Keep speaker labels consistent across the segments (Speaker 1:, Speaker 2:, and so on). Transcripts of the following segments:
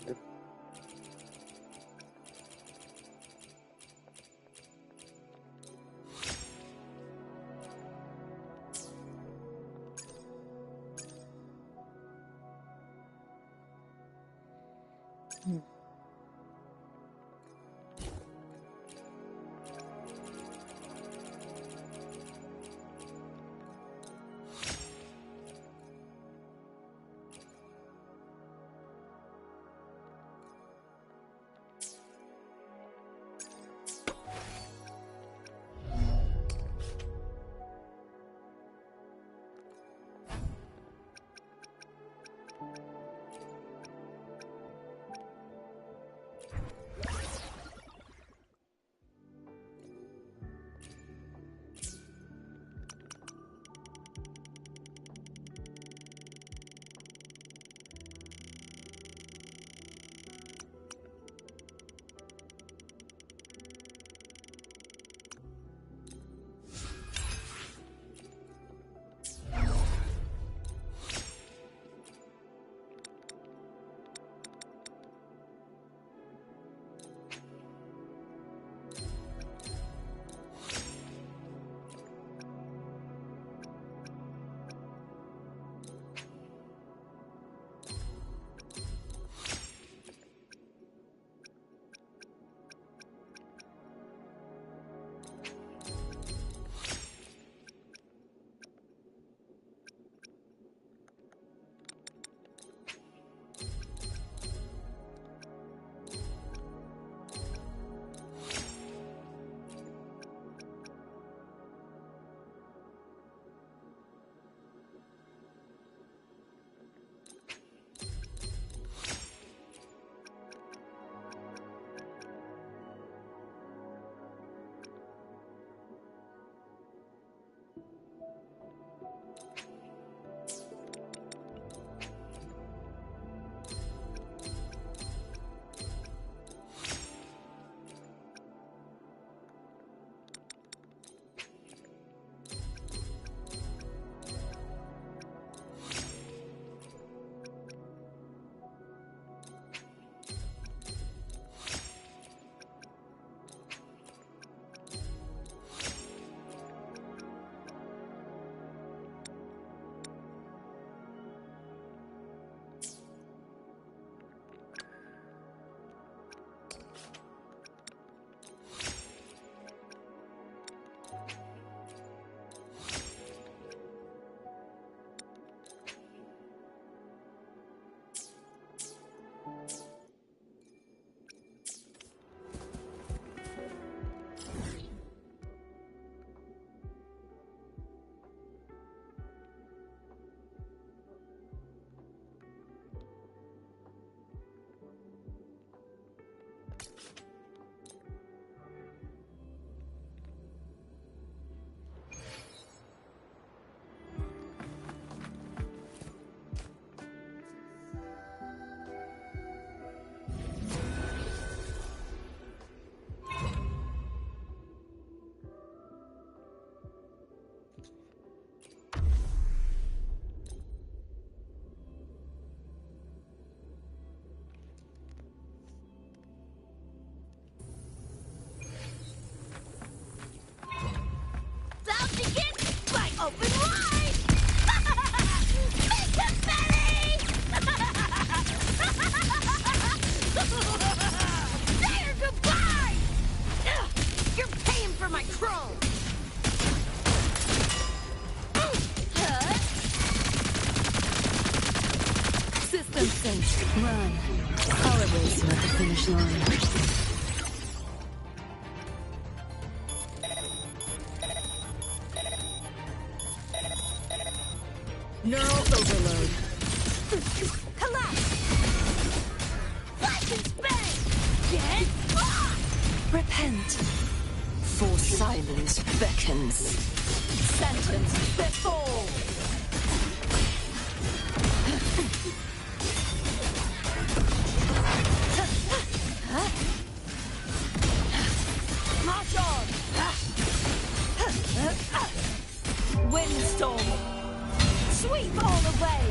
Speaker 1: perspective.
Speaker 2: Open wide! Make him belly! There, goodbye! You're paying for my chrome!
Speaker 3: System sync. Run. Power racing at the finish line. Neural overload.
Speaker 2: Collapse! Flash and spin! Get lost!
Speaker 3: Repent. For silence beckons. Sentence before. March on! Windstorm! Sweep all away!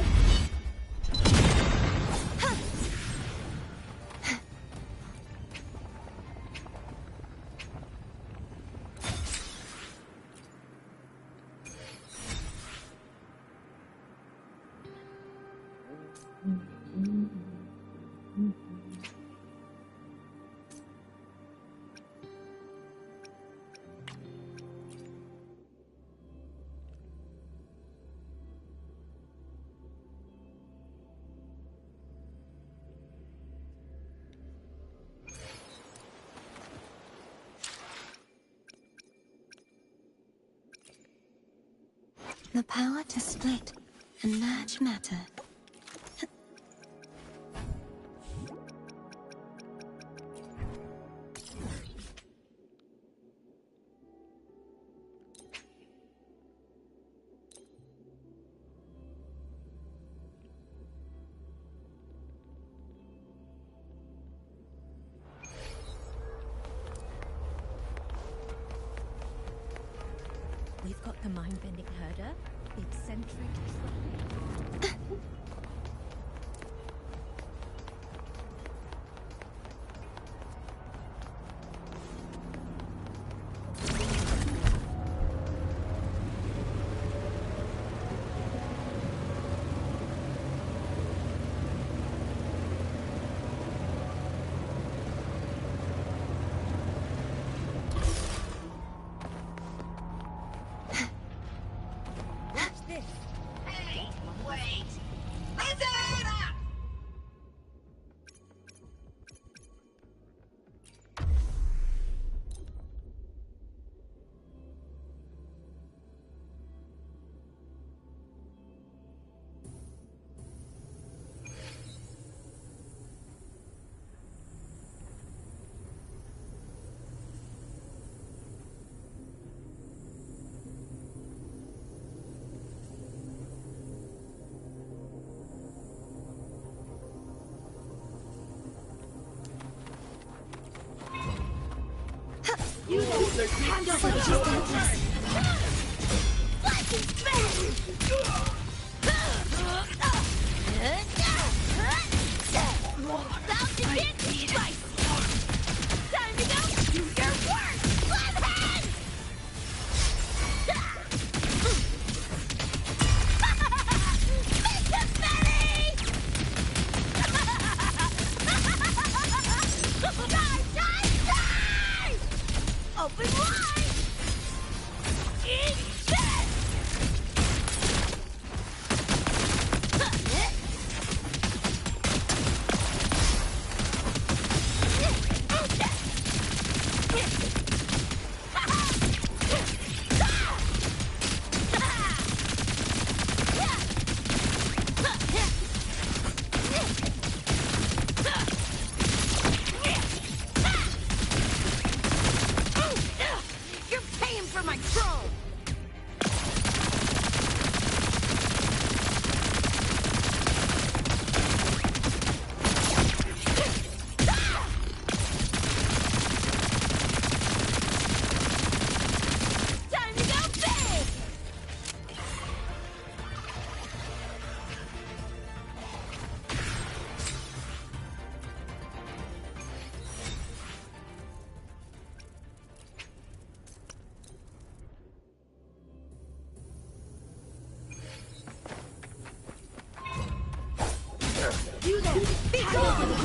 Speaker 3: The power to split and merge matter.
Speaker 1: We've got the mind-bending herder, the eccentric...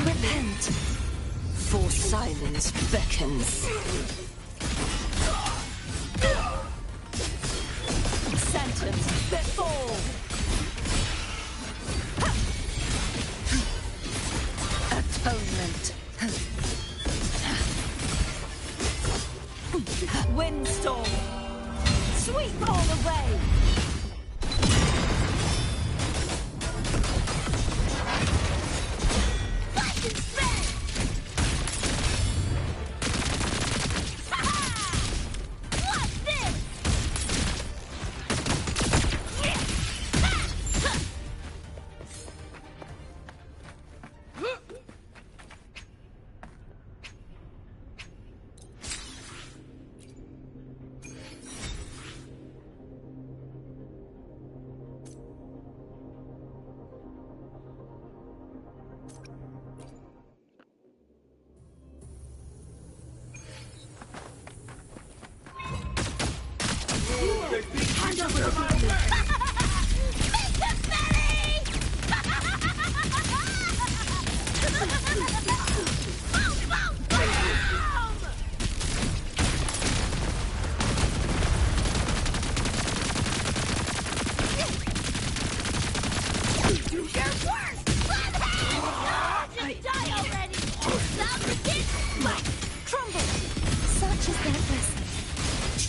Speaker 3: Repent, for silence beckons. Sentence before. Atonement. Windstorm. Sweep all away.
Speaker 2: Do your worst! Just die already! Stop the kid!
Speaker 3: Crumble! Such is their blessing.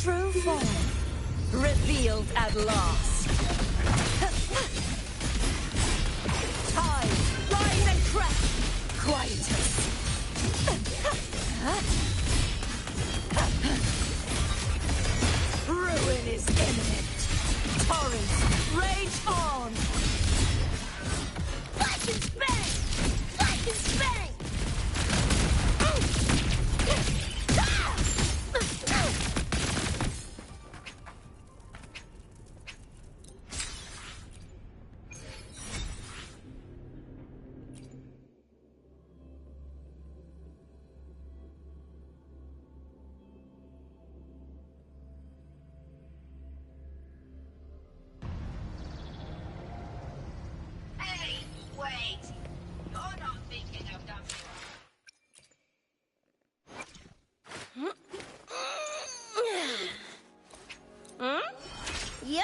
Speaker 3: True form. Revealed at last. Time! Rise and crash! Quietus! Ruin is imminent. Torrents, rage on!
Speaker 2: Flash and spang! Flash and spang!
Speaker 4: Hey, wait! You're not thinking of W.
Speaker 2: Yo!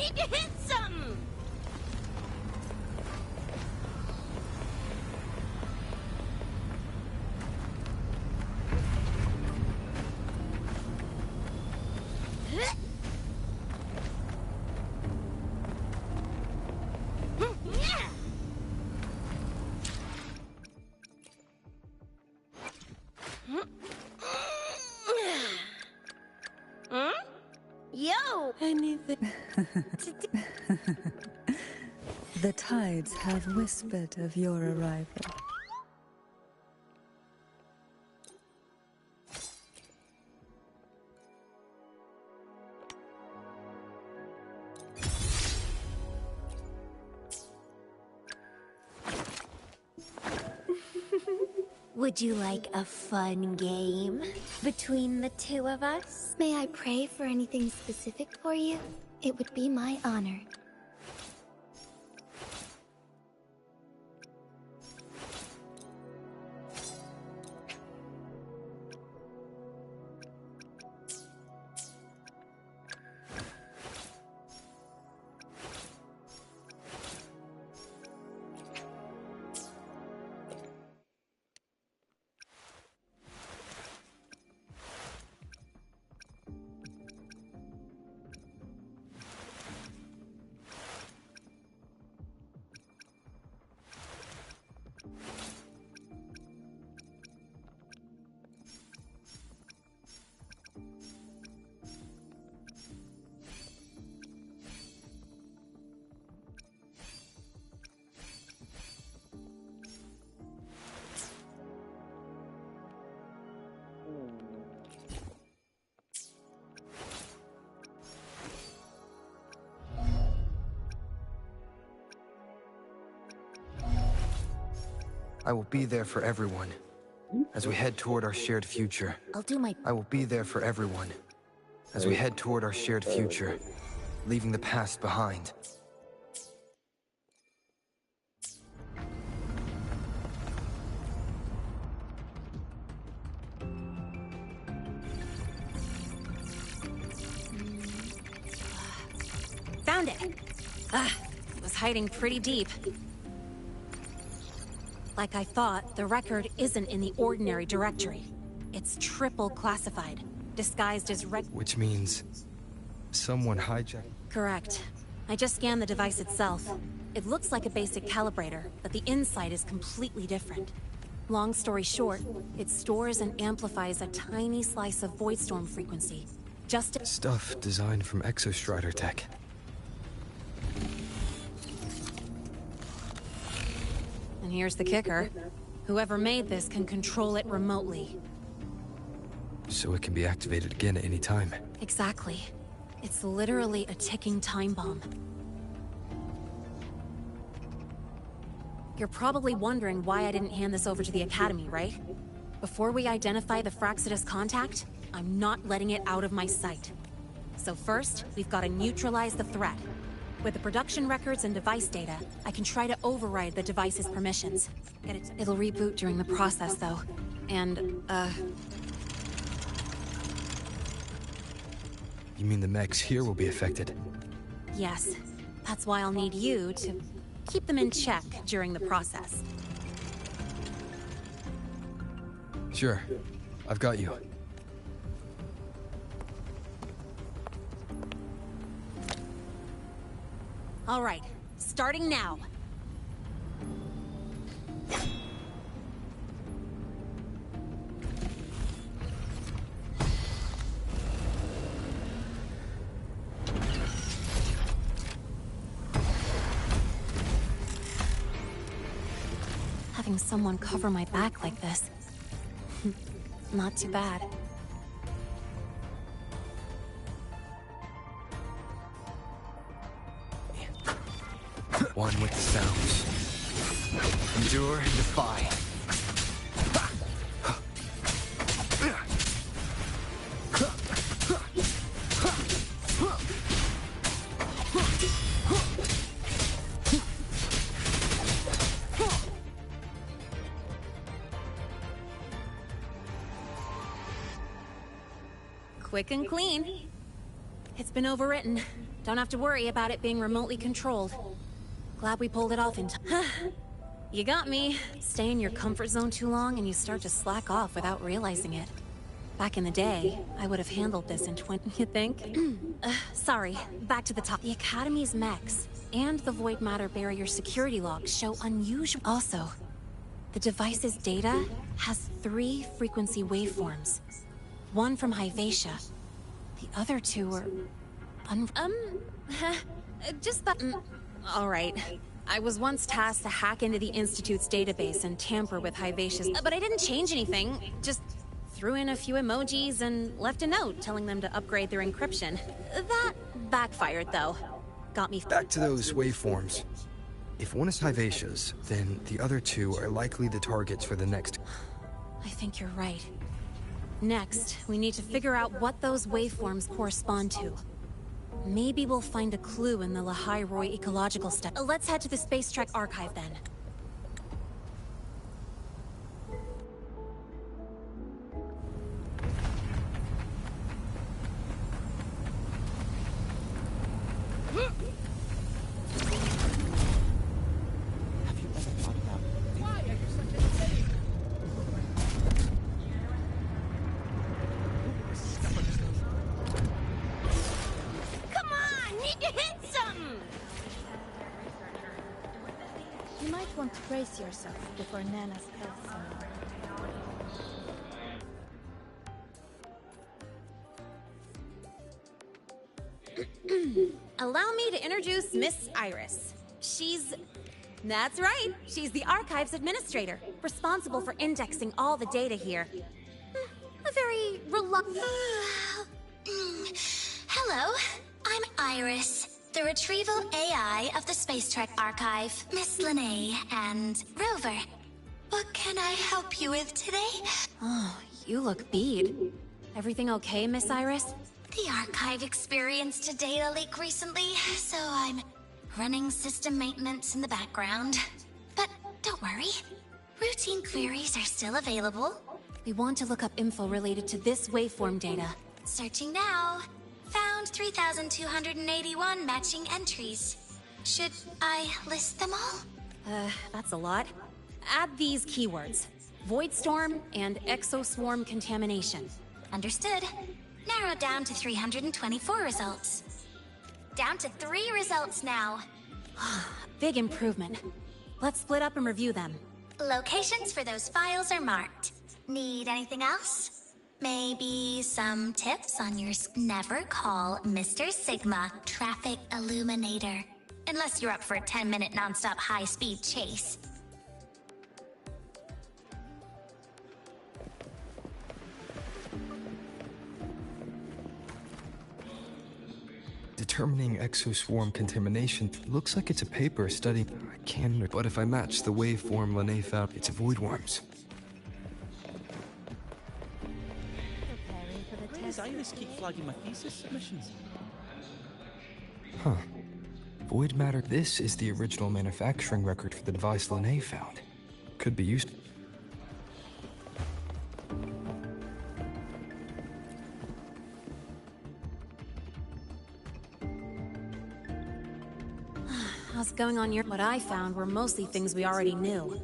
Speaker 2: need to hit something! Yo!
Speaker 3: Anything. The tides have whispered of your arrival.
Speaker 1: Would you like a fun game between the two of us?
Speaker 5: May I pray for anything specific for you? It would be my honor.
Speaker 6: I will be there for everyone as we head toward our shared future.
Speaker 1: I'll do my...
Speaker 6: I will be there for everyone as we head toward our shared future, leaving the past behind.
Speaker 7: Found it! It was hiding pretty deep. Like I thought, the record isn't in the ordinary directory. It's triple classified, disguised as
Speaker 6: Which means someone hijacked...
Speaker 7: Correct. I just scanned the device itself. It looks like a basic calibrator, but the inside is completely different. Long story short, it stores and amplifies a tiny slice of Voidstorm frequency.
Speaker 6: Stuff designed from Exostrider tech.
Speaker 7: And here's the kicker. Whoever made this can control it remotely.
Speaker 6: So it can be activated again at any time.
Speaker 7: Exactly. It's literally a ticking time bomb. You're probably wondering why I didn't hand this over to the Academy, right? Before we identify the Fraxidus contact, I'm not letting it out of my sight. So first, we've got to neutralize the threat. With the production records and device data, I can try to override the device's permissions. It'll reboot during the process, though. And,
Speaker 6: You mean the mechs here will be affected?
Speaker 7: yes. That's why I'll need you to keep them in check during the process.
Speaker 6: Sure. I've got you.
Speaker 7: All right, starting now. Having someone cover my back like this. Not too bad.
Speaker 6: One with the sounds. Endure and defy.
Speaker 7: Quick and clean. It's been overwritten. Don't have to worry about it being remotely controlled. Glad we pulled it off in time. You got me. Stay in your comfort zone too long and you start to slack off without realizing it. Back in the day, I would have handled this in 20, you think? Sorry, back to the top. The Academy's mechs and the void matter barrier security logs show unusual. Also, the device's data has 3 frequency waveforms. One from Hyvatia. The other 2 are... just that... Alright. I was once tasked to hack into the Institute's database and tamper with Hyvatia's... But I didn't change anything. Just threw in a few emojis and left a note telling them to upgrade their encryption. That backfired, though. Got me...
Speaker 6: Back to those waveforms. If one is Hyvatia's, then the other 2 are likely the targets for the next...
Speaker 7: I think you're right. Next, we need to figure out what those waveforms correspond to. Maybe we'll find a clue in the Lahai-Roy ecological study. Let's head to the Space Trek archive then.
Speaker 5: You might want to brace yourself before Nana's health someone.
Speaker 7: Allow me to introduce Miss Iris. That's right, she's the Archives Administrator, responsible for indexing all the data here. A very reluctant...
Speaker 8: Hello, I'm Iris, the retrieval AI of the Space Trek Archive. Miss Lene and Rover. What can I help you with today?
Speaker 7: Oh, you look beat. Everything okay, Miss Iris?
Speaker 8: The Archive experienced a data leak recently, so I'm running system maintenance in the background. But don't worry, routine queries are still available.
Speaker 7: We want to look up info related to this waveform data.
Speaker 8: Searching now. Found 3,281 matching entries. Should I list them all?
Speaker 7: That's a lot. Add these keywords: Voidstorm and Exoswarm contamination.
Speaker 8: Understood. Narrowed down to 324 results. Down to 3 results now.
Speaker 7: Big improvement. Let's split up and review them.
Speaker 8: Locations for those files are marked. Need anything else? Maybe some tips on your never call Mr. Sigma traffic illuminator. Unless you're up for a 10-minute non-stop high-speed chase.
Speaker 6: Determining exoswarm contamination looks like it's a paper study. I can't... But if I match the waveform Lene found, it's void worms.
Speaker 9: Why does Iris keep flagging my thesis submissions?
Speaker 6: Huh. Void matter. This is the original manufacturing record for the device Lene found. Could be used...
Speaker 7: How's it going on your... What I found were mostly things we already knew.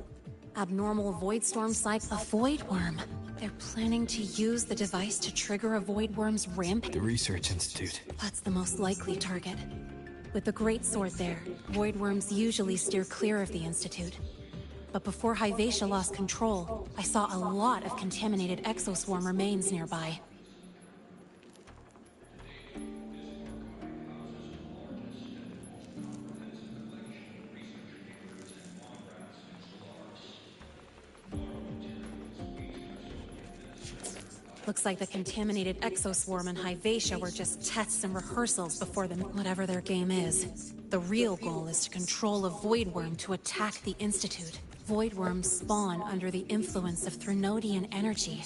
Speaker 7: Abnormal voidstorm cycle... A void worm. They're planning to use the device to trigger a void worm's ramp...
Speaker 6: The Research Institute.
Speaker 7: That's the most likely target. With the Great Sword there, void worms usually steer clear of the Institute. But before Hyvatia lost control, I saw a lot of contaminated exoswarm remains nearby. Looks like the contaminated exoswarm and Hyvatia were just tests and rehearsals before the... whatever their game is. The real goal is to control a void worm to attack the Institute. Void worms spawn under the influence of Threnodian energy.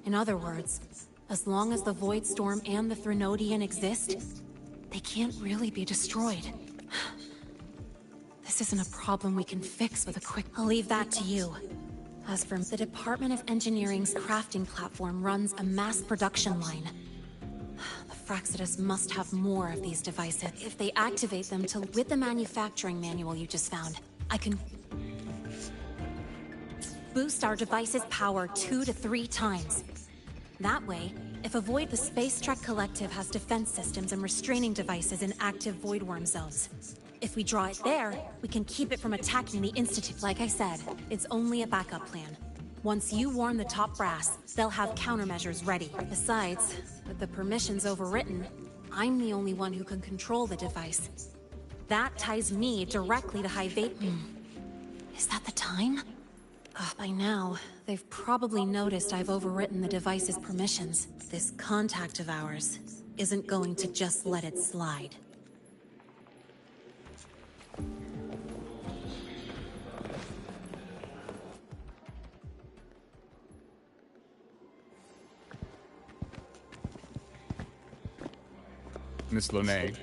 Speaker 7: In other words, as long as the Voidstorm and the Threnodian exist, they can't really be destroyed. This isn't a problem we can fix with a quick... I'll leave that to you. As for the Department of Engineering's crafting platform runs a mass production line. The Fraccidus must have more of these devices. If they activate them with the manufacturing manual you just found, I can boost our device's power 2 to 3 times. That way, if a Void, the Space Trek Collective has defense systems and restraining devices in active Void Worm zones. If we draw it there, we can keep it from attacking the Institute. Like I said, it's only a backup plan. Once you warn the top brass, they'll have countermeasures ready. Besides, with the permissions overwritten, I'm the only one who can control the device. That ties me directly to High Vapor. Is that the time? By now, they've probably noticed I've overwritten the device's permissions. This contact of ours isn't going to just let it slide.
Speaker 10: Miss Lene,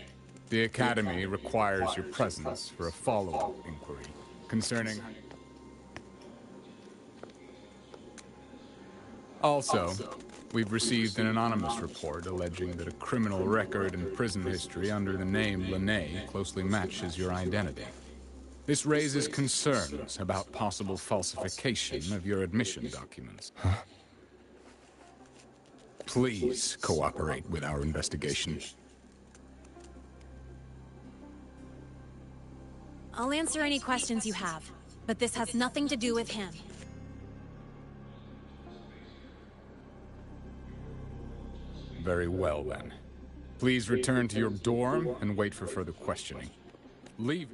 Speaker 10: the Academy requires your presence for a follow-up inquiry concerning... Also, we've received an anonymous report alleging that a criminal record and prison history under the name Lene closely matches your identity. This raises concerns about possible falsification of your admission documents.
Speaker 6: Huh?
Speaker 10: Please cooperate with our investigation.
Speaker 7: I'll answer any questions you have, but this has nothing to do with him.
Speaker 10: Very well, then. Please return to your dorm and wait for further questioning. Leave.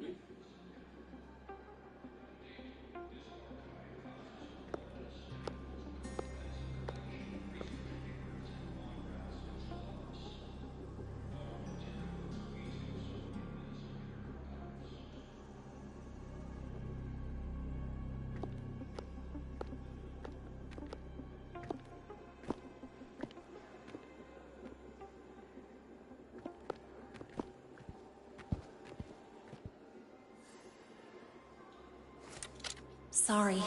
Speaker 7: Sorry.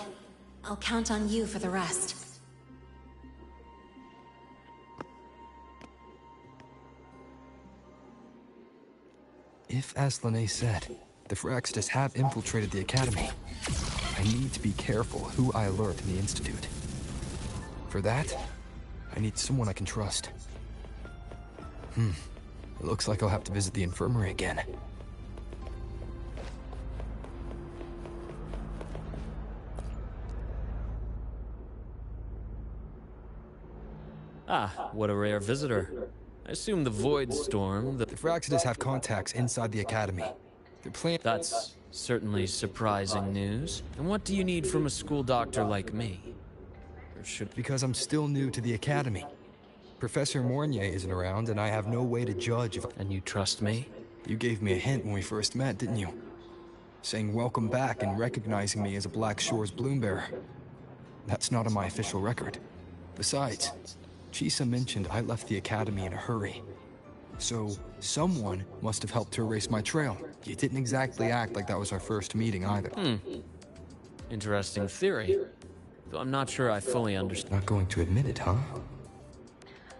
Speaker 7: I'll count on you for the rest.
Speaker 6: If, as Lene said, the Fraccidus have infiltrated the Academy, I need to be careful who I alert in the Institute. For that, I need someone I can trust. It looks like I'll have to visit the infirmary again.
Speaker 11: Ah, what a rare visitor. I assume the Void Storm,
Speaker 6: The Fraccidus have contacts inside the Academy. They're planning...
Speaker 11: That's certainly surprising news. And what do you need from a school doctor like me? Or should...
Speaker 6: Because I'm still new to the Academy. Professor Mornier isn't around, and I have no way to judge if...
Speaker 11: And you trust me?
Speaker 6: You gave me a hint when we first met, didn't you? Saying welcome back and recognizing me as a Black Shores Bloombearer. That's not on my official record. Besides, Chisa mentioned I left the Academy in a hurry. So, someone must have helped to erase my trail. You didn't exactly act like that was our first meeting either.
Speaker 11: Interesting theory. Though I'm not sure I fully understand.
Speaker 6: Not going to admit it, huh?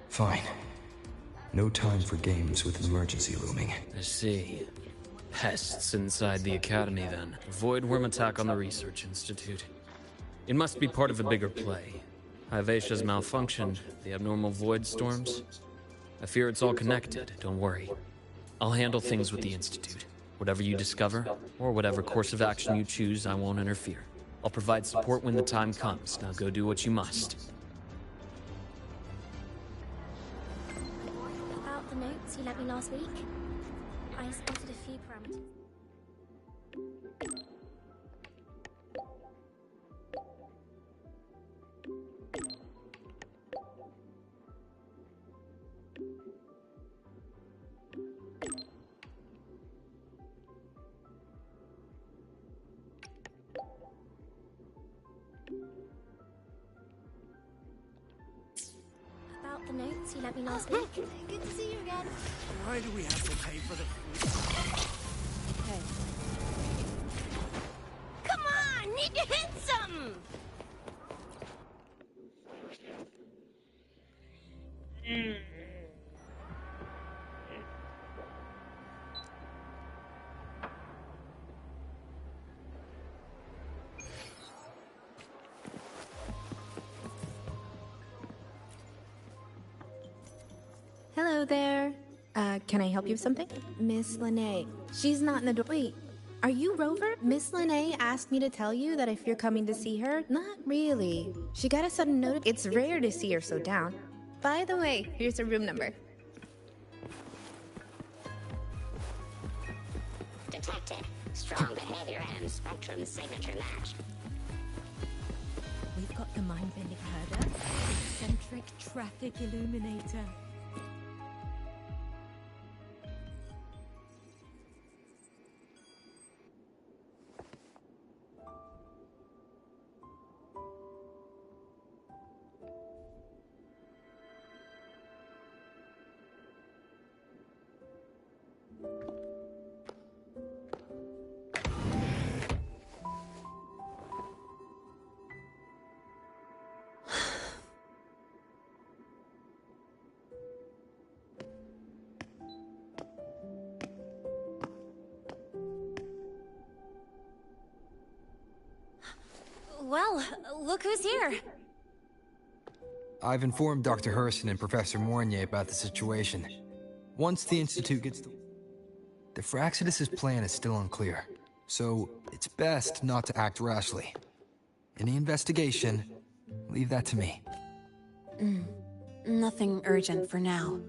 Speaker 6: Fine. No time for games with an emergency looming.
Speaker 11: I see. Pests inside the Academy, then. A Void Worm attack on the Research Institute. It must be part of a bigger play. Hivacia's malfunctioned, the abnormal void storms. I fear it's all connected, don't worry. I'll handle things with the Institute. Whatever you discover, or whatever course of action you choose, I won't interfere. I'll provide support when the time comes. Now go do what you must.
Speaker 5: About the notes you lent me last week, I spotted a few parameters. About the notes you lent me last week.
Speaker 2: Good to see you again.
Speaker 9: Why do we have to pay for the food?
Speaker 5: Hey.
Speaker 2: Come on, need to hit something.
Speaker 5: Hello there. Can I help you with something? Miss Lene. She's not in the door. Wait, are you Rover? Miss Lene asked me to tell you that if you're coming to see her, not really. She got a sudden note. It's rare to see her so down. By the way, here's her room number.
Speaker 12: Detected. Strong behavior and spectrum signature match.
Speaker 3: We've got the mind-bending herder, eccentric traffic illuminator.
Speaker 7: Well, look who's here.
Speaker 6: I've informed Dr. Hurston and Professor Mornier about the situation. Once the Institute gets the Fraxidus' plan is still unclear, so it's best not to act rashly. Any investigation, leave that to me.
Speaker 7: Nothing urgent for now.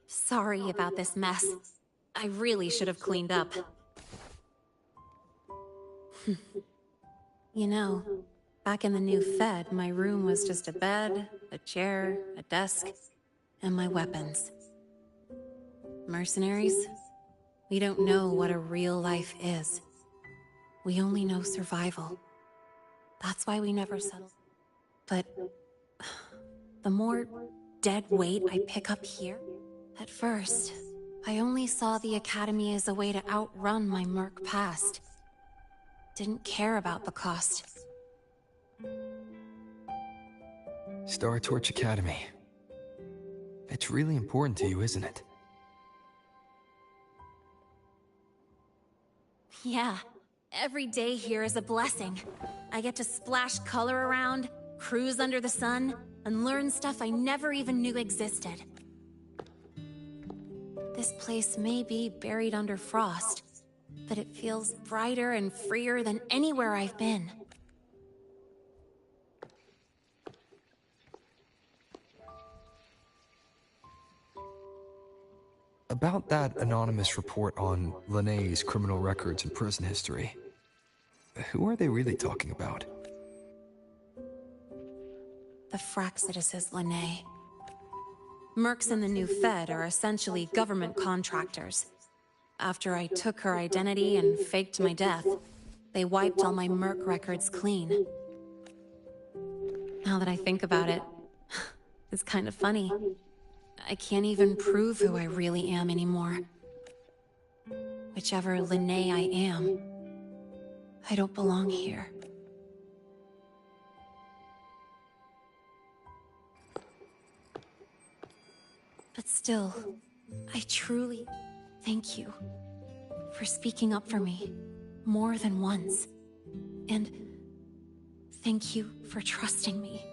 Speaker 7: Sorry about this mess. I really should have cleaned up. You know, back in the new Fed, my room was just a bed, a chair, a desk, and my weapons. Mercenaries? We don't know what a real life is. We only know survival. That's why we never settle. But the more dead weight I pick up here, at first, I only saw the Academy as a way to outrun my merc past. Didn't care about the cost.
Speaker 6: Star Torch Academy. It's really important to you, isn't it?
Speaker 7: Yeah, every day here is a blessing. I get to splash color around, cruise under the sun, and learn stuff I never even knew existed. This place may be buried under frost, but it feels brighter and freer than anywhere I've been.
Speaker 6: About that anonymous report on Lene's criminal records and prison history, who are they really talking about?
Speaker 7: The Fraxidus is Lene. Mercs in the new Fed are essentially government contractors. After I took her identity and faked my death, they wiped all my merc records clean. Now that I think about it, it's kind of funny. I can't even prove who I really am anymore. Whichever Lene I am, I don't belong here. But still, I truly thank you for speaking up for me more than once. And thank you for trusting me.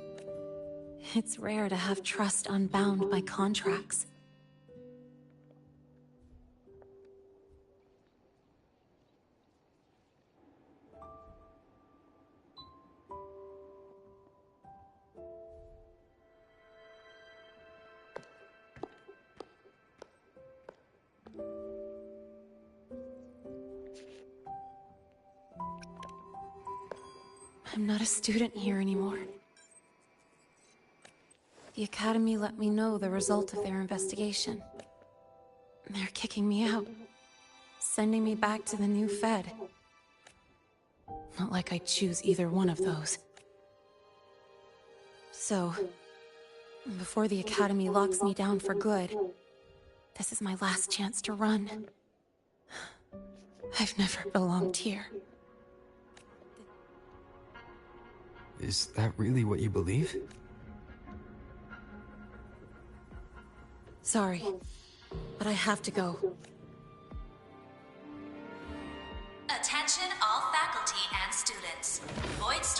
Speaker 7: It's rare to have trust unbound by contracts. I'm not a student here anymore. The Academy let me know the result of their investigation. They're kicking me out, sending me back to the new Fed. Not like I'd choose either one of those. So, before the Academy locks me down for good, this is my last chance to run. I've never belonged here.
Speaker 6: Is that really what you believe?
Speaker 7: Sorry, but I have to go.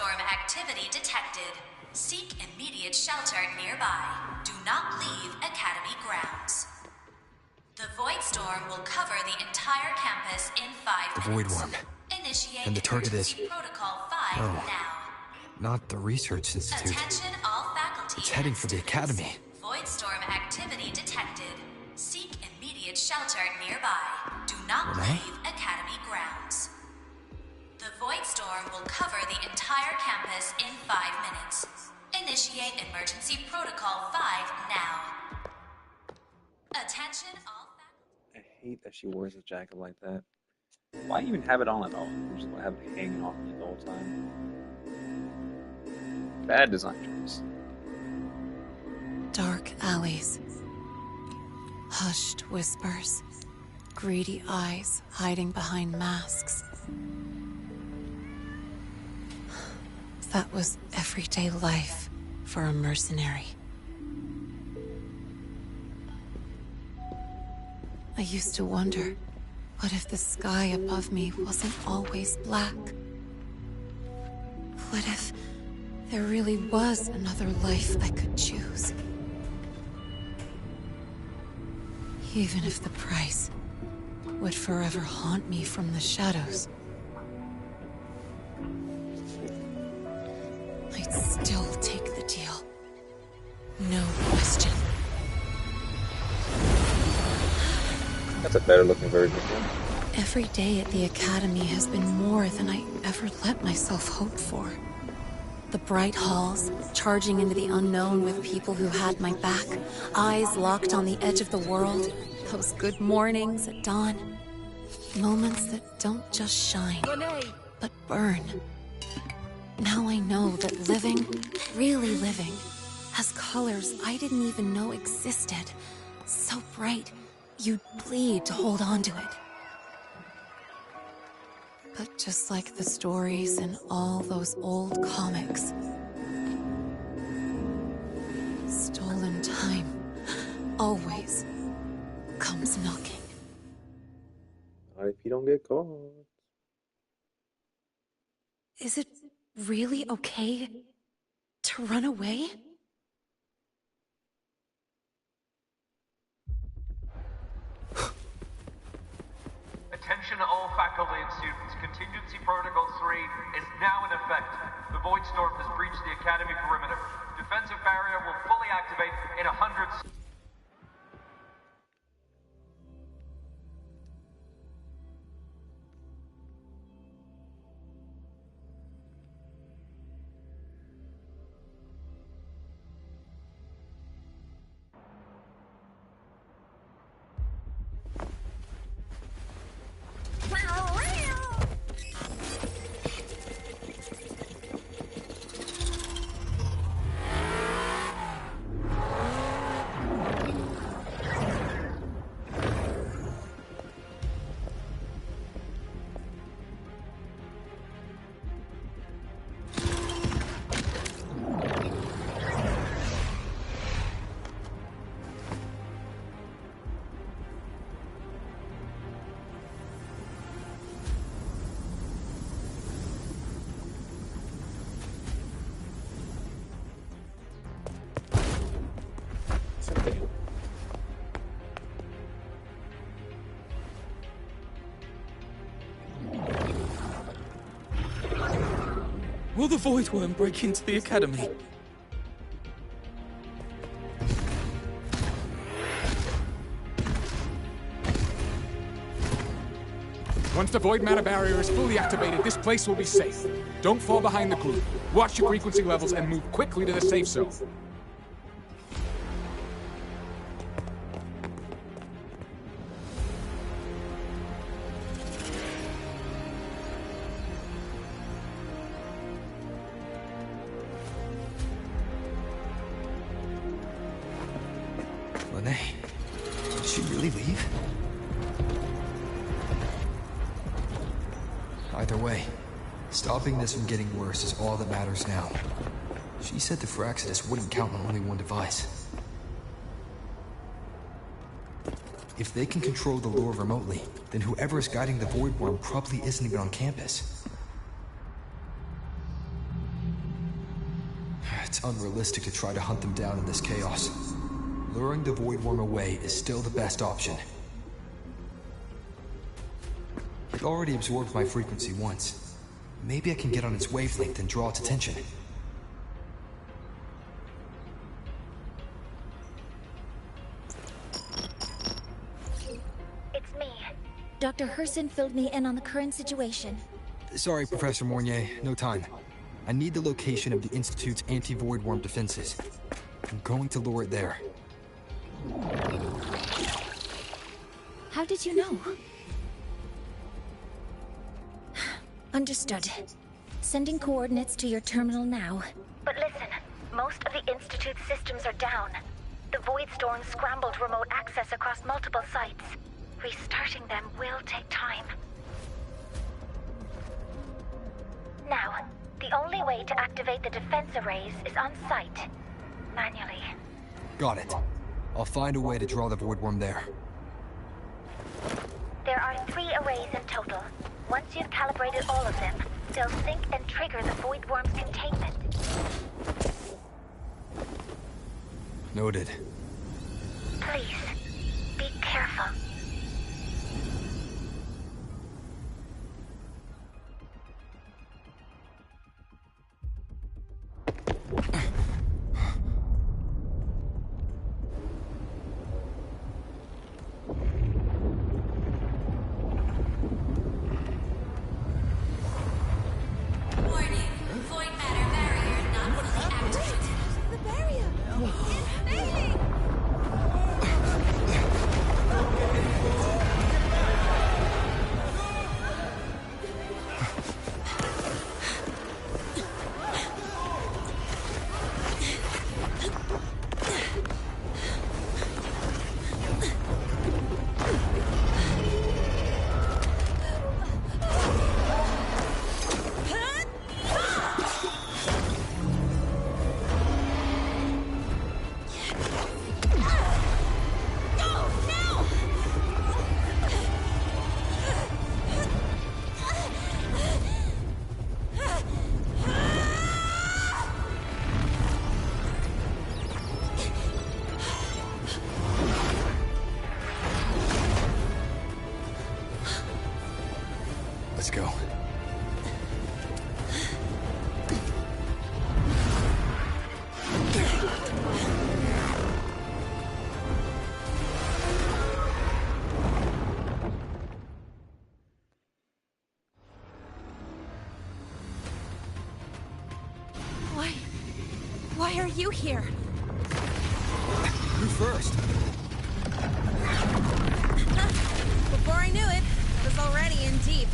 Speaker 7: storm activity detected. Seek immediate shelter nearby. Do not leave Academy grounds. The void storm will cover the entire campus in 5
Speaker 6: The
Speaker 7: minutes.
Speaker 6: void worm.
Speaker 7: Initiate
Speaker 6: And the target is...
Speaker 7: emergency protocol 5
Speaker 6: Oh.
Speaker 7: now.
Speaker 6: Not the Research Institute.
Speaker 7: Attention all faculty.
Speaker 6: It's heading
Speaker 7: and
Speaker 6: for the
Speaker 7: students.
Speaker 6: Academy.
Speaker 7: Void storm activity detected. Seek immediate shelter nearby. Do not
Speaker 6: Renee?
Speaker 7: leave Academy grounds. The void storm will cover the entire campus in 5 minutes. Initiate emergency protocol 5 now. Attention all
Speaker 13: I hate that she wears a jacket like that. Why even have it on at all? Just have it hanging off me the whole time. Bad design choice.
Speaker 7: Dark alleys. Hushed whispers. Greedy eyes hiding behind masks. That was everyday life for a mercenary. I used to wonder, what if the sky above me wasn't always black? What if there really was another life I could choose? Even if the price would forever haunt me from the shadows, I'd still take the deal. No question.
Speaker 13: That's a better looking version of him.
Speaker 7: Every day at the Academy has been more than I ever let myself hope for. The bright halls, charging into the unknown with people who had my back, eyes locked on the edge of the world, those good mornings at dawn. Moments that don't just shine, but burn. Now I know that living, really living, has colors I didn't even know existed. So bright, you'd bleed to hold on to it. But just like the stories in all those old comics, stolen time always comes knocking.
Speaker 13: Not if you don't get caught.
Speaker 7: Is it really okay to run away?
Speaker 14: Attention all faculty and students. Contingency Protocol 3 is now in effect. The Void Storm has breached the Academy perimeter. Defensive barrier will fully activate in 100...
Speaker 6: Will the Void Worm break into the Academy?
Speaker 10: Once the void matter barrier is fully activated, this place will be safe. Don't fall behind the group. Watch your frequency levels and move quickly to the safe zone.
Speaker 6: Lene, did she really leave? Either way, stopping this from getting worse is all that matters now. She said the Fraxidus wouldn't count on only one device. If they can control the lore remotely, then whoever is guiding the Void Worm probably isn't even on campus. It's unrealistic to try to hunt them down in this chaos. Luring the Void Worm away is still the best option. It already absorbed my frequency once. Maybe I can get on its wavelength and draw its attention.
Speaker 1: It's me. Dr. Herson filled me in on the current situation.
Speaker 6: Sorry, Professor Mornier, no time. I need the location of the Institute's anti-Void Worm defenses. I'm going to lure it there.
Speaker 1: How did you know? Understood. Sending coordinates to your terminal now. But listen, most of the Institute's systems are down. The Void Storm scrambled remote access across multiple sites. Restarting them will take time. Now, the only way to activate the defense arrays is on site. Manually.
Speaker 6: Got it. I'll find a way to draw the Void Worm there.
Speaker 1: There are 3 arrays in total. Once you've calibrated all of them, they'll sync and trigger the Void Worm's containment.
Speaker 6: Noted.
Speaker 1: Please, be careful.
Speaker 6: Let's go.
Speaker 7: Why are you here?
Speaker 6: You first.
Speaker 7: Before I knew it, I was already in deep.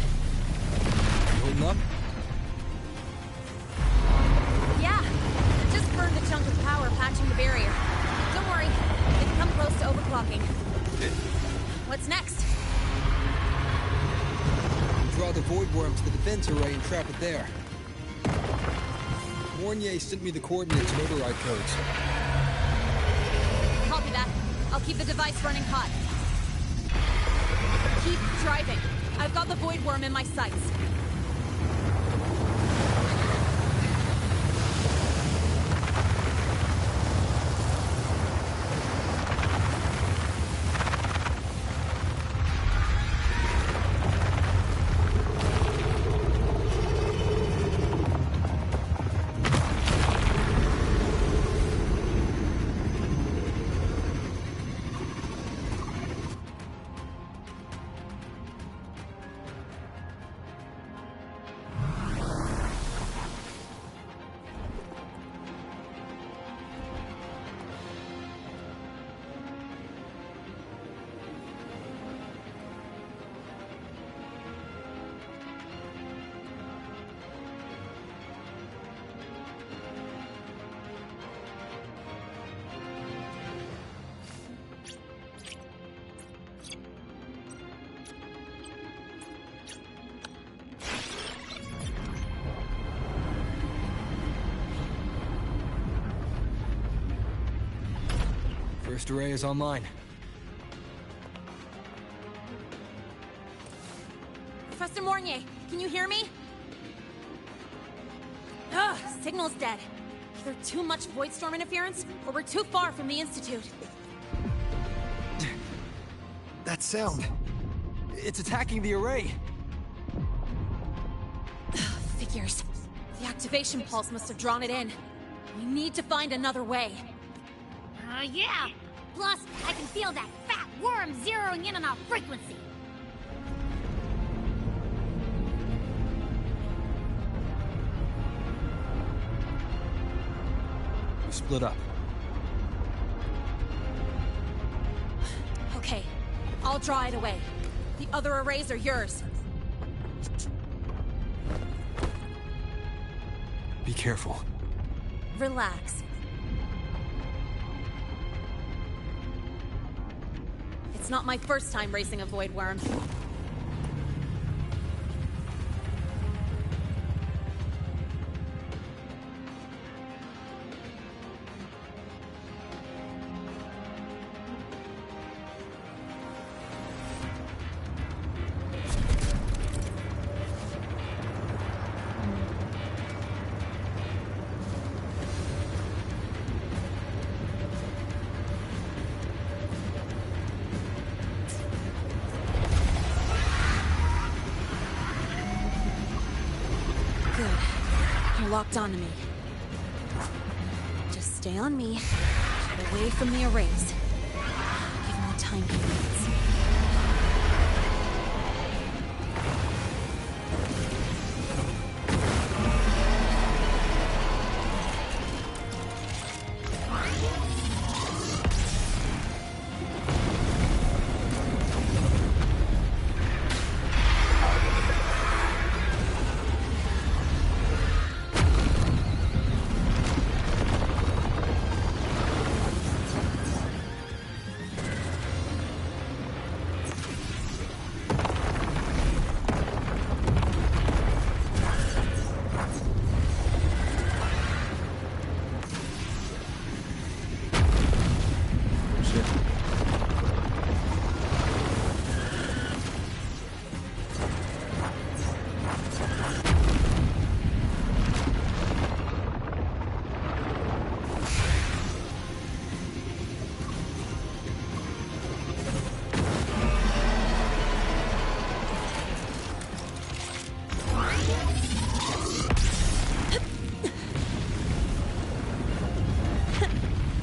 Speaker 6: Holding up?
Speaker 7: Yeah, I just burned a chunk of power patching the barrier. Don't worry, they've come close to overclocking. What's next?
Speaker 6: Draw the Void Worm to the defense array and trap it there. Mornier sent me the coordinates and override codes.
Speaker 7: Copy that. I'll keep the device running hot. Keep driving. I've got the Void Worm in my sights.
Speaker 6: First array is online.
Speaker 7: Professor Mornier, can you hear me? Ugh, signal's dead. Either too much void storm interference, or we're too far from the Institute.
Speaker 6: That sound. It's attacking the array.
Speaker 7: Figures. The activation pulse must have drawn it in. We need to find another way.
Speaker 2: Yeah! Plus, I can feel that fat worm zeroing in on our frequency.
Speaker 6: We split up.
Speaker 7: Okay, I'll draw it away. The other arrays are yours.
Speaker 6: Be careful.
Speaker 7: Relax. It's not my first time racing a void worm. Locked onto me. Just stay on me, get away from the arrays. Give him the time he needs.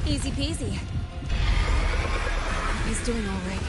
Speaker 7: Easy peasy. He's doing all right.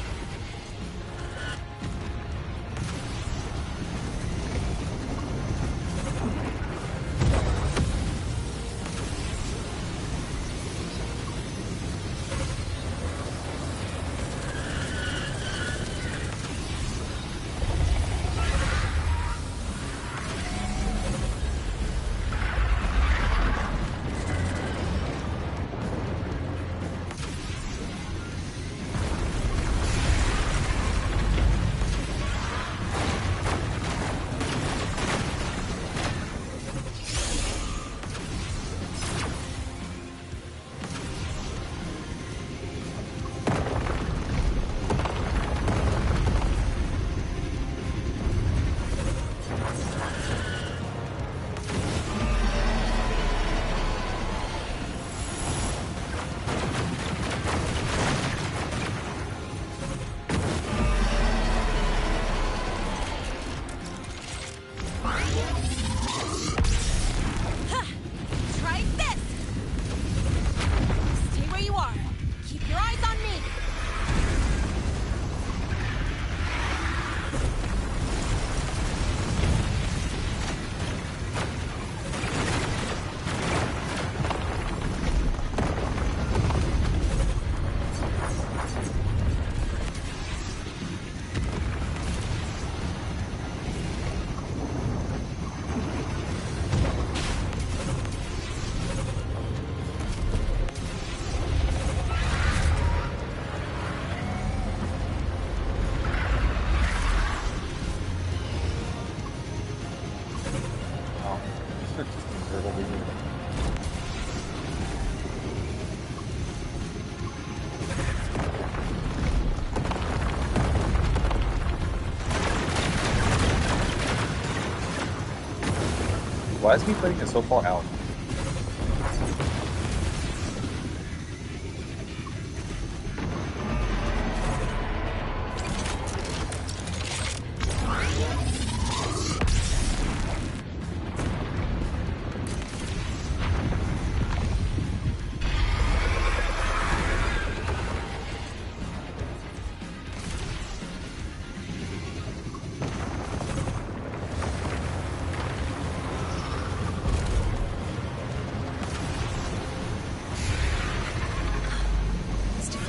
Speaker 13: Why is he putting it so far out?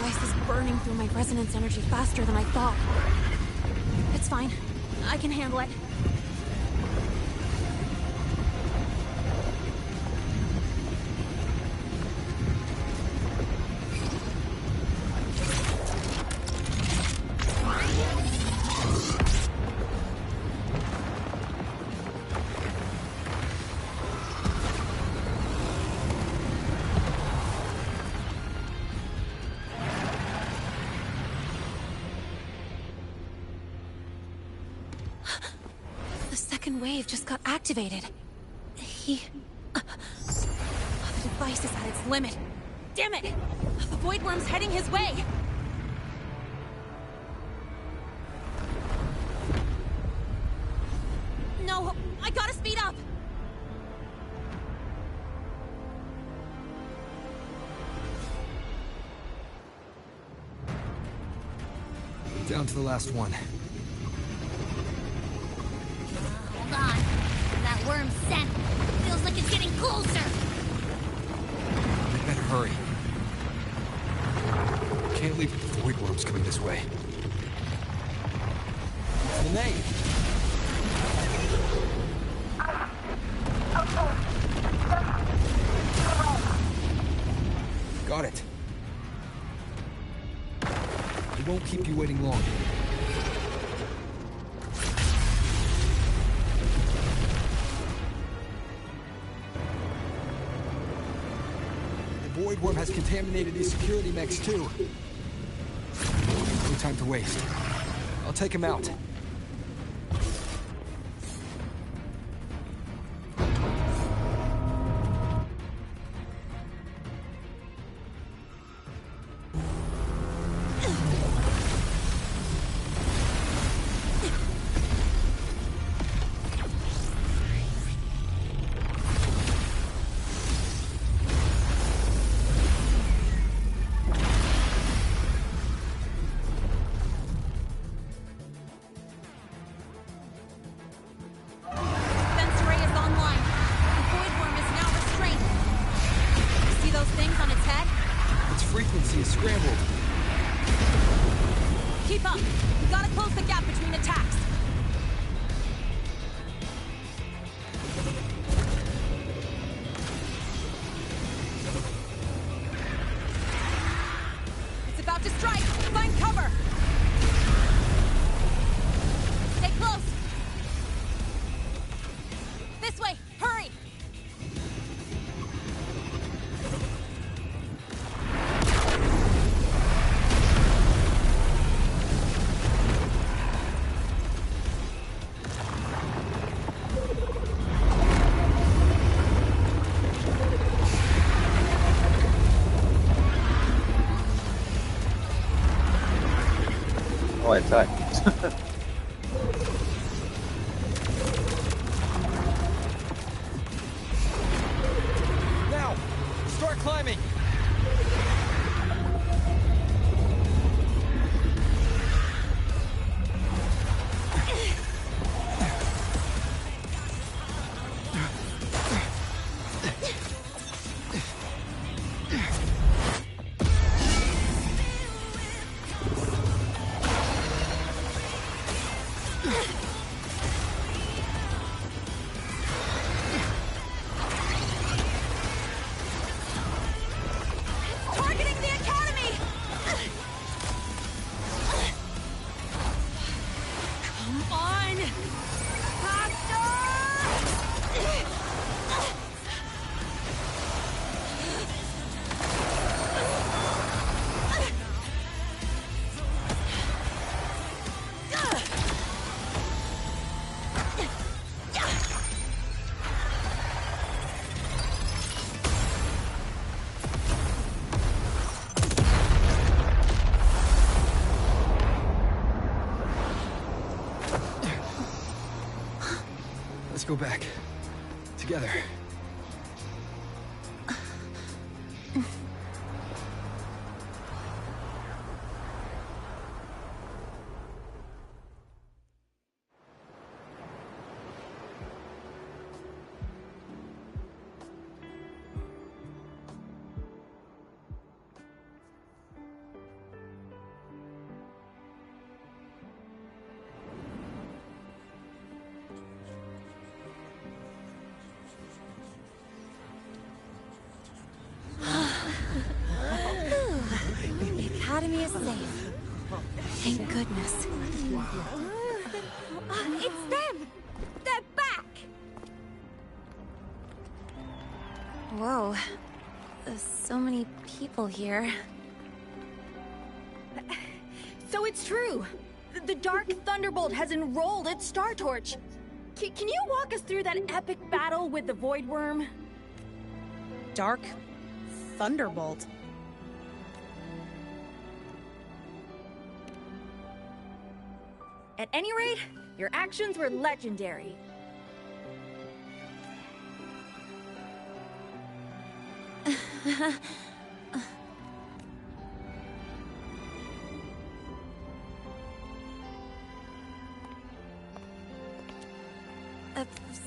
Speaker 7: device is burning through my resonance energy faster than I thought. It's fine. I can handle it. Wave just got activated. The device is at its limit. Damn it! The Void Worm's heading his way! No, I gotta speed up!
Speaker 6: Down to the last one.
Speaker 2: Hold on. That worm's scent feels like it's getting closer.
Speaker 6: We better hurry. Can't leave the Void Worms coming this way. Lene! Got it. We won't keep you waiting long. Void Worm has contaminated these security mechs too. No time to waste. I'll take him out.
Speaker 13: Oh, I attacked.
Speaker 6: Now! Start climbing! Let's go back. Together.
Speaker 7: Academy is safe. Thank goodness.
Speaker 2: It's them! They're back!
Speaker 7: Whoa. There's so many people here.
Speaker 15: So it's true! The Dark Thunderbolt has enrolled at Star Torch! Can you walk us through that epic battle with the Void Worm?
Speaker 16: Dark Thunderbolt?
Speaker 15: At any rate, your actions were legendary.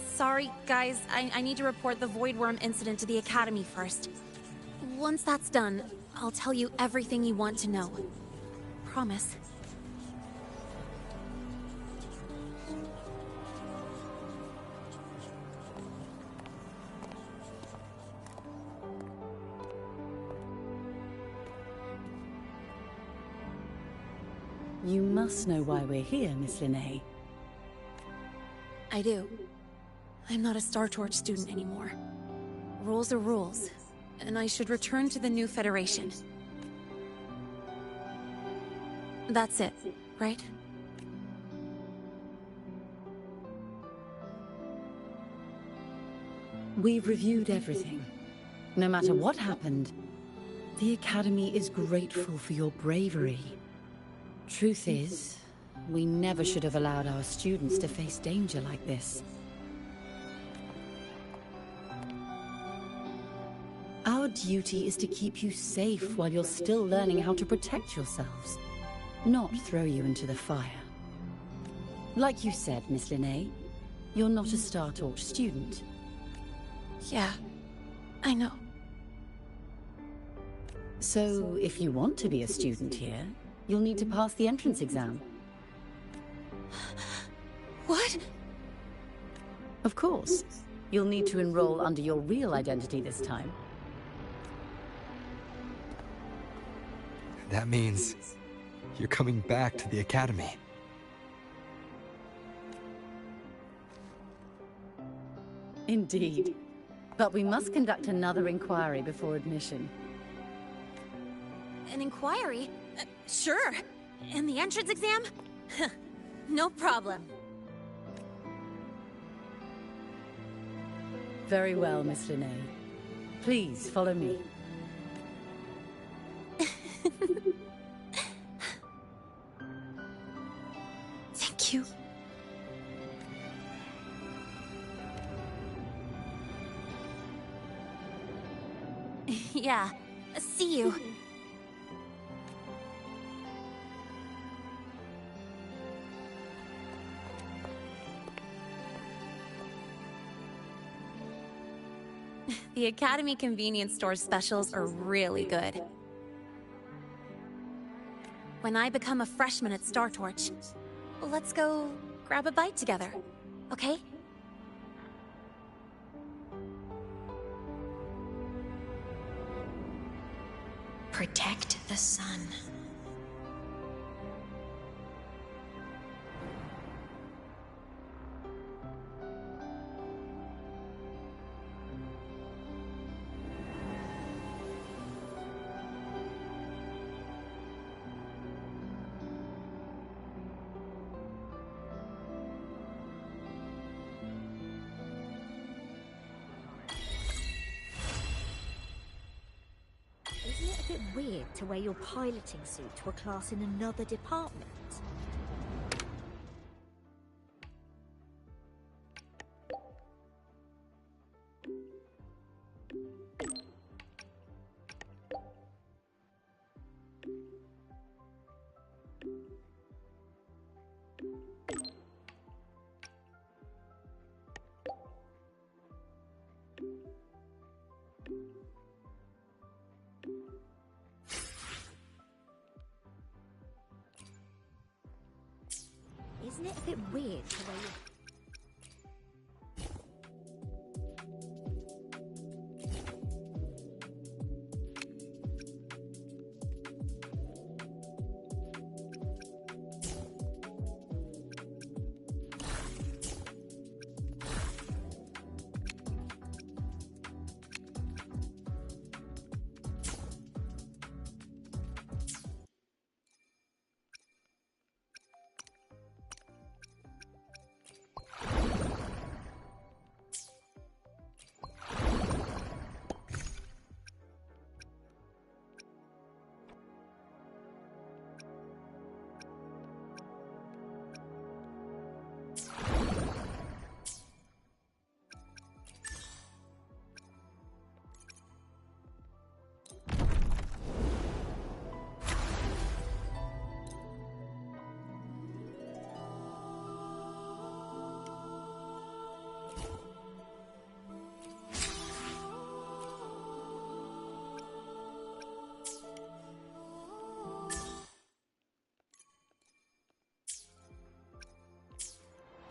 Speaker 7: Sorry, guys. I need to report the Void Worm incident to the Academy first. Once that's done, I'll tell you everything you want to know. Promise.
Speaker 17: You must know why we're here, Miss Linnea.
Speaker 7: I do. I'm not a Star Torch student anymore. Rules are rules, and I should return to the new Federation. That's it, right?
Speaker 17: We've reviewed everything. No matter what happened, the Academy is grateful for your bravery. Truth is, we never should have allowed our students to face danger like this. Our duty is to keep you safe while you're still learning how to protect yourselves, not throw you into the fire. Like you said, Miss Linnea, you're not a Star Torch student.
Speaker 7: Yeah, I know.
Speaker 17: So, if you want to be a student here, you'll need to pass the entrance exam.
Speaker 7: What?
Speaker 17: Of course. You'll need to enroll under your real identity this time.
Speaker 6: That means you're coming back to the Academy.
Speaker 17: Indeed. But we must conduct another inquiry before admission.
Speaker 7: An inquiry? Sure. And the entrance exam? No problem.
Speaker 17: Very well, Miss Linnea. Please, follow me.
Speaker 7: Thank you. Yeah. See you. The Academy convenience store specials are really good. When I become a freshman at Star Torch, let's go grab a bite together, okay?
Speaker 8: Protect the sun.
Speaker 2: Isn't it a bit weird to wear your piloting suit to a class in another department? Isn't it a bit weird to wear your...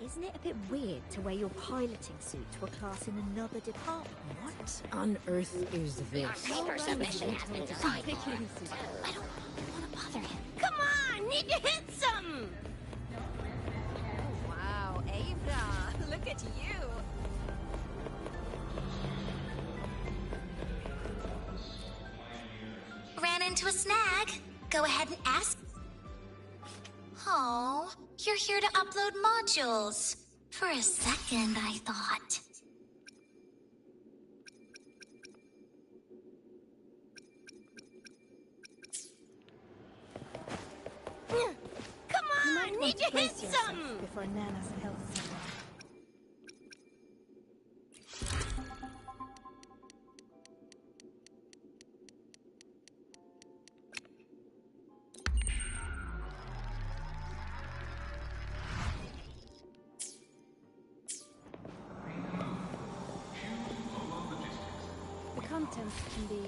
Speaker 18: Isn't it a bit weird to wear your piloting suit to a class in another department?
Speaker 17: What on earth is this?
Speaker 12: Paper submission has been delayed.
Speaker 18: I don't want to bother him. Come on! Need to hit some!
Speaker 16: Oh, wow, Ava, look at you.
Speaker 8: Ran into a snag. Go ahead and ask. Oh, you're here to upload modules. For a second, I thought.
Speaker 18: Come on! Need to hit some!
Speaker 16: Before Nana's health.
Speaker 18: The contents can be...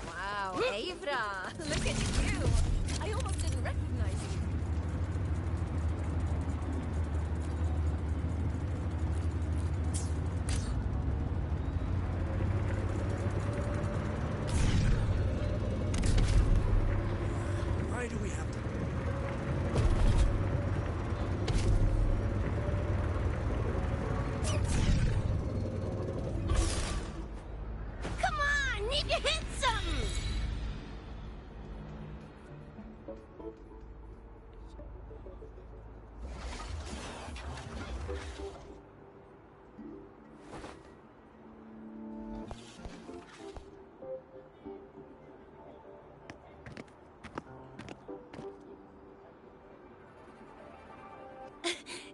Speaker 16: Wow, Avra, look at you. I almost didn't recognize you.
Speaker 9: Why do we have to...
Speaker 18: Come on! Need to hit some!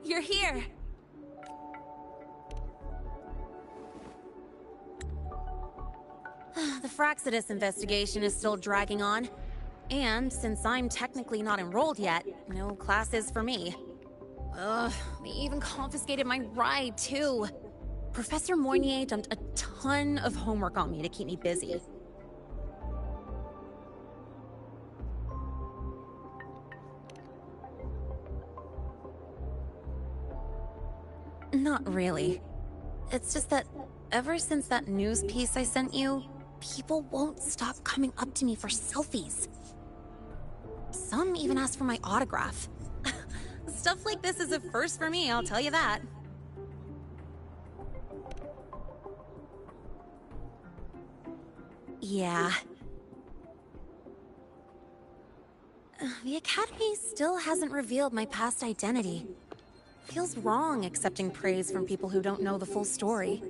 Speaker 7: You're here! The Fraxidus investigation is still dragging on. And since I'm technically not enrolled yet, no classes for me. Ugh, they even confiscated my ride, too. Professor Moynier dumped a ton of homework on me to keep me busy. Not really. It's just that ever since that news piece I sent you, people won't stop coming up to me for selfies. Some even ask for my autograph. Stuff like this is a first for me, I'll tell you that. Yeah. The Academy still hasn't revealed my past identity. Feels wrong accepting praise from people who don't know the full story.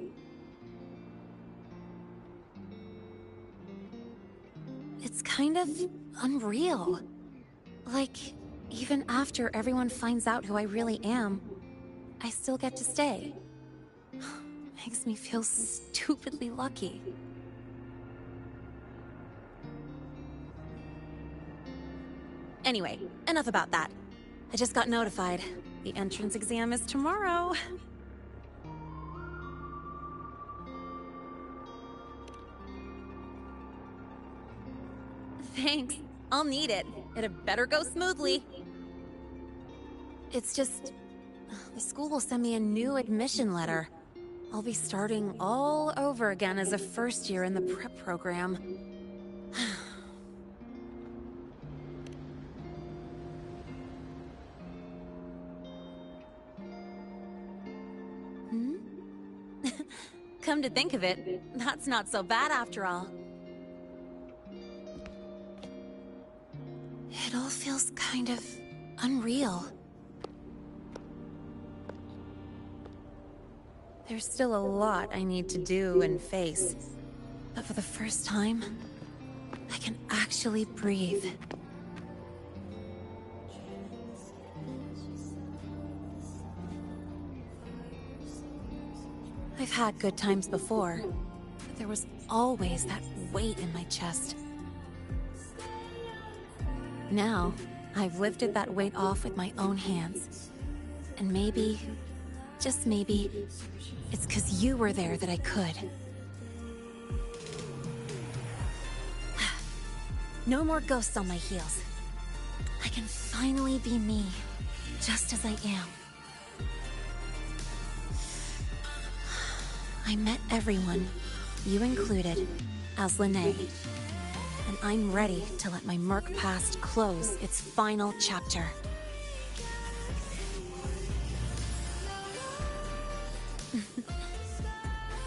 Speaker 7: It's kind of unreal. Like, even after everyone finds out who I really am, I still get to stay. Makes me feel stupidly lucky. Anyway, enough about that. I just got notified. The entrance exam is tomorrow. Thanks. I'll need it. It had better go smoothly. It's just... the school will send me a new admission letter. I'll be starting all over again as a first year in the prep program. Hmm? Come to think of it, that's not so bad after all. It all feels kind of unreal. There's still a lot I need to do and face, but for the first time, I can actually breathe. I've had good times before, but there was always that weight in my chest. Now, I've lifted that weight off with my own hands. And maybe, just maybe, it's 'cause you were there that I could. No more ghosts on my heels. I can finally be me, just as I am. I met everyone, you included, as Lene. And I'm ready to let my murk past close its final chapter.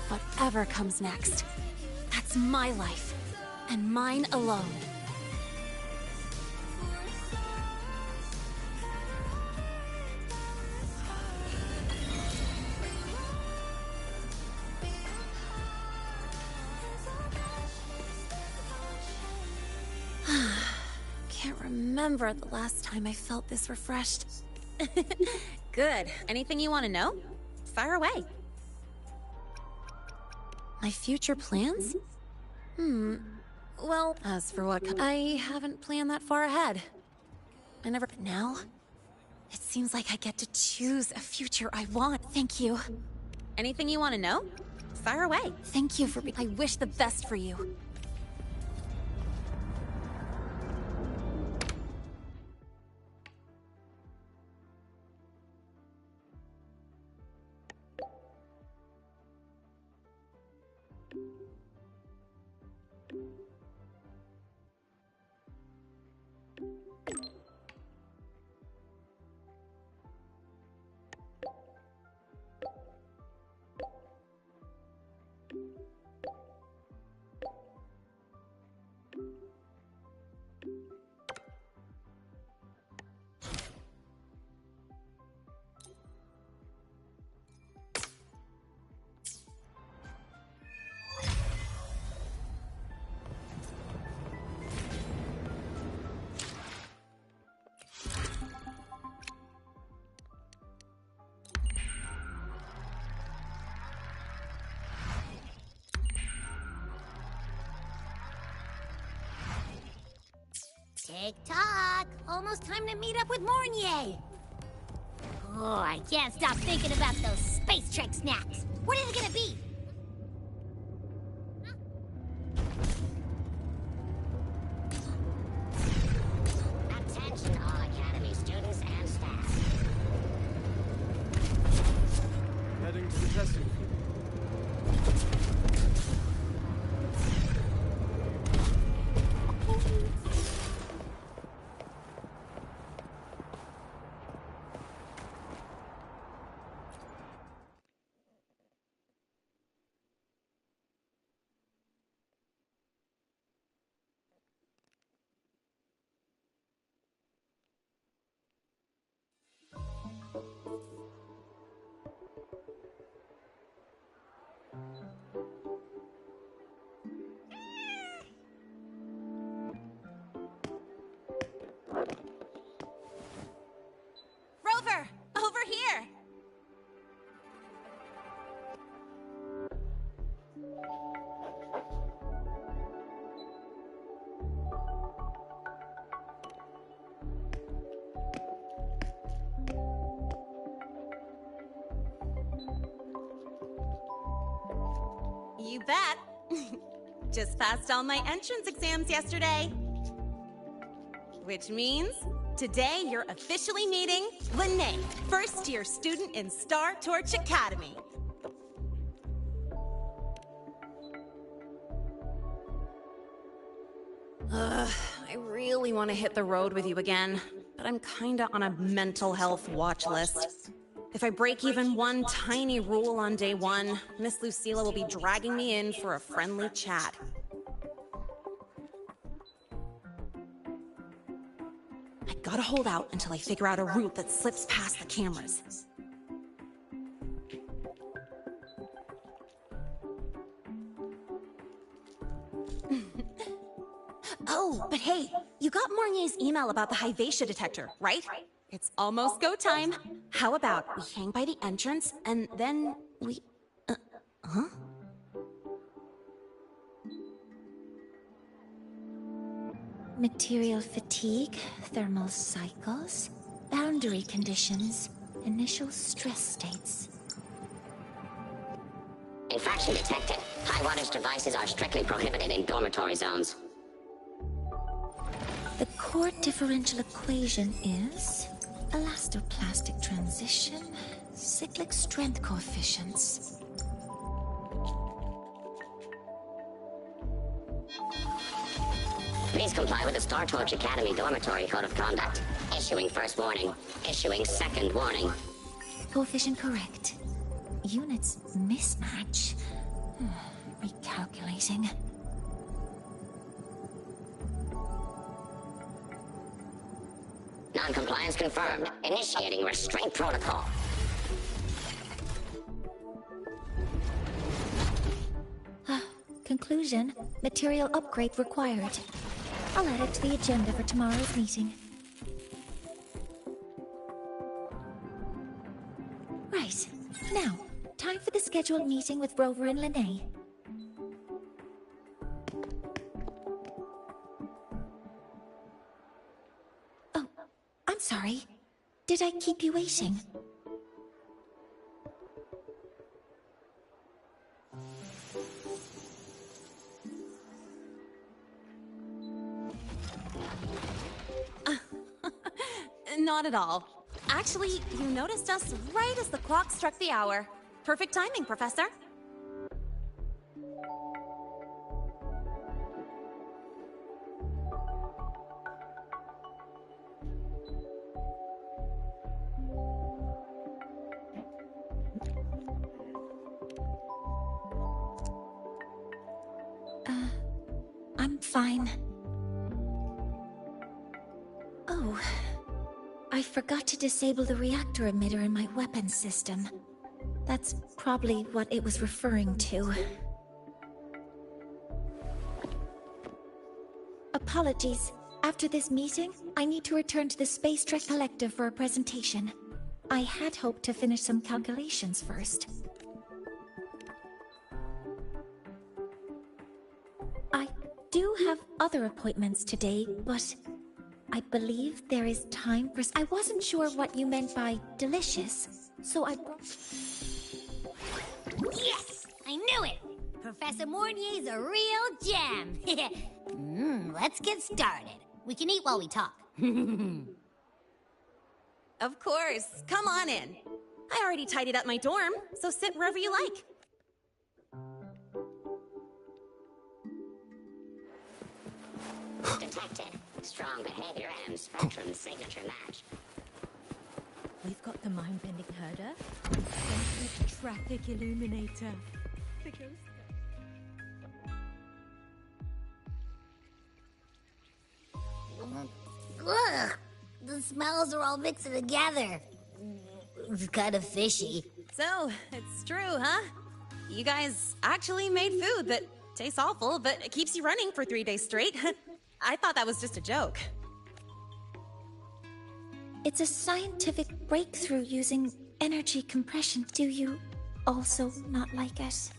Speaker 7: Whatever comes next, that's my life, and mine alone. Can't remember the last time I felt this refreshed. Good. Anything you want to know? Fire away. My future plans? Well, as for what I haven't planned that far ahead. But now, it seems like I get to choose a future I want. Thank you. Anything you want to know? Fire away. Thank you for I wish the best for you.
Speaker 18: Tick-tock! Almost time to meet up with Mornier! Oh, I can't stop thinking about those space trek snacks! What is it gonna be?
Speaker 12: Attention all Academy students and staff.
Speaker 9: Heading to the testing field.
Speaker 7: Rover! Over here! You bet. Just passed all my entrance exams yesterday. Which means today you're officially meeting Lene, first-year student in Star Torch Academy. Ugh, I really want to hit the road with you again, but I'm kinda on a mental health watch list. If I break even one tiny rule on day one, Miss Lucilla will be dragging me in for a friendly chat. I gotta hold out until I figure out a route that slips past the cameras. Oh, but hey, you got Mornier's email about the Hyvatia detector, right? It's almost go time. How about we hang by the entrance and then we... huh?
Speaker 1: Material fatigue, thermal cycles, boundary conditions, initial stress states.
Speaker 12: Infraction detected. High wattage devices are strictly prohibited in dormitory zones.
Speaker 1: The core differential equation is elastoplastic transition, cyclic strength coefficients.
Speaker 12: Please comply with the Star Torch Academy Dormitory Code of Conduct. Issuing first warning. Issuing second warning.
Speaker 1: Coefficient correct. Units mismatch. Recalculating.
Speaker 12: Non-compliance confirmed. Initiating restraint protocol.
Speaker 1: Conclusion, material upgrade required. I'll add it to the agenda for tomorrow's meeting. Right. Now, time for the scheduled meeting with Rover and Lene. Oh, I'm sorry. Did I keep you waiting?
Speaker 7: Not at all. Actually, you noticed us right as the clock struck the hour. Perfect timing, Professor.
Speaker 1: I'm fine. Oh, I forgot to disable the reactor emitter in my weapons system. That's probably what it was referring to. Apologies. After this meeting, I need to return to the Space Trek Collective for a presentation. I had hoped to finish some calculations first. I do have other appointments today, but I believe there is time for... I wasn't sure what you meant by delicious, so I...
Speaker 18: Yes! I knew it! Professor Mornier's a real gem! Let's get started. We can eat while we talk.
Speaker 7: Of course. Come on in. I already tidied up my dorm, so sit wherever you like.
Speaker 12: Detected. Strong behavior and spectrum signature match.
Speaker 2: We've got the mind-bending herder, the traffic illuminator. The ghost.
Speaker 18: Ugh! The smells are all mixed together. It's kind of fishy.
Speaker 7: So, it's true, huh? You guys actually made food that tastes awful, but it keeps you running for 3 days straight. I thought that was just a joke.
Speaker 1: It's a scientific breakthrough using energy compression. Do you also not like it?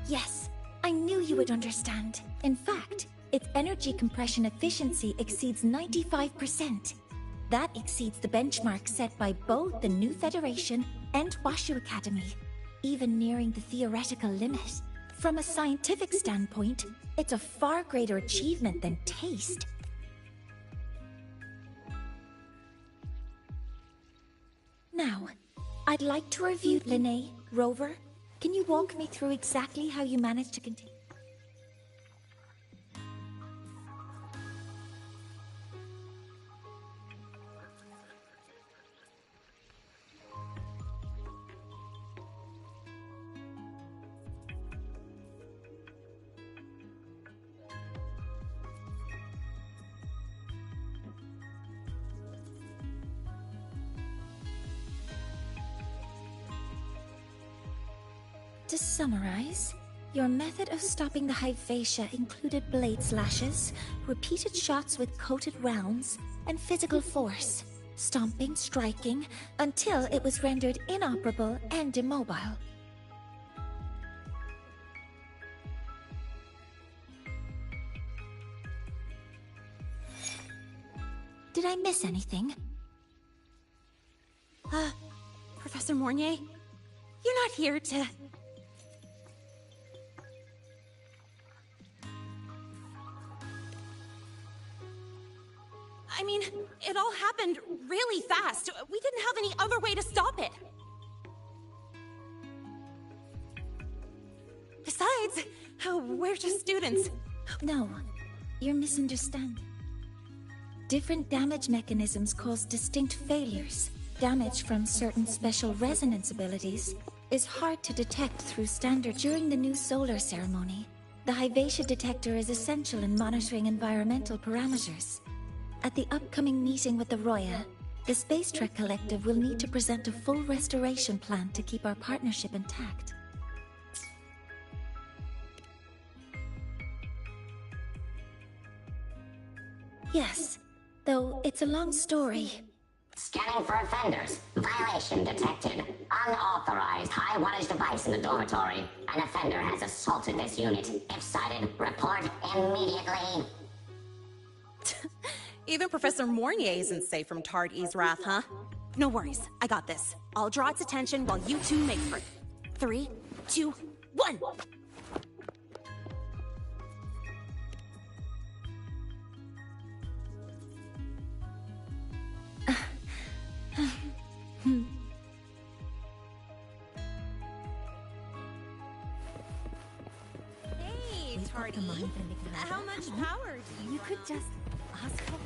Speaker 1: Yes, I knew you would understand. In fact, its energy compression efficiency exceeds 95%. That exceeds the benchmark set by both the New Federation and WUWA Academy, even nearing the theoretical limit. From a scientific standpoint, it's a far greater achievement than taste. Now, I'd like to review Linnae, Rover. Can you walk me through exactly how you managed to continue? To summarize, your method of stopping the Hyvatia included blade slashes, repeated shots with coated rounds, and physical force, stomping, striking, until it was rendered inoperable and immobile. Did I miss anything?
Speaker 7: Professor Mornier, you're not here to... I mean, it all happened really fast. We didn't have any other way to stop it. Besides, we're just students.
Speaker 1: No, you're misunderstanding. Different damage mechanisms cause distinct failures. Damage from certain special resonance abilities is hard to detect through standard. During the new solar ceremony, the Hyvatia detector is essential in monitoring environmental parameters. At the upcoming meeting with the Roya, the Space Trek Collective will need to present a full restoration plan to keep our partnership intact. Yes, though it's a long story.
Speaker 12: Scanning for offenders. Violation detected. Unauthorized high-wattage device in the dormitory. An offender has assaulted this unit. If sighted, report immediately.
Speaker 7: Even Professor Mornier isn't safe from Tard-E's wrath, huh? No worries, I got this. I'll draw its attention while you two make for it. 3, 2, 1!
Speaker 16: Hey, Tardy. How much power do you could just ask for?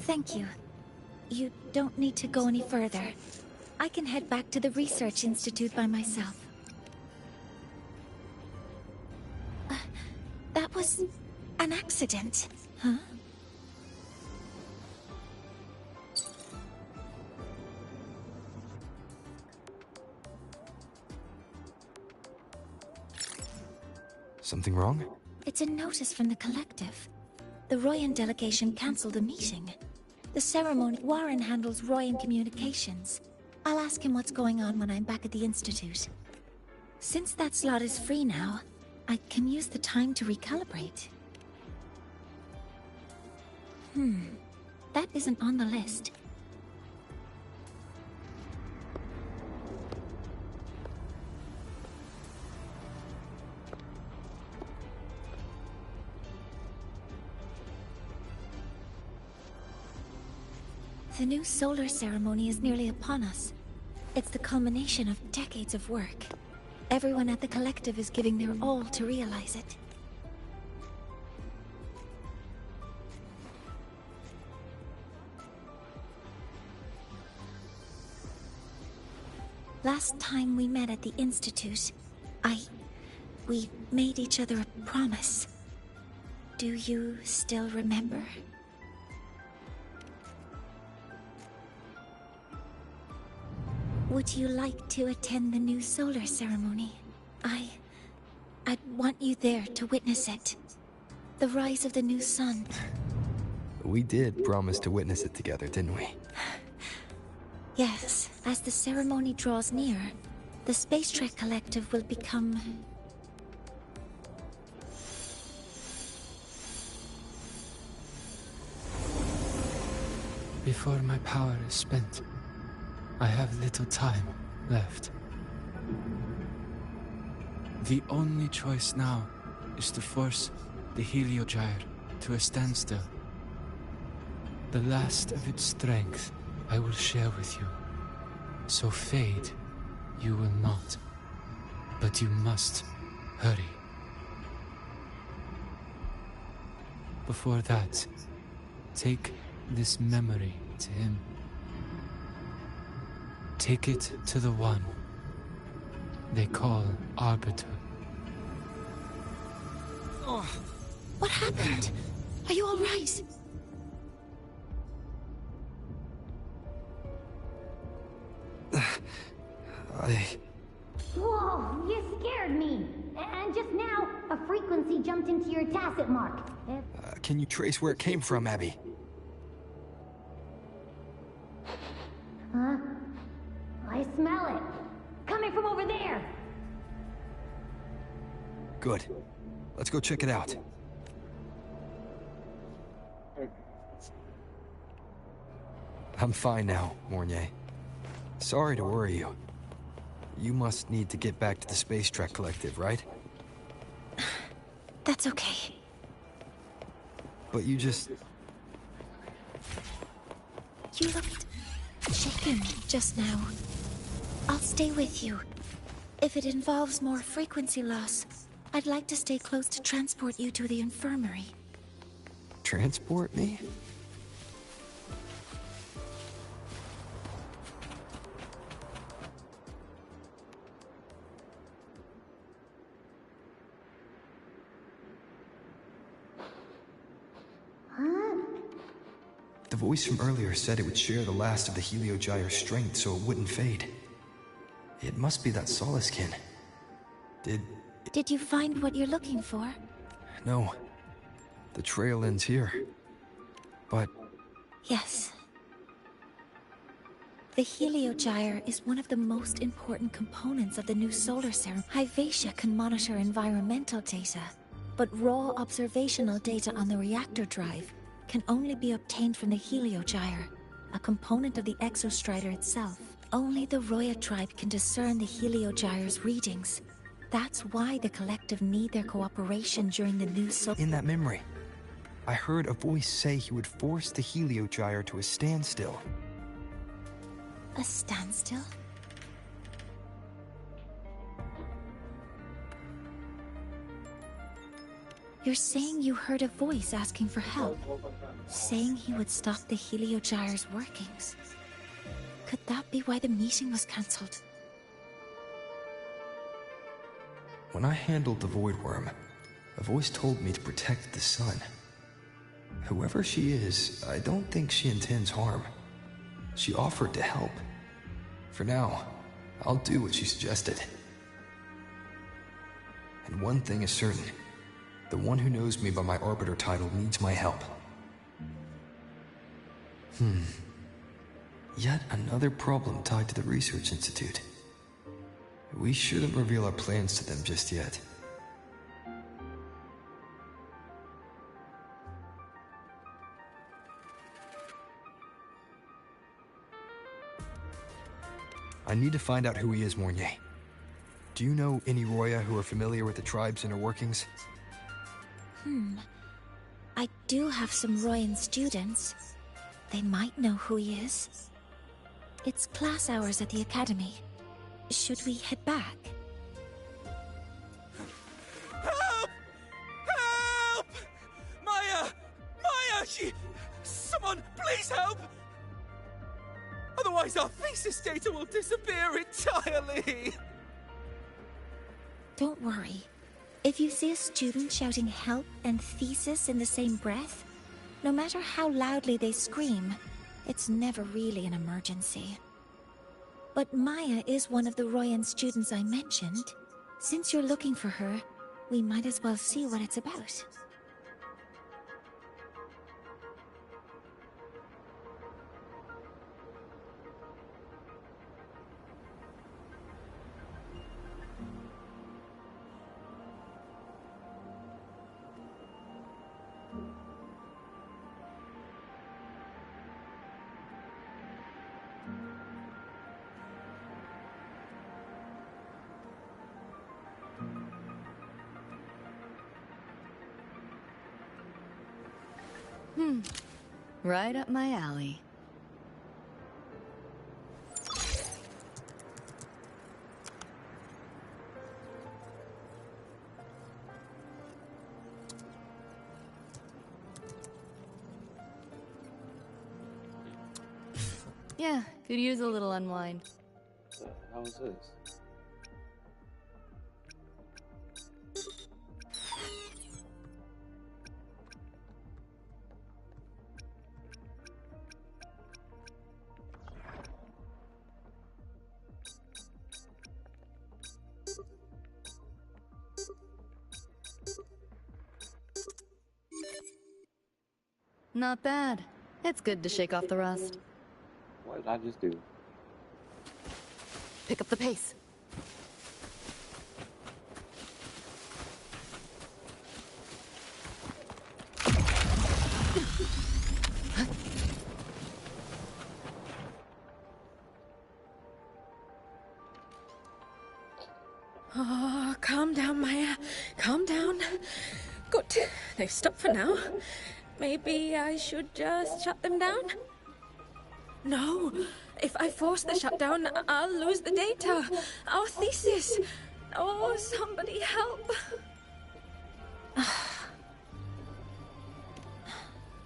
Speaker 1: Thank you. You don't need to go any further. I can head back to the Research Institute by myself. That was an accident, huh?
Speaker 6: Something wrong?
Speaker 1: It's a notice from the Collective. The Royan delegation cancelled a meeting. The ceremony... Warren handles Royan communications. I'll ask him what's going on when I'm back at the Institute. Since that slot is free now, I can use the time to recalibrate. That isn't on the list. The new solar ceremony is nearly upon us. It's the culmination of decades of work. Everyone at the Collective is giving their all to realize it. Last time we met at the Institute, we made each other a promise. Do you still remember? Would you like to attend the new solar ceremony? I'd want you there to witness it. The rise of the new sun.
Speaker 6: We did promise to witness it together, didn't we?
Speaker 1: Yes, as the ceremony draws near, the Space Trek Collective will become...
Speaker 19: Before my power is spent, I have little time left. The only choice now is to force the Heliogyre to a standstill. The last of its strength I will share with you. So fade, you will not. But you must hurry. Before that, take this memory to him. Take it to the one they call Arbiter.
Speaker 1: Oh. What happened? Are you all right?
Speaker 18: Whoa, you scared me. And just now, a frequency jumped into your tacit mark.
Speaker 6: Can you trace where it came from, Abby?
Speaker 18: Huh? I smell it. Coming from over there.
Speaker 6: Good. Let's go check it out. I'm fine now, Mornier. Sorry to worry you. You must need to get back to the Space Trek Collective, right?
Speaker 1: That's okay.
Speaker 6: But you just...
Speaker 1: You looked shaken just now. I'll stay with you. If it involves more frequency loss, I'd like to stay close to transport you to the infirmary.
Speaker 6: Transport me? The voice from earlier said it would share the last of the Heliogyre's strength so it wouldn't fade. It must be that Solace-kin.
Speaker 1: Did you find what you're looking for?
Speaker 6: No. The trail ends here. But...
Speaker 1: Yes. The Heliogyre is one of the most important components of the new solar serum. Hyvatia can monitor environmental data, but raw observational data on the reactor drive can only be obtained from the Heliogyre, a component of the Exostrider itself. Only the Roya tribe can discern the Heliogyre's readings. That's why the Collective need their cooperation during the new
Speaker 6: In that memory, I heard a voice say he would force the Heliogyre to a standstill.
Speaker 1: A standstill? You're saying you heard a voice asking for help, saying he would stop the Heliogyre's workings. Could that be why the meeting was cancelled?
Speaker 6: When I handled the Void Worm, a voice told me to protect the sun. Whoever she is, I don't think she intends harm. She offered to help. For now, I'll do what she suggested. And one thing is certain. The one who knows me by my Arbiter title needs my help. Yet another problem tied to the Research Institute. We shouldn't reveal our plans to them just yet. I need to find out who he is, Mornier. Do you know any Roya who are familiar with the tribe's inner workings?
Speaker 1: I do have some Royan students. They might know who he is. It's class hours at the academy. Should we head back?
Speaker 20: Help! Help! Maya! Maya! Someone, please help! Otherwise our thesis data will disappear entirely!
Speaker 1: Don't worry. If you see a student shouting help and thesis in the same breath, no matter how loudly they scream, it's never really an emergency. But Maya is one of the Royan students I mentioned. Since you're looking for her, we might as well see what it's about.
Speaker 3: Right up my alley. Yeah, could use a little unwind.
Speaker 13: How is this?
Speaker 3: Not bad. It's good to shake off the rust.
Speaker 13: What did I just do?
Speaker 3: Pick up the pace.
Speaker 15: Oh, calm down, Maya. Calm down. Good. They've stopped for now. Maybe I should just shut them down? No. If I force the shutdown, I'll lose the data. Our thesis. Oh, somebody help.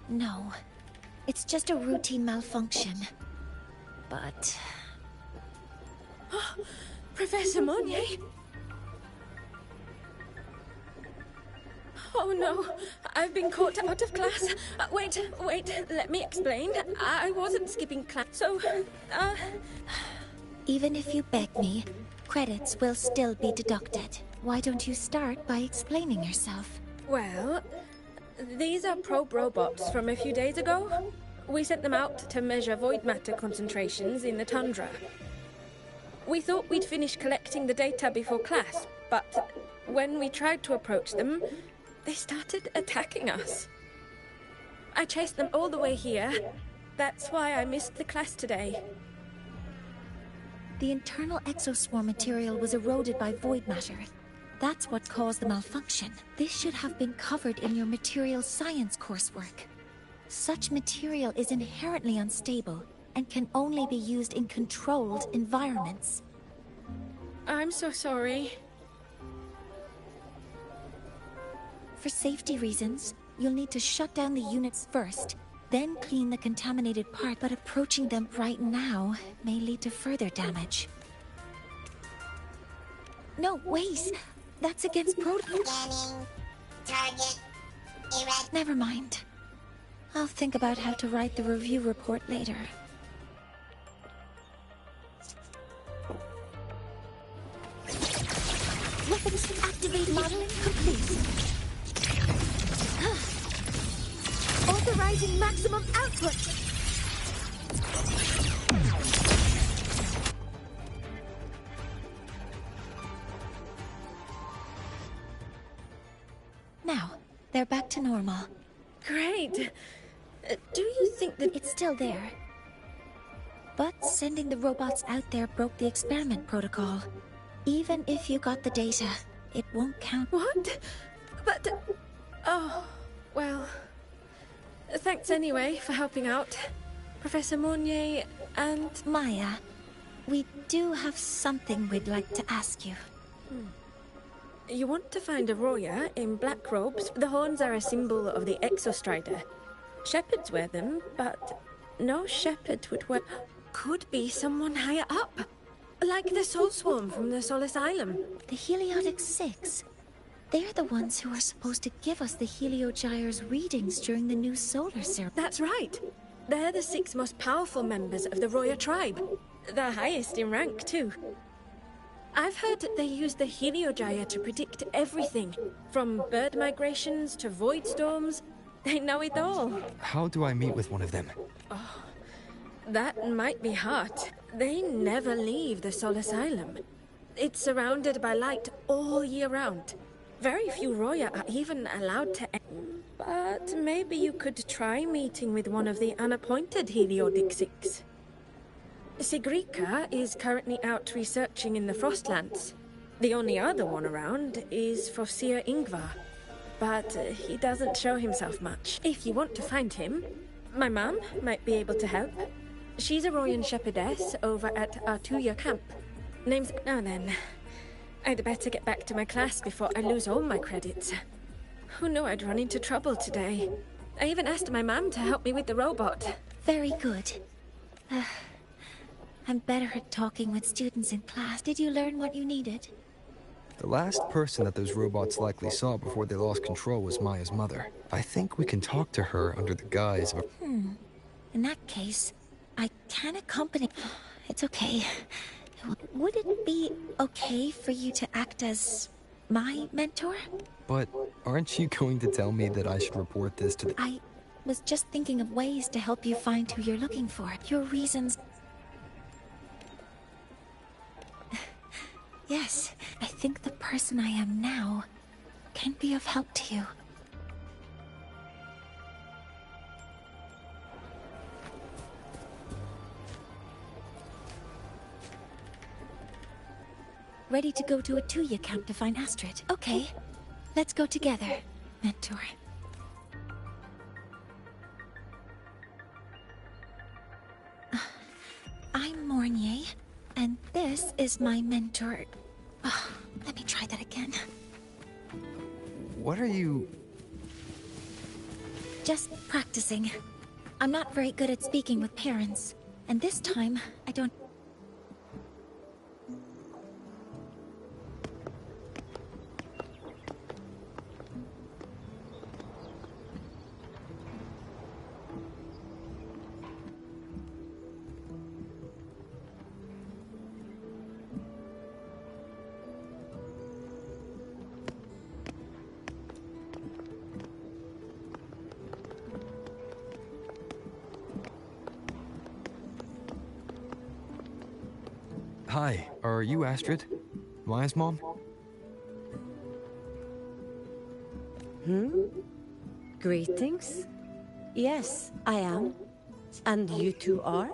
Speaker 1: No. It's just a routine malfunction. But...
Speaker 15: Professor Monnier? Oh no, I've been caught out of class. Wait, let me explain. I wasn't skipping class, so,
Speaker 1: Even if you beg me, credits will still be deducted. Why don't you start by explaining yourself?
Speaker 15: Well, these are probe robots from a few days ago. We sent them out to measure void matter concentrations in the tundra. We thought we'd finish collecting the data before class, but when we tried to approach them, they started attacking us. I chased them all the way here. That's why I missed the class today.
Speaker 1: The internal exoswarm material was eroded by void matter. That's what caused the malfunction. This should have been covered in your material science coursework. Such material is inherently unstable and can only be used in controlled environments.
Speaker 15: I'm so sorry.
Speaker 1: For safety reasons, you'll need to shut down the units first, then clean the contaminated part, but approaching them right now may lead to further damage. No, wait! That's against protocol.
Speaker 8: Target.
Speaker 1: Never mind. I'll think about how to write the review report later. Weapons activated. Modeling complete. Authorizing maximum output. Now, they're back to normal.
Speaker 15: Great. Do you think that
Speaker 1: it's still there? But sending the robots out there broke the experiment protocol. Even if you got the data, it won't count.
Speaker 15: What? But... Oh, well... Thanks anyway for helping out. Professor Monnier and...
Speaker 1: Maya, we do have something we'd like to ask you.
Speaker 15: You want to find a Roya in black robes? The horns are a symbol of the Exostrider. Shepherds wear them, but no shepherd would wear... Could be someone higher up. Like the Soul Swarm from the Sol Asylum.
Speaker 1: The Heliotic Six. They're the ones who are supposed to give us the Heliogyre's readings during the new solar ceremony.
Speaker 15: That's right. They're the 6 most powerful members of the Roya tribe. The highest in rank, too. I've heard that they use the Heliogyre to predict everything, from bird migrations to void storms. They know it all.
Speaker 6: How do I meet with one of them?
Speaker 15: Oh, that might be hard. They never leave the Sol Asylum. It's surrounded by light all year round. Very few Roya are even allowed to... But maybe you could try meeting with one of the unappointed Heliotic Six. Sigrika is currently out researching in the Frostlands. The only other one around is Fosir Ingvar. but he doesn't show himself much. If you want to find him, my mum might be able to help. She's a Royan shepherdess over at our 2-year camp. Name's... Now then, I'd better get back to my class before I lose all my credits. Who knew I'd run into trouble today? I even asked my mum to help me with the robot.
Speaker 1: Very good. I'm better at talking with students in class. Did you learn what you needed?
Speaker 6: The last person that those robots likely saw before they lost control was Maya's mother. I think we can talk to her under the guise of a...
Speaker 1: In that case, I can accompany... It's okay. Would it be okay for you to act as my mentor?
Speaker 6: But aren't you going to tell me that I should report this to the...
Speaker 1: I was just thinking of ways to help you find who you're looking for. Your reasons... Yes, I think the person I am now can be of help to you. Ready to go to a 2-year camp to find Astrid? Okay, let's go together, mentor. I'm Mornier, and this is my mentor. Oh, let me try that again.
Speaker 6: What are you...
Speaker 1: Just practicing. I'm not very good at speaking with parents, and this time, I don't...
Speaker 6: Hi, are you Astrid? Maya's mom?
Speaker 21: Greetings. Yes, I am. And you two are?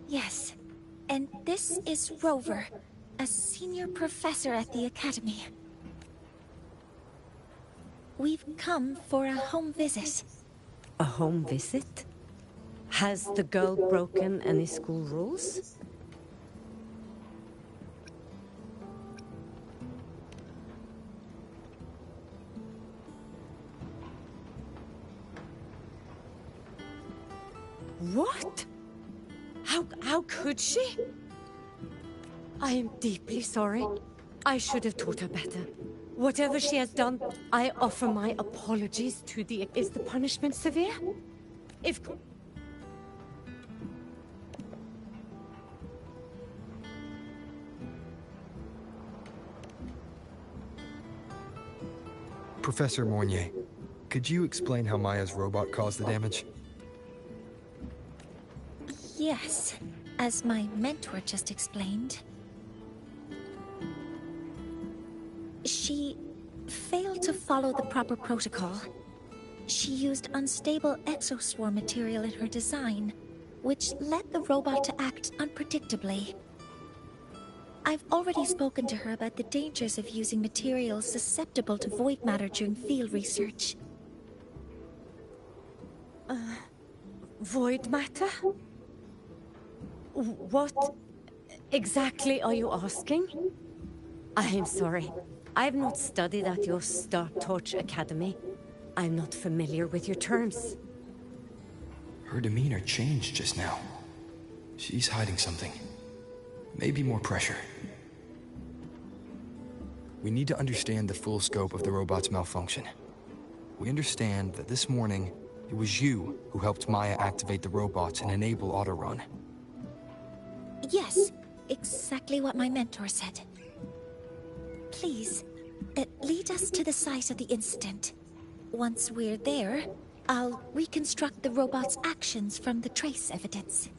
Speaker 1: Yes, and this is Rover, a senior professor at the academy. We've come for a home visit.
Speaker 21: A home visit? Has the girl broken any school rules? What? How could she? I am deeply sorry. I should have taught her better. Whatever she has done, I offer my apologies to the... Is the punishment severe? If...
Speaker 6: Professor Mornier, could you explain how Maya's robot caused the damage?
Speaker 1: Yes, as my mentor just explained. She failed to follow the proper protocol. She used unstable exoswarm material in her design, which led the robot to act unpredictably. I've already spoken to her about the dangers of using materials susceptible to void matter during field research.
Speaker 21: Void matter? What exactly are you asking? I am sorry. I have not studied at your Star Torch Academy. I'm not familiar with your terms.
Speaker 6: Her demeanor changed just now. She's hiding something. Maybe more pressure. We need to understand the full scope of the robot's malfunction. We understand that this morning, it was you who helped Maya activate the robots and enable autorun.
Speaker 1: Yes, exactly what my mentor said. Please, lead us to the site of the incident. Once we're there, I'll reconstruct the robot's actions from the trace evidence.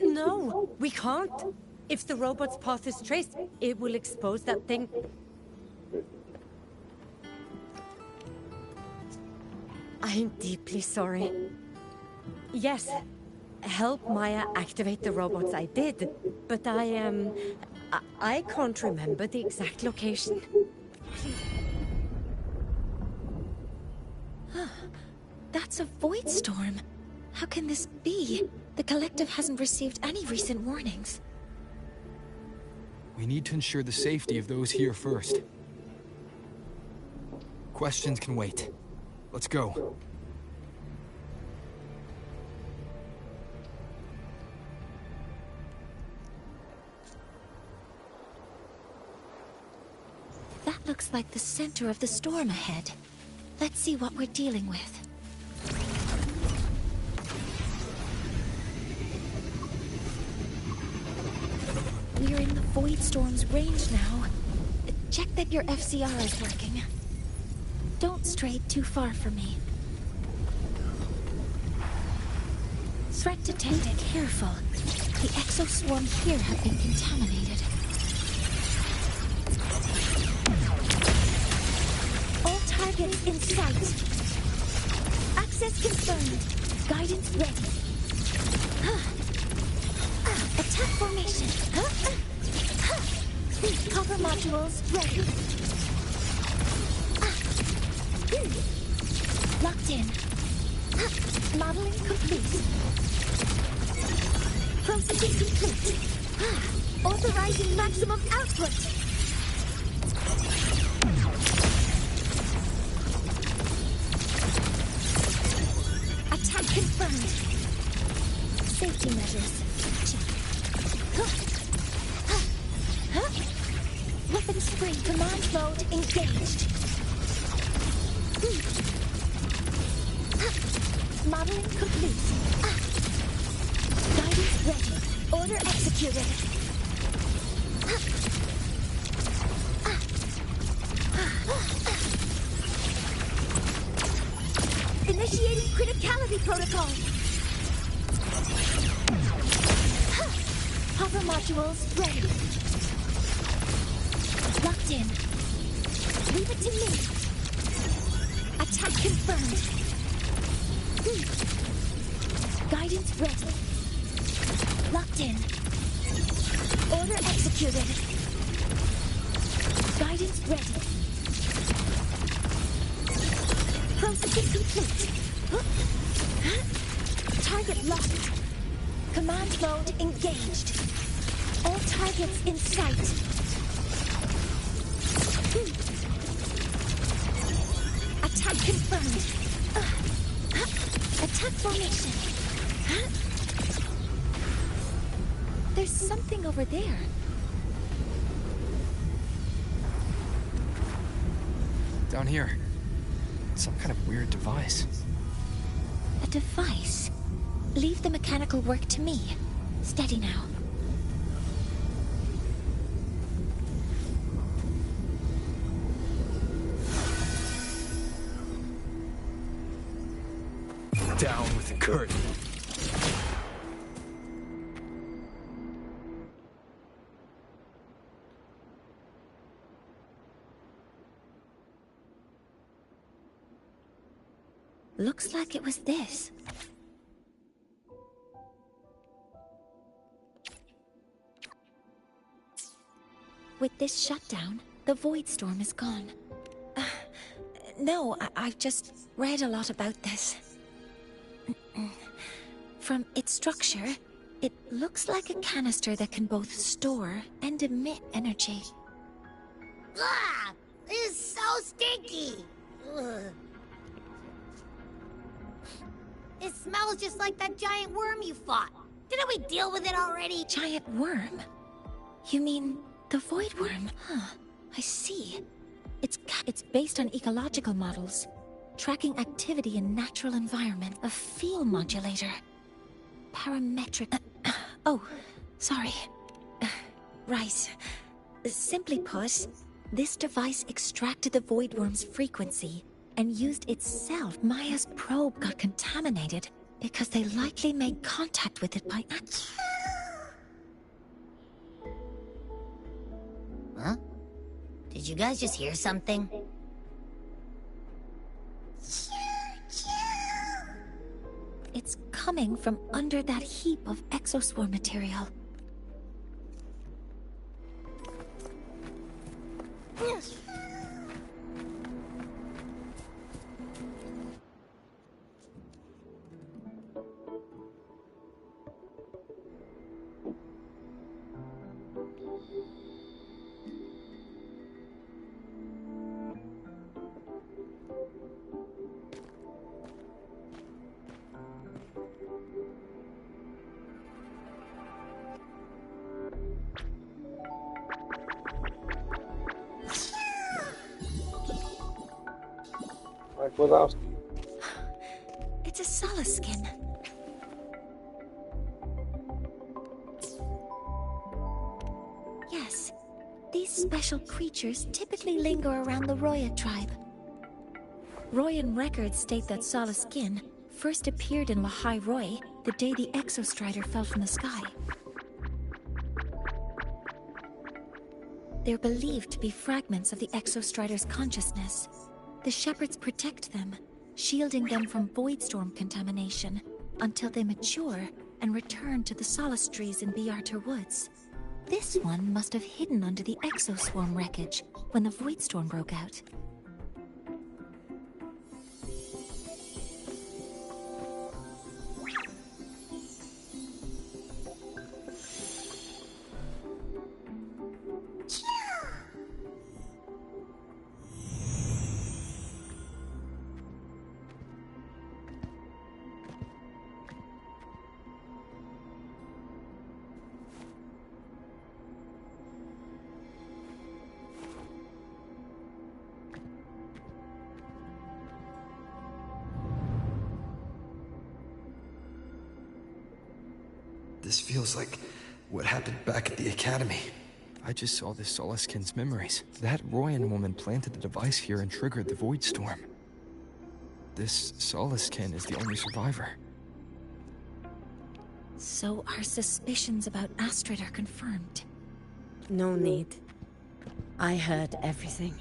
Speaker 21: No, we can't. If the robot's path is traced, it will expose that thing. I'm deeply sorry. Yes, help Maya activate the robots I did, but I can't remember the exact location.
Speaker 1: That's a void storm. How can this be? The collective hasn't received any recent warnings.
Speaker 6: We need to ensure the safety of those here first. Questions can wait. Let's go.
Speaker 1: That looks like the center of the storm ahead. Let's see what we're dealing with. We're in the void storm's range now. Check that your FCR is working. Don't stray too far from me. Threat detected. Careful. The exoswarm here have been contaminated. All targets in sight. Access confirmed. Guidance ready. Attack formation. Cover modules ready. Locked in. Modeling complete. Processing complete. Authorizing maximum output. Attack confirmed. Safety measures. Check. Weapon spring command mode engaged. Modeling complete. Guidance ready. Order executed. Initiating criticality protocol. Hover modules ready. Locked in. Leave it to me. Attack confirmed. Guidance ready. Locked in. Order executed. Guidance ready. Processing complete. Target locked. Command mode engaged. All targets in sight. Attack confirmed. Attack formation. There's something over there.
Speaker 6: Down here. Some kind of weird device.
Speaker 1: A device? Leave the mechanical work to me. Steady now.
Speaker 6: Down with the curtain.
Speaker 1: Looks like it was this. With this shutdown, the void storm is gone. No, I've just read a lot about this. From its structure, it looks like a canister that can both store and emit energy.
Speaker 18: Ah! This is so stinky! Ugh. It smells just like that giant worm you fought. Didn't we deal with it already?
Speaker 1: Giant worm? You mean the void worm? Huh, I see. It's based on ecological models, tracking activity in natural environment. A field modulator. Parametric... oh, sorry. Right. Simply put, this device extracted the void worm's frequency and used itself. Maya's probe got contaminated because they likely made contact with it by accident.
Speaker 18: Huh? Did you guys just hear something?
Speaker 8: Choo-choo!
Speaker 1: It's coming from under that heap of exoswarm material. It's a solace skin. Yes, these special creatures typically linger around the Roya tribe. Royan records state that solace skin first appeared in Lahai Roy the day the Exostrider fell from the sky. They're believed to be fragments of the Exostrider's consciousness. The shepherds protect them, shielding them from voidstorm contamination until they mature and return to the solace trees in Biarter Woods. This one must have hidden under the exoswarm wreckage when the voidstorm broke out.
Speaker 6: This feels like what happened back at the Academy. I just saw this Solaskin's memories. That Royan woman planted the device here and triggered the Void Storm. This Solaskin is the only survivor.
Speaker 1: So our suspicions about Astrid are confirmed.
Speaker 21: No need. I heard everything.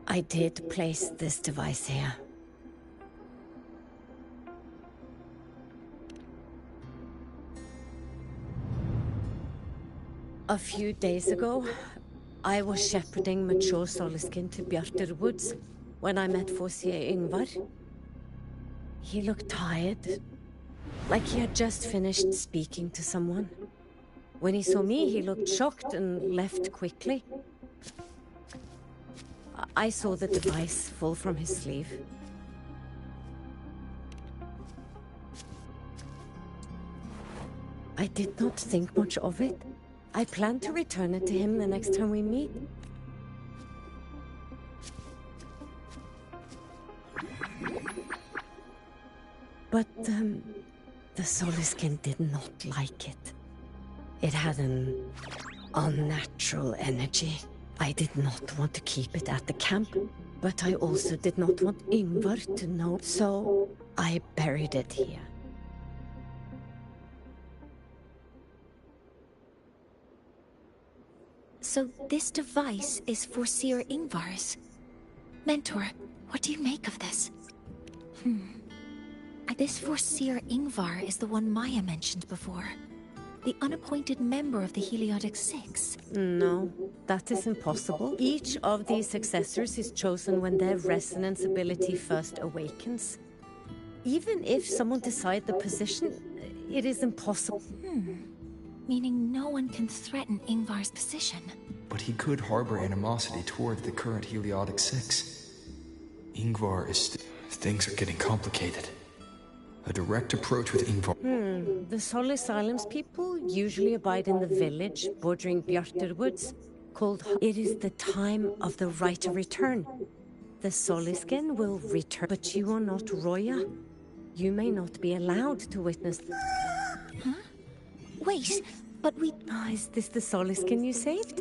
Speaker 21: I did place this device here. A few days ago, I was shepherding mature Solaskin to Bjarter Woods when I met Fossier Yngvar. He looked tired, like he had just finished speaking to someone. When he saw me, he looked shocked and left quickly. I saw the device fall from his sleeve. I did not think much of it. I plan to return it to him the next time we meet. But, the Solaskin did not like it. It had an unnatural energy. I did not want to keep it at the camp, but I also did not want Yngvar to know, so I buried it here.
Speaker 1: So this device is Foreseer Yngvar's. Mentor, what do you make of this? This Foreseer Yngvar is the one Maya mentioned before. The unappointed member of the Heliotic Six.
Speaker 21: No, that is impossible. Each of these successors is chosen when their resonance ability first awakens. Even if someone decides the position, it is impossible.
Speaker 1: Meaning no one can threaten Yngvar's position.
Speaker 6: But he could harbor animosity toward the current Heliotic Six. Yngvar is things are getting complicated. A direct approach with Yngvar.
Speaker 21: The Solis Islands people usually abide in the village bordering Bjarter Woods, called... It is the time of the right of return. The Soliskin will return, but you are not Roya. You may not be allowed to witness...
Speaker 1: Wait, but we...
Speaker 21: Is this the Soliskin you saved?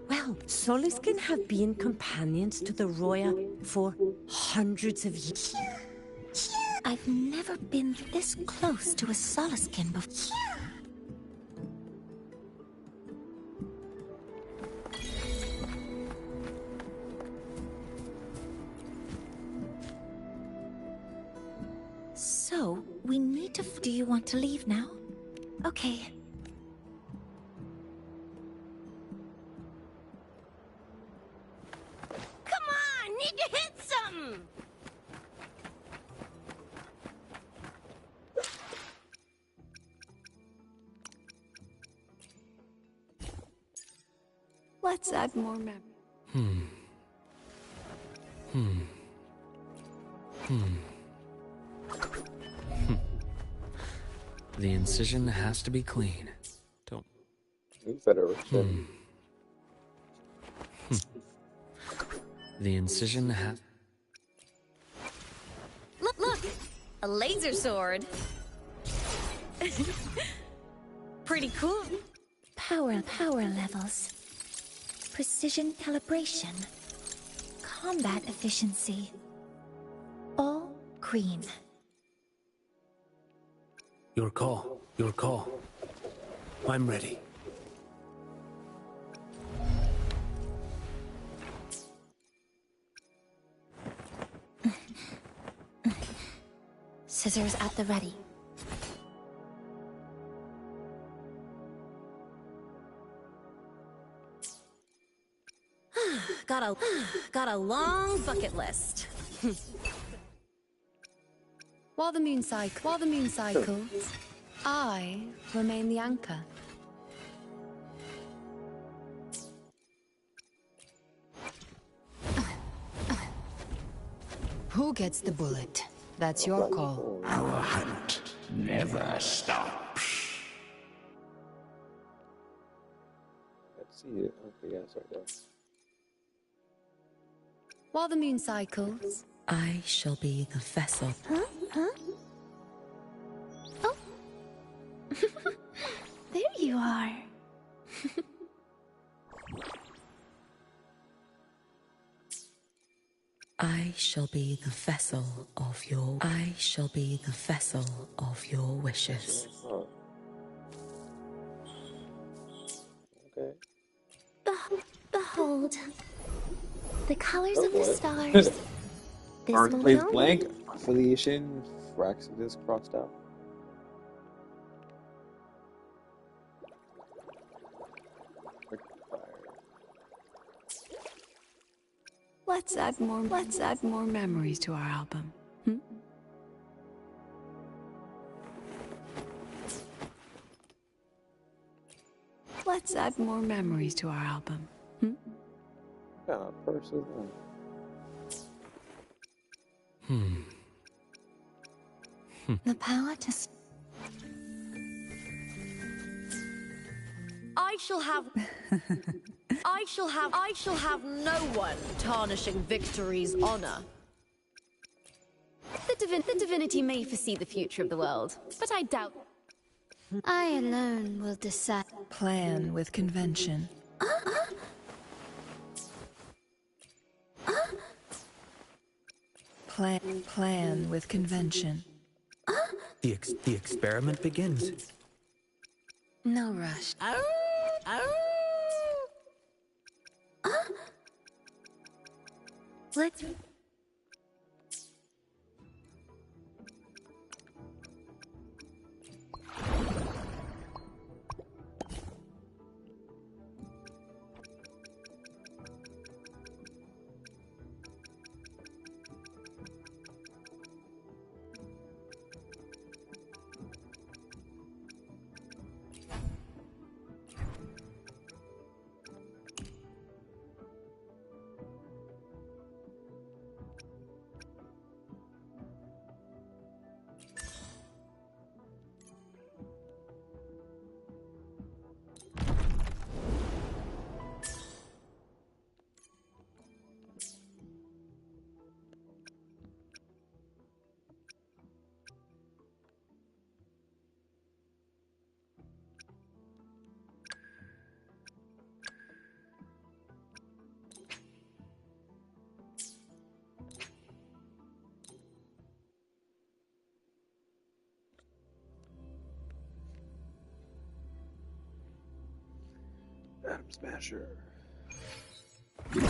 Speaker 21: Well, Soliskin have been companions to the Roya for hundreds of years.
Speaker 1: I've never been this close to a Solaskin before. Do you want to leave now? Okay.
Speaker 18: Come on! Need to hit something!
Speaker 3: Let's add more memory.
Speaker 11: The incision has to be clean. Don't. The incision has.
Speaker 7: Look! A laser sword. Pretty cool.
Speaker 1: Power levels. Precision calibration. Combat efficiency. All green.
Speaker 4: Your call. Your call. I'm ready.
Speaker 1: Scissors at the ready.
Speaker 7: Got a long bucket list.
Speaker 3: While the moon cycles, I remain the anchor. Who gets the bullet? That's your call.
Speaker 22: Our hunt never stops.
Speaker 13: Let's see it. Okay, yeah, sorry, there.
Speaker 3: While the moon cycles,
Speaker 23: I shall be the vessel.
Speaker 1: Huh? Oh. There you are.
Speaker 23: I shall be the vessel of your. I shall be the vessel of your wishes.
Speaker 13: Okay.
Speaker 1: Behold. The colors of the stars.
Speaker 13: Earth plays blank. Affiliation. Fraxidus crossed out.
Speaker 3: let's add more memories to our album. Let's add more memories to our album.
Speaker 1: The power to...
Speaker 21: I shall have no one tarnishing victory's honor.
Speaker 3: The divinity may foresee the future of the world, but I doubt.
Speaker 1: I alone will decide.
Speaker 23: Plan with convention. Plan with convention.
Speaker 4: The experiment begins.
Speaker 1: No rush. Let's...
Speaker 13: Atom Smasher.
Speaker 18: Time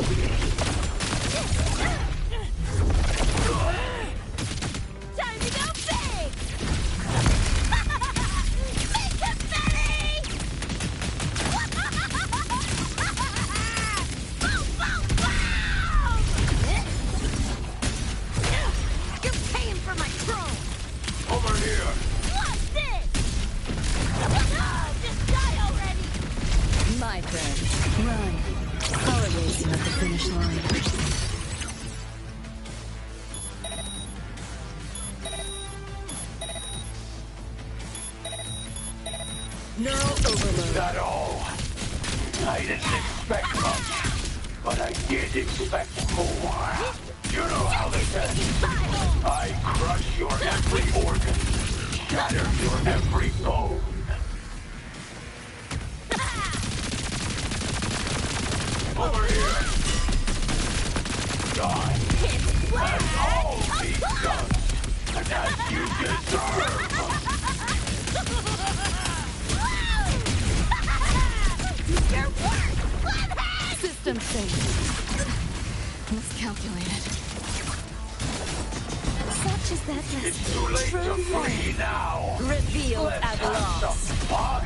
Speaker 18: to go big!
Speaker 3: line.
Speaker 22: No overload. Not all. I didn't expect much, but I did expect more. You know how this ends. I crush your every organ, shatter your every bone. Over here. Die. And all be done. And as you deserve.
Speaker 2: Your work!
Speaker 21: System sync. Miscalculated.
Speaker 1: Such is their blessing.
Speaker 22: It's too late to free now.
Speaker 21: Revealed
Speaker 22: Let's
Speaker 21: at
Speaker 22: have
Speaker 21: last.
Speaker 22: some fun.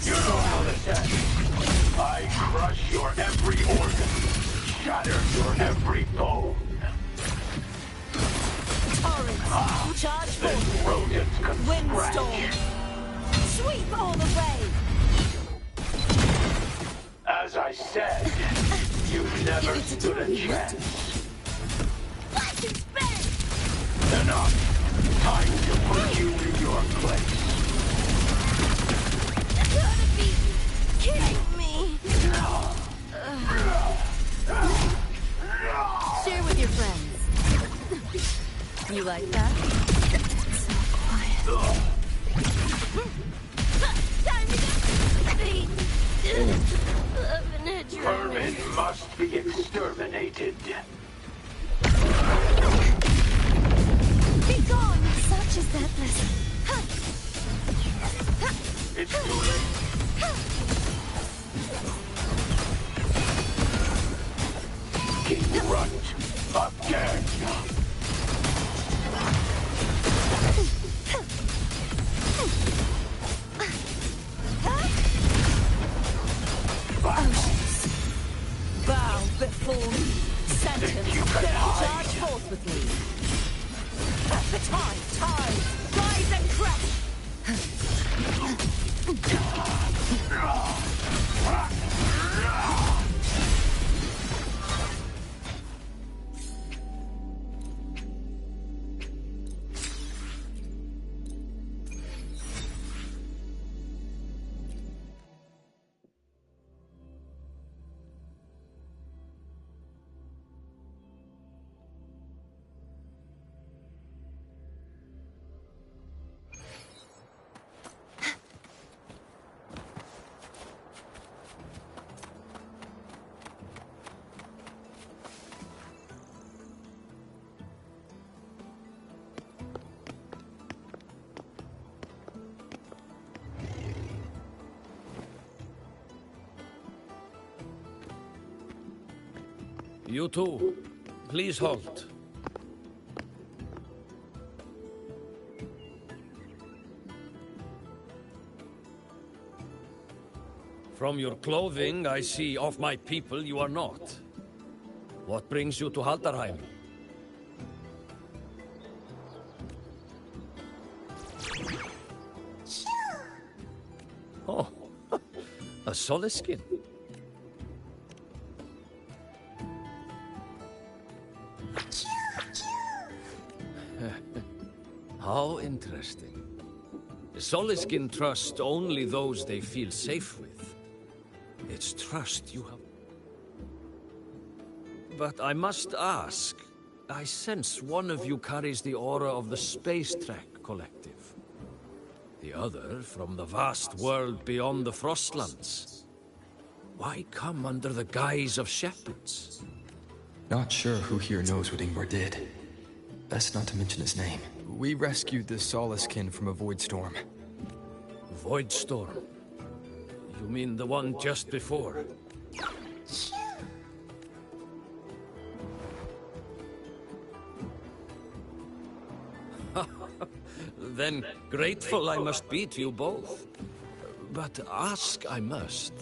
Speaker 22: You know how this ends. I crush your every organ, shatter your every bone.
Speaker 21: Torrents, charge
Speaker 22: This rodent can
Speaker 21: Windstorm, sweep all the way.
Speaker 22: As I said, you never stood a chance.
Speaker 2: Watch it spin!
Speaker 22: Enough. Time to put you in your place.
Speaker 2: You're gonna be kidding me!
Speaker 21: Share with your friends. You like that?
Speaker 2: So quiet. Time to beat
Speaker 22: Vermin must be exterminated.
Speaker 1: Be gone! Such is their blessing.
Speaker 22: It's too late. King Runt again.
Speaker 21: Oceans, bow before me. Sentence, charge forth with me. The tide, rise and crash.
Speaker 4: You two, please halt. From your clothing, I see of my people you are not. What brings you to Haldarheim? Oh, a Soliskin. How interesting. Soliskin trust only those they feel safe with. It's trust you have. But I must ask, I sense one of you carries the aura of the Space Trek Collective. The other from the vast world beyond the Frostlands. Why come under the guise of shepherds?
Speaker 6: Not sure who here knows what Ingvar did. Best not to mention his name. We rescued the Soliskin from a void storm.
Speaker 4: Void storm? You mean the one just before? Then grateful I must be to you both. But ask I must.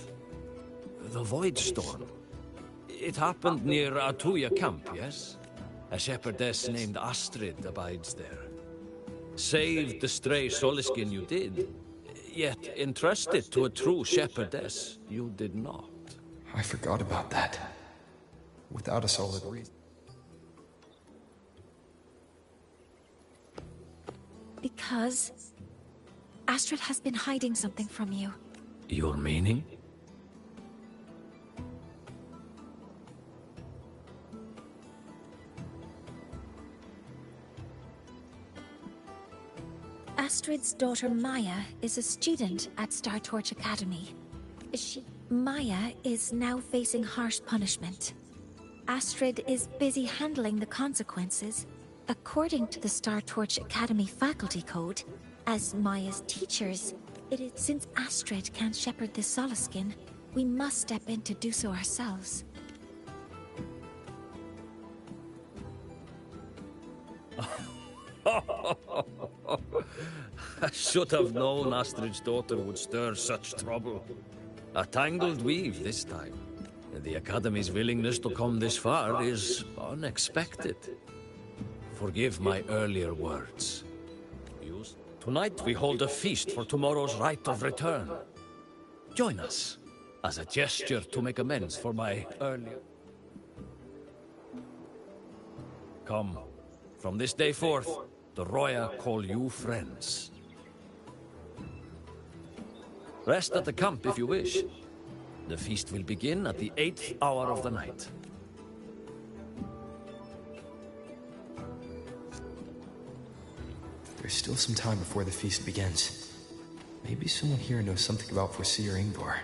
Speaker 4: The Void Storm. It happened near Atuya camp, yes? A shepherdess named Astrid abides there. Saved the stray Soliskin you did, yet entrusted to a true shepherdess you did not.
Speaker 6: I forgot about that. Without a solid reason.
Speaker 1: Because Astrid has been hiding something from you.
Speaker 4: Your meaning?
Speaker 1: Astrid's daughter Maya is a student at Star Torch Academy. Maya is now facing harsh punishment. Astrid is busy handling the consequences. According to the Star Torch Academy faculty code, as Maya's teachers, since Astrid can't shepherd the Soliskin, we must step in to do so ourselves.
Speaker 4: I should have known Astrid's daughter would stir such trouble. A tangled weave this time. The Academy's willingness to come this far is unexpected. Forgive my earlier words. Tonight we hold a feast for tomorrow's rite of return. Join us, as a gesture to make amends for my earlier... Come, from this day forth, the Roya call you friends. Rest at the camp if you wish. The feast will begin at the 8th hour of the night.
Speaker 6: There's still some time before the feast begins. Maybe someone here knows something about Foreseer Ingvar.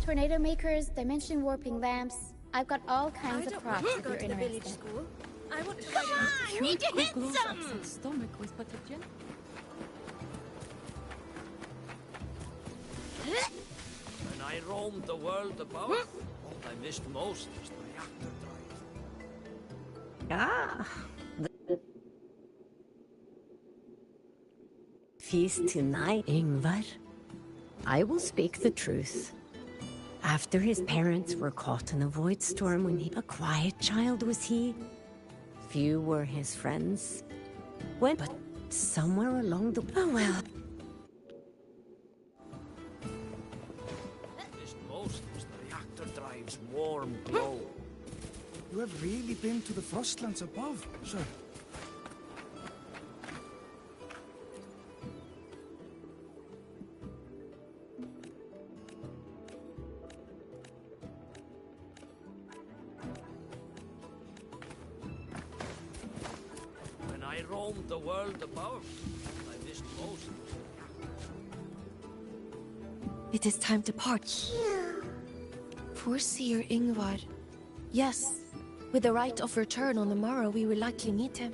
Speaker 5: Tornado makers, dimension warping lamps. I've got all kinds of props if you're interested.
Speaker 15: School. I want to
Speaker 18: Come on, need to hit some!
Speaker 17: Stomach with pathogen.
Speaker 4: When I roamed the world above, what I missed most was the reactor drive.
Speaker 21: Ah. Feast tonight, Ingvar. I will speak the truth. After his parents were caught in a void storm when a quiet child was he. Few were his friends. But somewhere along the... Oh well.
Speaker 4: Missed most was the reactor drive's warm glow.
Speaker 10: You have really been to the Frostlands above, sir.
Speaker 4: I roamed the world above. I missed most.
Speaker 1: It is time to part. Foreseer Ingvar. Yes, with the right of return on the morrow, we will likely meet him.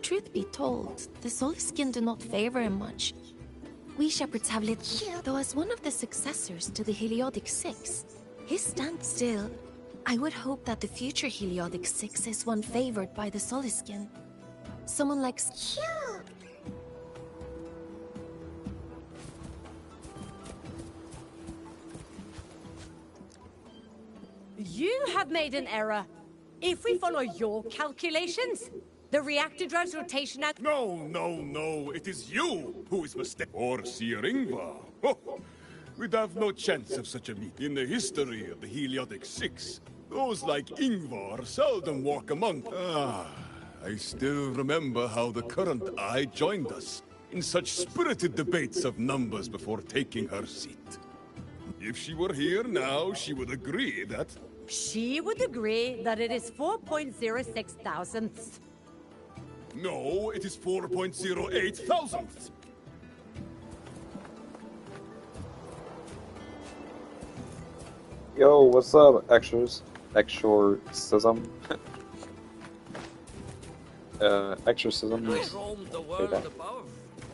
Speaker 1: Truth be told, the Soliskin do not favor him much. We shepherds have lit, though as one of the successors to the Heliodic Six, he stands still. I would hope that the future Heliodic Six is one favored by the Soliskin. Someone like...
Speaker 21: You have made an error. If we follow your calculations, the reactor drive's rotation at...
Speaker 22: No, it is you who is mistaken. Or Seer Ingvar. We'd have no chance of such a meet. In the history of the Heliodic Six, those like Ingvar seldom walk among... I still remember how the current eye joined us in such spirited debates of numbers before taking her seat.
Speaker 9: If she were here now, she would agree that...
Speaker 21: She would agree that it is 4.06 thousandths.
Speaker 9: No, it is 4.08 thousandths.
Speaker 13: Yo, what's up, exorcism? Exorcism.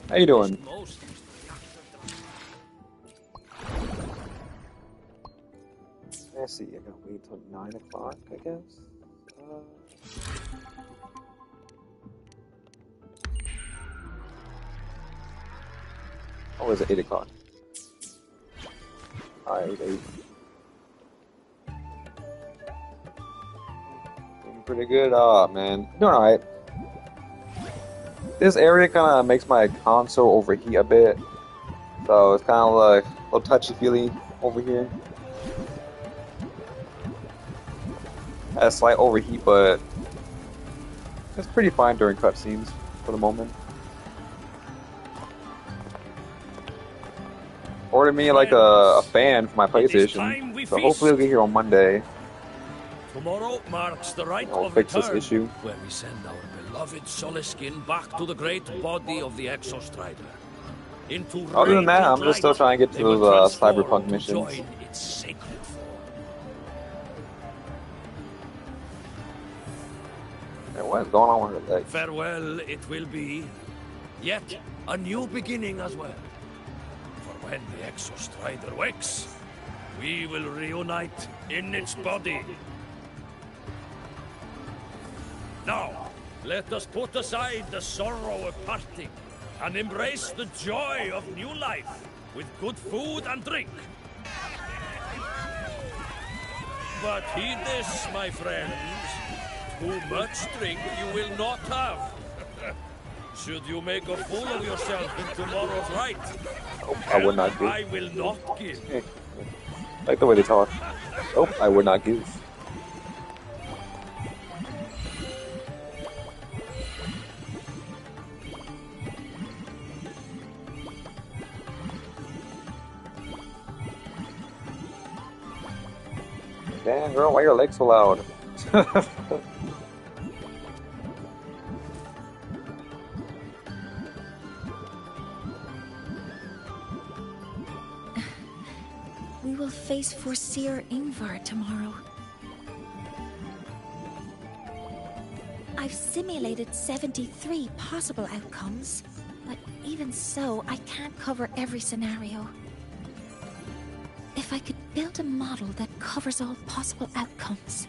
Speaker 13: How you doing? Let's see, I gotta wait till 9 o'clock, I guess. Oh, is it 8 o'clock? Alright, it was 8. Doing pretty good. Oh, man. Doing alright. This area kind of makes my console overheat a bit. So it's kind of like a little touchy-feely over here. A slight overheat, but it's pretty fine during cutscenes for the moment. Ordered me like a fan for my PlayStation, so hopefully it'll get here on Monday.
Speaker 4: Tomorrow marks the rite
Speaker 13: I'll
Speaker 4: of
Speaker 13: fix this
Speaker 4: return,
Speaker 13: issue.
Speaker 4: where we send our beloved Soliskin back to the great body of the Exostrider. Into
Speaker 13: Other than that, I'm
Speaker 4: radiant
Speaker 13: just still
Speaker 4: light,
Speaker 13: trying to get to
Speaker 4: they will
Speaker 13: those
Speaker 4: transform
Speaker 13: cyberpunk
Speaker 4: to
Speaker 13: missions.
Speaker 4: join its sacred form.
Speaker 13: Hey, what is going on with her legs?
Speaker 4: Farewell it will be, yet a new beginning as well. For when the Exostrider wakes, we will reunite in its body. Now, let us put aside the sorrow of parting and embrace the joy of new life with good food and drink. But heed this, my friends. Too much drink you will not have. Should you make a fool of yourself in tomorrow's rite,
Speaker 13: I would not give.
Speaker 4: I will not give.
Speaker 13: Like the way they talk. Oh, I would not give. Damn, girl, why are your legs so loud?
Speaker 1: We will face Forseer Ingvar tomorrow. I've simulated 73 possible outcomes, but even so, I can't cover every scenario. If I could build a model that covers all possible outcomes,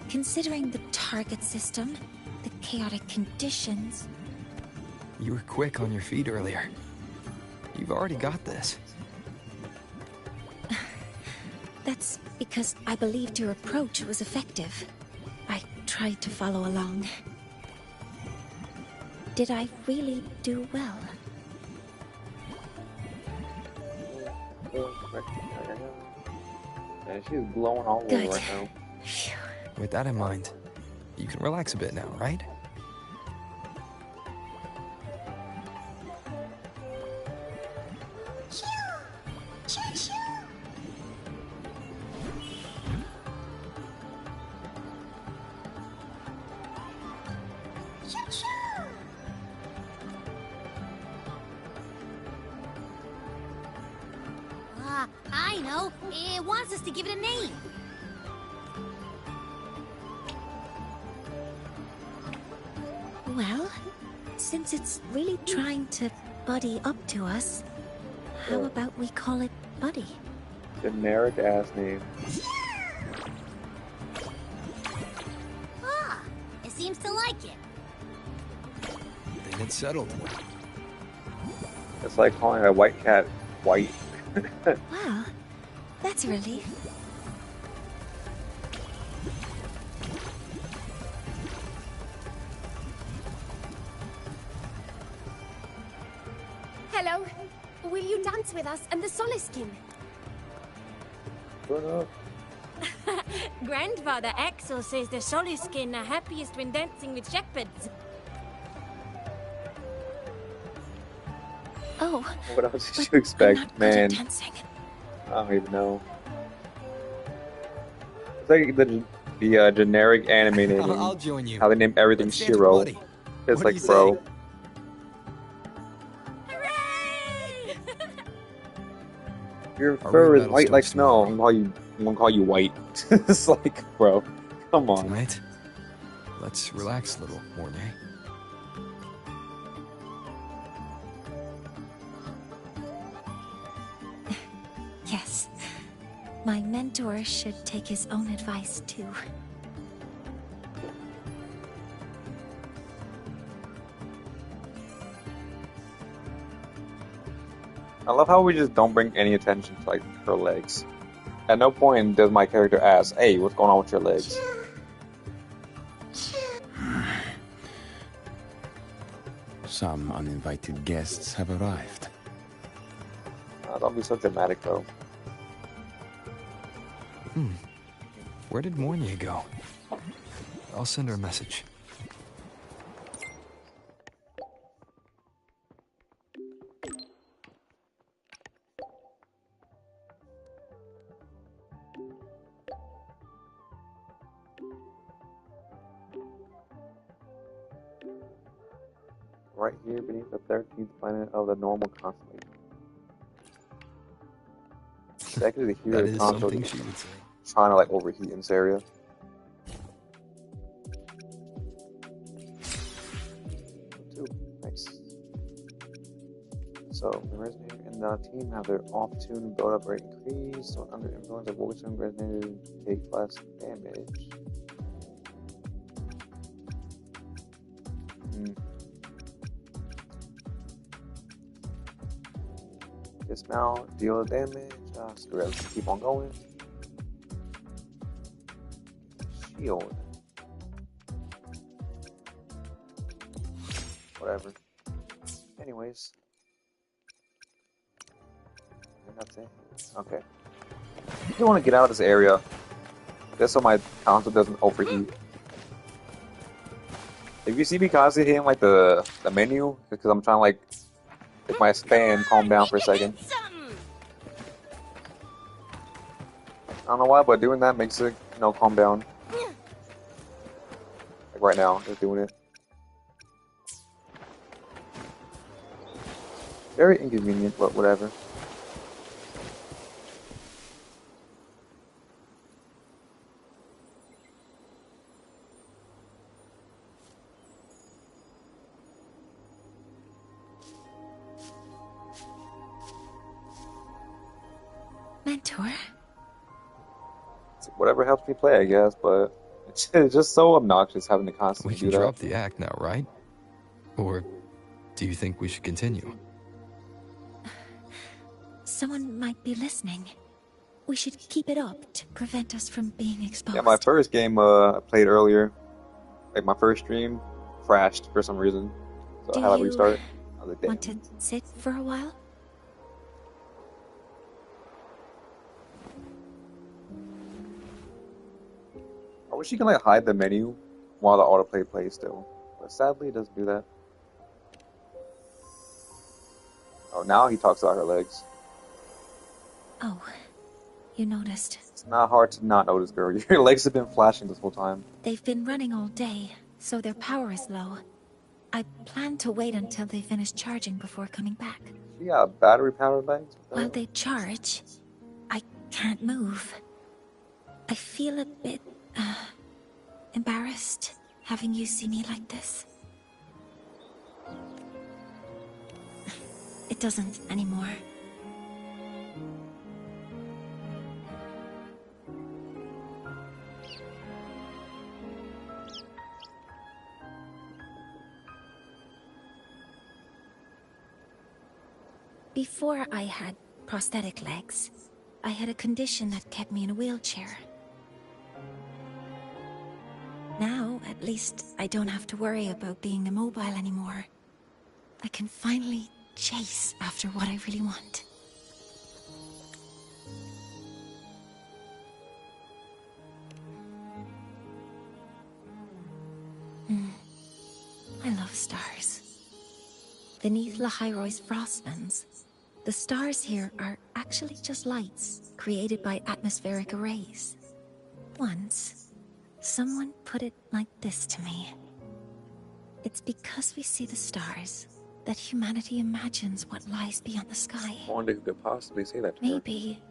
Speaker 1: considering the target system, the chaotic conditions...
Speaker 6: You were quick on your feet earlier. You've already got this.
Speaker 1: That's because I believed your approach was effective. I tried to follow along. Did I really do well?
Speaker 13: Man, she's glowing all over
Speaker 1: Good.
Speaker 13: right now.
Speaker 6: With that in mind, you can relax a bit now, right?
Speaker 18: I know. It wants us to give it a name.
Speaker 1: Well, since it's really trying to buddy up to us, how about we call it Buddy?
Speaker 13: Generic ass name.
Speaker 18: Ah, it seems to like it.
Speaker 6: Then it's settled.
Speaker 13: It's like calling a white cat white.
Speaker 1: Wow, that's a relief.
Speaker 2: Hello. Will you dance with us and the Soliskin?
Speaker 13: Shut up.
Speaker 15: Grandfather Axel says the Soliskin are happiest when dancing with shepherds.
Speaker 1: Oh,
Speaker 13: What else did you expect, man?
Speaker 1: Dancing.
Speaker 13: I don't even know. It's like the generic anime naming.
Speaker 6: I'll join you.
Speaker 13: How they name everything
Speaker 6: Let's dance with
Speaker 13: Shiro.
Speaker 6: Buddy.
Speaker 13: It's
Speaker 6: What
Speaker 13: like,
Speaker 6: do you
Speaker 13: bro.
Speaker 6: say?
Speaker 13: Your
Speaker 6: Our
Speaker 13: fur
Speaker 6: real
Speaker 13: is
Speaker 6: battle
Speaker 13: white like
Speaker 6: starts
Speaker 13: snow.
Speaker 6: tomorrow.
Speaker 13: I'm gonna call you white. It's like, bro, come on.
Speaker 6: Tonight, let's relax a little, Mornay.
Speaker 1: Yes. My mentor should take his own advice, too.
Speaker 13: I love how we just don't bring any attention to like her legs. At no point does my character ask, "Hey, what's going on with your legs?"
Speaker 22: Some uninvited guests have arrived.
Speaker 13: Don't be so dramatic, though.
Speaker 6: Where did Mornay go? I'll send her a message.
Speaker 13: Right here beneath the 13th planet of the normal constellation. It's actually the
Speaker 6: That
Speaker 13: hero
Speaker 6: is
Speaker 13: console
Speaker 6: something she would say.
Speaker 13: trying to like overheat in this area. Nice. So the resonator and the team have their off-tune build-up rate increased, so under influence of voice-tune resonators take less damage. Dismount, deal damage. Screw it, let's keep on going. Shield. Whatever. Anyways. That's it. Okay. I want to get out of this area. Just so my console doesn't overheat. If you see me constantly hitting like the menu, because I'm trying to like make my span calm down for a second. I don't know why, but doing that makes it, calm down. Like right now, just doing it. Very inconvenient, but whatever.
Speaker 1: Mentor?
Speaker 13: Whatever helps me play, I guess, but it's just so obnoxious having to constantly
Speaker 6: We can
Speaker 13: do that.
Speaker 6: drop the act now, right? Or do you think we should continue?
Speaker 1: Someone might be listening. We should keep it up to prevent us from being exposed.
Speaker 13: Yeah, my first game I played earlier, like my first stream, crashed for some reason. So I had to restart. I was like, damn.
Speaker 1: Want to sit for a while?
Speaker 13: I wish you can like hide the menu while the autoplay plays still, but sadly it doesn't do that. Oh, now he talks about her legs.
Speaker 1: Oh, you noticed.
Speaker 13: It's not hard to not notice, girl. Your legs have been flashing this whole time.
Speaker 1: They've been running all day, so their power is low. I plan to wait until they finish charging before coming back.
Speaker 13: Yeah, battery-powered legs?
Speaker 1: While they charge, I can't move. I feel a bit, embarrassed having you see me like this. It doesn't anymore. Before I had prosthetic legs, I had a condition that kept me in a wheelchair. Now, at least, I don't have to worry about being immobile anymore. I can finally chase after what I really want. I love stars. Beneath Lahairoy's frostlands, The stars here are actually just lights created by atmospheric arrays. Once, someone put it like this to me. It's because we see the stars that humanity imagines what lies beyond the sky.
Speaker 13: I wonder who could possibly say that to her.
Speaker 1: Maybe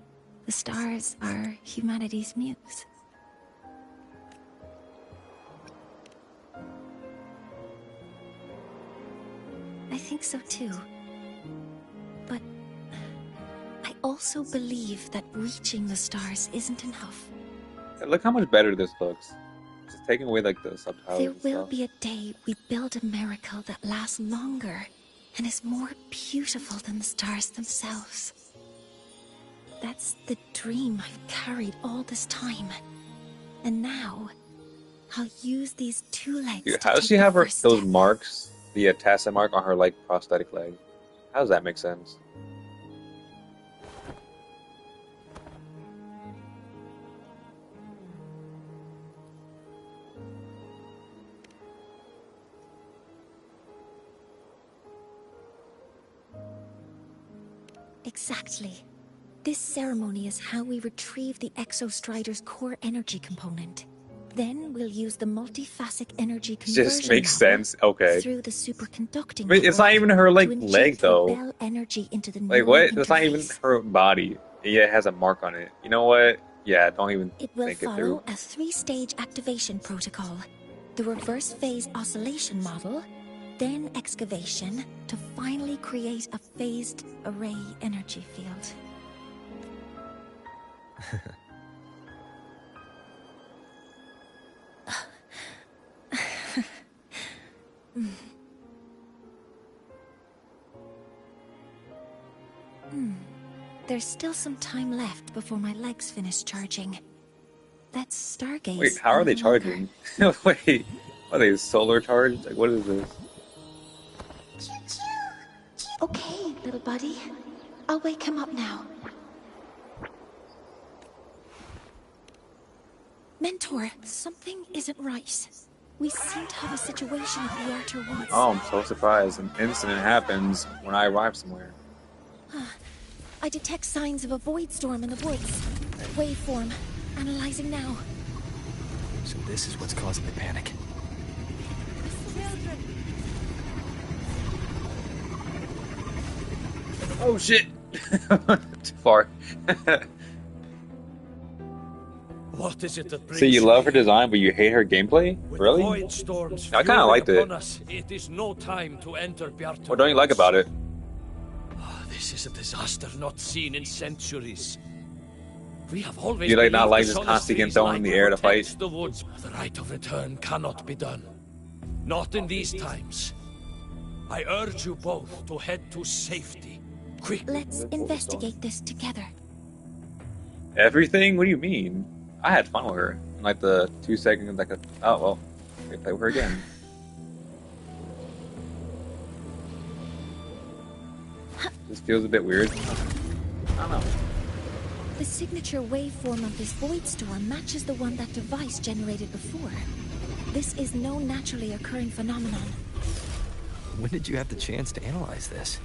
Speaker 1: the stars are humanity's muse. I think so too. But I also believe that reaching the stars isn't enough.
Speaker 13: Hey, look how much better this looks. Just taking away like the subtitles.
Speaker 1: There
Speaker 13: and
Speaker 1: will
Speaker 13: stuff.
Speaker 1: be a day we build a miracle that lasts longer and is more beautiful than the stars themselves. That's the dream I've carried all this time. And now, I'll use these two legs
Speaker 13: Dude,
Speaker 1: to
Speaker 13: how does
Speaker 1: take
Speaker 13: she
Speaker 1: the
Speaker 13: have her
Speaker 1: first
Speaker 13: those
Speaker 1: step.
Speaker 13: marks, the tacit mark on her like prosthetic leg? How does that make sense?
Speaker 1: Exactly. This ceremony is how we retrieve the Exostrider's core energy component. Then we'll use the multifaceted energy conversion
Speaker 13: Just makes
Speaker 1: model
Speaker 13: sense. Okay.
Speaker 1: through the superconducting
Speaker 13: Wait, it's not
Speaker 1: network
Speaker 13: even her like
Speaker 1: to inject
Speaker 13: leg though.
Speaker 1: rebel energy into the
Speaker 13: Like
Speaker 1: neural
Speaker 13: what? That's not even
Speaker 1: interface.
Speaker 13: her body. Yeah, it has a mark on it. You know what? Yeah, don't even
Speaker 1: It will
Speaker 13: think it
Speaker 1: follow
Speaker 13: through.
Speaker 1: a 3-stage activation protocol. The reverse phase oscillation model, then excavation to finally create a phased array energy field. There's still some time left before my legs finish charging. Let's stargaze.
Speaker 13: Wait, how are they charging? Wait, are they solar charged? Like, what is this?
Speaker 1: Okay, little buddy. I'll wake him up now. Mentor, something isn't right. We seem to have a situation at the Outer Woods.
Speaker 13: Oh, I'm so surprised. An incident happens when I arrive somewhere.
Speaker 1: I detect signs of a void storm in the woods. Waveform. Analyzing now.
Speaker 6: So this is what's causing the panic.
Speaker 13: Oh shit! Too far.
Speaker 4: What is it that brings
Speaker 13: So you love her design, but you hate her gameplay? Really?
Speaker 4: void storms
Speaker 13: I kind of liked it.
Speaker 4: upon us, it is no time to enter Bjartur.
Speaker 13: What don't you like about it?
Speaker 4: This is a disaster not seen in centuries. We have always
Speaker 13: You like not
Speaker 4: believed
Speaker 13: like
Speaker 4: the
Speaker 13: just
Speaker 4: Solis
Speaker 13: constantly getting
Speaker 4: trees
Speaker 13: thrown
Speaker 4: like
Speaker 13: in the air to
Speaker 4: protects
Speaker 13: fight?
Speaker 4: the woods. The right of return cannot be done. Not in these times. I urge you both to head to safety. Quick.
Speaker 1: Let's investigate this together.
Speaker 13: Everything? What do you mean? I had fun with her. In like the 2 seconds, like, oh well, we play with her again. This feels a bit weird. I don't know.
Speaker 1: The signature waveform of this void storm matches the one that device generated before. This is no naturally occurring phenomenon.
Speaker 6: When did you have the chance to analyze this?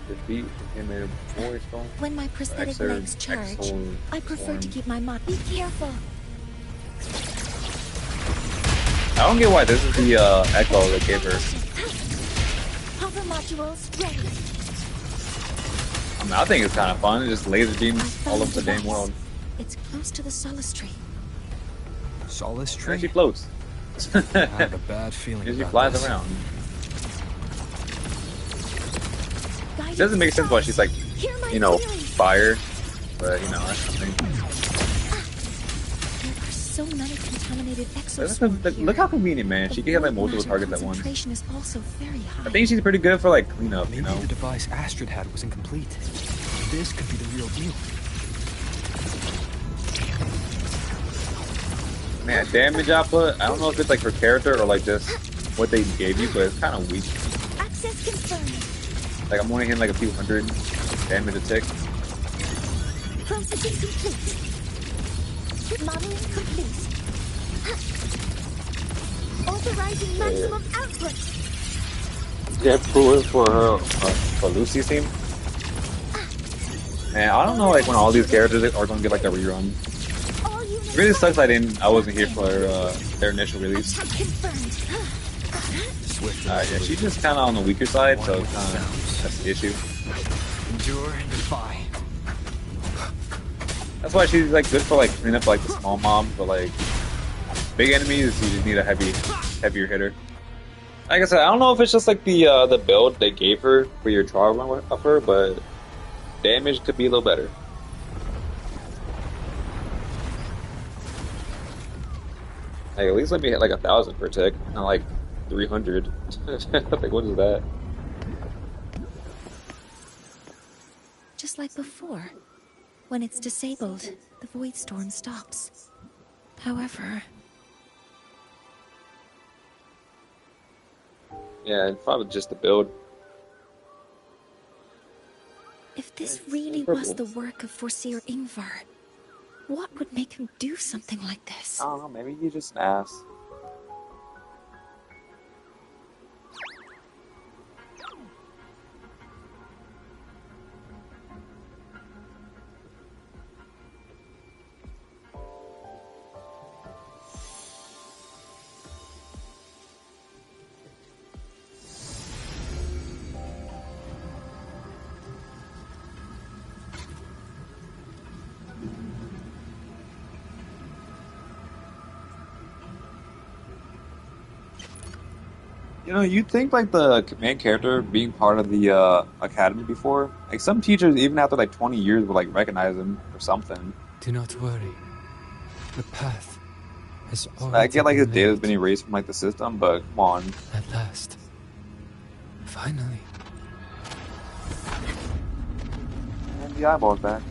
Speaker 13: Defeat the animated void storm.
Speaker 1: When my prosthetic legs charge, I prefer to keep my mind. Be careful.
Speaker 13: I don't get why this is the echo they gave her.
Speaker 1: Hover modules ready.
Speaker 13: I mean, I think it's kind of fun. It just laser beams all over the damn world.
Speaker 1: It's close to the Solace Tree.
Speaker 6: Solace Tree?
Speaker 13: And she floats.
Speaker 6: I have a bad feeling
Speaker 13: And she
Speaker 6: about
Speaker 13: flies
Speaker 6: this.
Speaker 13: around. It doesn't make sense why she's like, you know, fire. But, you know, that's something.
Speaker 1: There are so many contaminated exoswarms
Speaker 13: Look how convenient, man. She can have like multiple targets at once.
Speaker 1: concentration is also very high.
Speaker 13: I think she's pretty good for like cleanup, you know.
Speaker 6: Maybe the device Astrid had was incomplete. This could be the real deal.
Speaker 13: Man, damage output, I don't know if it's like her character or like just what they gave you, but it's kind of weak.
Speaker 1: Access confirmed.
Speaker 13: Like I'm only hitting like a few hundred damage a tick.
Speaker 1: Processing complete. Modeling complete. Authorizing maximum output.
Speaker 13: Yeah, proof for her for Lucy's team. Man, I don't know like when all these characters are gonna get like a rerun. It really sucks I wasn't here for their initial release. Yeah, she's just kinda on the weaker side, so that's the issue.
Speaker 6: Endure and defy.
Speaker 13: That's why she's like good for like cleaning up like the small mobs, but like big enemies you just need a heavier hitter. Like I said, I don't know if it's just like the build they gave her for your trial run of her, but damage could be a little better. Like at least let me hit like 1,000 per tick, not like 300. Like what is that?
Speaker 1: Just like before. When it's disabled, the Void Storm stops. However...
Speaker 13: Yeah, it's probably just the build.
Speaker 1: If this really was the work of Foreseer Ingvar, what would make him do something like this?
Speaker 13: I don't know, maybe he's just an ass. You know, you'd think like the main character being part of the academy before, like some teachers even after like 20 years would like recognize him or something.
Speaker 19: Do not worry. The path has already
Speaker 13: I get like his
Speaker 19: been
Speaker 13: data's
Speaker 19: laid.
Speaker 13: been erased from like the system, but come on.
Speaker 19: At last. Finally.
Speaker 13: And the eyeball's back.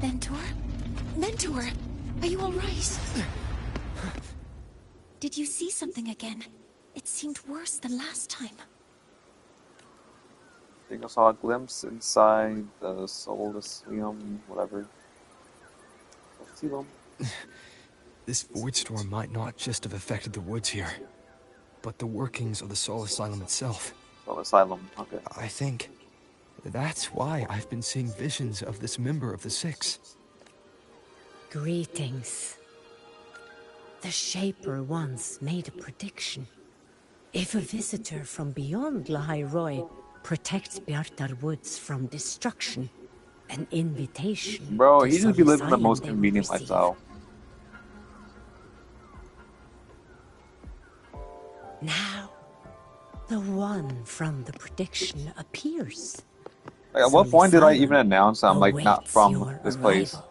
Speaker 1: Mentor? Mentor! Are you alright? Did you see something again? It seemed worse than last time.
Speaker 13: I think I saw a glimpse inside the Solicium, whatever. Solicium.
Speaker 6: This void storm might not just have affected the woods here, but the workings of the Soul Asylum itself.
Speaker 13: Soul Asylum, okay.
Speaker 6: I think that's why I've been seeing visions of this member of the Six.
Speaker 21: Greetings. The Shaper once made a prediction. If a visitor from beyond Lahairoi protects Bjartar Woods from destruction, an invitation.
Speaker 13: Bro,
Speaker 21: to
Speaker 13: he just be living the
Speaker 21: Solisayum
Speaker 13: most
Speaker 21: they will
Speaker 13: convenient
Speaker 21: receive.
Speaker 13: lifestyle.
Speaker 21: Now, the one from the prediction appears.
Speaker 13: Like, at what point did I even
Speaker 21: Solisayum
Speaker 13: announce I'm like not
Speaker 21: awaits
Speaker 13: from
Speaker 21: your
Speaker 13: this place?
Speaker 21: arrival.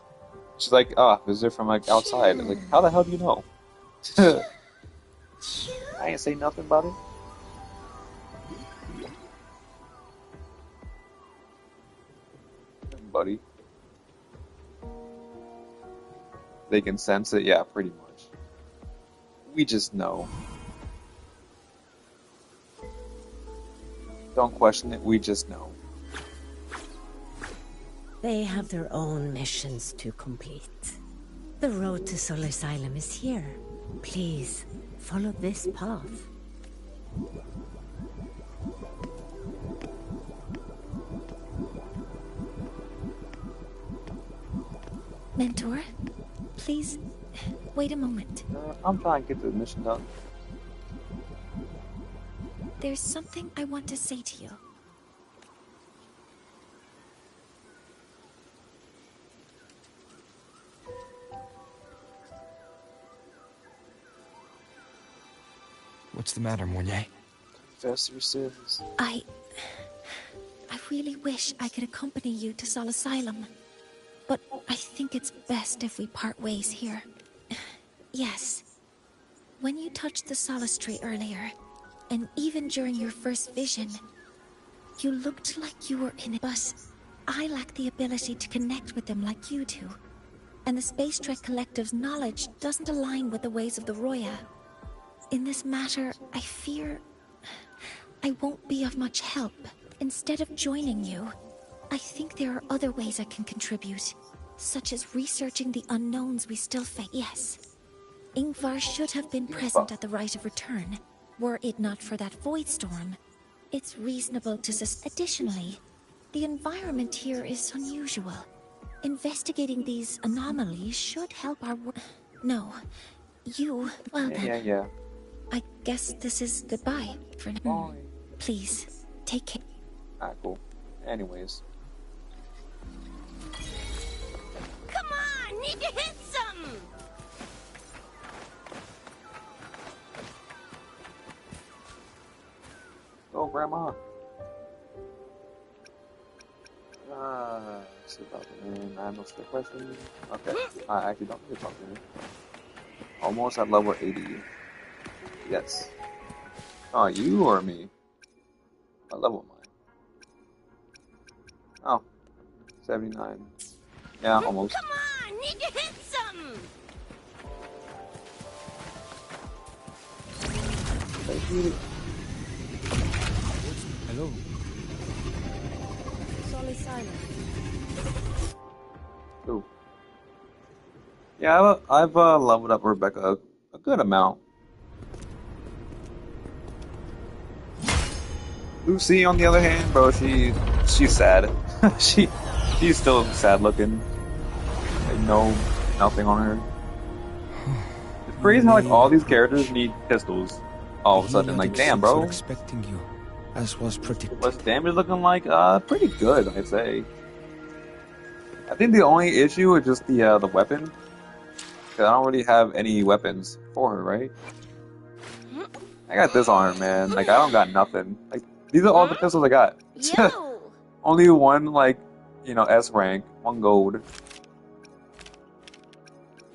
Speaker 13: She's like, visitor from like outside. I'm like, how the hell do you know? I ain't say nothing about it. Buddy. They can sense it? Yeah, pretty much. We just know. Don't question it, we just know.
Speaker 21: They have their own missions to complete. The road to Soul Asylum is here. Please, follow this path.
Speaker 1: Mentor, please, wait a moment.
Speaker 13: I'm trying to get the mission done.
Speaker 1: There's something I want to say to you.
Speaker 6: What's the matter, Mornier?
Speaker 13: Confess your sins.
Speaker 1: I really wish I could accompany you to Soul Asylum. But I think it's best if we part ways here. Yes. When you touched the Solace Tree earlier, and even during your first vision, you looked like you were in it. But I lack the ability to connect with them like you do. And the Space Trek Collective's knowledge doesn't align with the ways of the Roya. In this matter, I fear I won't be of much help. Instead of joining you, I think there are other ways I can contribute, such as researching the unknowns we still face. Yes, Ingvar should have been present at the Rite of Return. Were it not for that void storm, it's reasonable to Additionally, the environment here is unusual. Investigating these anomalies should help our work. No. You... Well then.
Speaker 13: Yeah.
Speaker 1: I guess this is goodbye for now. Please, take care.
Speaker 13: Alright, cool. Anyways.
Speaker 18: Come on! Need to hit something!
Speaker 13: Oh, Grandma. Let's see about the name. I have no stick question. Okay. I actually don't need to talk to him. Almost at level 80. Yes. Oh, you or me? What level am I? Oh. 79. Yeah, almost.
Speaker 18: Come on! Need to hit something!
Speaker 13: Thank you.
Speaker 10: Hello.
Speaker 15: Solid silent.
Speaker 13: Ooh. Yeah, I've leveled up Rebecca a good amount. Lucy, on the other hand, bro, she's sad. she's still sad looking. Like nothing on her. It's crazy how like all these characters need pistols. All of a sudden, like damn, bro.
Speaker 10: Expecting you, as was predicted.
Speaker 13: What's damage looking like? Pretty good, I'd say. I think the only issue is just the weapon. Cause I don't really have any weapons for her, right? I got this on her, man. Like I don't got nothing. Like these are all the pistols I got. Only one, like, S rank, 1 gold.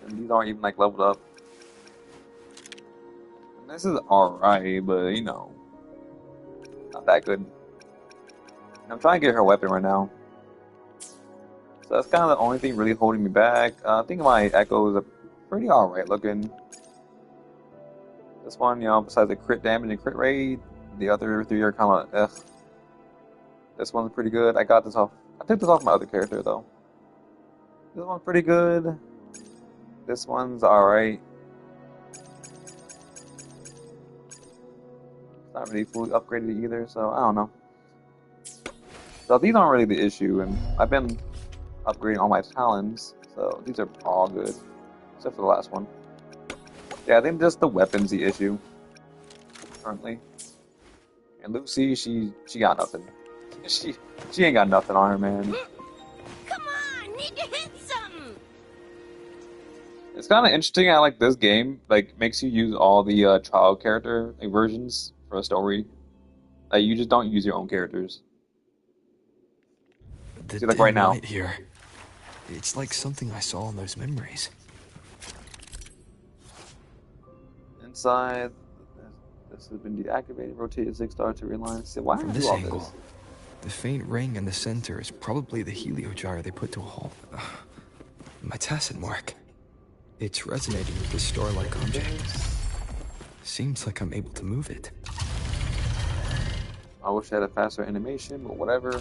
Speaker 13: And these aren't even like leveled up. And this is alright, but not that good. I'm trying to get her weapon right now. So that's kind of the only thing really holding me back. I think my echoes are pretty alright looking. This one, besides the crit damage and crit rate, the other 3 are kind of ugh. This one's pretty good. I got this off. I took this off my other character though. This one's pretty good. This one's alright. It's not really fully upgraded either, so I don't know. So these aren't really the issue, and I've been upgrading all my talons, so these are all good, except for the last one. Yeah, I think just the weapon's the issue currently. And Lucy, she got nothing. She ain't got nothing on her, man.
Speaker 18: Come on, need to hit something.
Speaker 13: It's kind of interesting how like this game like makes you use all the child character versions for a story. Like you just don't use your own characters. See, like right now.
Speaker 6: Here, it's like something I saw in those memories.
Speaker 13: Inside, this has been deactivated. Rotate 6 star to realign. So why
Speaker 6: From
Speaker 13: do
Speaker 6: this
Speaker 13: all
Speaker 6: angle,
Speaker 13: this?
Speaker 6: the faint ring in the center is probably the heliogyre they put to a halt. My tacit mark. It's resonating with this star-like object. Seems like I'm able to move it.
Speaker 13: I wish I had a faster animation, but whatever.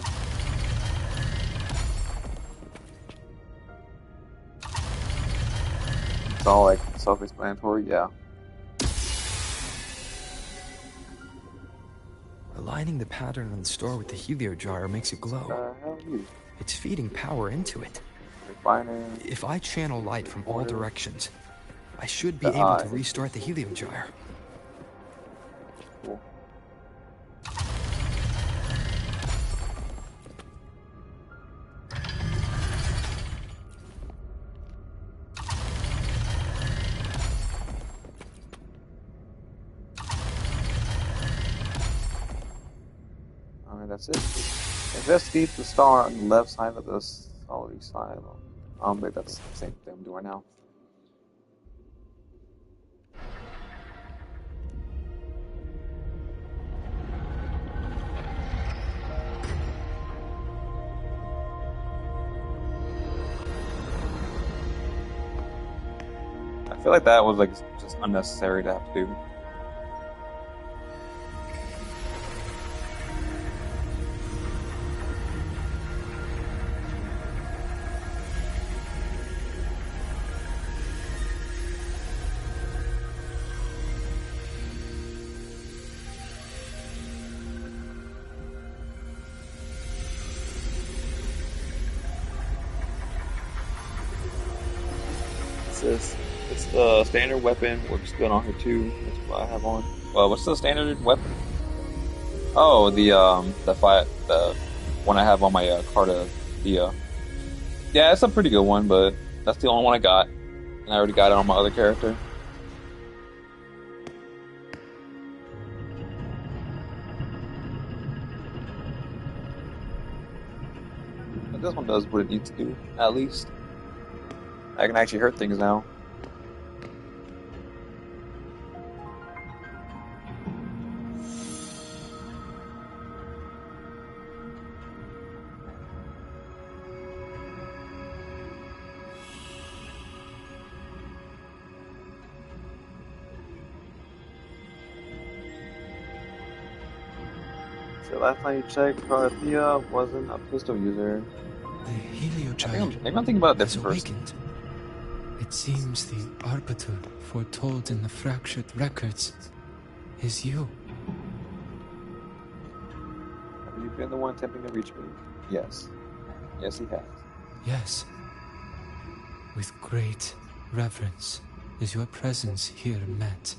Speaker 13: It's all like self-explanatory, yeah.
Speaker 6: Aligning the pattern on the star with the heliogyre makes it glow. It's feeding power into it. If I channel light from all directions, I should be able to restart the heliogyre.
Speaker 13: Cool. Alright, that's it. Investigate the star on the left side of the solid silo. I think that's the same thing I'm doing now. I feel like that was like just unnecessary to have to do. What's this? It's the standard weapon. Works good on her too. That's what I have on. Well, what's the standard weapon? Oh, the one I have on my Carta Dia. Yeah, it's a pretty good one, but that's the only one I got, and I already got it on my other character. But this one does what it needs to do, at least. I can actually hurt things now. So last time you checked, Parthia wasn't a pistol user.
Speaker 19: The Heliogyre
Speaker 13: Maybe I'm thinking about this
Speaker 19: has
Speaker 13: first.
Speaker 19: awakened. It seems the arbiter foretold in the fractured records is you.
Speaker 13: Have you been the one attempting to reach me? Yes. Yes, he has.
Speaker 19: Yes. With great reverence is your presence here met.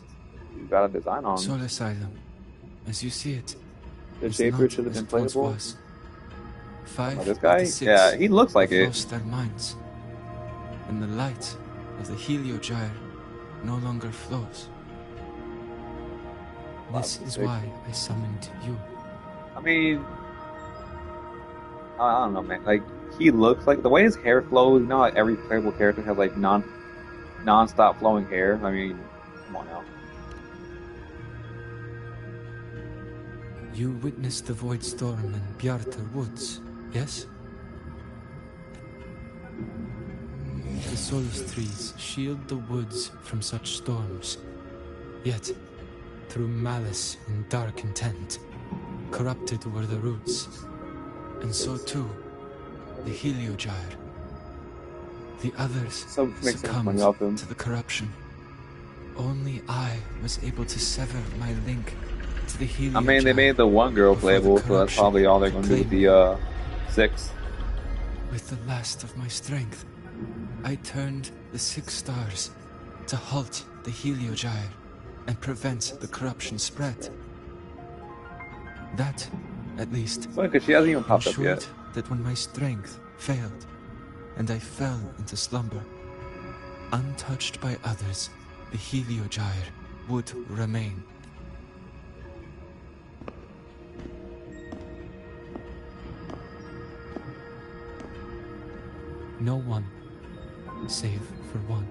Speaker 13: You got a design on.
Speaker 19: Soul Asylum, as you see it,
Speaker 13: The
Speaker 19: is
Speaker 13: shaper
Speaker 19: not
Speaker 13: should have
Speaker 19: as
Speaker 13: been
Speaker 19: it once
Speaker 13: playable.
Speaker 19: was. 5
Speaker 13: Oh, this guy?
Speaker 19: of the 6
Speaker 13: Yeah, he looks like
Speaker 19: have
Speaker 13: it.
Speaker 19: lost their minds, and the light of the Heliogyre no longer flows. This is why I summoned you.
Speaker 13: I mean, I don't know, man. Like, he looks like the way his hair flows. You know, like every playable character has like non-stop flowing hair. I mean, come on now.
Speaker 19: You witnessed the Void Storm in Bjartar Woods, yes? The Solace trees shield the woods from such storms. Yet, through malice and dark intent, corrupted were the roots. And so too, the Heliogyre. The others succumbed to the corruption. Only I was able to sever my link to the Heliogyre.
Speaker 13: I mean, they made the one girl playable, so that's probably all they're going to do with the 6.
Speaker 19: With the last of my strength, I turned the 6 stars to halt the Heliogyre and prevent the corruption spread. That, at least,
Speaker 13: funny, 'cause she hasn't even popped up
Speaker 19: ensured
Speaker 13: yet.
Speaker 19: that when my strength failed and I fell into slumber, untouched by others, the Heliogyre would remain. No one, save for one.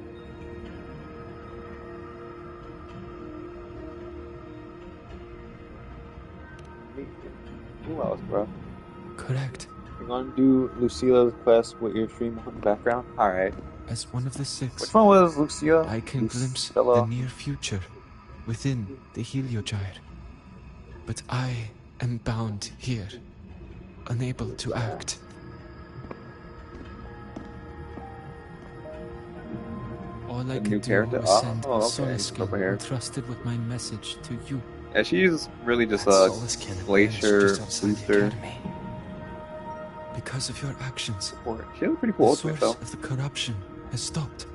Speaker 13: Who else, bro?
Speaker 19: Correct.
Speaker 13: You're gonna do Lucila's quest with your stream on the background? Alright.
Speaker 19: As one of the 6,
Speaker 13: Which one was Lucia?
Speaker 19: I can glimpse
Speaker 13: Lucilla.
Speaker 19: the near future within the Heliogyre. But I am bound here, unable to act. All I could do was send a Solace skin entrusted with my message to you.
Speaker 13: Yeah, she's really just a glacier booster.
Speaker 19: Because of your actions,
Speaker 13: She has a pretty cool
Speaker 19: the
Speaker 13: ultimate,
Speaker 19: source
Speaker 13: though.
Speaker 19: of the corruption has stopped.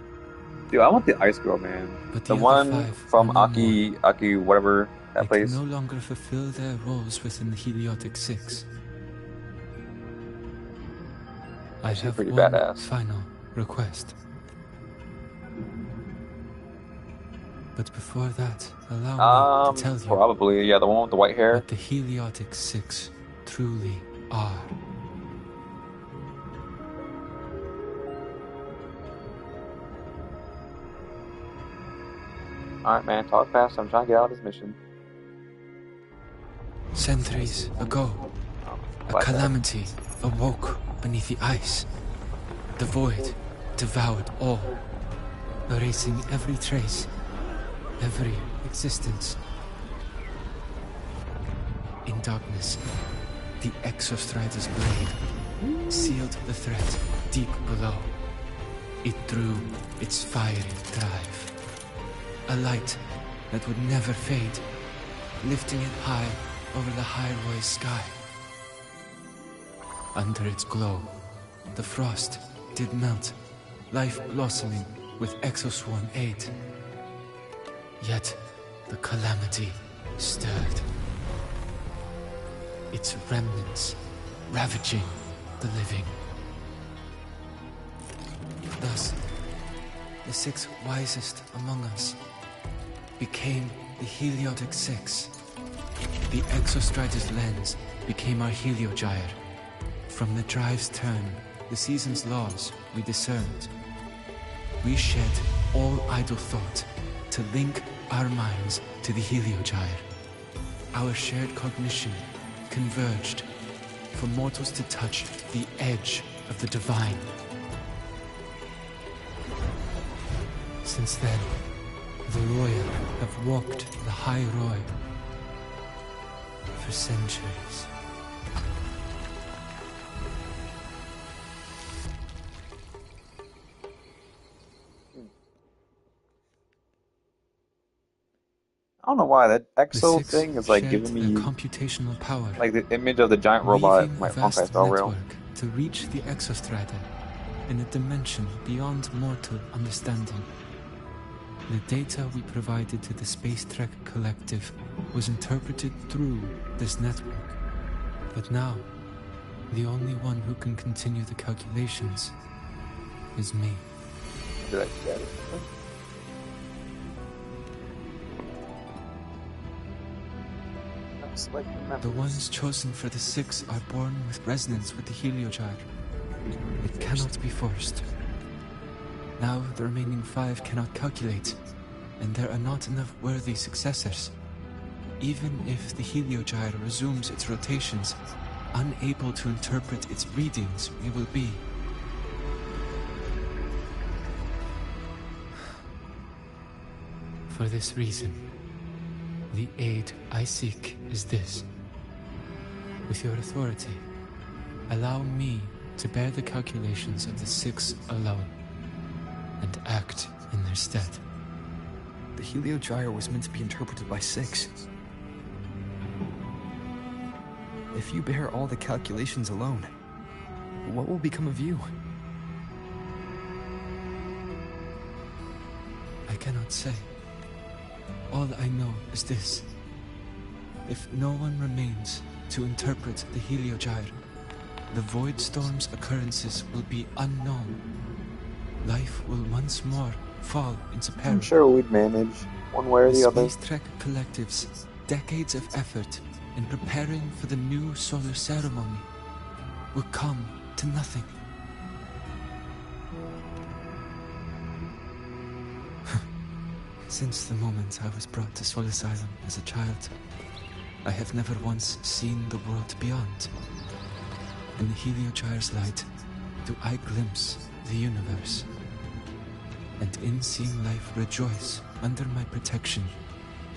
Speaker 13: Dude, I want the Ice Girl, man.
Speaker 19: But
Speaker 13: The
Speaker 19: the
Speaker 13: one
Speaker 19: other 5
Speaker 13: from
Speaker 19: are no
Speaker 13: Aki, whatever that
Speaker 19: They
Speaker 13: place.
Speaker 19: can no longer fulfill their roles within the Heliotic 6. I
Speaker 13: She's
Speaker 19: have
Speaker 13: pretty
Speaker 19: one
Speaker 13: badass.
Speaker 19: final request. But before that, allow me to tell you
Speaker 13: Probably, yeah, the one with the white hair.
Speaker 19: what the Heliotic 6 truly are.
Speaker 13: Alright, man, talk fast. I'm trying to get out of this mission.
Speaker 19: Centuries ago, a
Speaker 13: Like that.
Speaker 19: calamity awoke beneath the ice. The void devoured all, erasing every trace, every existence. In darkness, the Exostrider's blade sealed the threat deep below. It drew its fiery drive. A light that would never fade, lifting it high over the Hyrule sky. Under its glow, the frost did melt, life blossoming with Exoswarm aid. Yet, the calamity stirred. Its remnants ravaging the living. Thus, the 6 wisest among us became the Heliotic 6. The Exostrider's lens became our Heliogyre. From the drive's turn, the season's laws we discerned. We shed all idle thought to link our minds to the Heliogyre. Our shared cognition converged for mortals to touch the edge of the divine. Since then, the Royal have walked the High Roy for centuries.
Speaker 13: I don't know why that exo
Speaker 19: 6
Speaker 13: thing is like
Speaker 19: shared
Speaker 13: giving me
Speaker 19: their computational power,
Speaker 13: like the image of the giant robot.
Speaker 19: weaving
Speaker 13: My
Speaker 19: a
Speaker 13: funk I
Speaker 19: vast
Speaker 13: felt real.
Speaker 19: network to reach the Exostrider in a dimension beyond mortal understanding. The data we provided to the Space Trek Collective was interpreted through this network. But now, the only one who can continue the calculations is me.
Speaker 13: Did I get it?
Speaker 19: The ones chosen for the 6 are born with resonance with the Heliogyre. It cannot be forced. Now the remaining 5 cannot calculate, and there are not enough worthy successors. Even if the Heliogyre resumes its rotations, unable to interpret its readings, we will be. For this reason, the aid I seek is this. With your authority, allow me to bear the calculations of the 6 alone, and act in their stead.
Speaker 6: The Heliogyre was meant to be interpreted by 6. If you bear all the calculations alone, what will become of you?
Speaker 19: I cannot say. All I know is this. If no one remains to interpret the Heliogyre, the Void Storm's occurrences will be unknown. Life will once more fall into peril.
Speaker 13: I'm sure we'd manage one way or the other.
Speaker 19: Space Trek Collective's decades of effort in preparing for the new solar ceremony will come to nothing. Since the moment I was brought to Sol Asylum as a child, I have never once seen the world beyond. In the Heliogyre's light, do I glimpse the universe. And in seeing life rejoice under my protection,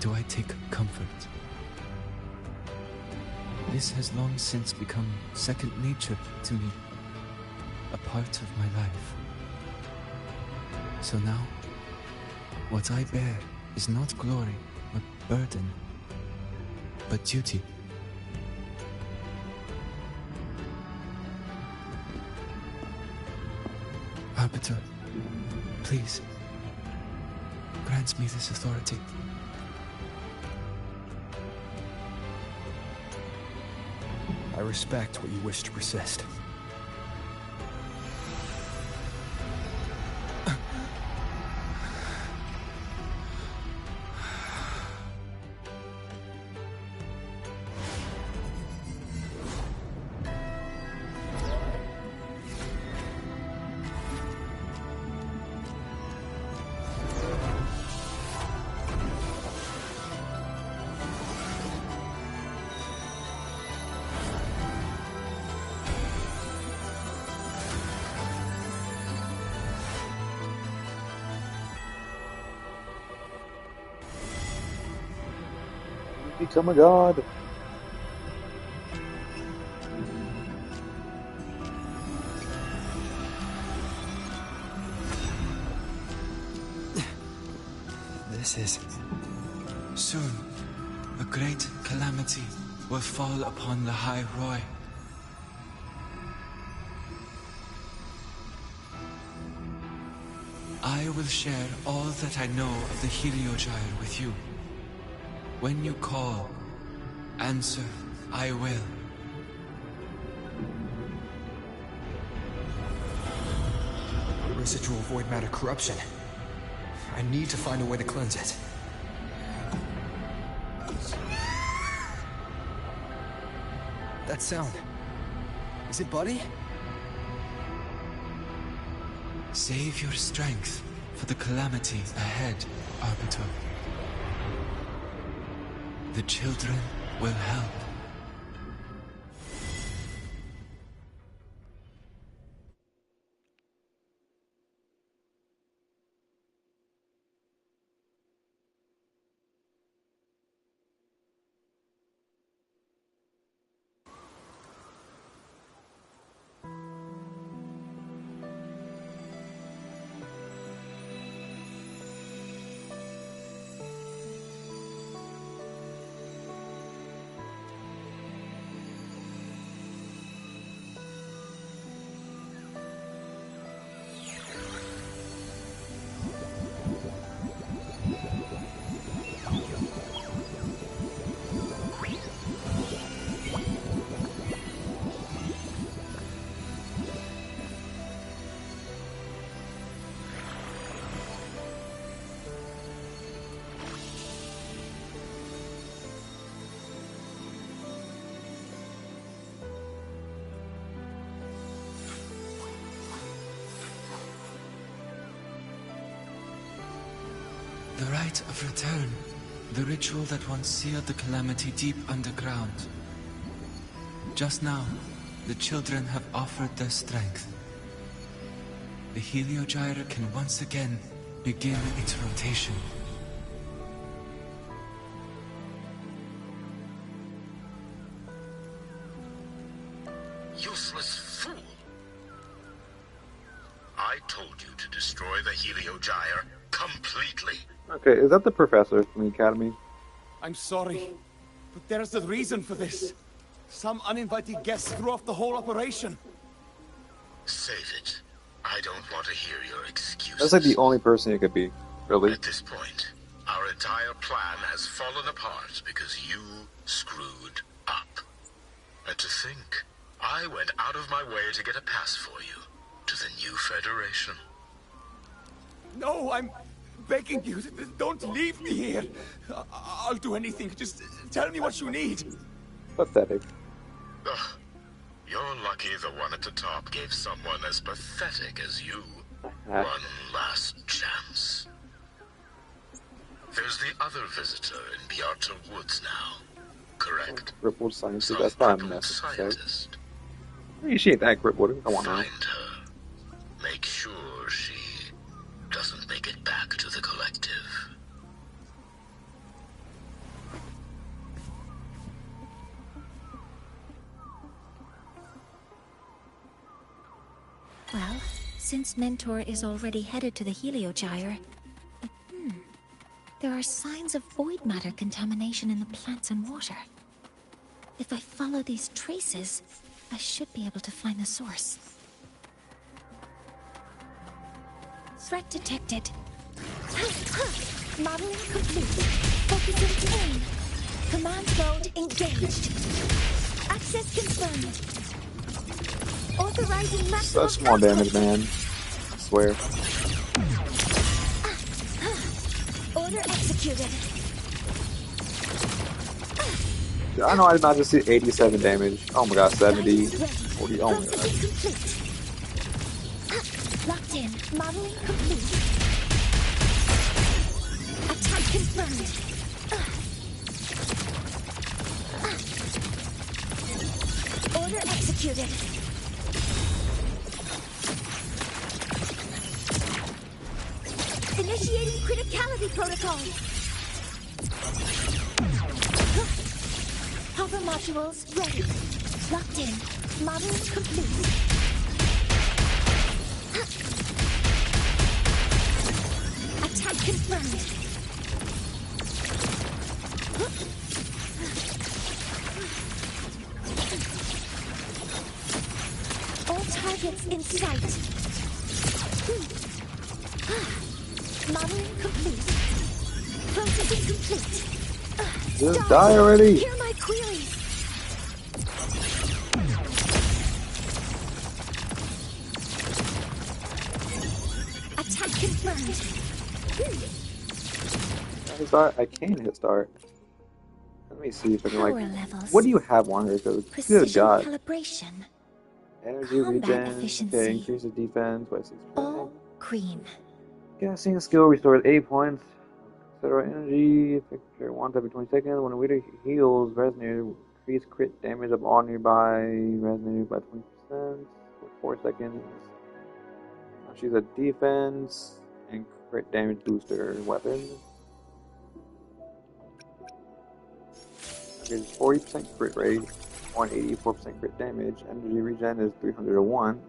Speaker 19: do I take comfort. This has long since become second nature to me, a part of my life. So now, what I bear is not glory or burden, but duty. Arbiter, please, grant me this authority.
Speaker 6: I respect what you wish to persist.
Speaker 13: Become a god.
Speaker 6: This is...
Speaker 19: Soon, a great calamity will fall upon the High Roy. I I will share all that I know of the Heliogyre with you. When you call, answer, I will.
Speaker 6: Residual void matter corruption. I need to find a way to cleanse it. That sound. Is it Buddy?
Speaker 19: Save your strength for the calamity ahead, Arbiter. The children will help. The rite of return. The ritual that once sealed the calamity deep underground. Just now, the children have offered their strength. The Heliogyre can once again begin its rotation.
Speaker 12: Useless fool! I told you to destroy the Heliogyre completely.
Speaker 13: Okay, is that the professor from the academy?
Speaker 10: I'm sorry, but there's a reason for this. Some uninvited guests threw off the whole operation.
Speaker 12: Save it. I don't want to hear your excuses.
Speaker 13: That's like the only person it could be, really.
Speaker 12: At this point, our entire plan has fallen apart because you screwed up. And to think, I went out of my way to get a pass for you to the new Federation.
Speaker 10: No, I'm begging you, don't leave me here. I'll do anything. Just tell me what you need.
Speaker 13: Pathetic.
Speaker 12: Ugh. You're lucky the one at the top gave someone as pathetic as you one last chance. There's the other visitor in Biarta Woods now, correct?
Speaker 13: Crippled scientist, that's not necessary. She ain't that crippled, come on now.
Speaker 12: Find her. Make sure she doesn't make it back to the collective.
Speaker 1: Well, since Mentor is already headed to the Heliogyre, there are signs of void matter contamination in the plants and water. If I follow these traces, I should be able to find the source. Threat detected. Modeling complete. Focusing aim. Command mode engaged. Access confirmed. Authorizing maximum.
Speaker 13: Such small damage, man. I swear.
Speaker 1: Order executed.
Speaker 13: I know I did not just see 87 damage. Oh my god, 70, 40, oh my god.
Speaker 1: Locked in. Modeling complete. Attack confirmed. Order executed. Initiating criticality protocol. Hover modules ready. Locked in. Modeling complete. Attack confirmed. All targets in sight. Modeling complete. Processing complete.
Speaker 13: Just die already.
Speaker 1: Hear my queries. Attack confirmed.
Speaker 13: Start. I can hit start. Let me see if I can
Speaker 1: Power
Speaker 13: like.
Speaker 1: levels.
Speaker 13: What do you have on her? Because good
Speaker 1: Precision
Speaker 13: God.
Speaker 1: calibration.
Speaker 13: Energy
Speaker 1: Combat
Speaker 13: regen.
Speaker 1: efficiency.
Speaker 13: Okay, increases defense by 6%.
Speaker 1: All green.
Speaker 13: Gassing skill restores 8 points. Consider energy. Fixture once every 20 seconds. When a leader heals, resonator increase crit damage of all nearby resonator by 20% for 4 seconds. Now she's a defense and crit damage booster weapon. Okay, 40% crit rate, 184% crit damage. Energy regen is 301.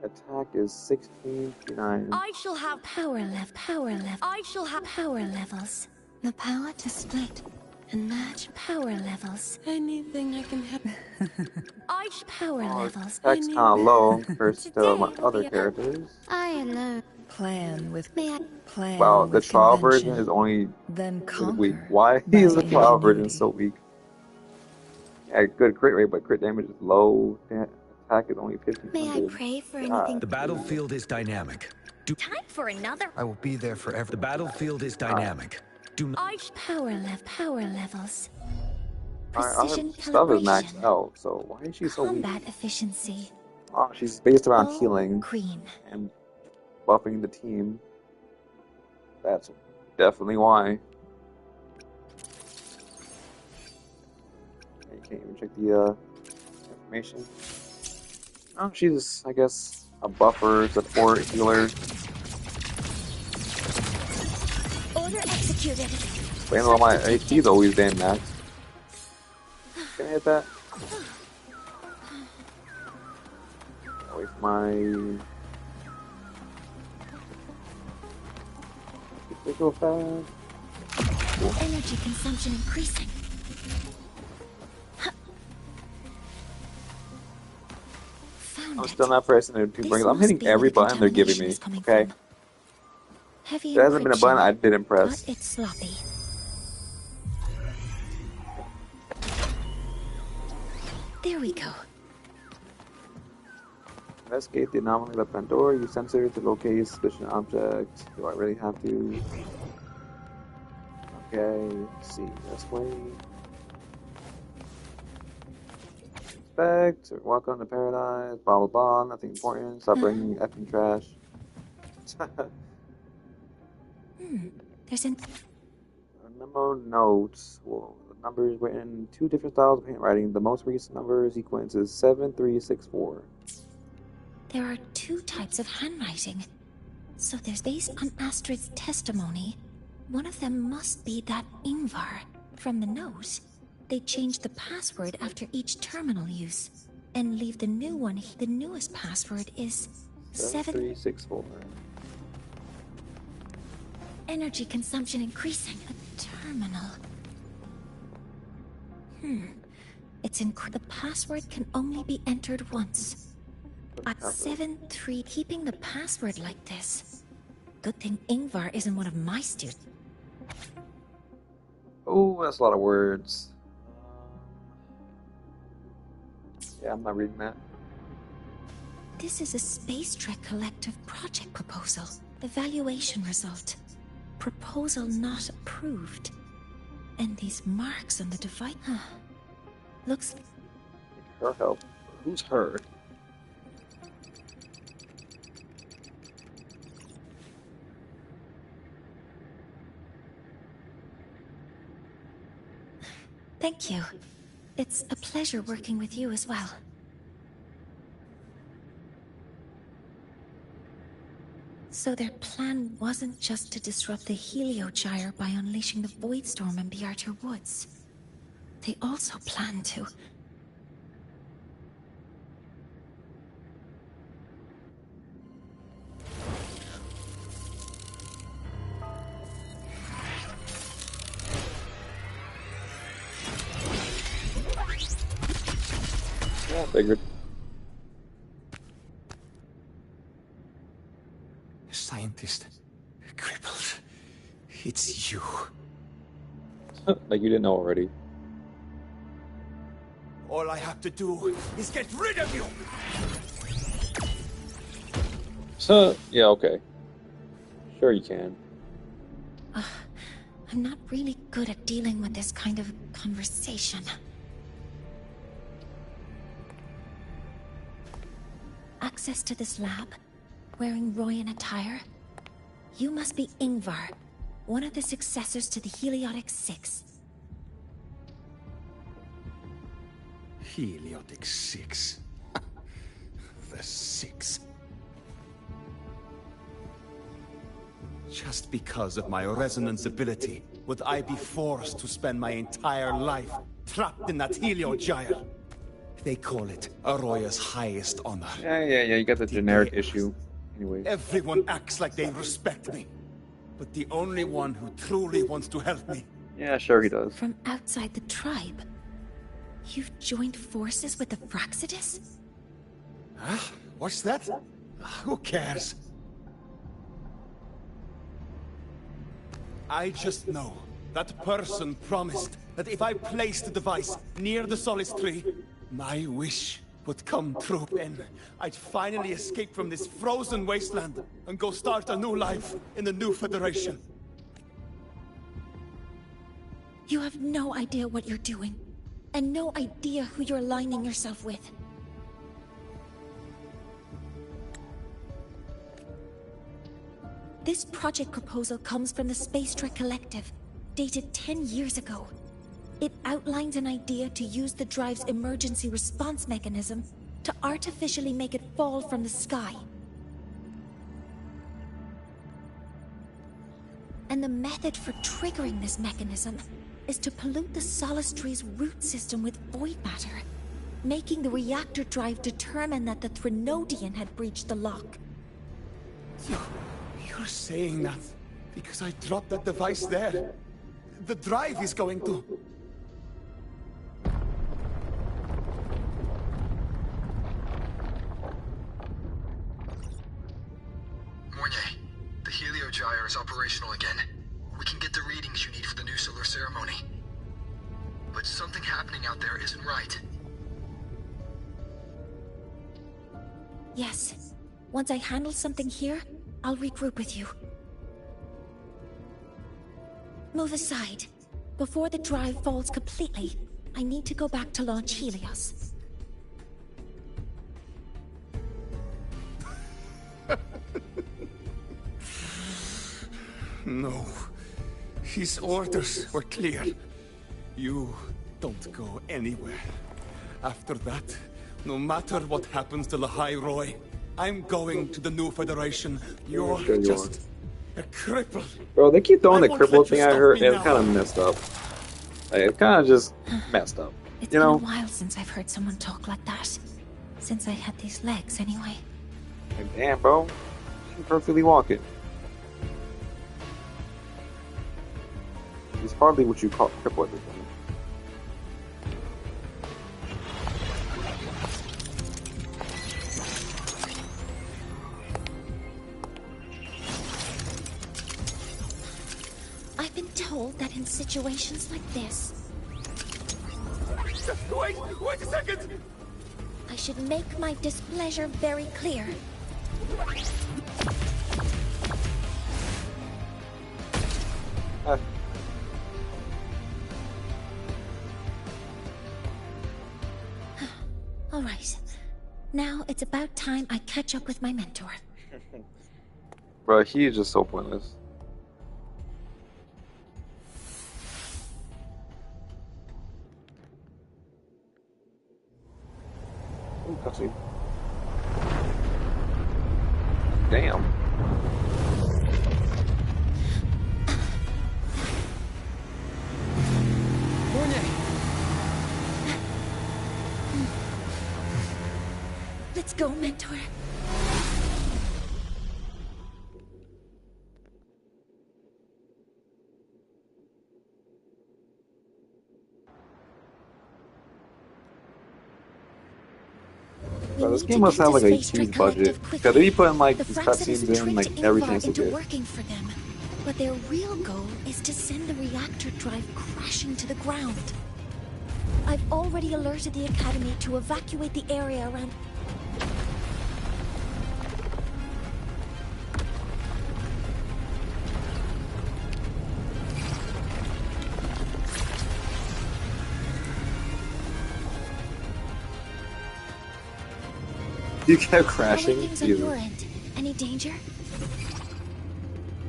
Speaker 13: Attack is 1639.
Speaker 1: I shall have power left. I shall have power levels. The power to split and merge power levels.
Speaker 21: Anything I can help.
Speaker 1: Power levels.
Speaker 13: Attack's kind of low compared to my other characters.
Speaker 1: I alone.
Speaker 23: Plan with plan.
Speaker 13: Well, the
Speaker 23: with
Speaker 13: trial
Speaker 23: convention,
Speaker 13: version is only
Speaker 23: then
Speaker 13: weak.
Speaker 23: conquer.
Speaker 13: Why
Speaker 23: by
Speaker 13: is the trial version
Speaker 23: ingenuity.
Speaker 13: so weak? Yeah, good crit rate, but crit damage is low. Attack is only 1500.
Speaker 1: May I pray for anything?
Speaker 14: The battlefield is dynamic.
Speaker 1: Time for another.
Speaker 14: I will be there forever. The battlefield is dynamic. Do not.
Speaker 1: Power levels.
Speaker 13: Our
Speaker 1: Precision
Speaker 13: stuff is
Speaker 1: calibration.
Speaker 13: maxed out, so why is she so weak?
Speaker 1: Combat efficiency.
Speaker 13: Oh, she's based around
Speaker 1: All
Speaker 13: healing
Speaker 1: green.
Speaker 13: and buffing the team. That's definitely why. You can't even check the information. Oh, she's, I guess, a buffer, support, healer.
Speaker 1: Order executed.
Speaker 13: But all my HP's always damn max. Can I hit that? Away from my... They go fast.
Speaker 1: Energy consumption increasing.
Speaker 13: I'm still not pressing the two buttons. I'm hitting every button they're giving me. Okay.
Speaker 1: Heavy
Speaker 13: There hasn't been a button I didn't press.
Speaker 1: But it's sloppy. There we go.
Speaker 13: Investigate the anomaly left front door. Use sensor to locate suspicious objects. Do I really have to? Okay, let's see. This way. Inspect. Welcome to paradise. Blah blah blah. Nothing important. Stop bringing effing trash.
Speaker 1: There's an
Speaker 13: Memo notes. Well, the numbers written in 2 different styles of handwriting. The most recent number sequence is 7364.
Speaker 1: There are 2 types of handwriting. So there's based on Astrid's testimony. One of them must be that Ingvar from the nose. They changed the password after each terminal use and leave the new one. The newest password is
Speaker 13: 7364.
Speaker 1: Energy consumption increasing. A terminal. It's the password can only be entered once. At 7-3, keeping the password like this. Good thing Ingvar isn't one of my students.
Speaker 13: Oh, that's a lot of words. Yeah, I'm not reading that.
Speaker 1: This is a Space Trek Collective project proposal. Evaluation result. Proposal not approved. And these marks on the device. Looks like
Speaker 13: Her help. Who's her?
Speaker 1: Thank you. It's a pleasure working with you as well. So their plan wasn't just to disrupt the Heliogyre by unleashing the Voidstorm in Bjartur Woods. They also planned to...
Speaker 13: Yeah, figured.
Speaker 19: Scientist. Crippled.
Speaker 10: It's you.
Speaker 13: Like you didn't know already.
Speaker 10: All I have to do is get rid of you!
Speaker 13: So, yeah, okay. Sure you can.
Speaker 1: I'm not really good at dealing with this kind of conversation. Access to this lab? Wearing Royan attire? You must be Ingvar, one of the successors to the Heliotic Six.
Speaker 10: Heliotic Six. The Six. Just because of my resonance ability, would I be forced to spend my entire life trapped in that Heliogyre? They call it Aroya's highest honor.
Speaker 13: Yeah, you got the generic issue. Anyway.
Speaker 10: Everyone acts like they respect me. But the only one who truly wants to help me...
Speaker 13: Yeah, sure he does.
Speaker 1: From outside the tribe? You've joined forces with the Fraxidus?
Speaker 10: Huh? What's that? Who cares? I just know that person promised that if I placed the device near the Solace Tree, my wish would come true. Then I'd finally escape from this frozen wasteland and go start a new life in the new Federation.
Speaker 1: You have no idea what you're doing, and no idea who you're aligning yourself with. This project proposal comes from the Space Trek Collective, dated 10 years ago. It outlines an idea to use the drive's emergency response mechanism to artificially make it fall from the sky. And the method for triggering this mechanism is to pollute the Solace Tree's root system with void matter, making the reactor drive determine that the Threnodian had breached the lock.
Speaker 10: You're saying that because I dropped that device there. The drive is going to...
Speaker 6: Mornier, the Heliogyre is operational again. We can get the readings you need for the new solar ceremony. But something happening out there isn't right.
Speaker 1: Yes. Once I handle something here, I'll regroup with you. Move aside. Before the drive falls completely, I need to go back to launch Helios.
Speaker 10: No. His orders were clear. You don't go anywhere. After that, no matter what happens to Lahai Roy, I'm going to the new Federation. You're just a cripple.
Speaker 13: Bro, they keep throwing the cripple thing at her, and it's kind of messed up. Like, it's kind of just messed up.
Speaker 1: It's been a while since I've heard someone talk like that. Since I had these legs, anyway.
Speaker 13: Like, damn, bro. You can perfectly walk it. It's hardly what you call cripple at this point.
Speaker 1: I've been told that in situations like this...
Speaker 10: Wait a second!
Speaker 1: I should make my displeasure very clear. All right. Now it's about time I catch up with my mentor.
Speaker 13: Bro, he's just so pointless. Ooh, cutscene. Damn.
Speaker 1: Let's go, mentor.
Speaker 13: Bro, this game must have like a huge budget. Because they be putting like these cutscenes in like every chance they get.
Speaker 1: Working for them. But their real goal is to send the reactor drive crashing to the ground. I've already alerted the Academy to evacuate the area around...
Speaker 13: You kept crashing.
Speaker 1: Things on your end. Any danger?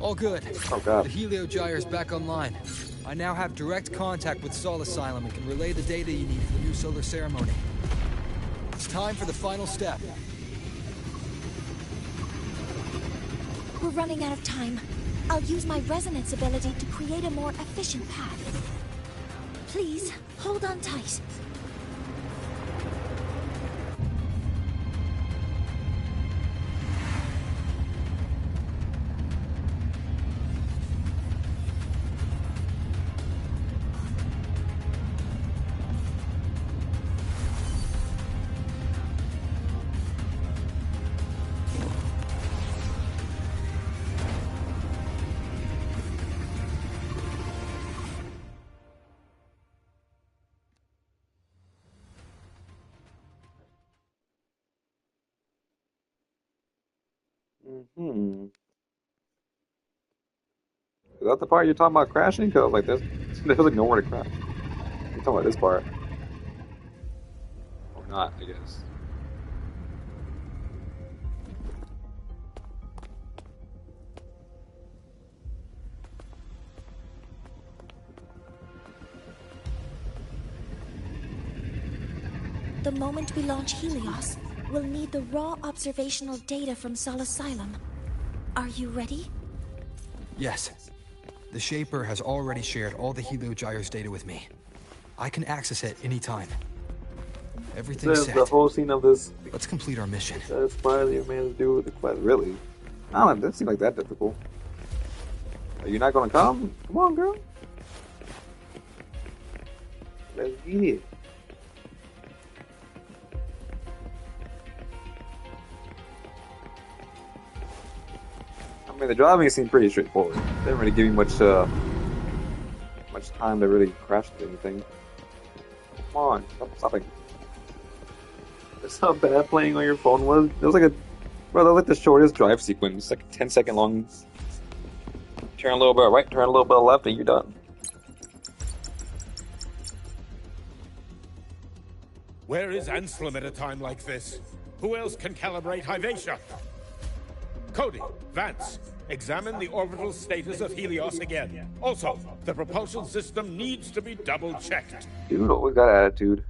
Speaker 6: All good.
Speaker 13: Oh god.
Speaker 6: The Heliogyre's back online. I now have direct contact with Sol Asylum and can relay the data you need for the new solar ceremony. It's time for the final step.
Speaker 1: We're running out of time. I'll use my resonance ability to create a more efficient path. Please, hold on tight.
Speaker 13: Is that the part you're talking about crashing? Because like there's like nowhere to crash. You're talking about this part. Or not, I guess.
Speaker 1: The moment we launch Helios, we'll need the raw observational data from Sol Asylum. Are you ready?
Speaker 6: Yes. The Shaper has already shared all the Heliogyre's data with me. I can access it anytime. Everything's set.
Speaker 13: The whole scene of this.
Speaker 6: Let's complete our mission.
Speaker 13: That's finally a man to do with the quest. Really? I don't know, that seems like that difficult. Are you not gonna come? Come on, girl. Let's get it. I mean, the driving seemed pretty straightforward. They didn't really give you much time to really crash into anything. Come on, stop stopping. That's how bad playing on your phone was. It was like a, bro, that was like the shortest drive sequence, like a 10-second long. Turn a little bit right, turn a little bit left, and you're done.
Speaker 8: Where is Anselm at a time like this? Who else can calibrate Hyvatia? Cody, Vance, examine the orbital status of Helios again. Also, the propulsion system needs to be double-checked.
Speaker 13: Dude always got attitude.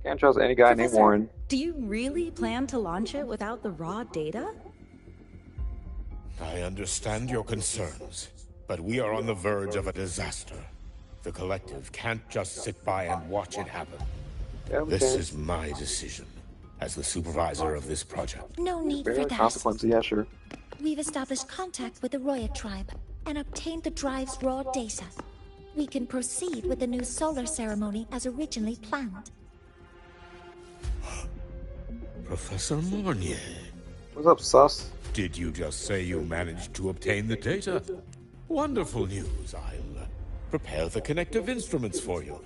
Speaker 13: Can't trust any guy named Warren.
Speaker 16: Do you really plan to launch it without the raw data?
Speaker 8: I understand your concerns, but we are on the verge of a disaster. The Collective can't just sit by and watch it happen.
Speaker 13: Yeah,
Speaker 8: this is my decision, as the supervisor of this project.
Speaker 1: No need for that.
Speaker 13: Consequences, yeah, sure.
Speaker 1: We've established contact with the Roya tribe and obtained the drive's raw data. We can proceed with the new solar ceremony as originally planned.
Speaker 8: Professor Mornier.
Speaker 13: What's up, sus?
Speaker 8: Did you just say you managed to obtain the data? Wonderful news. I'll prepare the connective instruments for you.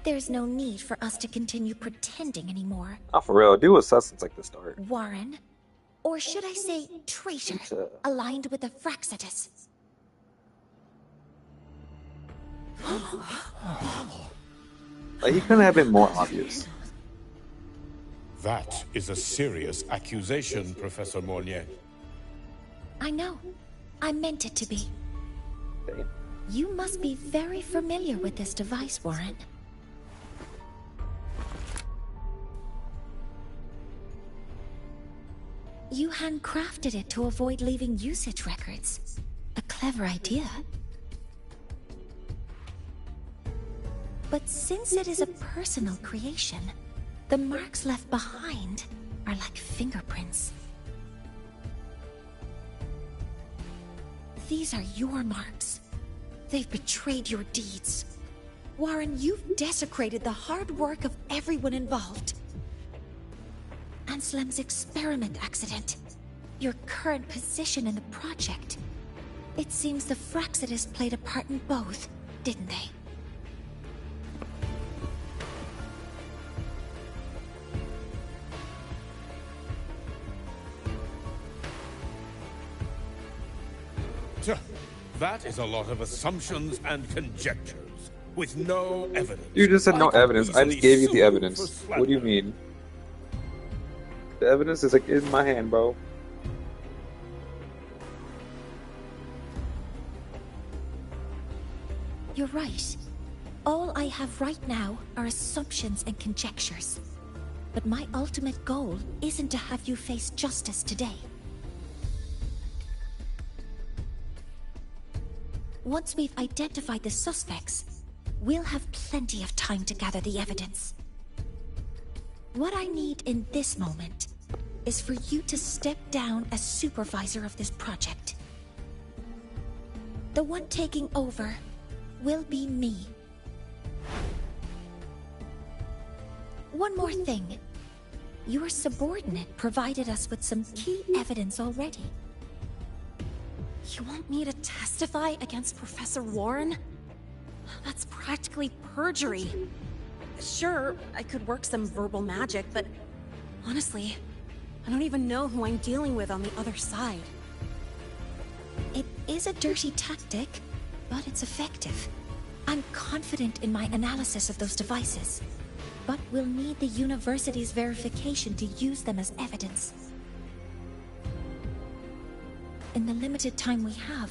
Speaker 1: There's no need for us to continue pretending anymore.
Speaker 13: Oh, for real. Do a sus since like the start.
Speaker 1: Warren, or should I say traitor, aligned with the Fraxitus.
Speaker 13: Like, he couldn't have been more obvious.
Speaker 8: That is a serious accusation, Professor Mornier.
Speaker 1: I know. I meant it to be. You must be very familiar with this device, Warren. You handcrafted it to avoid leaving usage records. A clever idea. But since it is a personal creation, the marks left behind are like fingerprints. These are your marks. They've betrayed your deeds. Warren, you've desecrated the hard work of everyone involved. Anselm's experiment accident. your current position in the project. It seems the Fraxidus played a part in both, didn't they?
Speaker 8: That is a lot of assumptions and conjectures, with no evidence.
Speaker 13: You just said no
Speaker 8: I could
Speaker 13: evidence. I just
Speaker 8: easily
Speaker 13: gave you
Speaker 8: sue
Speaker 13: the
Speaker 8: for
Speaker 13: evidence. What do you mean? The evidence is like in my hand, bro.
Speaker 1: You're right. All I have right now are assumptions and conjectures. But my ultimate goal isn't to have you face justice today. Once we've identified the suspects, we'll have plenty of time to gather the evidence. What I need in this moment is for you to step down as supervisor of this project. The one taking over will be me. One more thing. Your subordinate provided us with some key evidence already.
Speaker 3: You want me to testify against Professor Warren? That's practically perjury. Sure, I could work some verbal magic, but honestly, I don't even know who I'm dealing with on the other side.
Speaker 1: It is a dirty tactic, but it's effective. I'm confident in my analysis of those devices, but we'll need the university's verification to use them as evidence. In the limited time we have,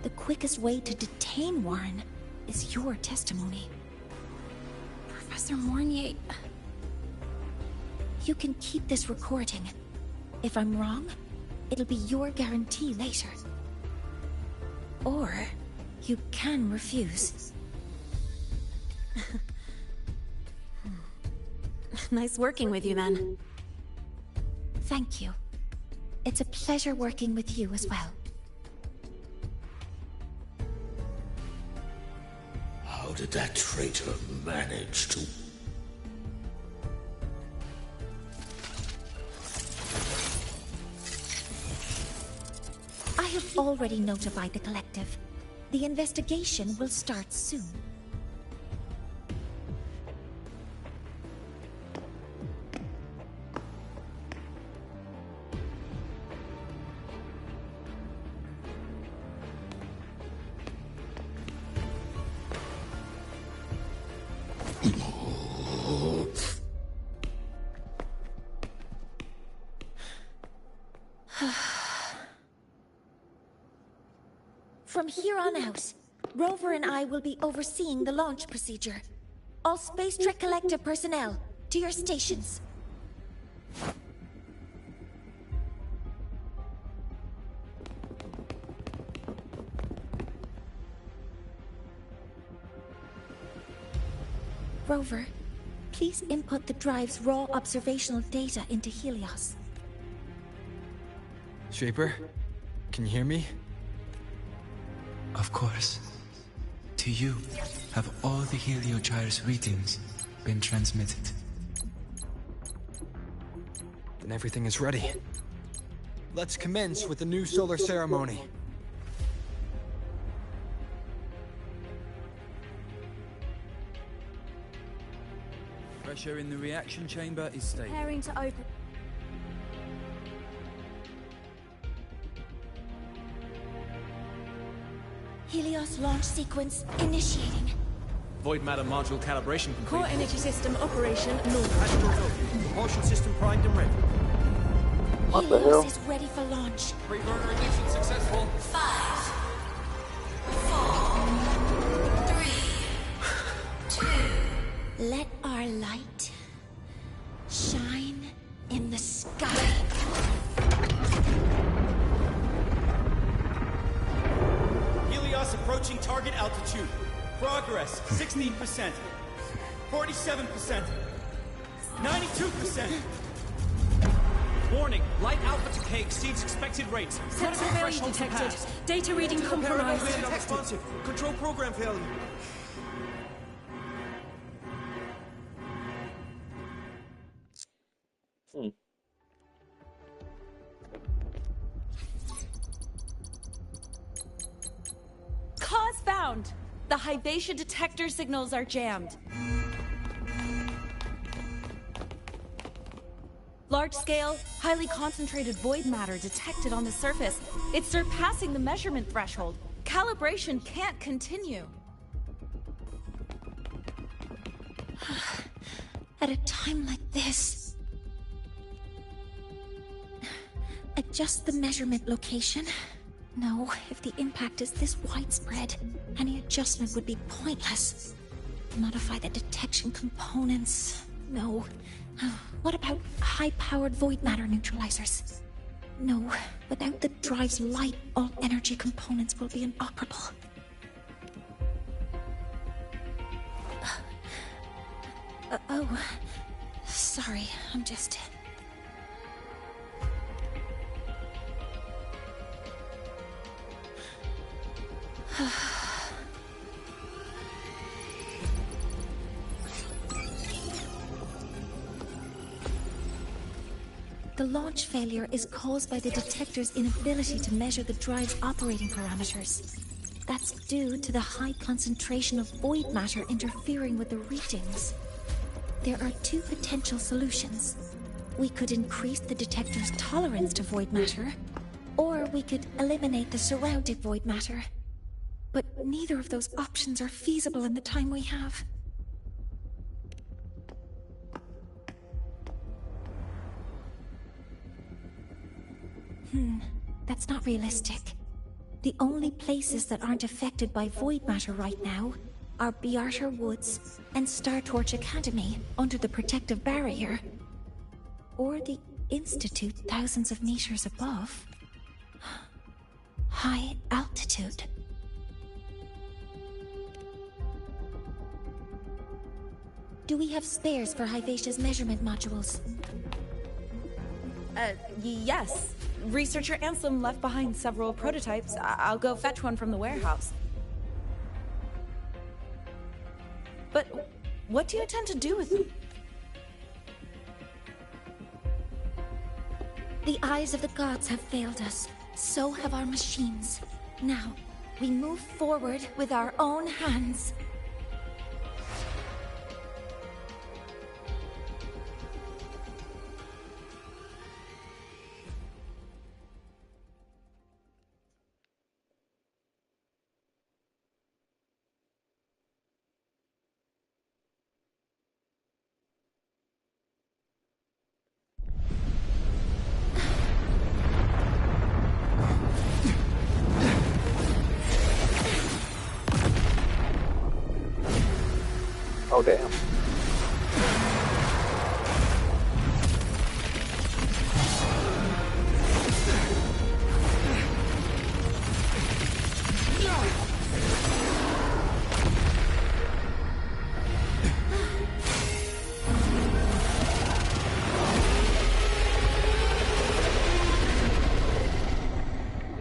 Speaker 1: the quickest way to detain Warren is your testimony.
Speaker 3: Professor Mornier...
Speaker 1: You can keep this recording. If I'm wrong, it'll be your guarantee later. Or you can refuse.
Speaker 3: Nice working with you, then.
Speaker 1: Thank you. It's a pleasure working with you as well.
Speaker 12: How did that traitor manage to...
Speaker 1: I have already notified the collective. The investigation will start soon. From here on out, Rover and I will be overseeing the launch procedure. All Space Trek Collective personnel, to your stations. Rover, please input the drive's raw observational data into Helios.
Speaker 6: Shaper, can you hear me?
Speaker 19: Of course. To you, have all the Heliogyre's readings been transmitted?
Speaker 6: Then everything is ready. Let's commence with the new solar ceremony.
Speaker 7: Pressure in the reaction chamber is stable.
Speaker 3: Preparing to open.
Speaker 1: Helios launch sequence initiating.
Speaker 7: Void matter module calibration complete.
Speaker 15: Core energy system operation normal.
Speaker 7: Astral filter. Propulsion system primed and ready.
Speaker 13: What the
Speaker 1: Helios
Speaker 13: hell?
Speaker 1: is ready for launch.
Speaker 7: Pre-burner ignition successful.
Speaker 2: 5, 4, 3, 2.
Speaker 1: Let our light shine in the sky.
Speaker 7: Helios approaching target altitude. Progress 16%. 47%. 92%. Warning, light alpha decay exceeds expected rates.
Speaker 15: Critical failure
Speaker 7: threshold
Speaker 15: detected.
Speaker 7: surpassed.
Speaker 15: Data reading compromised.
Speaker 7: Responsive. Control program failure.
Speaker 16: ground! The Hyvatia detector signals are jammed. Large-scale, highly concentrated void matter detected on the surface. It's surpassing the measurement threshold. Calibration can't continue.
Speaker 1: At a time like this... Adjust the measurement location. No, if the impact is this widespread, any adjustment would be pointless. Modify the detection components. No. What about high-powered void matter neutralizers? No, without the drive's light, all energy components will be inoperable. Oh, sorry, I'm just... The launch failure is caused by the detector's inability to measure the drive's operating parameters. That's due to the high concentration of void matter interfering with the readings. There are two potential solutions. We could increase the detector's tolerance to void matter, or we could eliminate the surrounding void matter. But neither of those options are feasible in the time we have. That's not realistic. The only places that aren't affected by void matter right now are Bearter Woods and Star Torch Academy under the protective barrier. Or the Institute thousands of meters above. High altitude. Do we have spares for Hyvatia's measurement modules?
Speaker 16: Yes. Researcher Anselm left behind several prototypes. I'll go fetch one from the warehouse. But what do you intend to do with them?
Speaker 1: The eyes of the gods have failed us. So have our machines. Now, we move forward with our own hands.
Speaker 13: Oh, damn.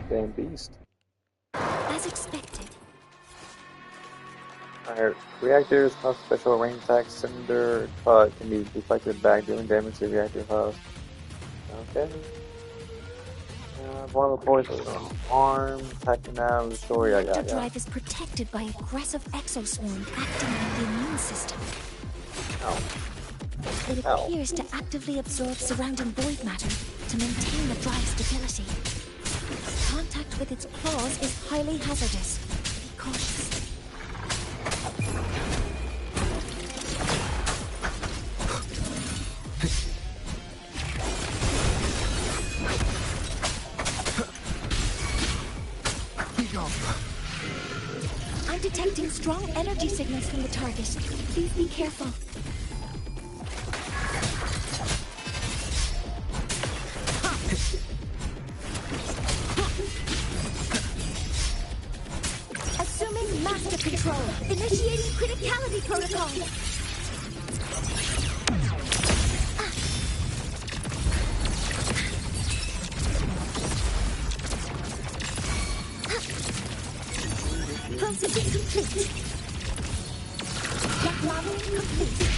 Speaker 13: Damn beast.
Speaker 1: As expected.
Speaker 13: Alright, reactors have special range attack cinder cut can be deflected back, dealing damage to the reactor host. Okay. One of the cores is arm, attacking now, restore, yeah.
Speaker 1: The drive is protected by aggressive exoswarm acting on the immune system. It appears to actively absorb surrounding void matter to maintain the drive's stability. Contact with its claws is highly hazardous. Be cautious. I'm detecting strong energy signals from the target. Please be careful. Assuming master control. Initiating criticality protocol. Processing complete. Jet modeling complete.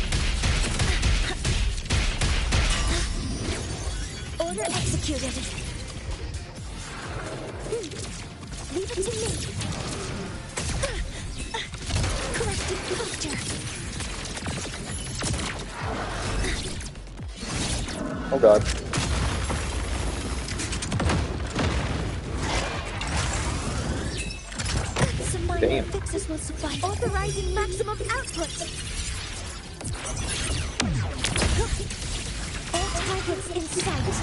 Speaker 1: Order executed. Leave it to me.
Speaker 13: Oh god.
Speaker 1: Some minor
Speaker 13: Damn.
Speaker 1: fixes will suffice. Authorizing maximum output. All targets in sight.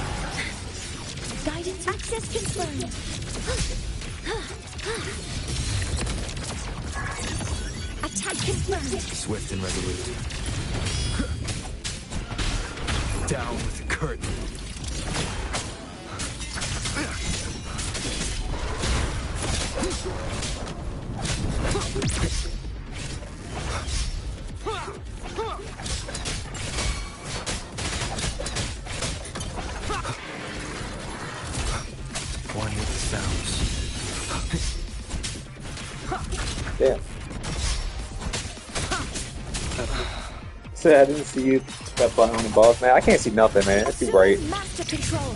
Speaker 1: Guidance access confirmed. Attack confirmed.
Speaker 6: Swift and resolute. Down with the curtain. One with the sounds.
Speaker 13: Damn. So I didn't see you that button on the boss, man. I can't see nothing, man. It's too bright.
Speaker 1: Master control.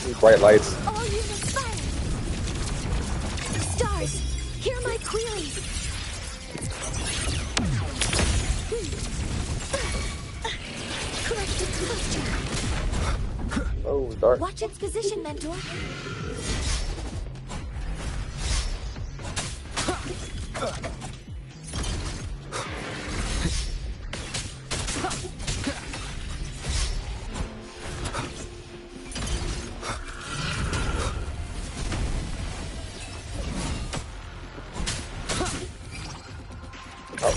Speaker 13: These bright lights.
Speaker 1: All units fire. Stars, hear my queries. Corrective cluster.
Speaker 13: Oh, dark.
Speaker 1: Watch its position, Mentor.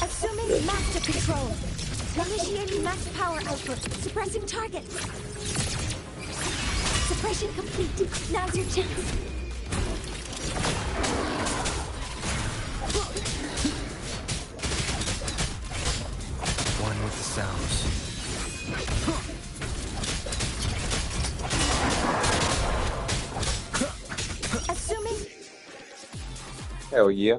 Speaker 1: Assuming master control. Initiating max power output. Suppressing target. Suppression complete. Now's your chance.
Speaker 6: One with the sounds.
Speaker 1: Assuming.
Speaker 13: Hell yeah.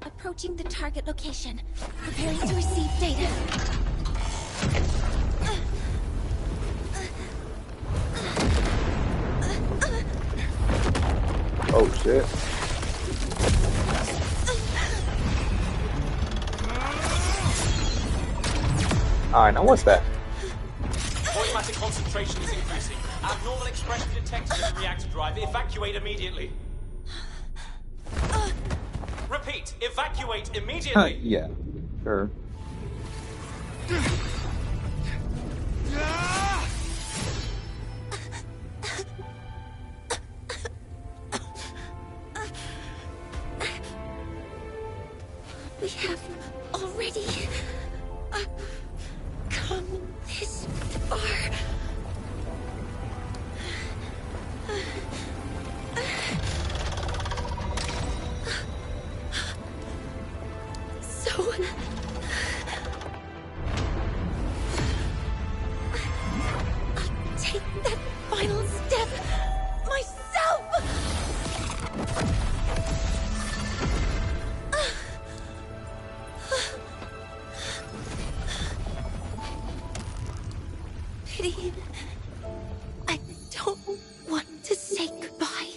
Speaker 1: Approaching the target location. Preparing to receive data.
Speaker 13: Oh shit. Alright, now what's that?
Speaker 7: Void matter concentration is increasing. Abnormal expression detected in the reactor drive. Evacuate immediately. Repeat, evacuate immediately.
Speaker 13: Yeah, sure.
Speaker 1: We have already come this far. So I'll take that final step myself. Pity. I don't want to say goodbye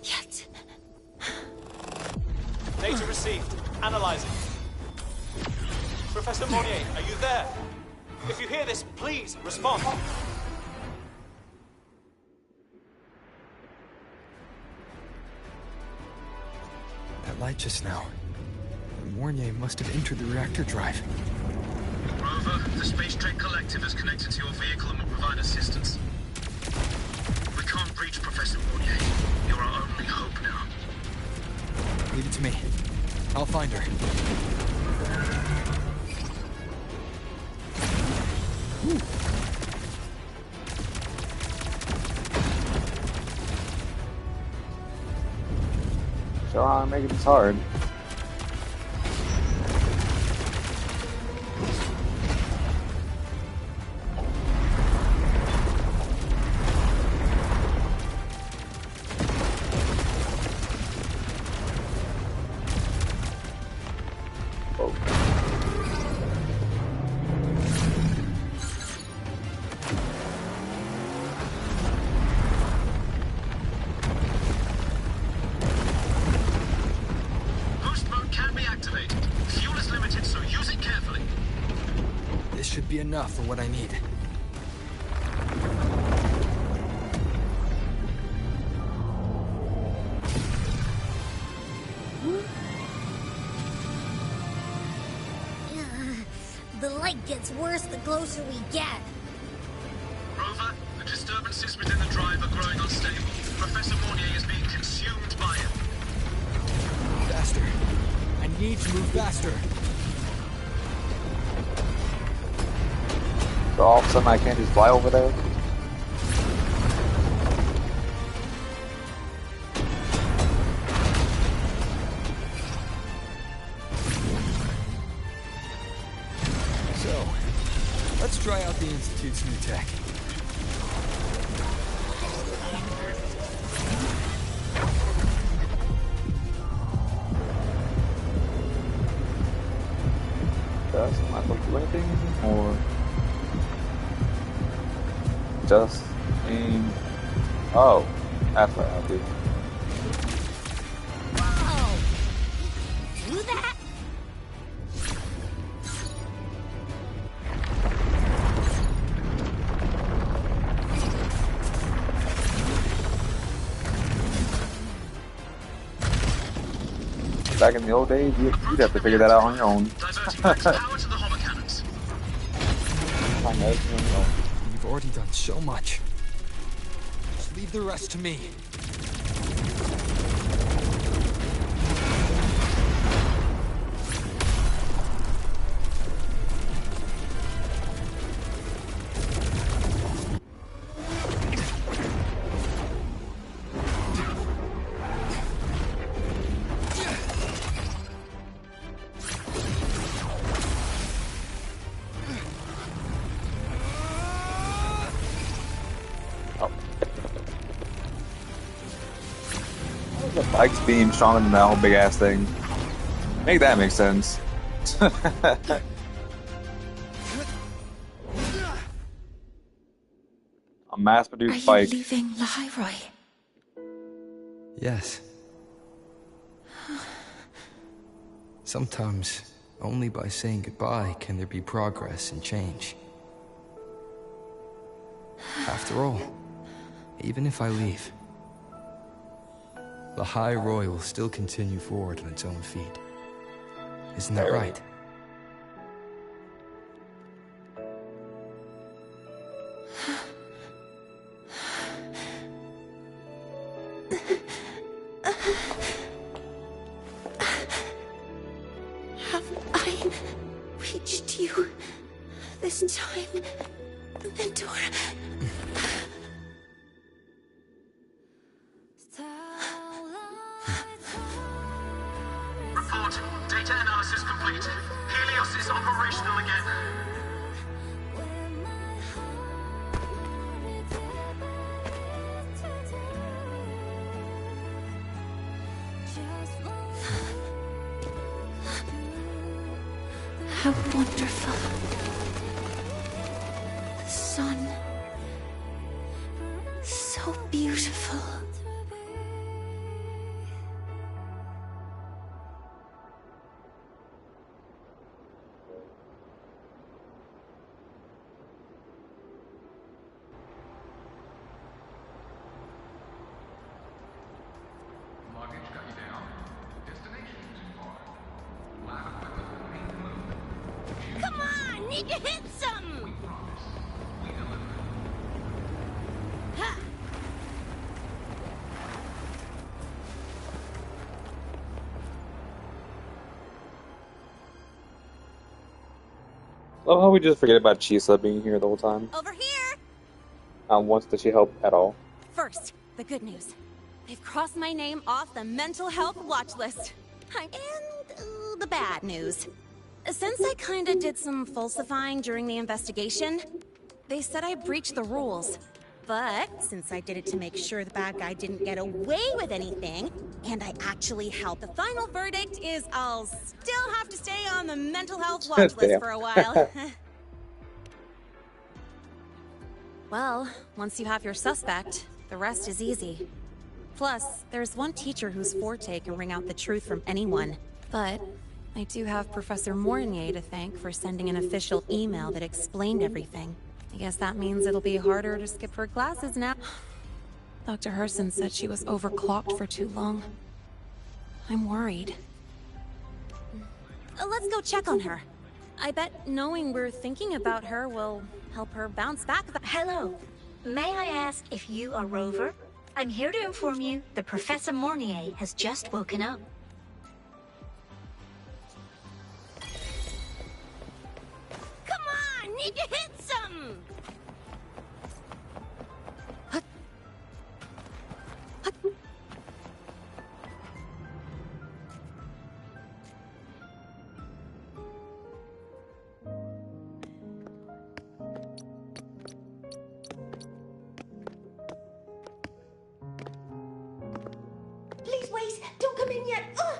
Speaker 1: yet.
Speaker 7: Data received. Analyzing. Professor Monnier, are you there? If you hear this, please respond.
Speaker 6: That light just now. Mornier must have entered the reactor drive.
Speaker 12: Rover, the Space Trek Collective is connected to your vehicle and will provide assistance. We can't reach Professor Monnier. You're our only hope now.
Speaker 6: Leave it to me. I'll find her.
Speaker 13: So I'm making this hard.
Speaker 6: should be enough for what I need.
Speaker 18: The light gets worse the closer we get.
Speaker 12: Rover, the disturbances within the drive are growing unstable. Professor Mornier is being consumed by it.
Speaker 6: Faster. I need to move faster.
Speaker 13: So all of a sudden I can't just fly over there?
Speaker 6: So, let's try out the Institute's new tech.
Speaker 13: Does not look do anything, or just aim. Oh, that's what I'll do.
Speaker 18: Whoa! Do that?
Speaker 13: Back in the old days, you'd have to figure that out on your own.
Speaker 6: You've already done so much. Just leave the rest to me.
Speaker 13: Mike's beam stronger than that whole big ass thing. Make that make sense. A mass-produced bike.
Speaker 3: Are you leaving Lahairoi?
Speaker 6: Yes. Sometimes, only by saying goodbye can there be progress and change. After all, even if I leave, Lahairoi will still continue forward on its own feet. Isn't that right?
Speaker 3: Have I reached you this time, Mentor?
Speaker 12: Report. Data analysis complete. Helios is operational again.
Speaker 3: How wonderful. The sun. So beautiful.
Speaker 18: Come on! Need to hit something! Ha!
Speaker 13: Love how we just forget about Chisa being here the whole time.
Speaker 3: Over here!
Speaker 13: Not once did she help at all.
Speaker 3: First, the good news. They've crossed my name off the mental health watch list. And the bad news. Since I kinda did some falsifying during the investigation, they said I breached the rules. But since I did it to make sure the bad guy didn't get away with anything, and I actually helped, the final verdict is I'll still have to stay on the mental health watch list for a while. Well, once you have your suspect, the rest is easy. Plus, there's one teacher whose forte can wring out the truth from anyone. But I do have Professor Mornier to thank for sending an official email that explained everything. I guess that means it'll be harder to skip her classes now. Dr. Herson said she was overclocked for too long. I'm worried. Let's go check on her. I bet knowing we're thinking about her will help her bounce back.
Speaker 1: Hello. May I ask if you are Rover? I'm here to inform you that Professor Mornier has just woken up.
Speaker 2: Come on! Need to hit something!
Speaker 1: Please wait! Don't come in yet! Ugh.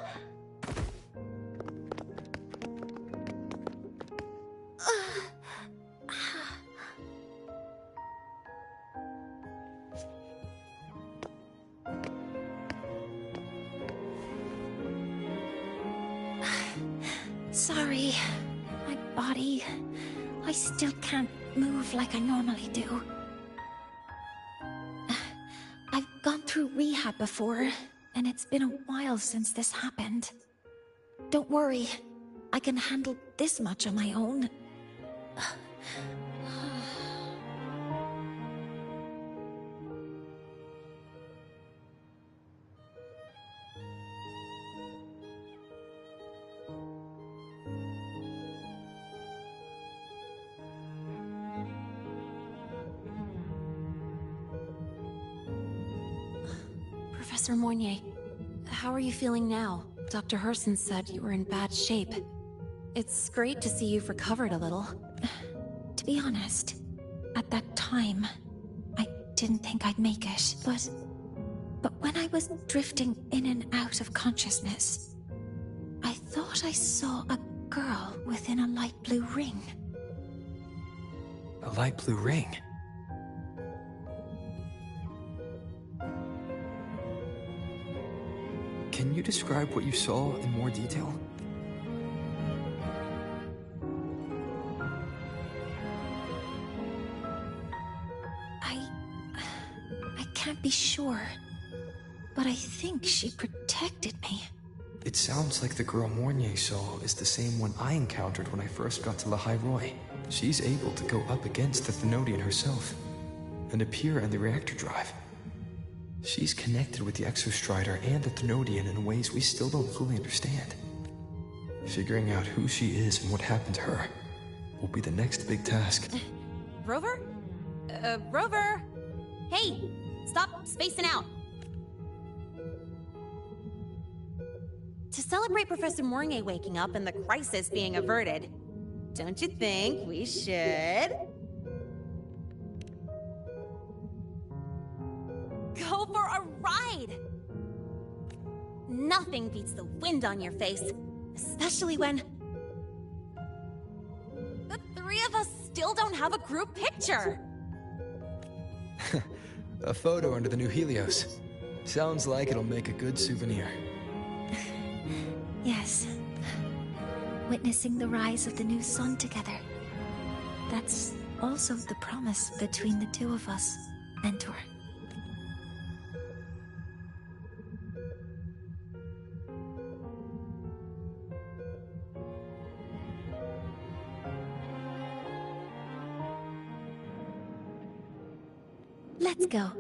Speaker 1: Sorry. My body... I still can't move like I normally do. I've gone through rehab before, and it's been a while since this happened. Don't worry. I can handle this much on my own.
Speaker 3: Professor Mornier, how are you feeling now? Dr. Herson said you were in bad shape. It's great to see you've recovered a little.
Speaker 1: To be honest, at that time, I didn't think I'd make it, but when I was drifting in and out of consciousness, I thought I saw a girl within a light blue ring.
Speaker 6: A light blue ring? Can you describe what you saw in more detail?
Speaker 1: I can't be sure, but I think she protected me.
Speaker 6: It sounds like the girl Mornier saw is the same one I encountered when I first got to Lahai-Roi. She's able to go up against the Thenodian herself and appear in the reactor drive. She's connected with the Exostrider and the Thenodian in ways we still don't fully understand. Figuring out who she is and what happened to her will be the next big task.
Speaker 3: Rover? Rover! Hey! Stop spacing out! To celebrate Professor Mornier waking up and the crisis being averted, don't you think we should... go for a ride! Nothing beats the wind on your face, especially when... the three of us still don't have a group picture!
Speaker 6: A photo under the new Helios. Sounds like it'll make a good souvenir.
Speaker 1: Yes. Witnessing the rise of the new sun together. That's also the promise between the two of us, Mentor. Let's go.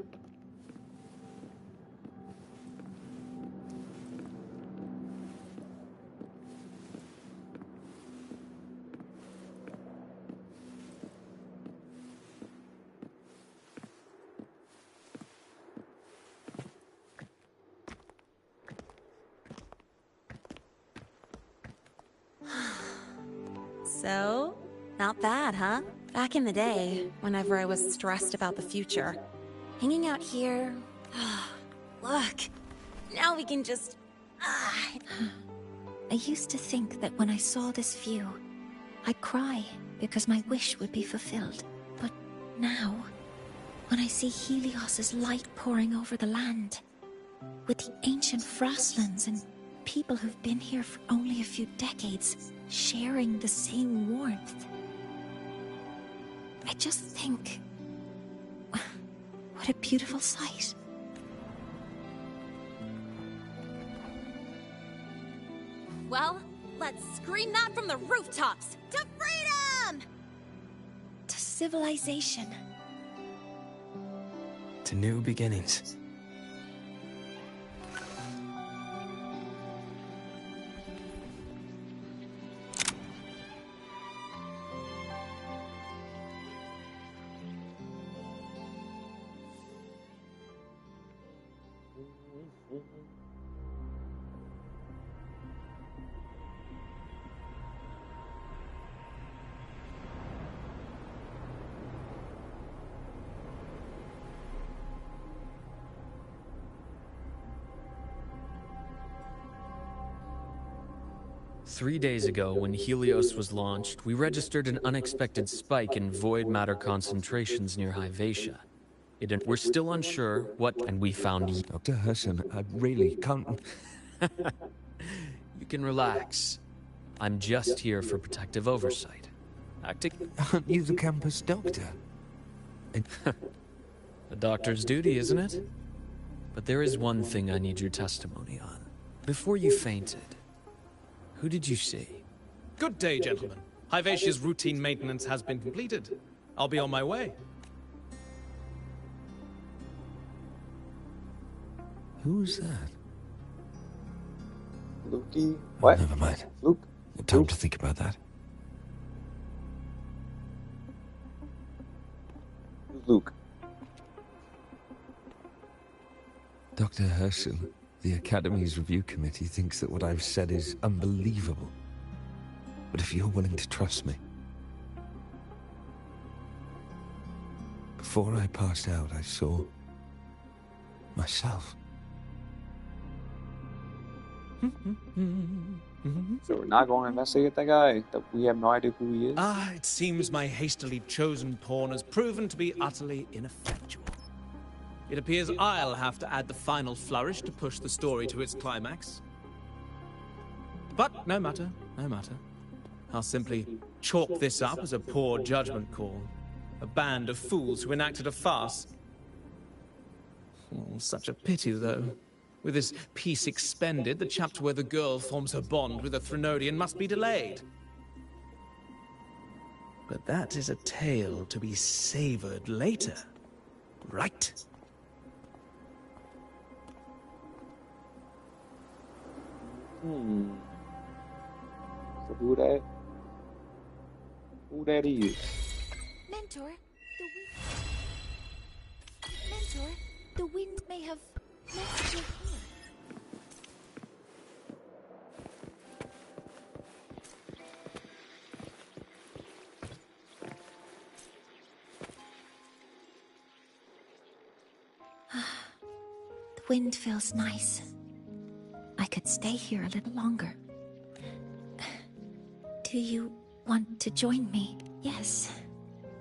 Speaker 3: So, not bad, huh? Back in the day, whenever I was stressed about the future, hanging out here... look, now we can just...
Speaker 1: I used to think that when I saw this view, I'd cry because my wish would be fulfilled. But now, when I see Helios's light pouring over the land, with the ancient frostlands and people who've been here for only a few decades, sharing the same warmth. I just think... what a beautiful sight.
Speaker 3: Well, let's scream that from the rooftops! To freedom!
Speaker 1: To civilization.
Speaker 6: To new beginnings.
Speaker 5: Three days ago, when Helios was launched, we registered an unexpected spike in void matter concentrations near Hyvatia. We're still unsure what, and we found...
Speaker 14: Dr. Herson, I really can't...
Speaker 5: You can relax. I'm just here for protective oversight.
Speaker 14: Aren't you the campus doctor?
Speaker 5: The doctor's duty, isn't it? But there is one thing I need your testimony on. Before you fainted, who did you see?
Speaker 11: Good day, gentlemen. Hyvatia's routine maintenance has been completed. I'll be on my way.
Speaker 14: Who's that?
Speaker 13: Lukey? What?
Speaker 14: Never mind.
Speaker 13: Luke?
Speaker 14: Time to think about that.
Speaker 13: Luke.
Speaker 14: Dr. Herson, the Academy's review committee thinks that what I've said is unbelievable. But if you're willing to trust me... Before I passed out, I saw... myself.
Speaker 13: So we're not going to investigate that guy? That we have no idea who he is?
Speaker 11: It seems my hastily chosen pawn has proven to be utterly ineffectual. It appears I'll have to add the final flourish to push the story to its climax. But no matter, no matter. I'll simply chalk this up as a poor judgment call. A band of fools who enacted a farce. Oh, such a pity, though. With this piece expended, the chapter where the girl forms her bond with a Threnodian must be delayed. But that is a tale to be savored later, right?
Speaker 13: So who that is?
Speaker 1: Mentor, the wind may have messed you here. The wind feels nice. I could stay here a little longer. Do you want to join me? Yes.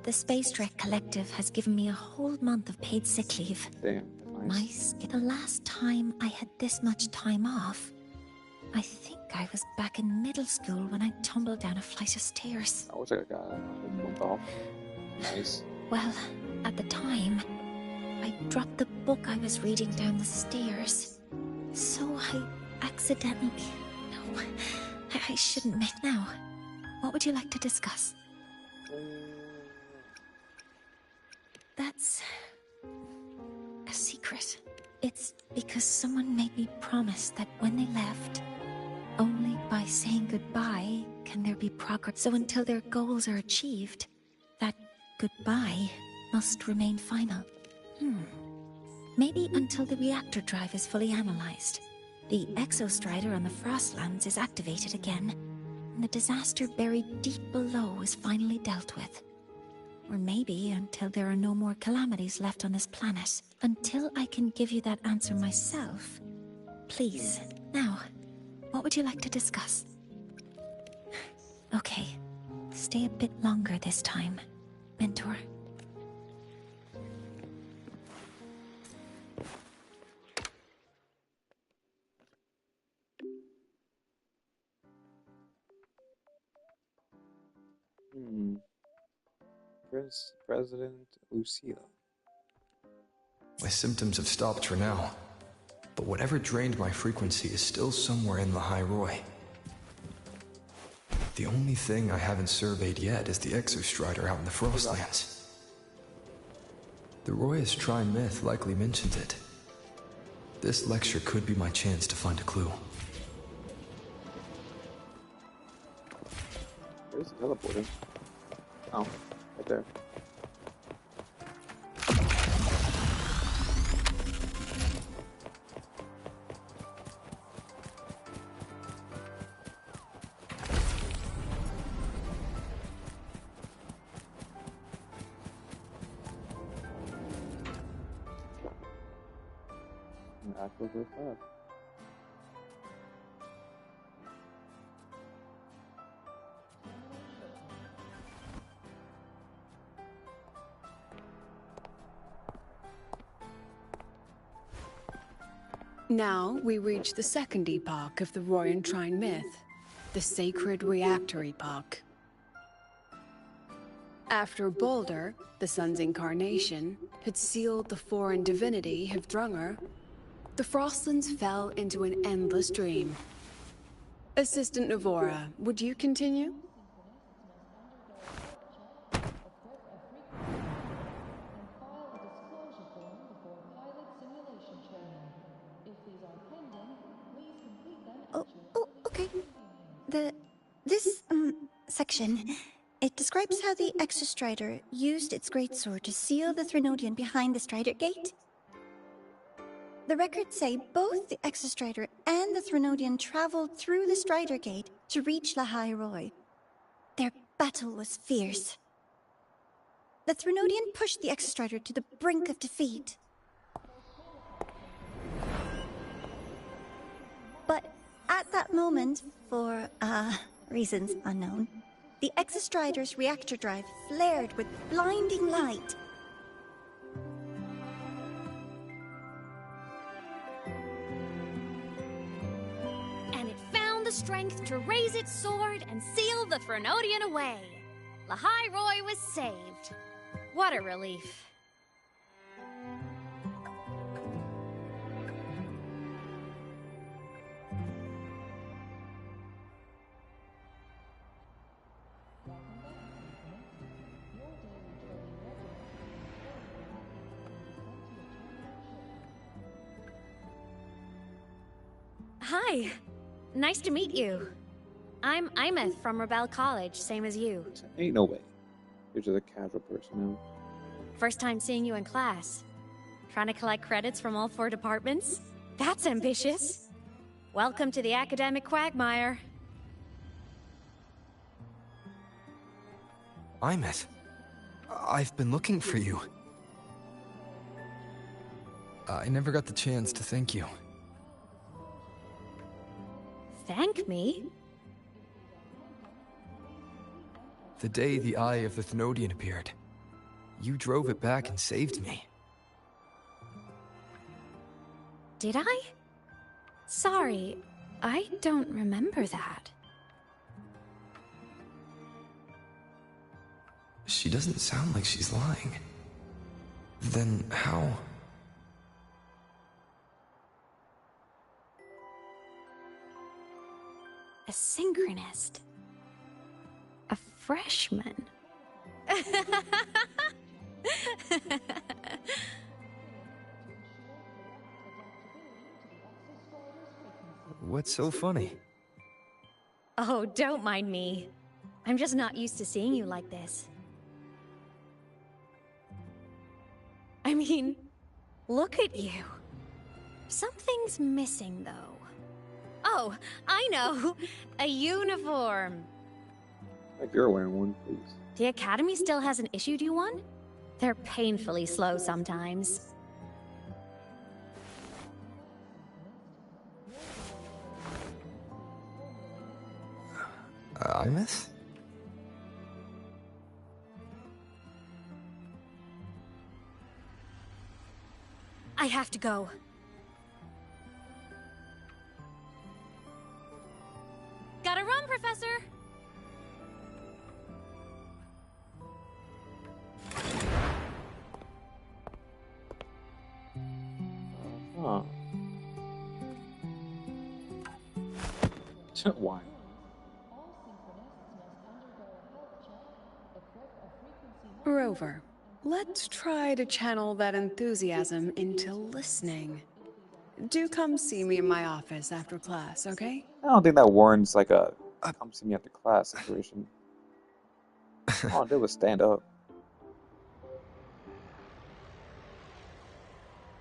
Speaker 1: The Space Trek Collective has given me a whole month of paid sick leave.
Speaker 13: Damn, nice.
Speaker 1: The last time I had this much time off, I think I was back in middle school when I tumbled down a flight of stairs.
Speaker 13: I wish I got a month off. Nice.
Speaker 1: Well, at the time, I dropped the book I was reading down the stairs. So I accidentally... No, I shouldn't make now. What would you like to discuss? That's... a secret. It's because someone made me promise that when they left, only by saying goodbye can there be progress. So until their goals are achieved, that goodbye must remain final. Maybe until the reactor drive is fully analyzed. The exostrider on the Frostlands is activated again, and the disaster buried deep below is finally dealt with. Or maybe until there are no more calamities left on this planet. Until I can give you that answer myself. Please, now, what would you like to discuss? Okay, stay a bit longer this time, Mentor.
Speaker 13: President Lucille.
Speaker 6: My symptoms have stopped for now, but whatever drained my frequency is still somewhere in the High Roy. The only thing I haven't surveyed yet is the Exostrider out in the Frostlands. The Roy's Trine myth likely mentions it. This lecture could be my chance to find a clue.
Speaker 13: Where's the teleporter? Oh, right there.
Speaker 9: Now we reach the second epoch of the Royan Trine myth, the Sacred Reactor Epoch. After Baldur, the sun's incarnation, had sealed the foreign divinity Hivdrungr, the Frostlands fell into an endless dream. Assistant Navora, would you continue?
Speaker 1: Okay. This section, it describes how the Exostrider used its greatsword to seal the Threnodian behind the Strider Gate. The records say both the Exostrider and the Threnodian traveled through the Strider Gate to reach La High Roy. Their battle was fierce. The Threnodian pushed the Exostrider to the brink of defeat. But at that moment, for, reasons unknown, the Exostrider's reactor drive flared with blinding light.
Speaker 18: And it found the strength to raise its sword and seal the Threnodian away. La High Roy was saved. What a relief. Hi. Nice to meet you. I'm Imeth from Rebel College, same as you.
Speaker 13: Ain't no way. You're just a casual person now.
Speaker 18: First time seeing you in class. Trying to collect credits from all 4 departments? That's ambitious. Welcome to the academic quagmire.
Speaker 6: Imeth, I've been looking for you. I never got the chance to thank you.
Speaker 18: Thank me?
Speaker 6: The day the Eye of the Thenodian appeared, you drove it back and saved me.
Speaker 18: Did I? Sorry, I don't remember that.
Speaker 6: She doesn't sound like she's lying. Then how?
Speaker 18: A synchronist. A freshman.
Speaker 6: What's so funny?
Speaker 18: Oh, don't mind me. I'm just not used to seeing you like this. I mean, look at you. Something's missing, though. Oh, I know! A uniform!
Speaker 13: Like you're wearing one, please.
Speaker 18: The Academy still hasn't issued you one? They're painfully slow sometimes.
Speaker 6: Imeth?
Speaker 18: I have to go. Gotta run, Professor!
Speaker 13: Why?
Speaker 9: Rover, let's try to channel that enthusiasm into listening. Do come see me in my office after class, okay?
Speaker 13: I don't think that warrants like a come see me after class situation. All I did was stand up.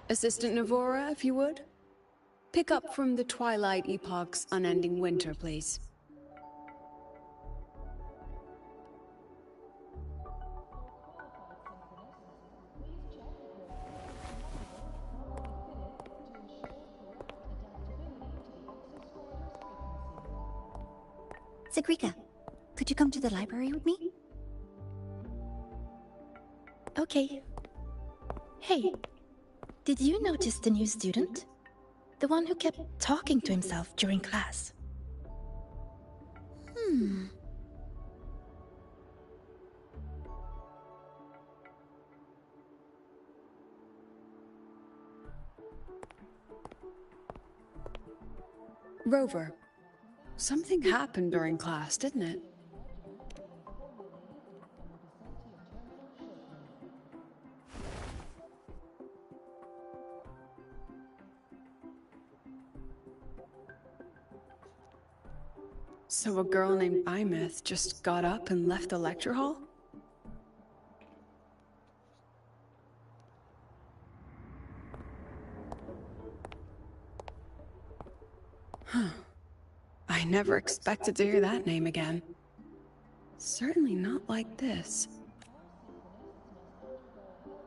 Speaker 9: Assistant Navora, if you would. Pick up from the Twilight Epoch's Unending Winter, please.
Speaker 1: Sigrika, could you come to the library with me? Okay. Hey, did you notice the new student? The one who kept talking to himself during class.
Speaker 9: Rover, something happened during class, didn't it? So a girl named Imeth just got up and left the lecture hall? Huh. I never expected to hear that name again. Certainly not like this.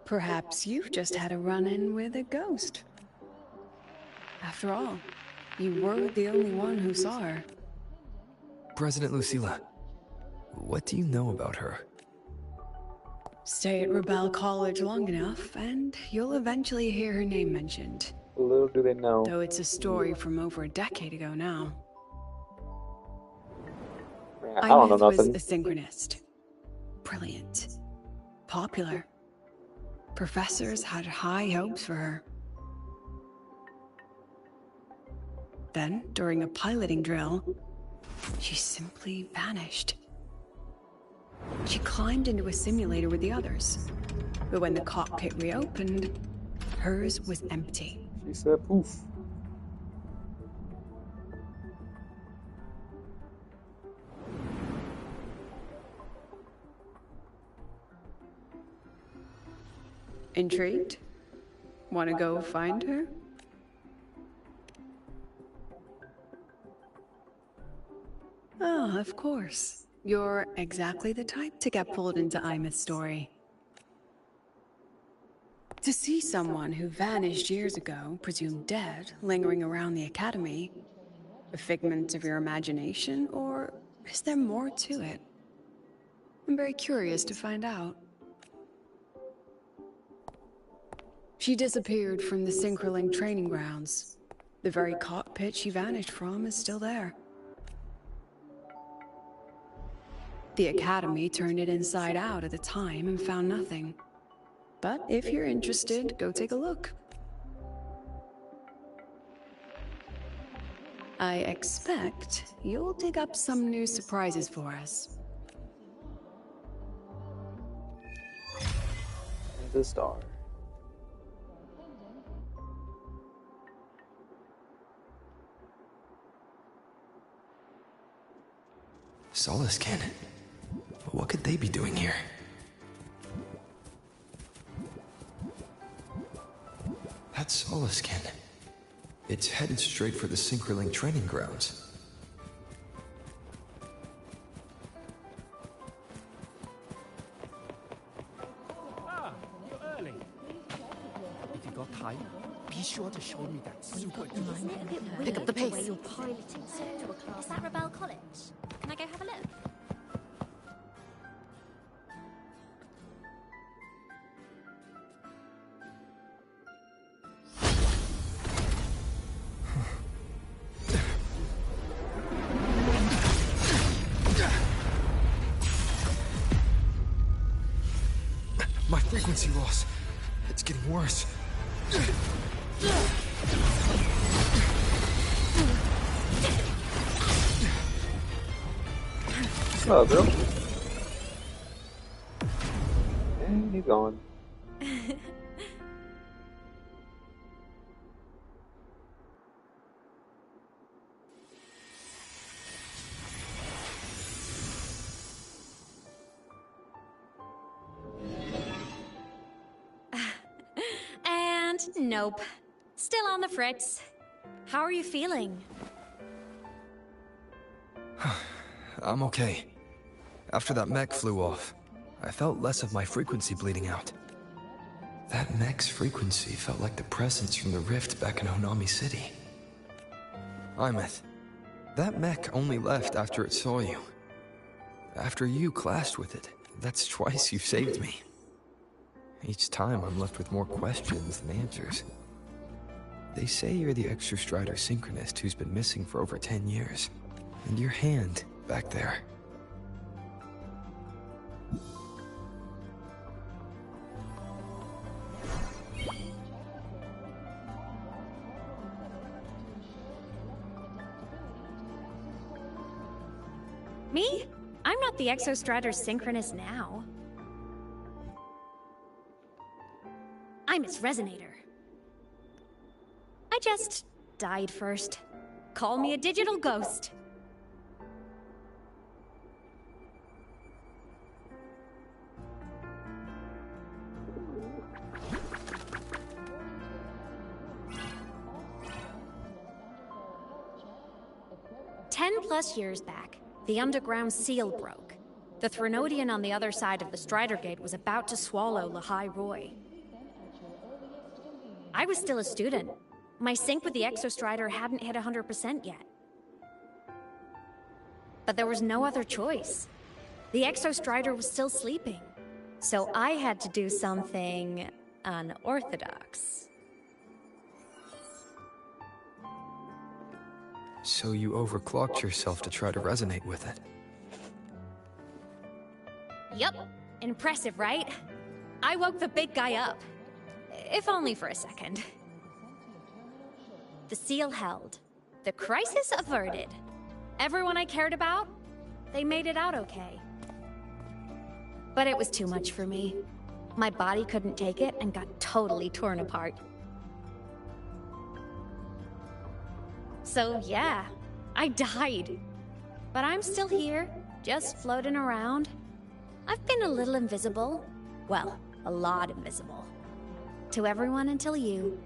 Speaker 9: Perhaps you've just had a run-in with a ghost. After all, you were the only one who saw her.
Speaker 6: President Lucilla, what do you know about her?
Speaker 9: Stay at Rebel College long enough, and you'll eventually hear her name mentioned.
Speaker 13: Little do they know.
Speaker 9: Though it's a story from over a decade ago now.
Speaker 13: Man, I don't know
Speaker 9: Imeth was
Speaker 13: nothing.
Speaker 9: a synchronist. Brilliant. Popular. Professors had high hopes for her. Then, during a piloting drill, she simply vanished. She climbed into a simulator with the others, but when the cockpit reopened, hers was empty.
Speaker 13: She said poof.
Speaker 9: Intrigued? Want to go find her? Oh, of course. You're exactly the type to get pulled into Imeth's story. To see someone who vanished years ago, presumed dead, lingering around the Academy, a figment of your imagination, or is there more to it? I'm very curious to find out. She disappeared from the Synchroling training grounds. The very cockpit she vanished from is still there. The Academy turned it inside out at the time and found nothing. But if you're interested, go take a look. I expect you'll dig up some new surprises for us.
Speaker 13: The star.
Speaker 6: Solace Cannon. What could they be doing here? That's Solace Cannon. It's headed straight for the Synchroling training grounds.
Speaker 17: Ah, you're early. If you got time, be sure to show me that super
Speaker 18: Pick up the pace. Where you're piloting to a class. Is that Rebel College? Can I go have a look?
Speaker 6: My frequency loss. It's getting worse.
Speaker 13: Oh, bro. And he's gone.
Speaker 18: And nope. Still on the fritz. How are you feeling?
Speaker 6: I'm okay. After that mech flew off, I felt less of my frequency bleeding out. That mech's frequency felt like the presence from the rift back in Honami City. Imeth, that mech only left after it saw you. After you clashed with it, that's twice you saved me. Each time I'm left with more questions than answers. They say you're the Exostrider Synchronist who's been missing for over 10 years. And your hand, back there.
Speaker 18: Me? I'm not the Exostrider Synchronist now. I'm its Resonator. I just died first. Call me a digital ghost. +10 years back, the underground seal broke. The Threnodian on the other side of the Strider Gate was about to swallow Lahai Roy. I was still a student. My sync with the Exostrider hadn't hit 100% yet. But there was no other choice. The Exostrider was still sleeping. So I had to do something unorthodox.
Speaker 6: So you overclocked yourself to try to resonate with it.
Speaker 18: Yup. Impressive, right? I woke the big guy up. If only for a second. The seal held. The crisis averted. Everyone I cared about, they made it out okay. But it was too much for me. My body couldn't take it and got totally torn apart. So yeah, I died. But I'm still here, just floating around. I've been a little invisible. Well, a lot invisible. To everyone until you.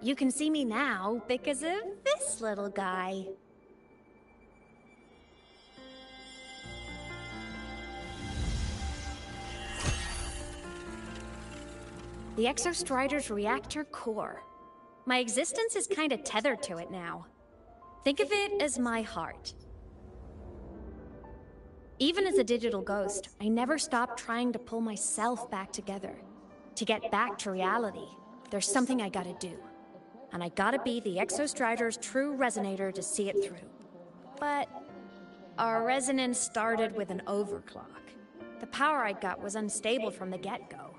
Speaker 18: You can see me now because of this little guy. The Exostrider's reactor core. My existence is kinda tethered to it now. Think of it as my heart. Even as a digital ghost, I never stopped trying to pull myself back together. To get back to reality, there's something I gotta do. And I gotta be the Exostrider's true resonator to see it through. But our resonance started with an overclock. The power I got was unstable from the get-go.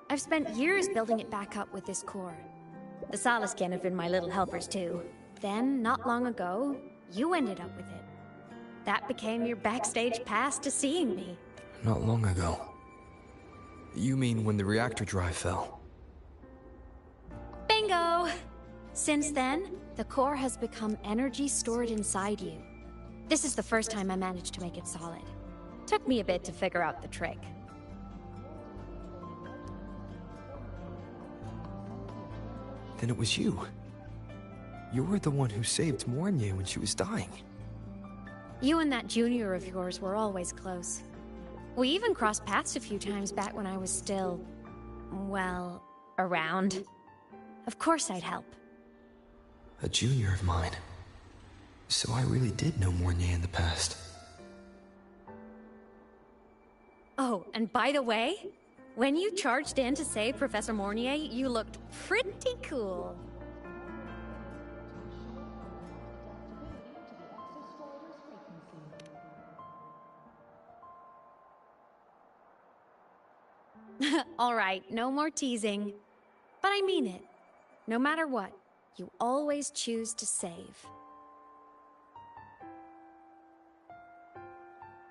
Speaker 18: I've spent years building it back up with this core. The Solaskin have been my little helpers too. Then, not long ago, you ended up with it. That became your backstage pass to seeing me.
Speaker 6: Not long ago. You mean when the reactor drive fell?
Speaker 18: Bingo! Since then, the core has become energy stored inside you. This is the first time I managed to make it solid. Took me a bit to figure out the trick.
Speaker 6: Then it was you. You were the one who saved Mornye when she was dying.
Speaker 18: You and that junior of yours were always close. We even crossed paths a few times back when I was still, well, around. Of course I'd help.
Speaker 6: A junior of mine. So I really did know Mornye in the past.
Speaker 18: Oh, and by the way, when you charged in to save Professor Mornye, you looked pretty cool. Alright, no more teasing. But I mean it. No matter what, you always choose to save.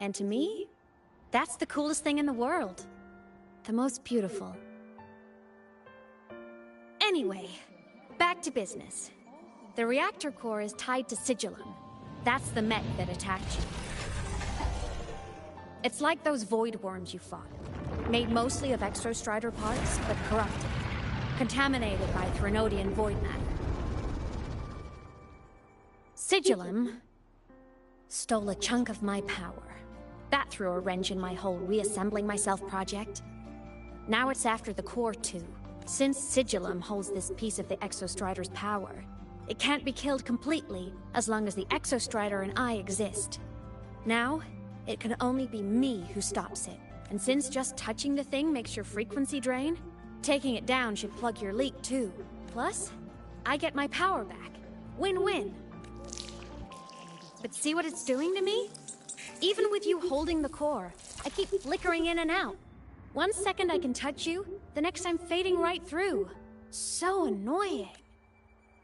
Speaker 18: And to me, that's the coolest thing in the world. The most beautiful. Anyway, back to business. The reactor core is tied to Sigillum. That's the mech that attacked you. It's like those void worms you fought. Made mostly of exostrider parts, but corrupted. Contaminated by Threnodian void matter. Sigillum stole a chunk of my power. That threw a wrench in my whole reassembling myself project. Now it's after the core too. Since Sigillum holds this piece of the Exostrider's power, it can't be killed completely as long as the Exostrider and I exist. Now, it can only be me who stops it. And since just touching the thing makes your frequency drain, taking it down should plug your leak too. Plus, I get my power back. Win-win. But see what it's doing to me? Even with you holding the core, I keep flickering in and out. 1 second I can touch you, the next I'm fading right through. So annoying.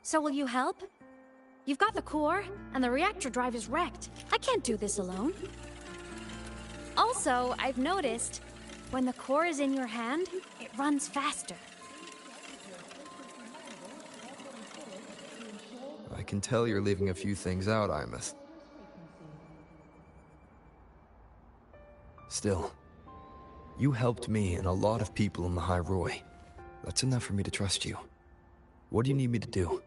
Speaker 18: So will you help? You've got the core, and the reactor drive is wrecked. I can't do this alone. Also, I've noticed, when the core is in your hand, it runs faster.
Speaker 6: I can tell you're leaving a few things out, Imeth. Still, you helped me and a lot of people in the High Roy. That's enough for me to trust you. What do you need me to do?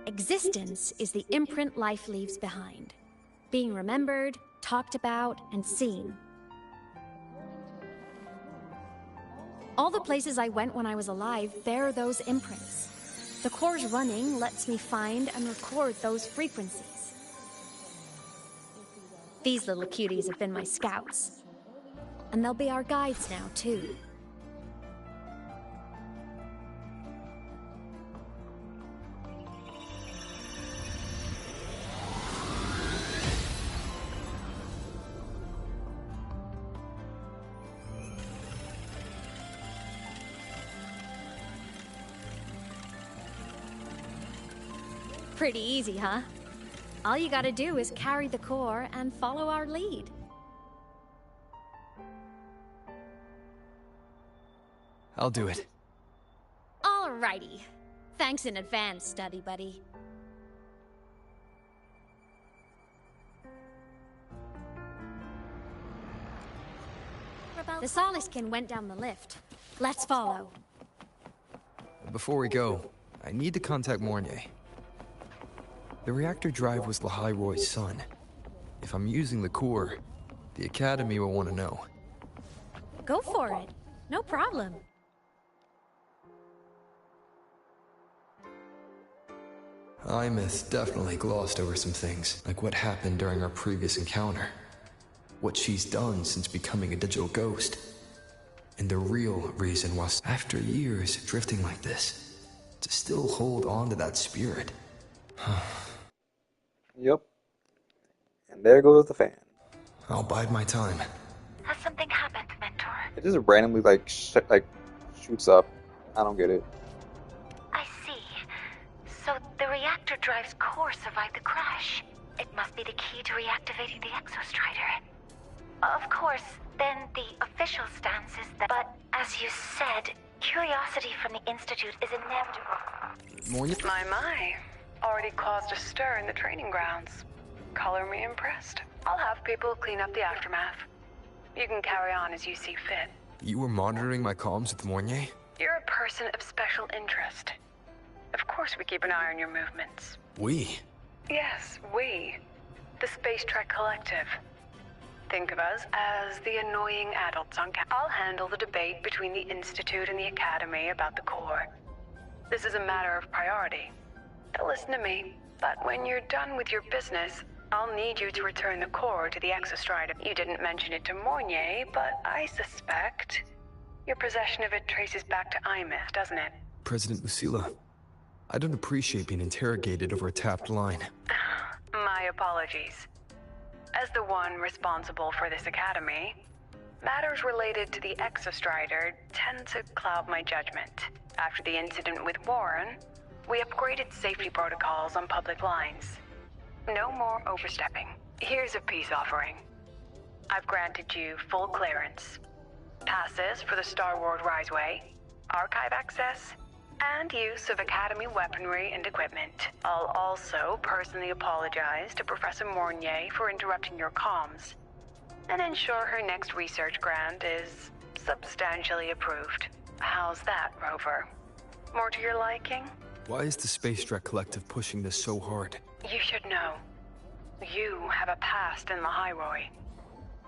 Speaker 18: Existence is the imprint life leaves behind. Being remembered, talked about, and seen. All the places I went when I was alive bear those imprints. The core's running lets me find and record those frequencies. These little cuties have been my scouts. And they'll be our guides now, too. Pretty easy, huh? All you gotta do is carry the core and follow our lead.
Speaker 6: I'll do it.
Speaker 18: Alrighty. Thanks in advance, study buddy. The Soliskin went down the lift. Let's follow.
Speaker 6: Before we go, I need to contact Mornier. The reactor drive was Lahai Roy's son. If I'm using the core, the Academy will want to know.
Speaker 18: Go for it. No problem.
Speaker 6: Imeth definitely glossed over some things, like what happened during our previous encounter. What she's done since becoming a digital ghost. And the real reason was, after years drifting like this, to still hold on to that spirit.
Speaker 13: Yep. And there goes the fan.
Speaker 6: I'll bide my time.
Speaker 1: Has something happened, Mentor?
Speaker 13: It just randomly shoots up. I don't get it.
Speaker 1: I see. So the reactor drive's core survived the crash. It must be the key to reactivating the Exostrider. Of course, then the official stance is that... But as you said, curiosity from the Institute is inevitable.
Speaker 4: My. Already caused a stir in the training grounds. Color me impressed. I'll have people clean up the aftermath. You can carry on as you see fit.
Speaker 6: You were monitoring my comms with Mornier?
Speaker 4: You're a person of special interest. Of course we keep an eye on your movements.
Speaker 6: We?
Speaker 4: Yes, we. The Space Trek Collective. Think of us as the annoying adults on campus. I'll handle the debate between the Institute and the Academy about the core. This is a matter of priority. Now listen to me, but when you're done with your business, I'll need you to return the core to the Exostrider. You didn't mention it to Mornier, but I suspect your possession of it traces back to Imeth, doesn't it?
Speaker 6: President Lucilla, I don't appreciate being interrogated over a tapped line.
Speaker 4: My apologies. As the one responsible for this academy, matters related to the Exostrider tend to cloud my judgment. After the incident with Warren, we upgraded safety protocols on public lines. No more overstepping. Here's a peace offering. I've granted you full clearance, passes for the Star Wars Riseway, archive access, and use of Academy weaponry and equipment. I'll also personally apologize to Professor Mornier for interrupting your comms, and ensure her next research grant is substantially approved. How's that, Rover? More to your liking?
Speaker 6: Why is the Space Trek Collective pushing this so hard?
Speaker 4: You should know. You have a past in the Highroy.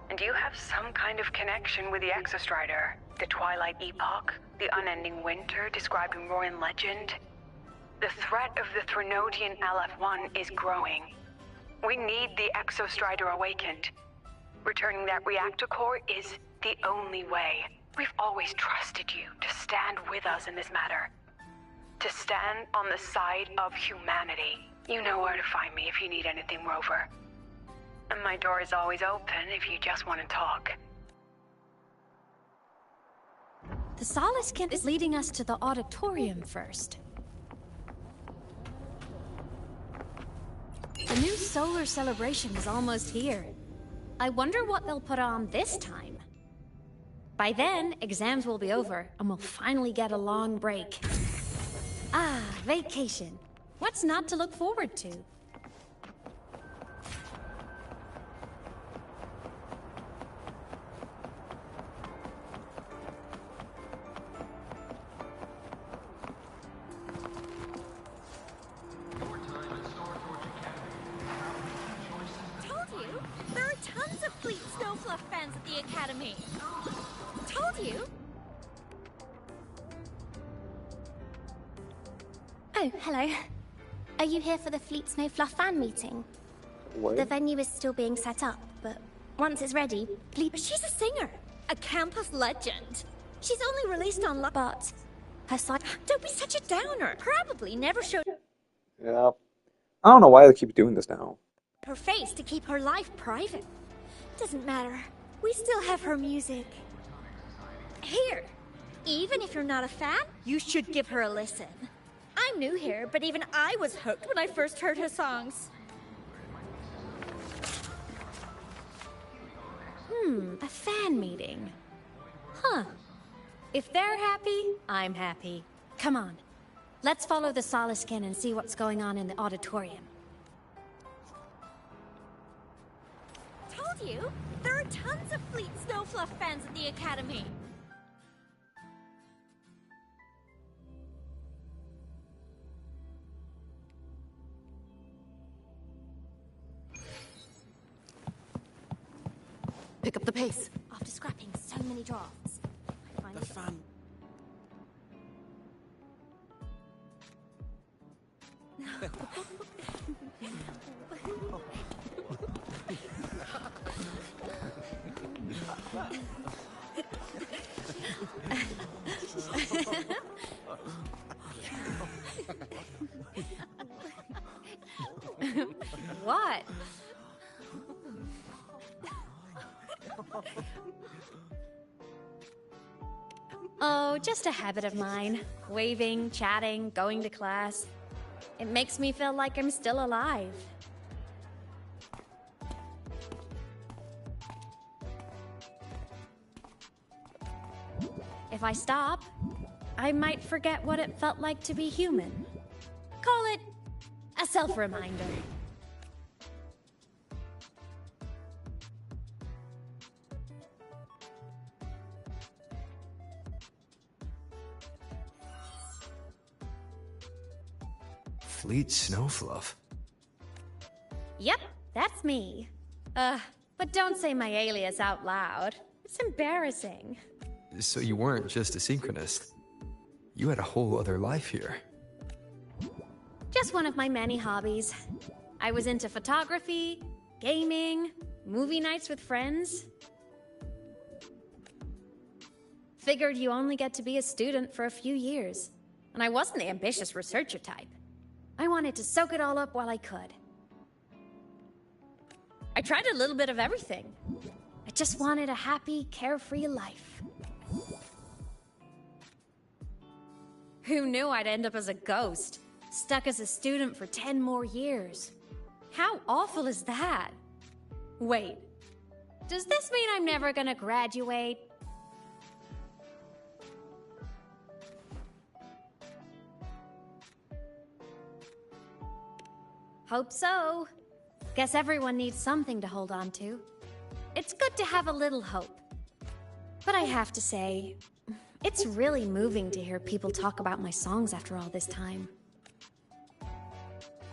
Speaker 4: And you have some kind of connection with the Exostrider, the Twilight Epoch, the unending winter described in Royan legend. The threat of the Threnodian LF-1 is growing. We need the Exostrider awakened. Returning that reactor core is the only way. We've always trusted you to stand with us in this matter. To stand on the side of humanity. You know where to find me if you need anything, Rover. And my door is always open if you just want to talk.
Speaker 18: The Solace Kit is leading us to the auditorium first. The new solar celebration is almost here. I wonder what they'll put on this time. By then, exams will be over, and we'll finally get a long break. Ah, vacation. What's not to look forward to?
Speaker 2: Told you! There are tons of Fleet Snowfluff fans at the Academy! Told you!
Speaker 1: Oh, hello. Are you here for the Fleet Snowfluff fan meeting?
Speaker 13: What?
Speaker 1: The venue is still being set up, but once it's ready, Fleet...
Speaker 2: She's a singer! A campus legend! She's only released on
Speaker 1: But her side...
Speaker 2: Don't be such a downer! Probably never showed
Speaker 13: Yeah. I don't know why they keep doing this now.
Speaker 2: her face to keep her life private. Doesn't matter. We still have her music. Here! Even if you're not a fan, you should give her a listen. I'm new here, but even I was hooked when I first heard her songs.
Speaker 18: A fan meeting. Huh. If they're happy, I'm happy. Come on. Let's follow the Solace Skin and see what's going on in the auditorium.
Speaker 2: Told you! There are tons of Fleet Snowfluff fans at the Academy!
Speaker 3: Pick up the pace.
Speaker 1: After scrapping so many drafts, I finally...
Speaker 3: The fan.
Speaker 18: What? Oh, just a habit of mine. Waving, chatting, going to class. It makes me feel like I'm still alive. If I stop, I might forget what it felt like to be human. Call it a self-reminder.
Speaker 6: Fleet Snowfluff?
Speaker 18: Yep, that's me. But don't say my alias out loud. It's embarrassing.
Speaker 6: So you weren't just a synchronist. You had a whole other life here.
Speaker 18: Just one of my many hobbies. I was into photography, gaming, movie nights with friends. Figured you only get to be a student for a few years. And I wasn't the ambitious researcher type. I wanted to soak it all up while I could.
Speaker 2: I tried a little bit of everything. I just wanted a happy, carefree life. Who knew I'd end up as a ghost? Stuck as a student for 10 more years. How awful is that? Wait, does this mean I'm never gonna graduate? Hope so. Guess everyone needs something to hold on to. It's good to have a little hope. But I have to say, it's really moving to hear people talk about my songs after all this time.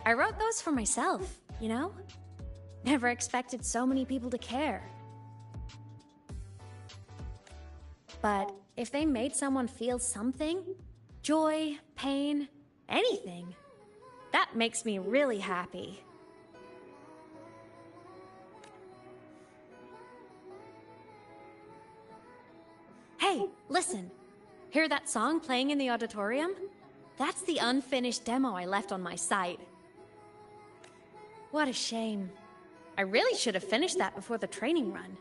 Speaker 2: I wrote those for myself, you know? Never expected so many people to care. But if they made someone feel something, joy, pain, anything, that makes me really happy. Hey, listen. Hear that song playing in the auditorium? That's the unfinished demo I left on my site. What a shame. I really should have finished that before the training run.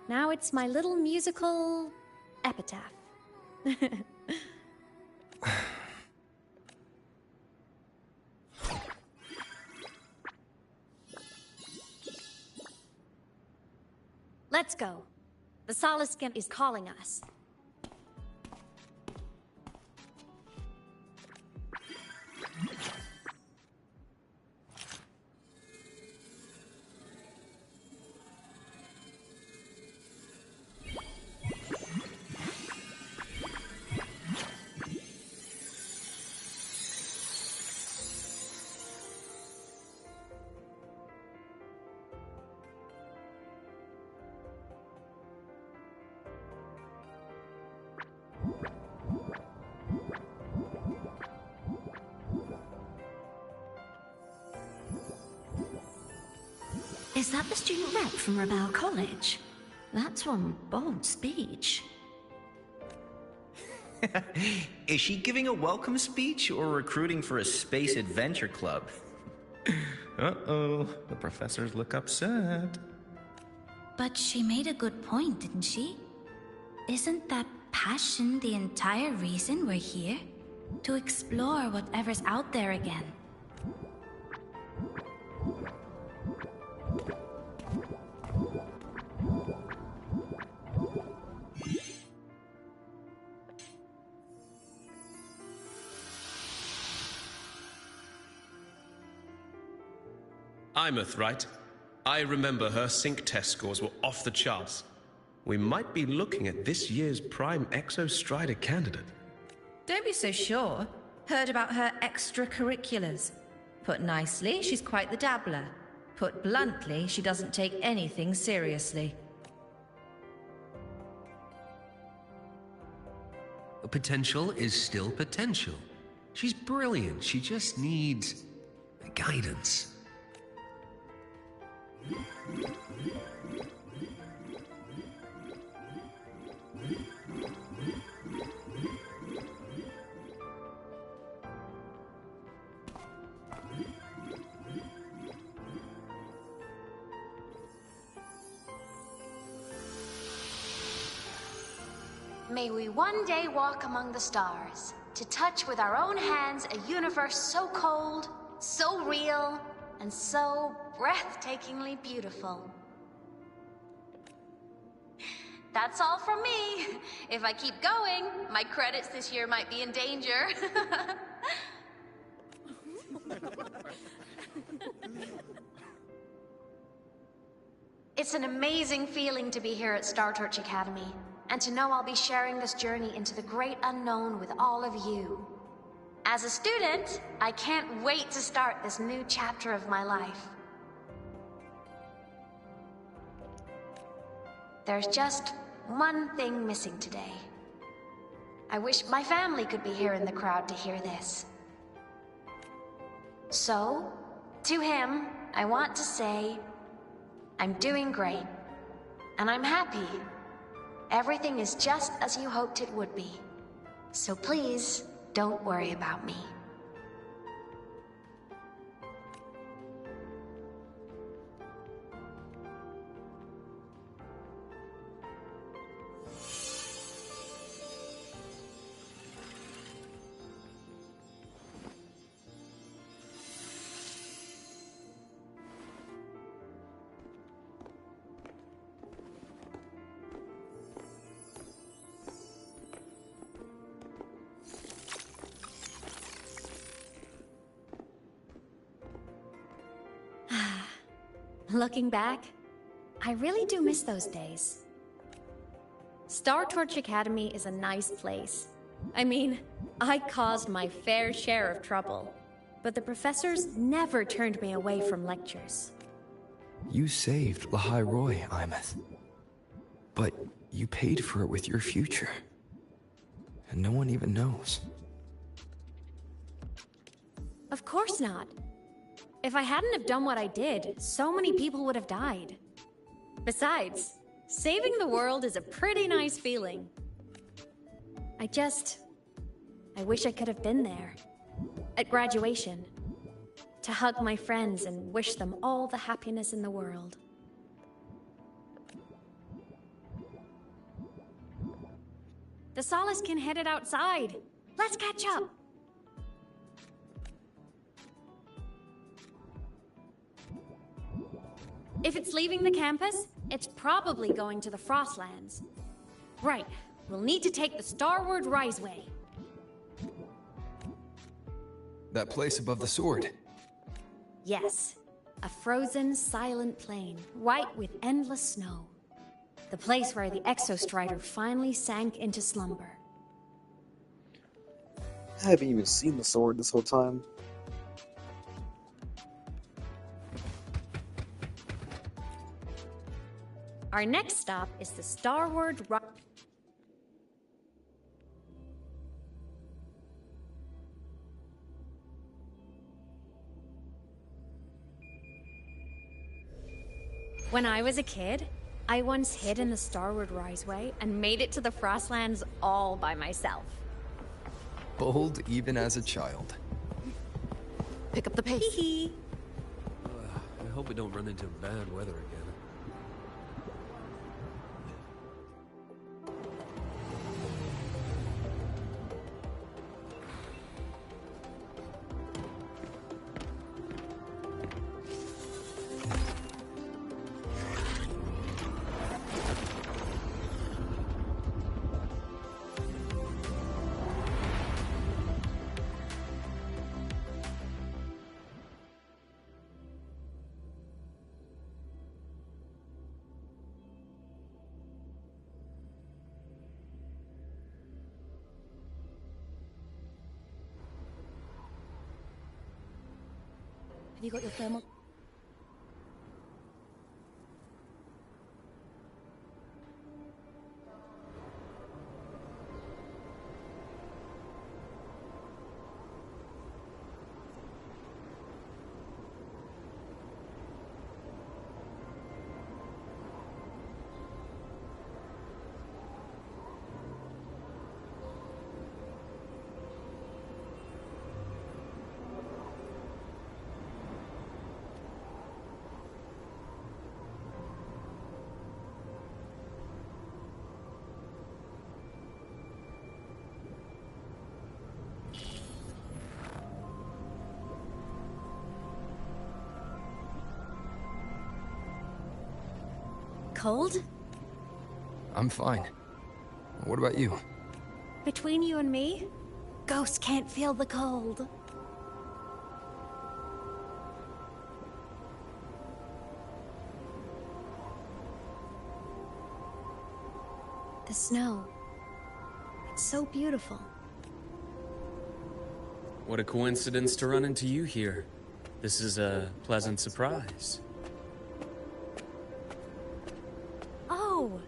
Speaker 2: Now it's my little musical epitaph. Let's go. The Soliskin is calling us.
Speaker 1: Is that the student rep from Rebel College? That's one bold speech.
Speaker 20: Is she giving a welcome speech or recruiting for a space adventure club? Uh-oh, the professors look upset.
Speaker 1: But she made a good point, didn't she? Isn't that passion the entire reason we're here? To explore whatever's out there again.
Speaker 21: Imeth, right? I remember her sync test scores were off the charts. We might be looking at this year's prime Exo Strider candidate.
Speaker 16: Don't be so sure. Heard about her extracurriculars. Put nicely, she's quite the dabbler. Put bluntly, she doesn't take anything seriously.
Speaker 22: Potential is still potential. She's brilliant. She just needs guidance.
Speaker 1: May we one day walk among the stars, to touch with our own hands a universe so cold, so real, and so breathtakingly beautiful. That's all from me. If I keep going, my credits this year might be in danger. It's an amazing feeling to be here at Star Torch Academy, and to know I'll be sharing this journey into the great unknown with all of you. As a student, I can't wait to start this new chapter of my life. There's just one thing missing today. I wish my family could be here in the crowd to hear this. So, to him, I want to say, I'm doing great, and I'm happy. Everything is just as you hoped it would be. So please, don't worry about me.
Speaker 18: Looking back, I really do miss those days. Star Torch Academy is a nice place. I mean, I caused my fair share of trouble, but the professors never turned me away from lectures.
Speaker 6: You saved Lahai Roy, Imeth. But you paid for it with your future. And no one even knows.
Speaker 18: Of course not. If I hadn't have done what I did, so many people would have died. Besides, saving the world is a pretty nice feeling. I wish I could have been there. At graduation. To hug my friends and wish them all the happiness in the world. The Solaskin headed outside. Let's catch up. If it's leaving the campus, it's probably going to the Frostlands. Right, we'll need to take the Starward Riseway.
Speaker 6: That place above the sword.
Speaker 18: Yes, a frozen, silent plain, white with endless snow. The place where the Exostrider finally sank into slumber.
Speaker 8: I haven't even seen the sword this whole time.
Speaker 18: Our next stop is the Starward Riseway. When I was a kid, I once hid in the Starward Riseway and made it to the Frostlands all by myself.
Speaker 6: Bold even as a child.
Speaker 3: Pick up the pace.
Speaker 18: Hee
Speaker 22: I hope we don't run into bad weather again.
Speaker 3: Have you got your thermal?
Speaker 18: Cold?
Speaker 6: I'm fine. What about you?
Speaker 18: Between you and me, ghosts can't feel the cold. The snow. It's so beautiful.
Speaker 5: What a coincidence to run into you here. This is a pleasant surprise.
Speaker 18: Oh,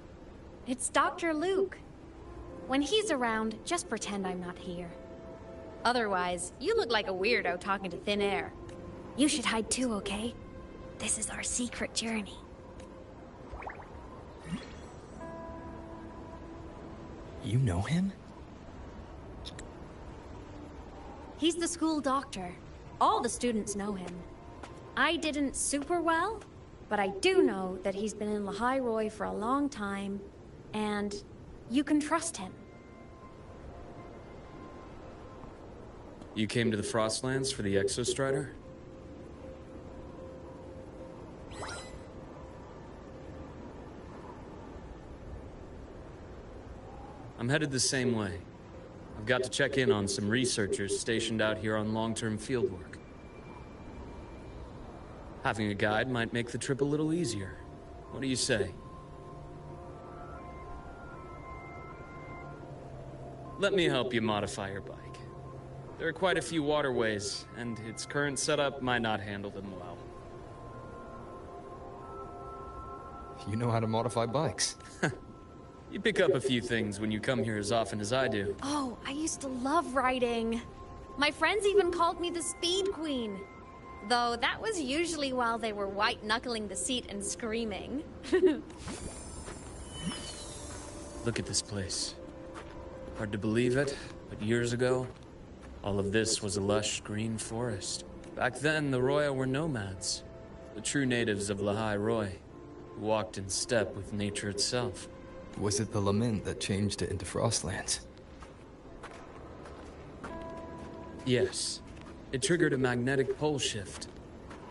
Speaker 18: it's Dr. Luke. When he's around, just pretend I'm not here. Otherwise, you look like a weirdo talking to thin air. You should hide too, okay? This is our secret journey.
Speaker 6: You know him?
Speaker 18: He's the school doctor. All the students know him. I didn't super well, but I do know that he's been in Lahai Roy for a long time, and you can trust him.
Speaker 5: You came to the Frostlands for the Exostrider? I'm headed the same way. I've got to check in on some researchers stationed out here on long-term fieldwork. Having a guide might make the trip a little easier. What do you say? Let me help you modify your bike. There are quite a few waterways, and its current setup might not handle them well.
Speaker 6: You know how to modify bikes.
Speaker 5: You pick up a few things when you come here as often as I do.
Speaker 18: Oh, I used to love riding. My friends even called me the Speed Queen. Though that was usually while they were white-knuckling the seat and screaming.
Speaker 5: Look at this place. Hard to believe it, but years ago, all of this was a lush green forest. Back then, the Roya were nomads, the true natives of Lahai Roy, who walked in step with nature itself.
Speaker 6: Was it the lament that changed it into Frostlands?
Speaker 5: Yes. It triggered a magnetic pole shift.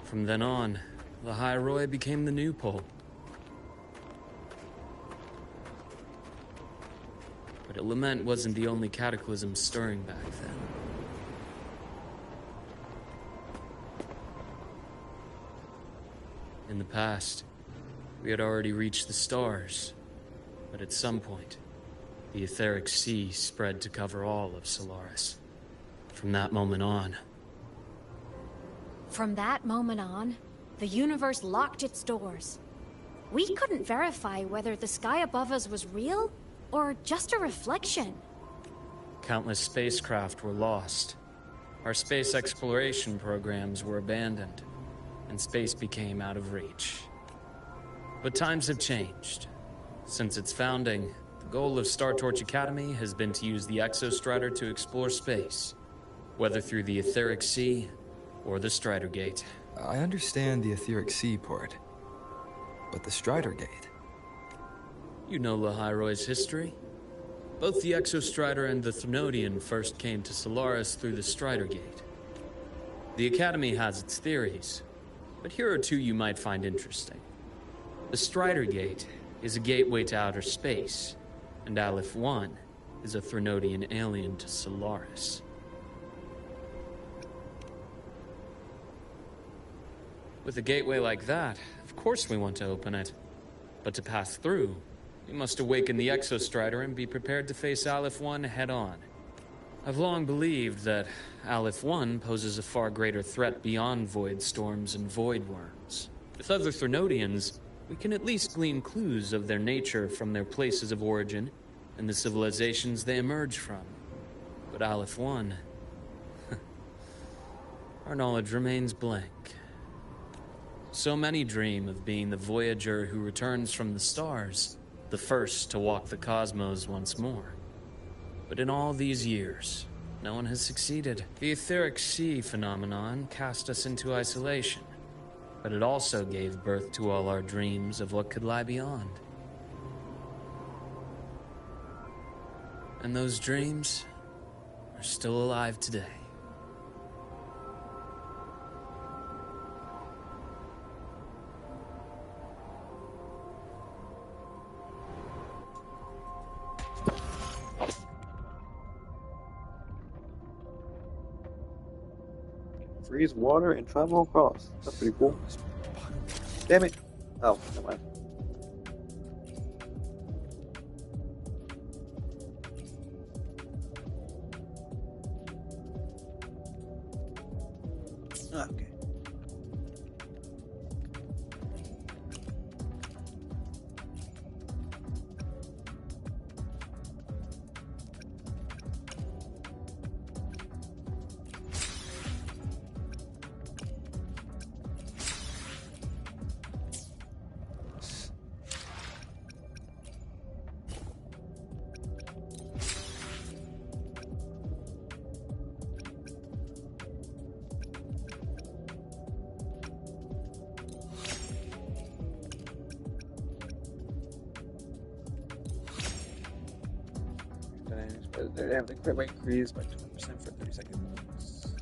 Speaker 5: From then on, Lahai Roy became the new pole. But a lament wasn't the only cataclysm stirring back then. In the past, we had already reached the stars, but at some point, the etheric sea spread to cover all of Solaris. From that moment on,
Speaker 18: the universe locked its doors. We couldn't verify whether the sky above us was real or just a reflection.
Speaker 5: countless spacecraft were lost. Our space exploration programs were abandoned, and space became out of reach. But times have changed. Since its founding, the goal of Star Torch Academy has been to use the Exostrider to explore space, whether through the Etheric Sea or the Strider Gate.
Speaker 6: I understand the Etheric Sea part, but the Strider Gate?
Speaker 5: You know Lahai Roy's history? Both the Exostrider and the Thnodian first came to Solaris through the Strider Gate. The Academy has its theories, but here are two you might find interesting. The Strider Gate is a gateway to outer space, and Aleph 1 is a Thnodian alien to Solaris. With a gateway like that, of course we want to open it. But to pass through, we must awaken the Exostrider and be prepared to face Aleph 1 head-on. I've long believed that Aleph 1 poses a far greater threat beyond void storms and void worms. With other Thnodians, we can at least glean clues of their nature from their places of origin and the civilizations they emerge from. But Aleph 1... our knowledge remains blank. So many dream of being the Voyager who returns from the stars, the first to walk the cosmos once more. But in all these years, no one has succeeded. The Etheric Sea phenomenon cast us into isolation, but it also gave birth to all our dreams of what could lie beyond. And those dreams are still alive today.
Speaker 8: Freeze water and travel across. That's pretty cool. Damn it. Oh, never mind. Okay. They have the crit rate increased by 20% for 30 seconds.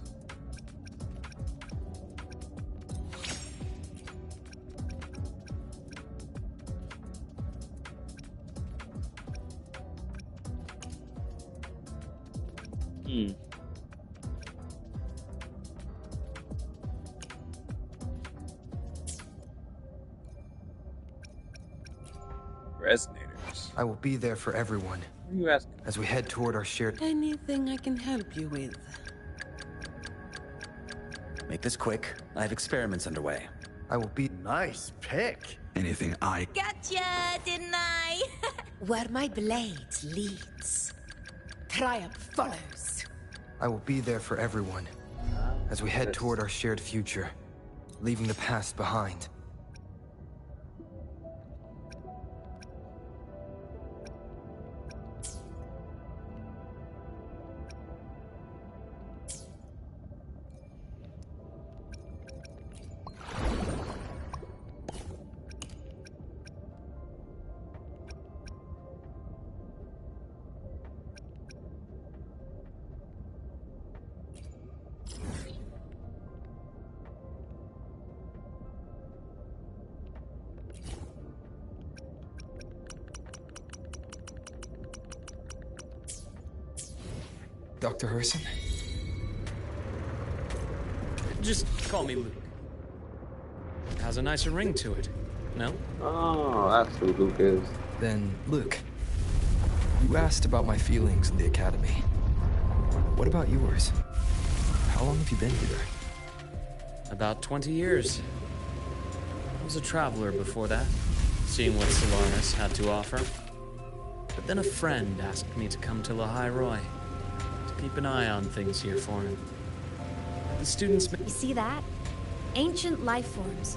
Speaker 13: Resonators.
Speaker 6: I will be there for everyone.
Speaker 13: What are you asking?
Speaker 6: As we head toward our shared...
Speaker 10: Anything I can help you with?
Speaker 19: Make this quick. I have experiments underway.
Speaker 6: I will be...
Speaker 23: Nice pick.
Speaker 19: Anything I...
Speaker 24: Gotcha, didn't I? Where my blade leads, triumph follows.
Speaker 6: I will be there for everyone. As we head toward our shared future, leaving the past behind. Dr. Herson?
Speaker 5: Just call me Luke. It has a nicer ring to it, no?
Speaker 13: Oh, that's who Luke is.
Speaker 6: Then, Luke, you asked about my feelings in the Academy. What about yours? How long have you been here?
Speaker 5: About 20 years. I was a traveler before that, seeing what Solaris had to offer. But then a friend asked me to come to Lahairoi, to keep an eye on things here for him. The students...
Speaker 18: You see that? Ancient life forms.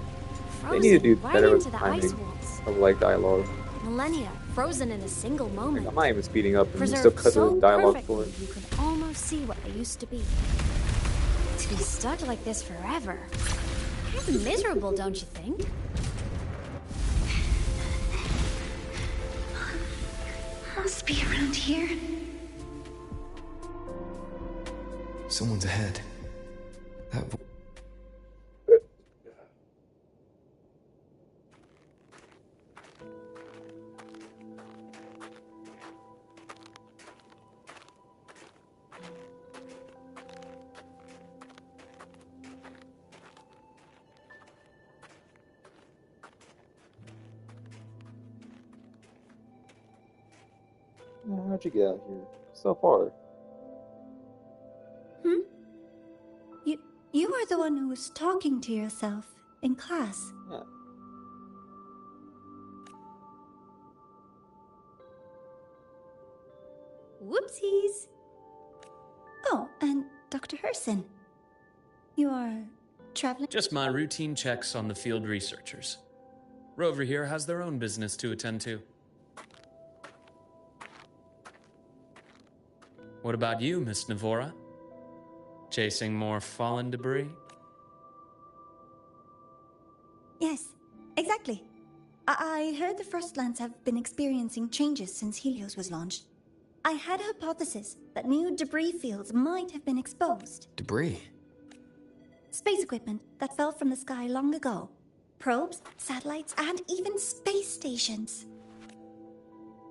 Speaker 13: They need to do
Speaker 18: Frozen right
Speaker 13: better with
Speaker 18: into the
Speaker 13: timing
Speaker 18: ice walls.
Speaker 13: of like dialogue.
Speaker 18: Millennia, frozen in a single moment.
Speaker 13: I'm not even speeding up, and
Speaker 18: Preserved
Speaker 13: still cut
Speaker 18: so
Speaker 13: the dialogue
Speaker 18: perfectly
Speaker 13: for it.
Speaker 18: you could almost see what they used to be. To be stuck like this forever. Kind of miserable, don't you think?
Speaker 1: Must be around here.
Speaker 6: Someone's ahead. That
Speaker 13: How'd you get out here so far?
Speaker 25: You are the one who was talking to yourself in class.
Speaker 13: Yeah.
Speaker 25: Whoopsies. Oh, and Dr. Herson. You are traveling?
Speaker 5: Just my routine checks on the field researchers. Rover here has their own business to attend to. What about you, Miss Navora? Chasing more fallen debris?
Speaker 25: Yes, exactly. I heard the Frostlands have been experiencing changes since Helios was launched. I had a hypothesis that new debris fields might have been exposed.
Speaker 6: debris.
Speaker 25: Space equipment that fell from the sky long ago. Probes, satellites, and even space stations.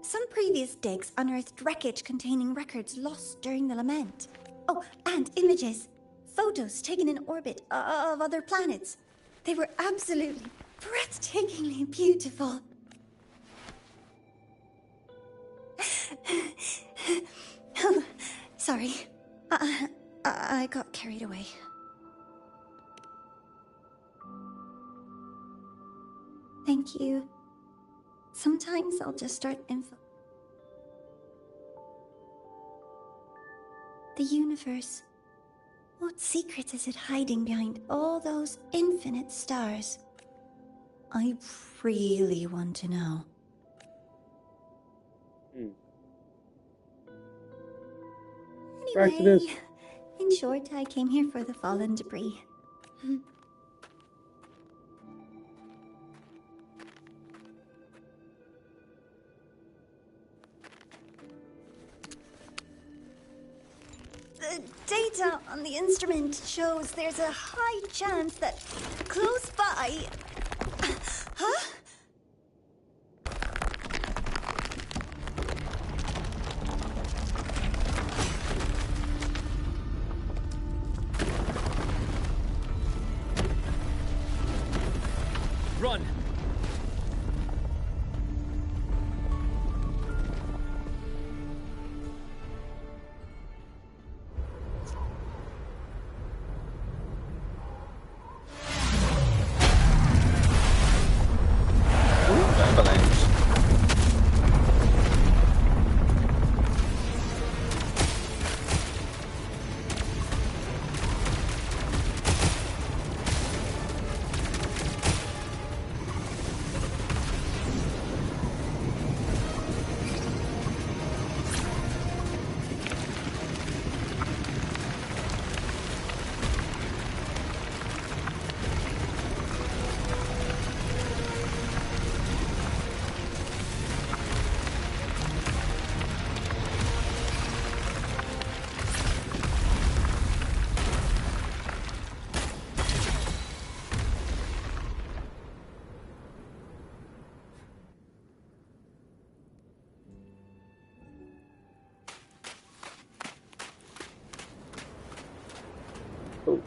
Speaker 25: Some previous digs unearthed wreckage containing records lost during the lament. Oh, and images. Photos taken in orbit of other planets. They were absolutely breathtakingly beautiful. Oh, sorry. I got carried away. Thank you. Sometimes I'll just start info. The universe. What secret is it hiding behind all those infinite stars? I really want to know.
Speaker 13: Back to this.
Speaker 25: Anyway, in short, I came here for the fallen debris. The data on the instrument shows there's a high chance that close by... Huh?
Speaker 5: Run!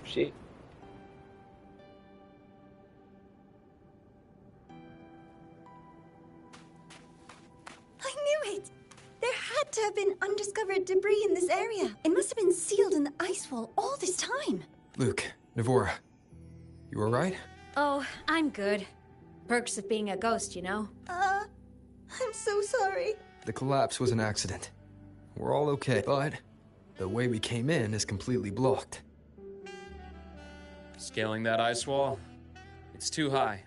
Speaker 8: shit.
Speaker 25: I knew it! There had to have been undiscovered debris in this area. It must have been sealed in the ice wall all this time.
Speaker 6: Luke, Navora, you alright?
Speaker 18: Oh, I'm good. Perks of being a ghost, you know?
Speaker 25: I'm so sorry.
Speaker 6: The collapse was an accident. We're all okay, but the way we came in is completely blocked.
Speaker 5: Scaling that ice wall? It's too high.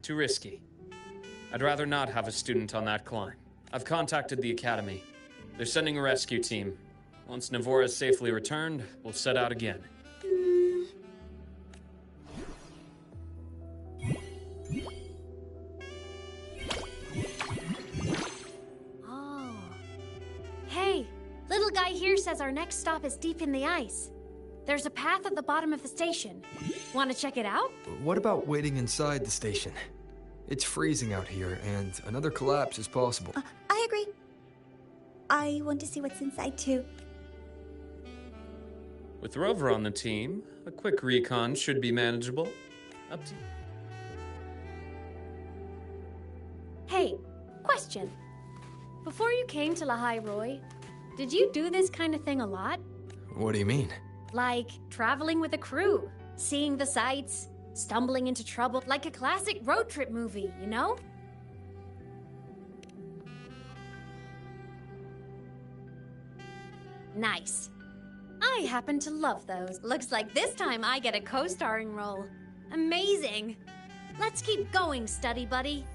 Speaker 5: Too risky. I'd rather not have a student on that climb. I've contacted the Academy. They're sending a rescue team. Once Navora's safely returned, we'll set out again.
Speaker 18: Oh. Hey, little guy here says our next stop is deep in the ice. There's a path at the bottom of the station. Want to check it out?
Speaker 6: What about waiting inside the station? It's freezing out here, and another collapse is possible.
Speaker 25: I agree. I want to see what's inside too.
Speaker 5: With Rover on the team, a quick recon should be manageable. Up to...
Speaker 18: Hey, question. Before you came to Lahai Roy, did you do this kind of thing a lot?
Speaker 6: What do you mean?
Speaker 18: Like traveling with a crew, seeing the sights, stumbling into trouble, like a classic road trip movie, you know? Nice. I happen to love those. Looks like this time I get a co-starring role. Amazing. Let's keep going, study buddy.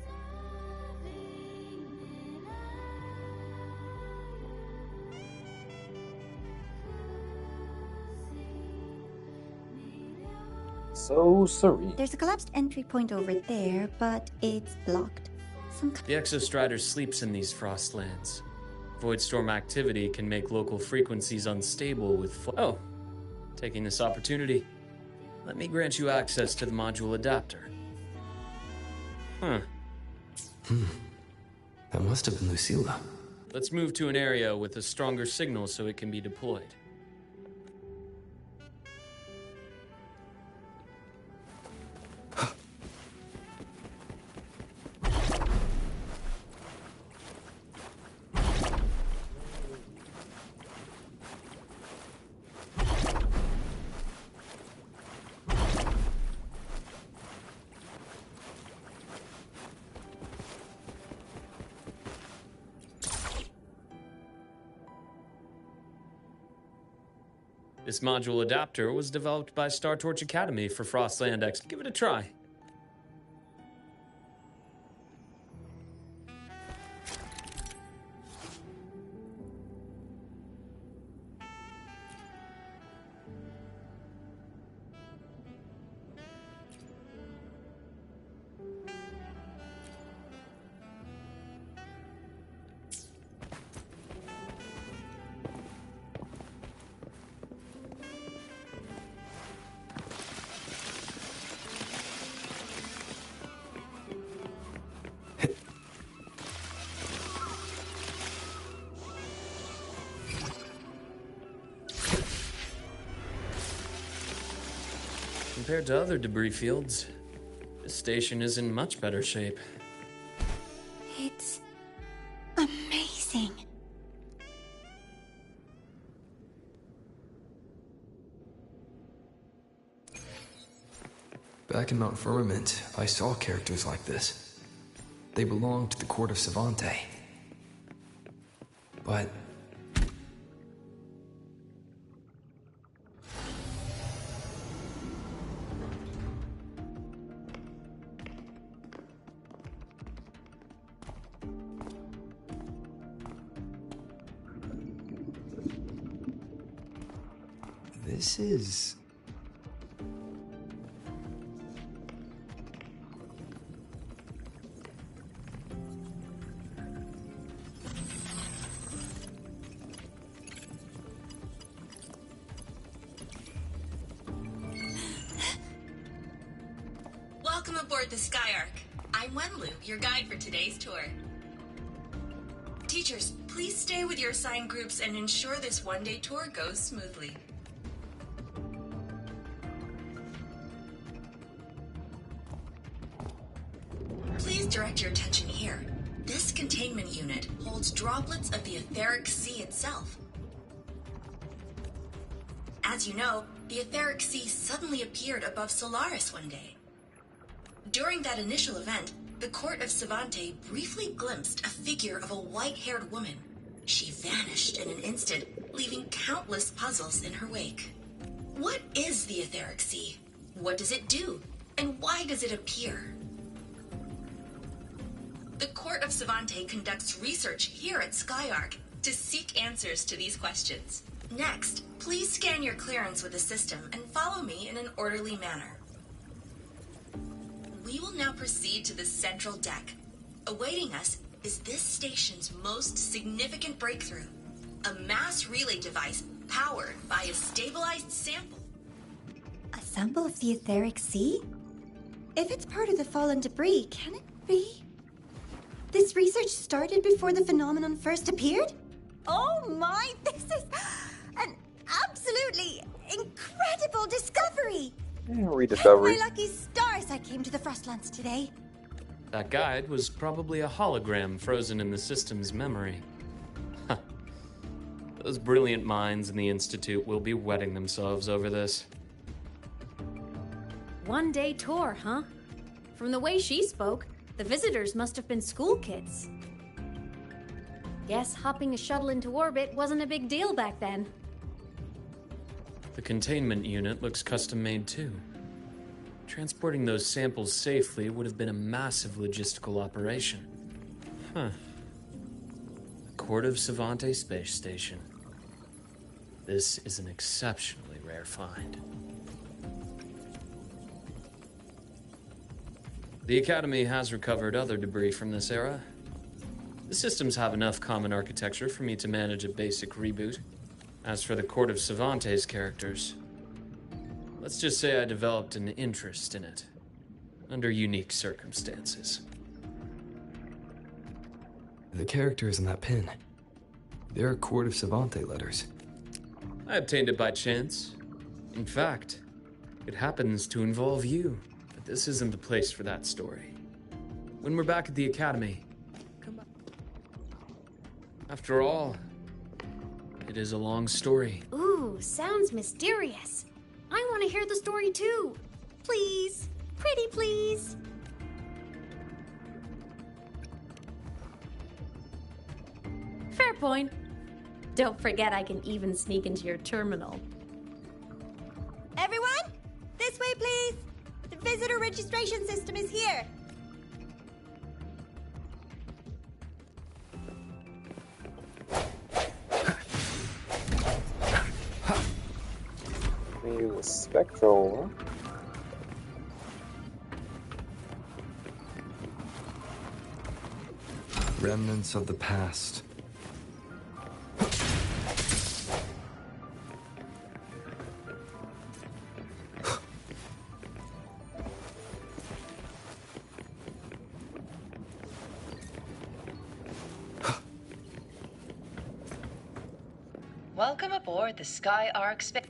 Speaker 8: So serene.
Speaker 25: There's a collapsed entry point over there, but it's blocked.
Speaker 5: The Exostrider sleeps in these frostlands. Void storm activity can make local frequencies unstable with oh, taking this opportunity, let me grant you access to the module adapter. Huh.
Speaker 19: That must have been Lucilla.
Speaker 5: Let's move to an area with a stronger signal so it can be deployed. This module adapter was developed by Star Torch Academy for Frostland X. Give it a try. Compared to other debris fields, this station is in much better shape.
Speaker 25: It's amazing.
Speaker 6: Back in Mount Firmament, I saw characters like this. They belonged to the court of Savante. But this is...
Speaker 7: Welcome aboard the Skyark. I'm Wenlu, your guide for today's tour. Teachers, please stay with your assigned groups and ensure this one-day tour goes smoothly. direct your attention here. This containment unit holds droplets of the etheric sea itself. As you know, the etheric sea suddenly appeared above Solaris one day. During that initial event, the court of Savante briefly glimpsed a figure of a white-haired woman. She vanished in an instant, leaving countless puzzles in her wake. What is the etheric sea? What does it do? And why does it appear? The court of Savante conducts research here at Skyark to seek answers to these questions. Next, please scan your clearance with the system and follow me in an orderly manner. We will now proceed to the central deck. Awaiting us is this station's most significant breakthrough, a mass relay device powered by a stabilized sample.
Speaker 25: A sample of the etheric sea? If it's part of the fallen debris, can it be? This research started before the phenomenon first appeared? Oh my, this is an absolutely incredible discovery!
Speaker 8: Rediscovery.
Speaker 25: My lucky stars I came to the Frostlands today.
Speaker 5: That guide was probably a hologram frozen in the system's memory. Huh. Those brilliant minds in the Institute will be wetting themselves over this.
Speaker 18: One-day tour, huh? From the way she spoke, the visitors must have been school kids. Guess hopping a shuttle into orbit wasn't a big deal back then.
Speaker 5: The containment unit looks custom-made too. Transporting those samples safely would have been a massive logistical operation. Huh. The Court of Savante Space Station. This is an exceptionally rare find. The Academy has recovered other debris from this era. The systems have enough common architecture for me to manage a basic reboot. As for the Court of Savante's characters, let's just say I developed an interest in it, under unique circumstances.
Speaker 6: The characters in that pin, they're Court of Savante letters.
Speaker 5: I obtained it by chance. In fact, it happens to involve you, but this isn't the place for that story. When we're back at the Academy, come back. After all, it is a long story.
Speaker 18: Ooh, sounds mysterious. I want to hear the story too. Please. Pretty please. Fair point. Don't forget I can even sneak into your terminal.
Speaker 25: Everyone, this way please. The visitor registration system is here.
Speaker 8: Use a spectral.
Speaker 6: Remnants of the past.
Speaker 16: Welcome aboard the Skyark Space.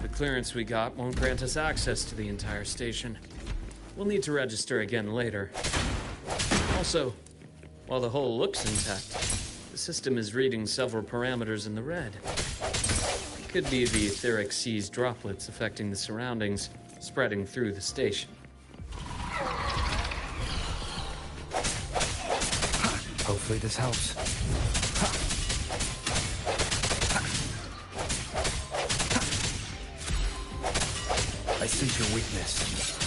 Speaker 5: The clearance we got won't grant us access to the entire station. We'll need to register again later. Also, while the hull looks intact, the system is reading several parameters in the red. It could be the etheric sea's droplets affecting the surroundings, spreading through the station.
Speaker 6: Hopefully this helps. I sense your weakness.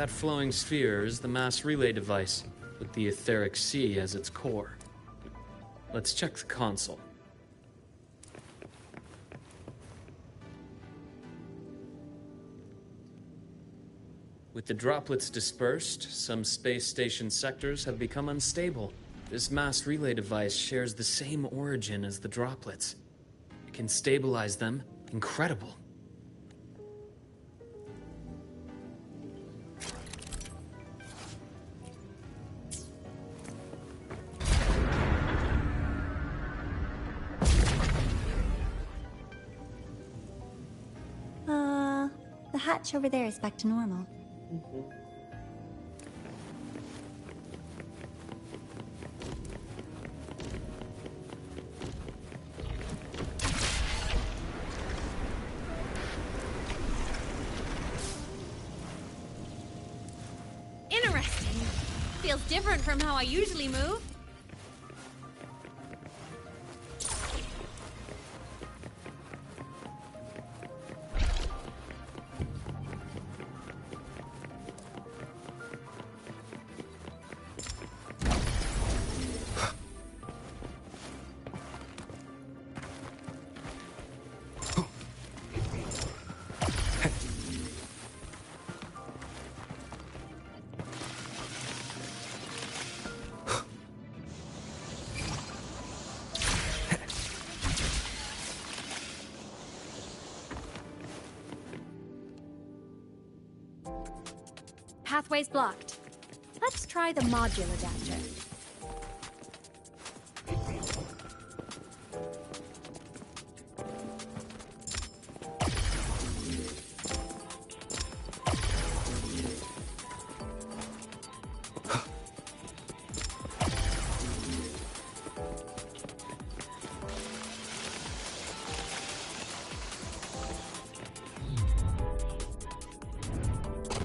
Speaker 5: That flowing sphere is the mass relay device, with the etheric sea as its core. Let's check the console. With the droplets dispersed, some space station sectors have become unstable. This mass relay device shares the same origin as the droplets. It can stabilize them. Incredible.
Speaker 25: The hatch over there is back to normal.
Speaker 2: Interesting. Feels different from how I usually move.
Speaker 18: Pathway's blocked. Let's try the module adapter.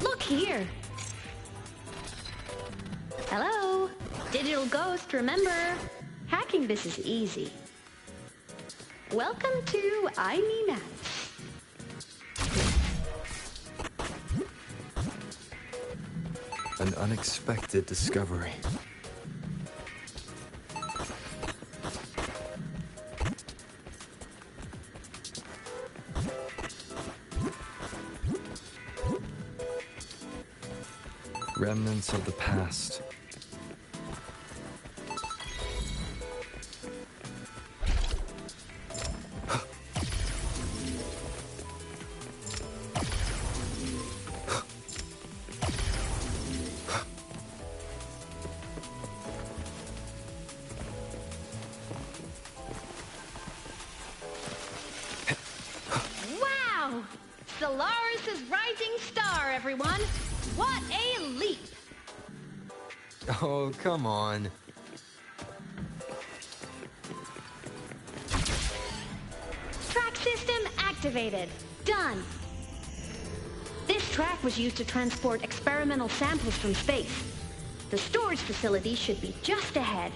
Speaker 1: Look here! Hello? Digital Ghost, remember? Hacking this is easy. Welcome to I Me Maps.
Speaker 6: An unexpected discovery. Remnants of the past.
Speaker 1: Wow! Solaris' rising star, everyone! What a leap!
Speaker 6: Oh, come on.
Speaker 1: Track system activated. Done. This track was used to transport experimental samples from space. The storage facility should be just ahead.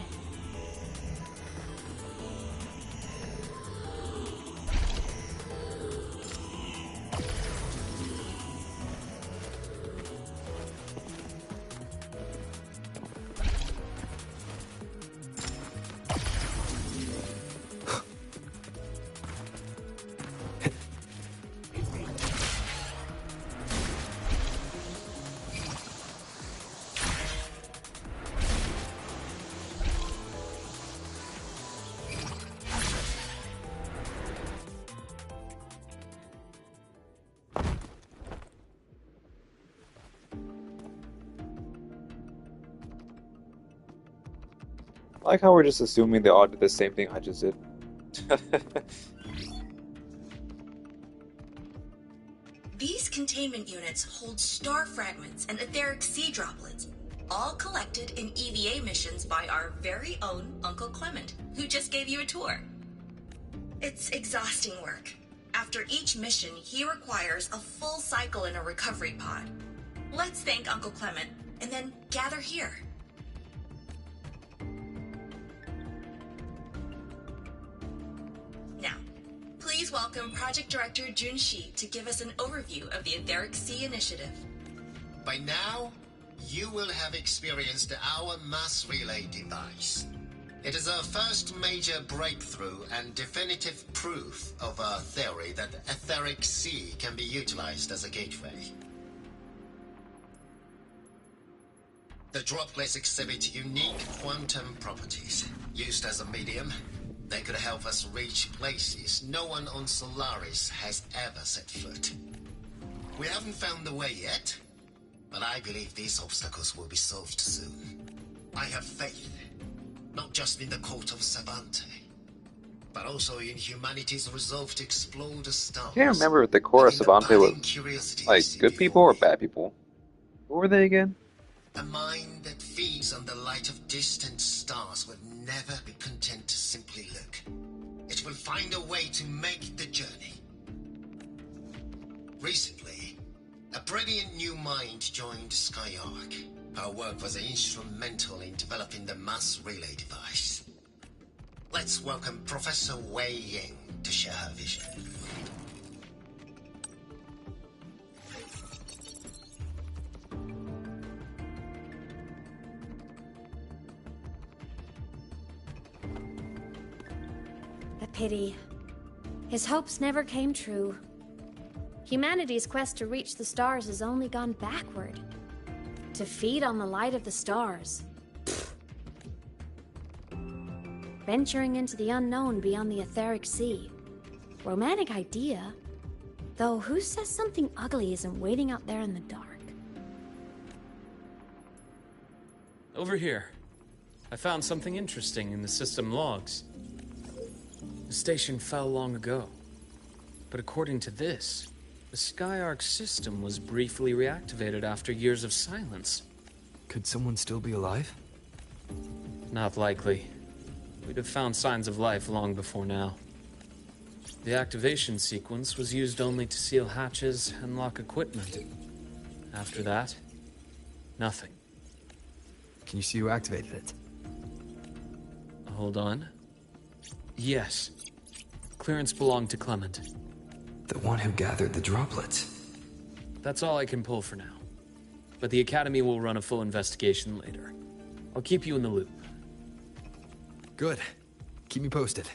Speaker 8: I like how we're just assuming they all did the same thing I just did.
Speaker 7: These containment units hold star fragments and etheric sea droplets, all collected in EVA missions by our very own Uncle Clement, who just gave you a tour. It's exhausting work. After each mission, he requires a full cycle in a recovery pod. Let's thank Uncle Clement, and then gather here. Now, please welcome Project Director Jun Shi to give us an overview of the Etheric Sea Initiative.
Speaker 11: By now, you will have experienced our mass relay device. It is our first major breakthrough and definitive proof of our theory that etheric C can be utilized as a gateway. The droplets exhibit unique quantum properties. Used as a medium, they could help us reach places no one on Solaris has ever set foot. We haven't found the way yet, but I believe these obstacles will be solved soon. I have faith, not just in the court of Savante, but also in humanity's resolve to explore the stars.
Speaker 13: I can't remember if the core of Savante was like good people or bad people. Who were they again?
Speaker 11: A mind that feeds on the light of distant stars will never be content to simply look. It will find a way to make the journey. Recently, a brilliant new mind joined Skyark. Her work was instrumental in developing the mass relay device. Let's welcome Professor Wei Ying to share her vision.
Speaker 18: A pity. His hopes never came true. Humanity's quest to reach the stars has only gone backward. To feed on the light of the stars. Venturing into the unknown beyond the etheric sea. Romantic idea. Though who says something ugly isn't waiting out there in the dark?
Speaker 5: Over here. I found something interesting in the system logs. The station fell long ago. But according to this, the Skyark system was briefly reactivated after years of silence.
Speaker 6: Could someone still be alive?
Speaker 5: Not likely. We'd have found signs of life long before now. The activation sequence was used only to seal hatches and lock equipment. After that, nothing.
Speaker 6: Can you see who activated it?
Speaker 5: Hold on. Yes. Clearance belonged to Clement.
Speaker 6: The one who gathered the droplets.
Speaker 5: That's all I can pull for now. But the Academy will run a full investigation later. I'll keep you in the loop.
Speaker 6: Good. Keep me posted.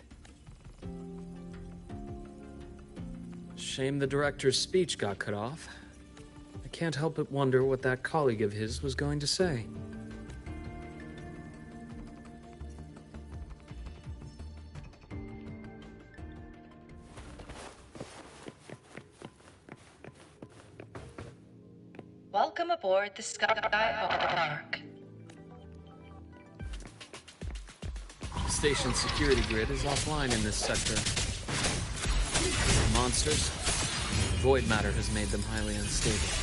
Speaker 5: Shame the director's speech got cut off. I can't help but wonder what that colleague of his was going to say.
Speaker 16: Welcome aboard the Skyark.
Speaker 5: The station's security grid is offline in this sector. Monsters? Void matter has made them highly unstable.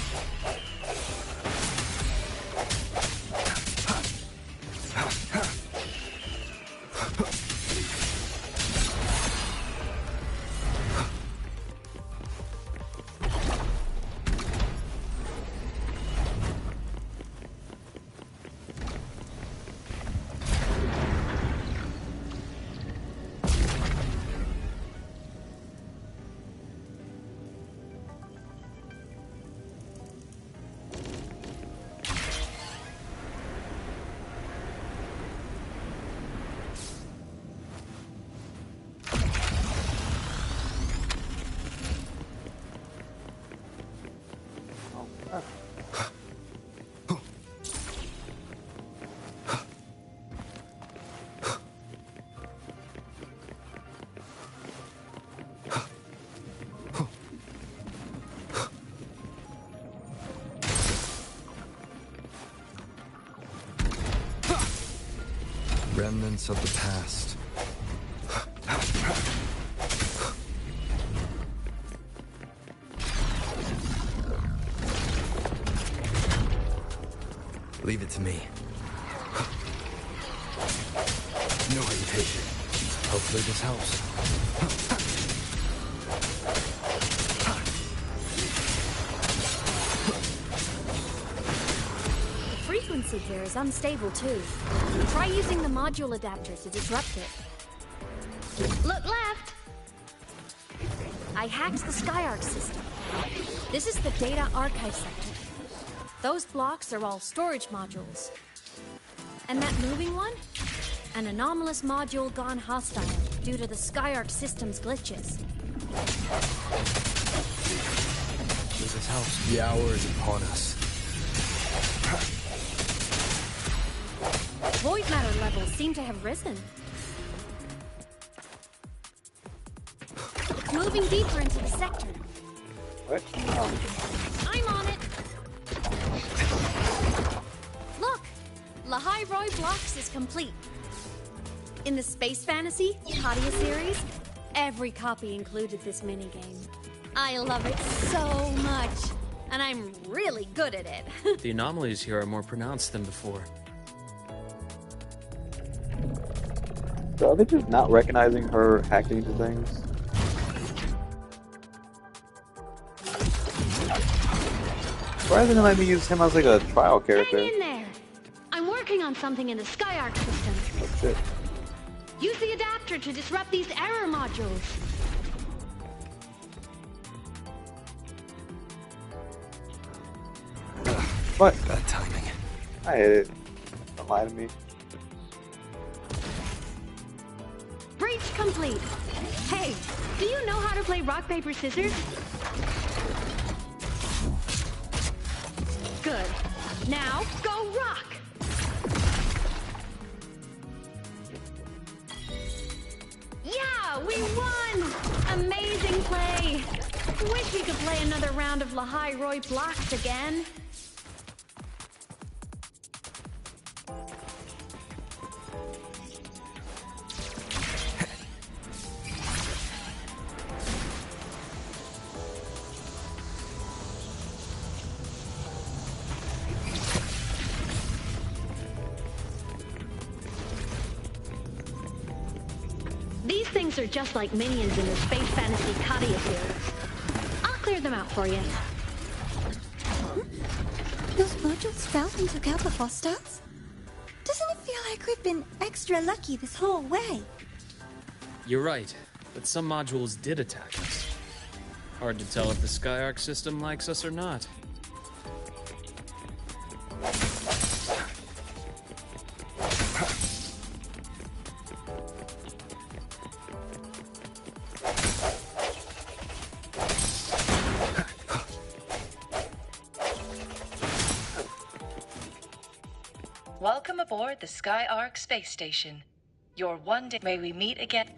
Speaker 6: Remnants of the past. Leave it to me. No hesitation. Hopefully this helps.
Speaker 18: The frequency here is unstable too. Try using the module adapter to disrupt it. Look left! I hacked the Skyark system. This is the data archive sector. Those blocks are all storage modules. And that moving one? An anomalous module gone hostile due to the Skyark system's glitches.
Speaker 19: Jesus, house. The hour is upon us.
Speaker 18: Void matter levels seem to have risen. Moving deeper into the sector.
Speaker 8: What?
Speaker 18: I'm on it. Look, Lahai Roy Blocks is complete. In the Space Fantasy Katia series, every copy included this minigame. I love it so much, and I'm really good at it.
Speaker 5: The anomalies here are more pronounced than before.
Speaker 8: So are they just not recognizing her hacking into things? Why didn't they let me use him as like a trial character?
Speaker 18: Hang in there! I'm working on something in the Skyark system.
Speaker 8: Oh shit.
Speaker 18: Use the adapter to disrupt these error modules.
Speaker 8: What?
Speaker 19: Bad timing.
Speaker 8: I hate it. Don't lie to me.
Speaker 18: Breach complete. Hey, do you know how to play rock, paper, scissors? Good. Now, go rock! Yeah, we won! Amazing play! Wish we could play another round of Lahai Roy Blocks again. These things are just like minions in the Space Fantasy Katia series. I'll clear them out for you.
Speaker 25: Those modules fell and took out the hostiles? Doesn't it feel like we've been extra lucky this whole way?
Speaker 5: You're right, but some modules did attack us. Hard to tell if the Skyark system likes us or not.
Speaker 9: Welcome aboard the Skyark space station. Your one day may we meet again.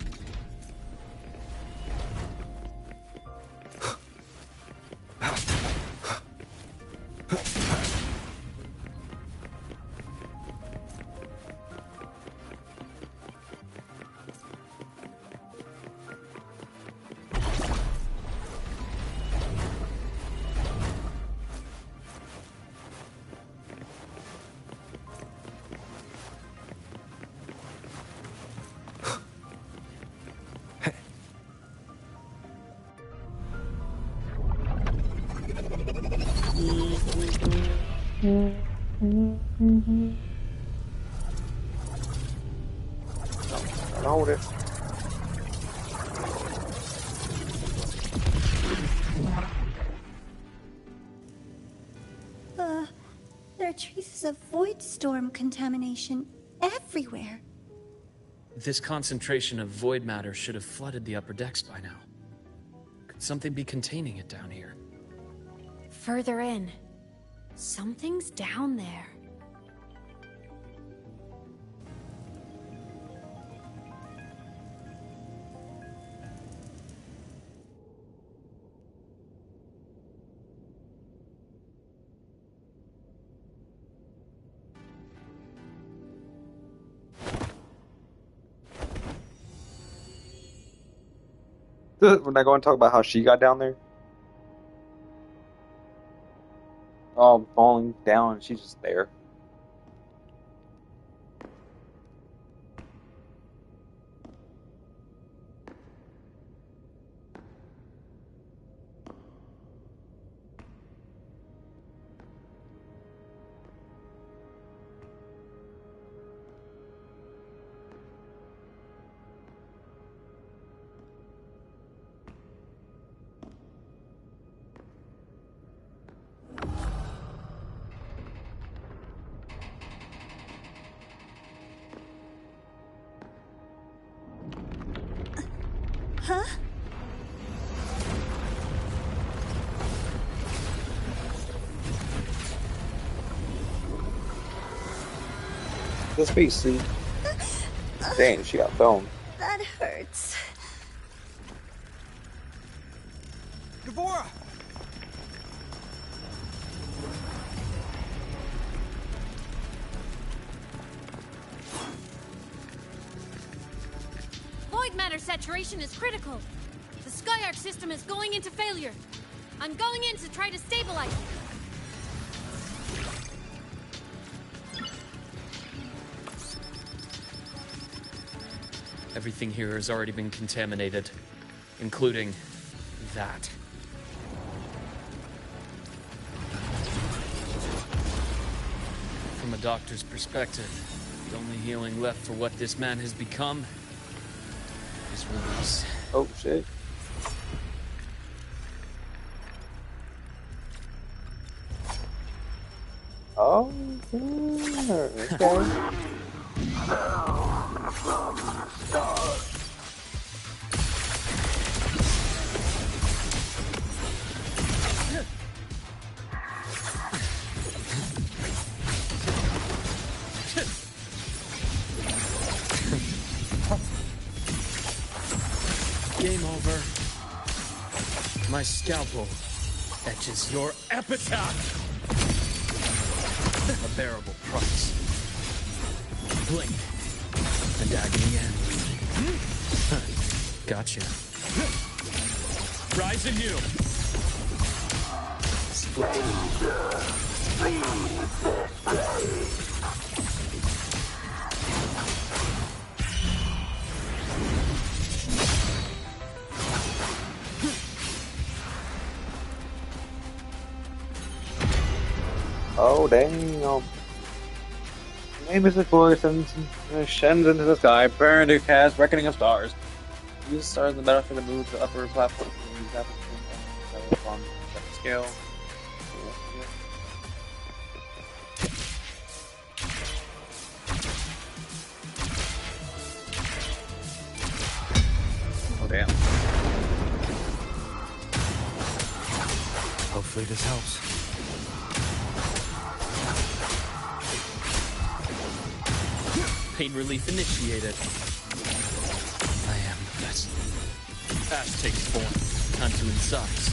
Speaker 8: Hold it.
Speaker 25: There are traces of void storm contamination everywhere.
Speaker 5: This concentration of void matter should have flooded the upper decks by now. Could something be containing it down here?
Speaker 18: Further in. Something's down there.
Speaker 8: We're not going to talk about how she got down there. Oh, falling down, and she's just there.
Speaker 25: Huh?
Speaker 8: The space suit. Dang, she got filmed.
Speaker 25: That hurts.
Speaker 19: Devora!
Speaker 18: Void matter saturation is critical. The Skyark system is going into failure. I'm going in to try to stabilize it.
Speaker 5: Everything here has already been contaminated, including that. From a doctor's perspective, the only healing left for what this man has become is release.
Speaker 8: Oh shit. Oh, okay.
Speaker 5: Game over. My scalpel etches your epitaph. A bearable price. Blink. And agony end. Gotcha. Rise anew.
Speaker 8: Oh dang! Name is the force and ascends into the sky.
Speaker 13: Burn to cast Reckoning of Stars. Use stars in the battlefield to move to the upper platform. Use that on the scale. Oh damn.
Speaker 19: Hopefully this helps.
Speaker 5: Pain relief initiated. I am the best. Ash takes form. Time to incise.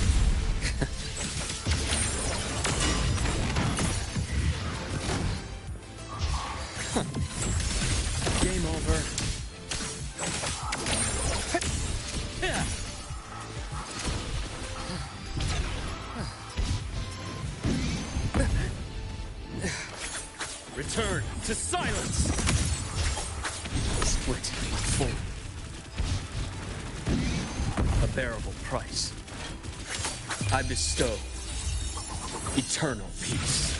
Speaker 5: Game over. Return to silence. Split full. A bearable price. I bestow eternal peace.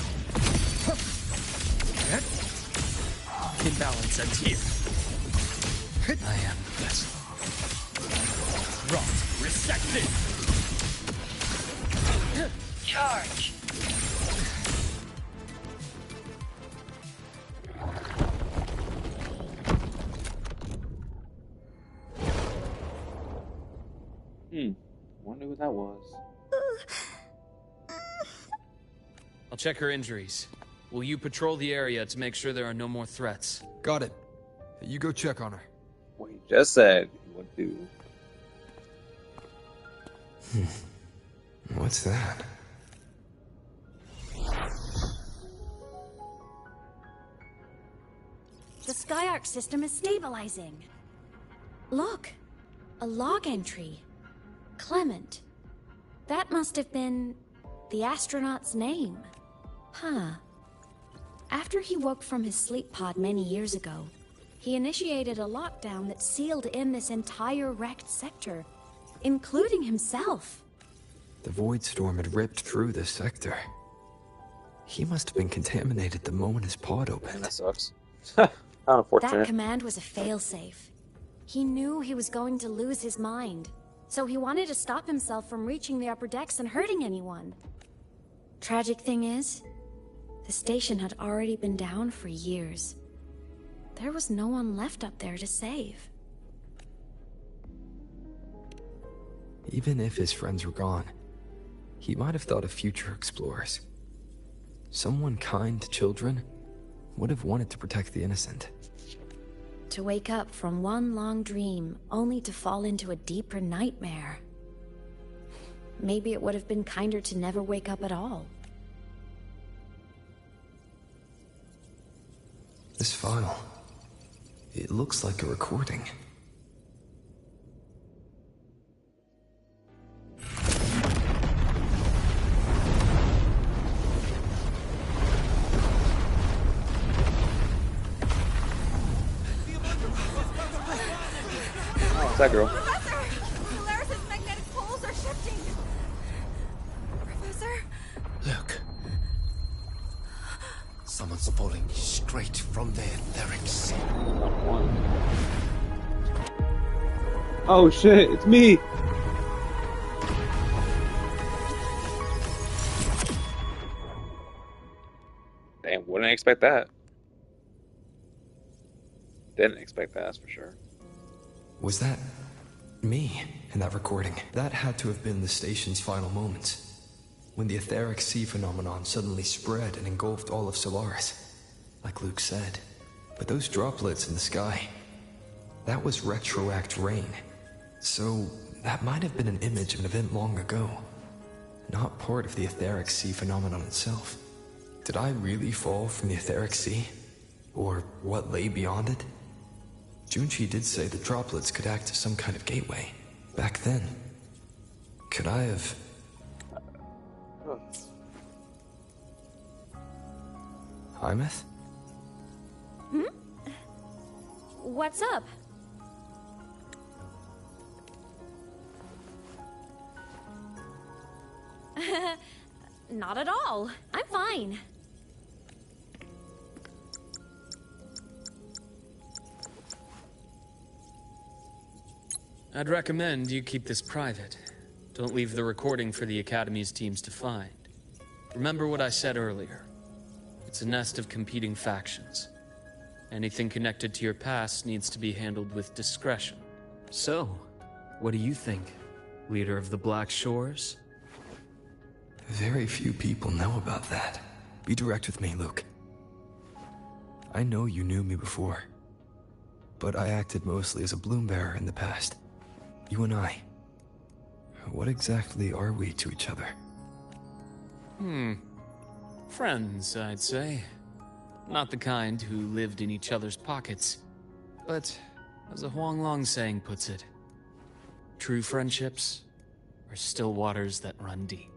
Speaker 5: Imbalance ends here. I am the best. Rot resected.
Speaker 9: Charge.
Speaker 13: Wonder who that was.
Speaker 5: I'll check her injuries. Will you patrol the area to make sure there are no more threats?
Speaker 6: Got it. You go check on her.
Speaker 13: What you just said you would do.
Speaker 6: What's that?
Speaker 18: The Skyark system is stabilizing. Look, a log entry. Clement. That must have been the astronaut's name. Huh. After he woke from his sleep pod many years ago, he initiated a lockdown that sealed in this entire wrecked sector, including himself.
Speaker 6: The void storm had ripped through this sector. He must have been contaminated the moment his pod opened.
Speaker 13: That sucks.
Speaker 8: Unfortunate.
Speaker 18: That command was a failsafe. He knew he was going to lose his mind, so he wanted to stop himself from reaching the upper decks and hurting anyone. Tragic thing is, the station had already been down for years. There was no one left up there to save.
Speaker 6: Even if his friends were gone, he might have thought of future explorers. Someone kind to children would have wanted to protect the innocent.
Speaker 18: To wake up from one long dream, only to fall into a deeper nightmare. Maybe it would have been kinder to never wake up at all.
Speaker 6: This file, it looks like a recording.
Speaker 13: What's that girl?
Speaker 2: Professor! Solaris's magnetic poles are shifting! Professor?
Speaker 11: Look. Someone's falling straight from the etheric sea.
Speaker 8: Oh shit, it's me!
Speaker 13: Damn, wouldn't expect that. Didn't expect that, that's for sure.
Speaker 6: Was that me in that recording? That had to have been the station's final moments, when the etheric sea phenomenon suddenly spread and engulfed all of Solaris, like Luke said. But those droplets in the sky, that was retroact rain. So that might have been an image of an event long ago, not part of the etheric sea phenomenon itself. Did I really fall from the etheric sea? Or what lay beyond it? Junchi did say the droplets could act as some kind of gateway. Back then, could I have... Hymuth?
Speaker 18: Hmm? What's up? Not at all. I'm fine.
Speaker 5: I'd recommend you keep this private. Don't leave the recording for the Academy's teams to find. Remember what I said earlier. It's a nest of competing factions. Anything connected to your past needs to be handled with discretion. So, what do you think, leader of the Black Shores?
Speaker 6: Very few people know about that. Be direct with me, Luke. I know you knew me before, but I acted mostly as a bloom bearer in the past. You and I, what exactly are we to each other?
Speaker 5: Friends, I'd say. Not the kind who lived in each other's pockets. But, as a Huanglong saying puts it, true friendships are still waters that run deep.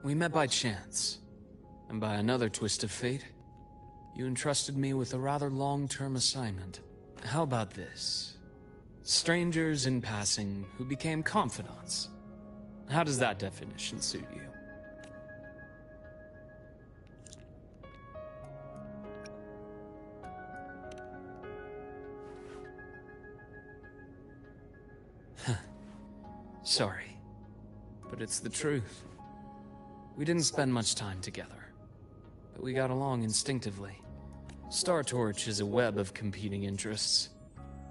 Speaker 5: We met by chance, and by another twist of fate, you entrusted me with a rather long-term assignment. How about this? Strangers in passing who became confidants. How does that definition suit you? Sorry, but it's the truth. We didn't spend much time together, but we got along instinctively. Star Torch is a web of competing interests.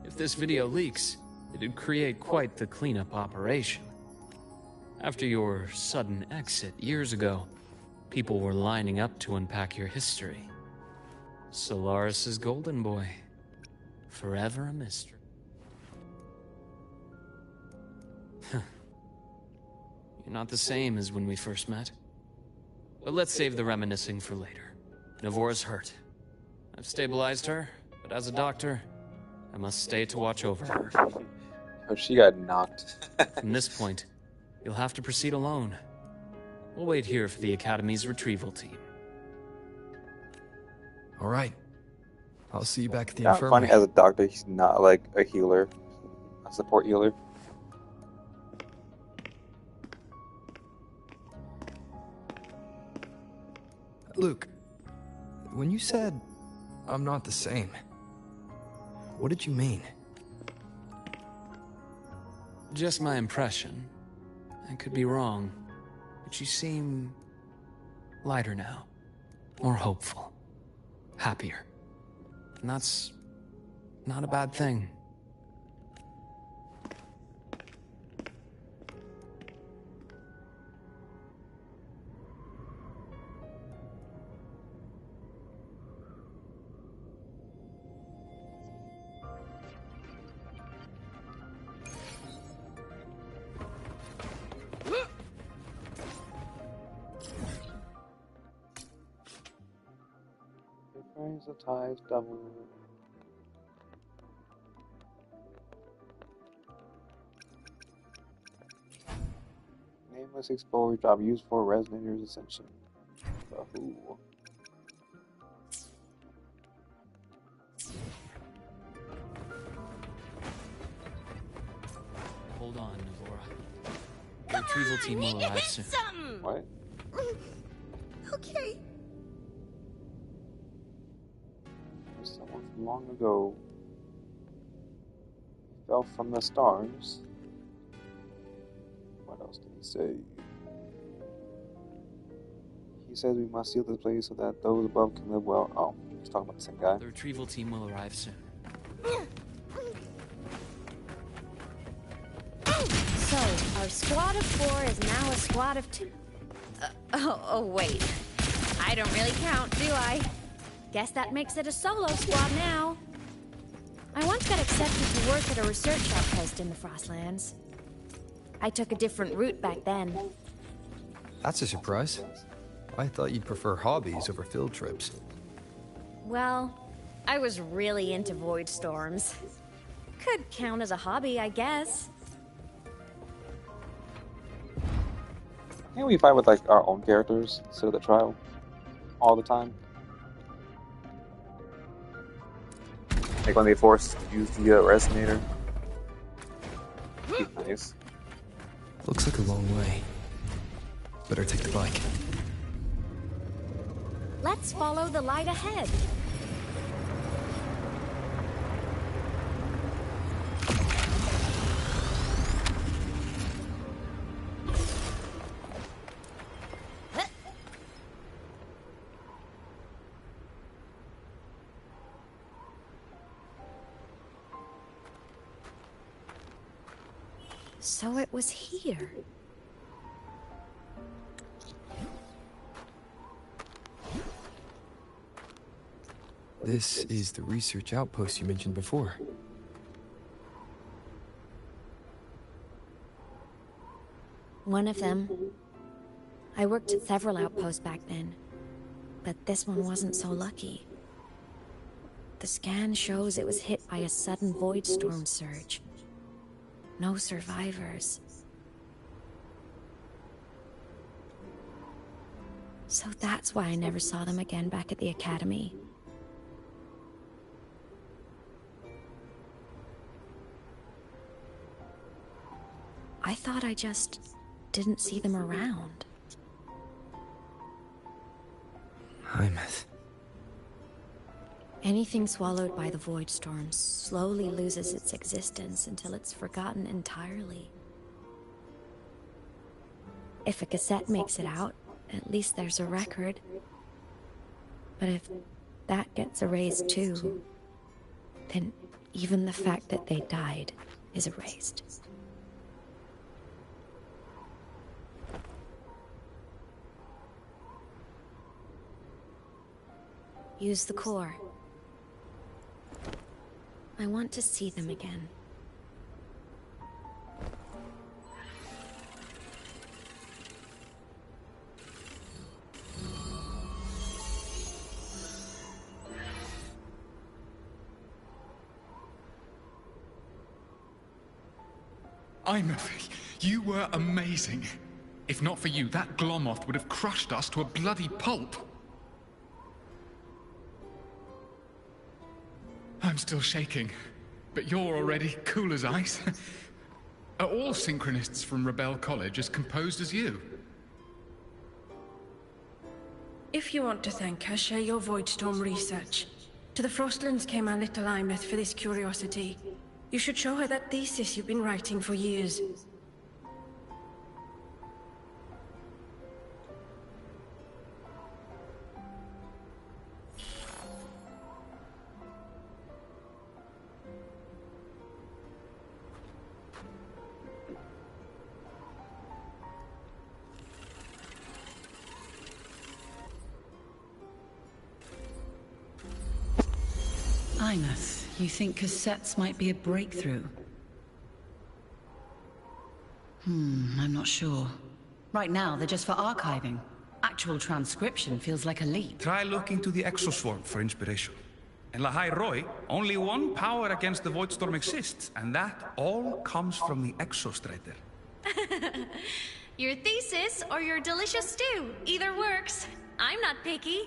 Speaker 5: If this video leaks, it'd create quite the cleanup operation. After your sudden exit years ago, people were lining up to unpack your history. Solaris's golden boy. Forever a mystery. You're not the same as when we first met. But let's save the reminiscing for later. Navora's hurt. I've stabilized her, but as a doctor, I must stay to watch over her.
Speaker 13: Oh, she got knocked.
Speaker 5: From this point, you'll have to proceed alone. We'll wait here for the Academy's retrieval team.
Speaker 6: All right. I'll see you back at the
Speaker 13: Yeah,
Speaker 6: infirmary.
Speaker 13: funny, as a doctor, he's not like a healer, a support healer.
Speaker 6: Luke, when you said, I'm not the same, what did you mean?
Speaker 5: Just my impression. I could be wrong, but you seem lighter now. More hopeful. Happier. And that's not a bad thing.
Speaker 8: Raise the tides double. Nameless explore job used for Resonator's Ascension. Who?
Speaker 5: Hold on, Navora. The retrieval team will arrive soon.
Speaker 8: What?
Speaker 25: Okay.
Speaker 8: There's someone from long ago. He fell from the stars. What else did he say? He says we must seal this place so that those above can live well. Oh, he's talking about the same guy.
Speaker 5: The retrieval team will arrive soon.
Speaker 18: So, our squad of 4 is now a squad of 2. Oh, wait. I don't really count, do I? Guess that makes it a solo squad now. I once got accepted to work at a research outpost in the Frostlands. I took a different route back then.
Speaker 6: That's a surprise. I thought you'd prefer hobbies over field trips.
Speaker 18: Well, I was really into void storms. Could count as a hobby, I guess.
Speaker 8: Can't we fight with like our own characters instead of the trial all the time?
Speaker 13: Like when they force to use the resonator. Nice.
Speaker 6: Looks like a long way. Better take the bike.
Speaker 18: Let's follow the light ahead. So it was here.
Speaker 6: This is the research outpost you mentioned before.
Speaker 18: One of them. I worked at several outposts back then, but this one wasn't so lucky. The scan shows it was hit by a sudden void storm surge. No survivors. So that's why I never saw them again back at the academy. I thought I just didn't see them around.
Speaker 6: Hymuth.
Speaker 18: Anything swallowed by the void storm slowly loses its existence until it's forgotten entirely. If a cassette makes it out, at least there's a record. But if that gets erased too, then even the fact that they died is erased. Use the core. I want to see them again.
Speaker 12: Hymuth, you were amazing. If not for you, that Glomoth would have crushed us to a bloody pulp. I'm still shaking, but you're already cool as ice. Are all synchronists from Rebel College as composed as you?
Speaker 10: If you want to thank her, share your Voidstorm research. To the Frostlands came our little Hymuth for this curiosity. You should show her that thesis you've been writing for years.
Speaker 14: Hymuth, you think cassettes might be a breakthrough? I'm not sure. Right now, they're just for archiving. Actual transcription feels like a leap.
Speaker 4: Try looking to the exoswarm for inspiration. In Lahai Roi, only one power against the Voidstorm exists, and that all comes from the Exostrider.
Speaker 2: Your thesis or your delicious stew, either works. I'm not picky.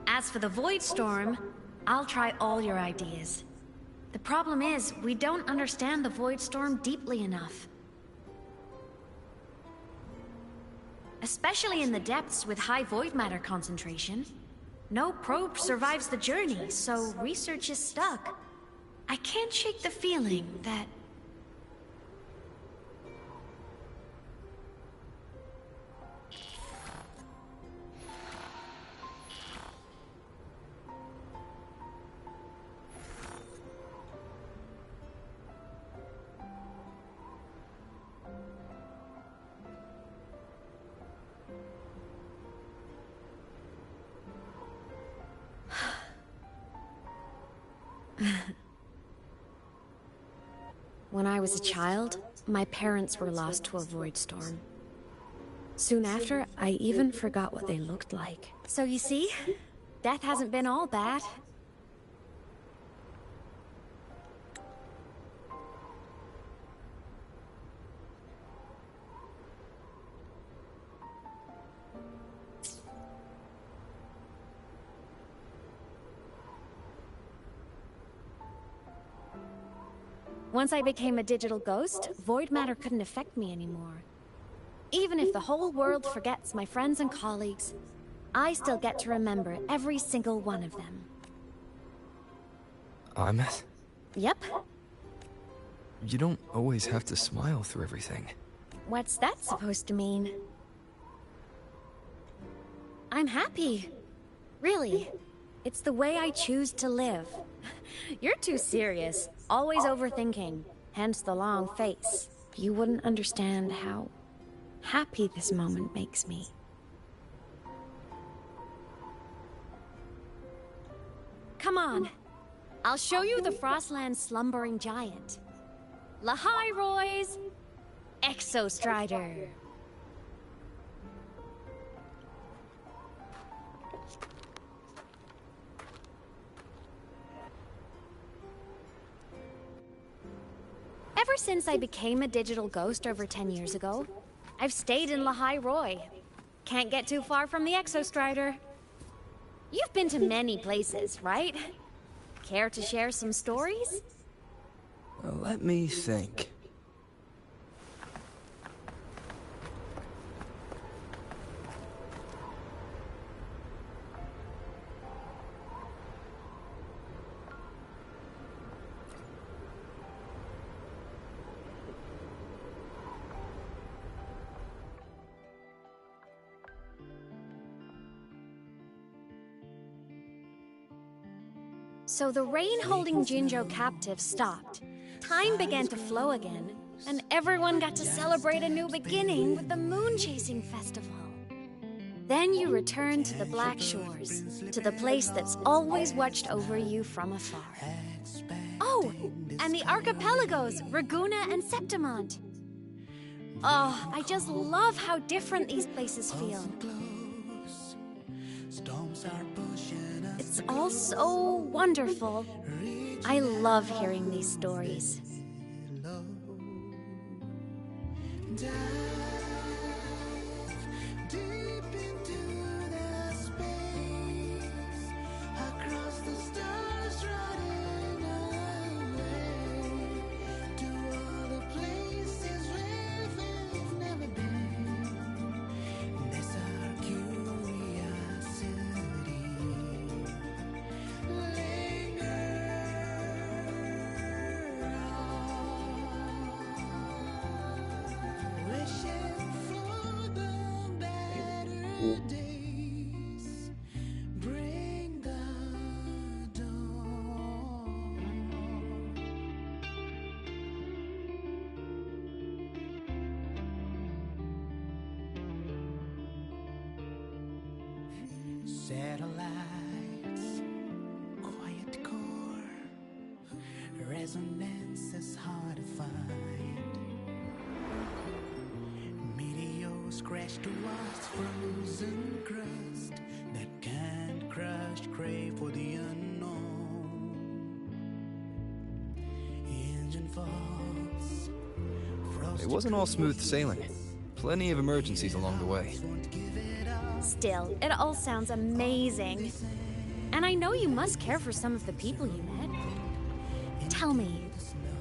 Speaker 18: As for the Voidstorm, I'll try all your ideas. The problem is, we don't understand the Voidstorm deeply enough. Especially in the depths with high void matter concentration. No probe survives the journey, so research is stuck. I can't shake the feeling that... When I was a child, my parents were lost to a void storm. Soon after, I even forgot what they looked like. So you see, death hasn't been all bad. Once I became a digital ghost, void matter couldn't affect me anymore. Even if the whole world forgets my friends and colleagues, I still get to remember every single one of them.
Speaker 6: Imeth?
Speaker 18: Yep.
Speaker 6: You don't always have to smile through everything.
Speaker 18: What's that supposed to mean? I'm happy. Really. It's the way I choose to live. You're too serious. Always overthinking. Hence the long face. You wouldn't understand how happy this moment makes me. Come on. I'll show you the Frostland slumbering giant. Lahai Roy's Exostrider. Ever since I became a digital ghost over 10 years ago, I've stayed in Lahai Roi. Can't get too far from the Exostrider. You've been to many places, right? Care to share some stories?
Speaker 6: Let me think.
Speaker 18: So the rain holding Jinzhou captive stopped. Time began to flow again, and everyone got to celebrate a new beginning with the Moon Chasing Festival. Then you returned to the Black Shores, to the place that's always watched over you from afar. Oh, and the archipelagos, Raguna and Septimont. Oh, I just love how different these places feel. It's all so wonderful. I love hearing these stories.
Speaker 15: Satellites, quiet core, resonance is hard to find. scratch towards frozen crust that can't crush, crave for the unknown. Engine falls.
Speaker 6: It wasn't all smooth sailing. Plenty of emergencies along the way.
Speaker 18: Still, it all sounds amazing. And I know you must care for some of the people you met. Tell me,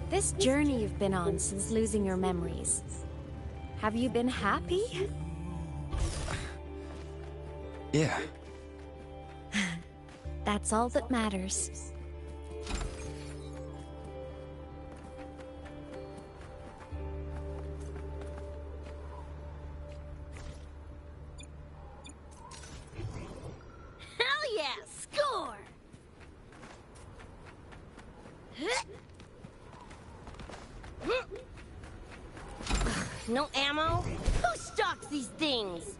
Speaker 18: this journey you've been on since losing your memories, have you been happy?
Speaker 6: Yeah.
Speaker 18: That's all that matters.
Speaker 24: Hell yeah! Score! No ammo? Who stocks these things?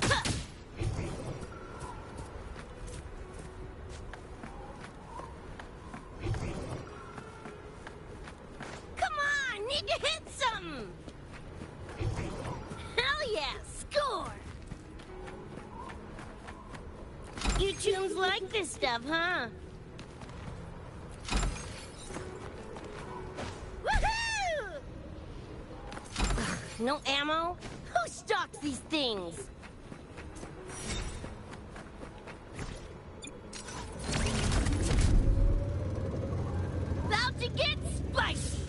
Speaker 24: Come on! Need to hit something! Hell yeah! Score! You chooms like this stuff, huh? Woohoo! No ammo? Who stocks these things? About to get spicy!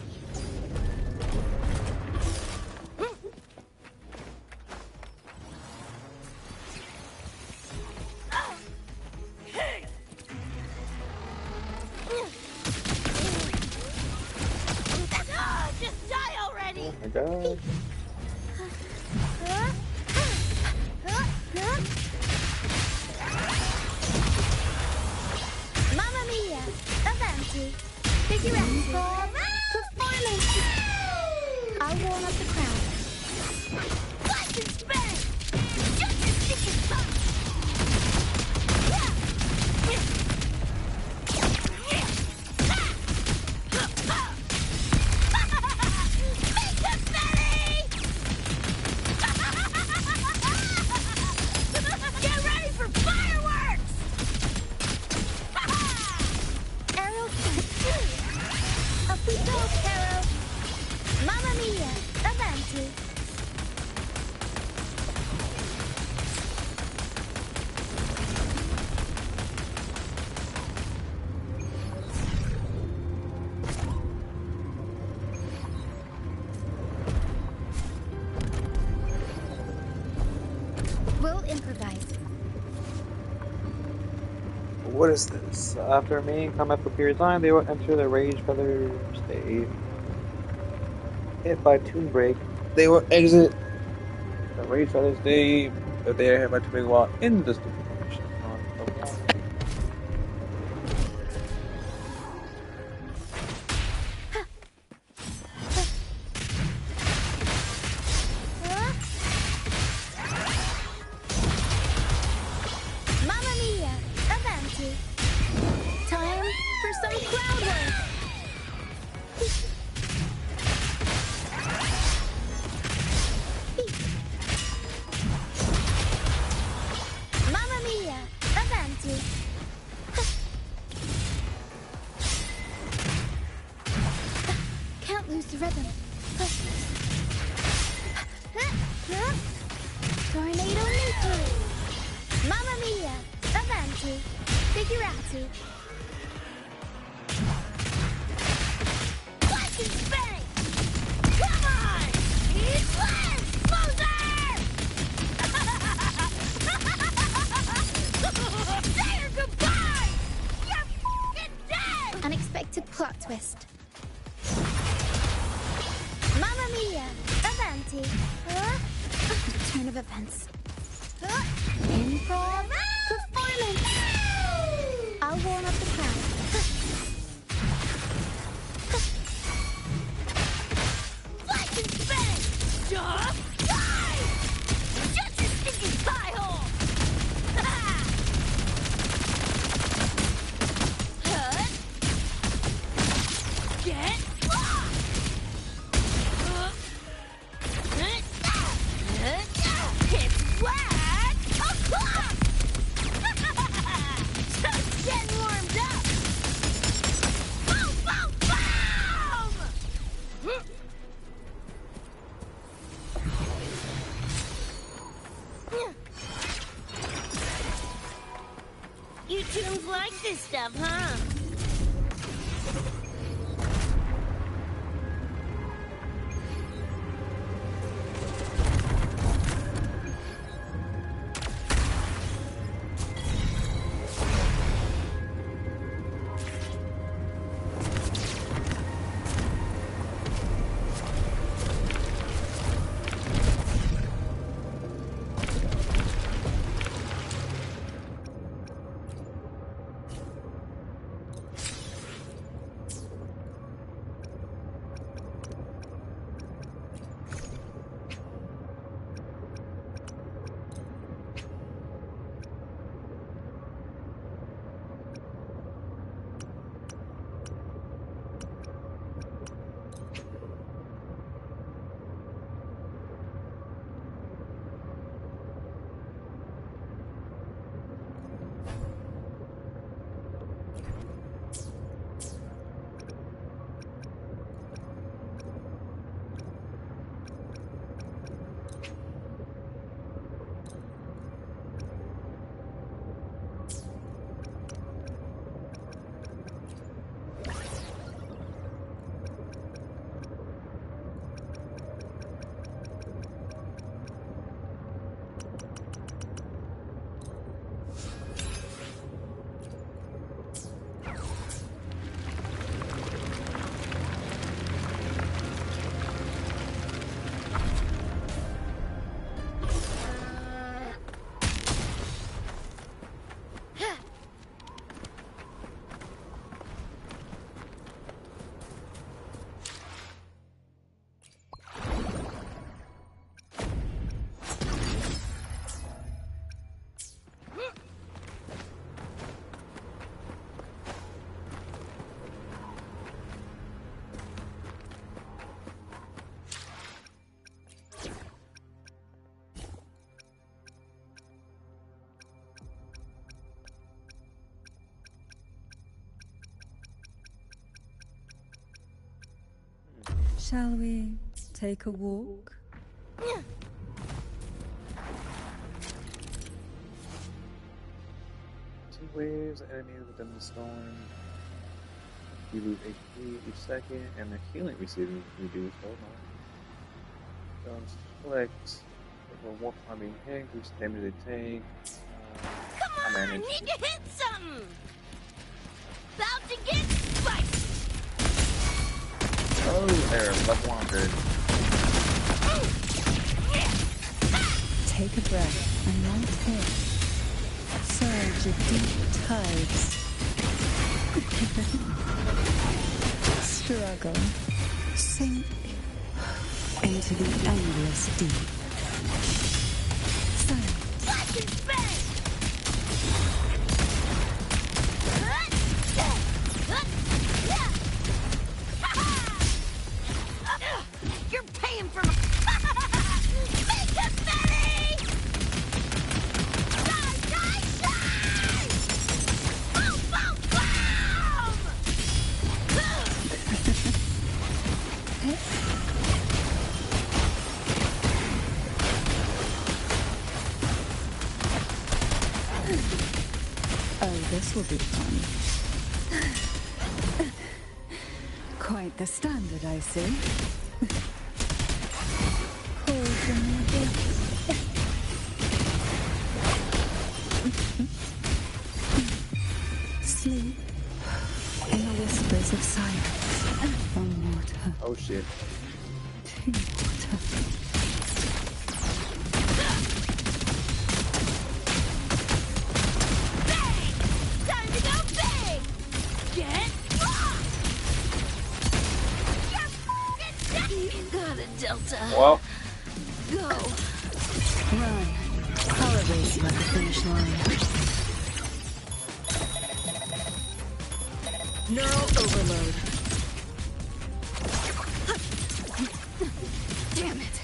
Speaker 24: Just die already!
Speaker 8: Oh my god.
Speaker 25: Mamma mia! Avanti! Figurati! Performance! I'll warm up the crowd.
Speaker 24: Flash and span! Shut your stinking tongue! Make them belly! Get ready for fireworks!
Speaker 25: Arrow front. Up we go, Caro! Mamma mia! Avanti! We'll improvise.
Speaker 8: What is this? After remaining in combat for a period of time, they will enter the Rage Feather state. Hit by Toon Break, they will exit the Rage Feather state if they are hit by Toon Break while in the stupid condition.
Speaker 25: Mamma mia! Avanti! Time for some crowd work! Mamma mia! Avanti! Can't lose the rhythm. Tornado nuclear! Mamma mia! Avanti! Figurati!
Speaker 24: Flash and span! Come on! Eat less, loser! Say your goodbye! You're f***ing dead!
Speaker 25: Unexpected plot twist. Mamma mia! Avanti! Turn of events. Improv performance! I'll warm up the crowd.
Speaker 24: Flash and span! Just die! Shut your stinking pie hole! Get lost! stuff, huh?
Speaker 17: Shall we take a walk?
Speaker 8: Two waves, enemies within the storm. You lose HP each second, and the healing receiving reduced. Hold on. Don't select. For warp on being hit, increase damage they take.
Speaker 24: Come on, need to hit something! About to get spicy!
Speaker 13: Oh, there, level 100.
Speaker 17: Take a breath and not hit. Surge of deep tides. Struggle. Sink into the endless deep.
Speaker 24: Slash and bang! You're paying for my... Make it Betty! Die, die, die! Boom, boom, boom!
Speaker 17: Oh, this will be fun. Quite the standard, I see. Hold from your depths. Sleep in the whispers of silence. From water.
Speaker 8: Oh shit.
Speaker 17: To water.
Speaker 24: Time to go big! Get rocked! You're f***ing dead! You got it, Delta.
Speaker 13: Well.
Speaker 24: Go.
Speaker 17: Run. I'll erase you at the finish line.
Speaker 24: Neural overload.
Speaker 17: Damn it.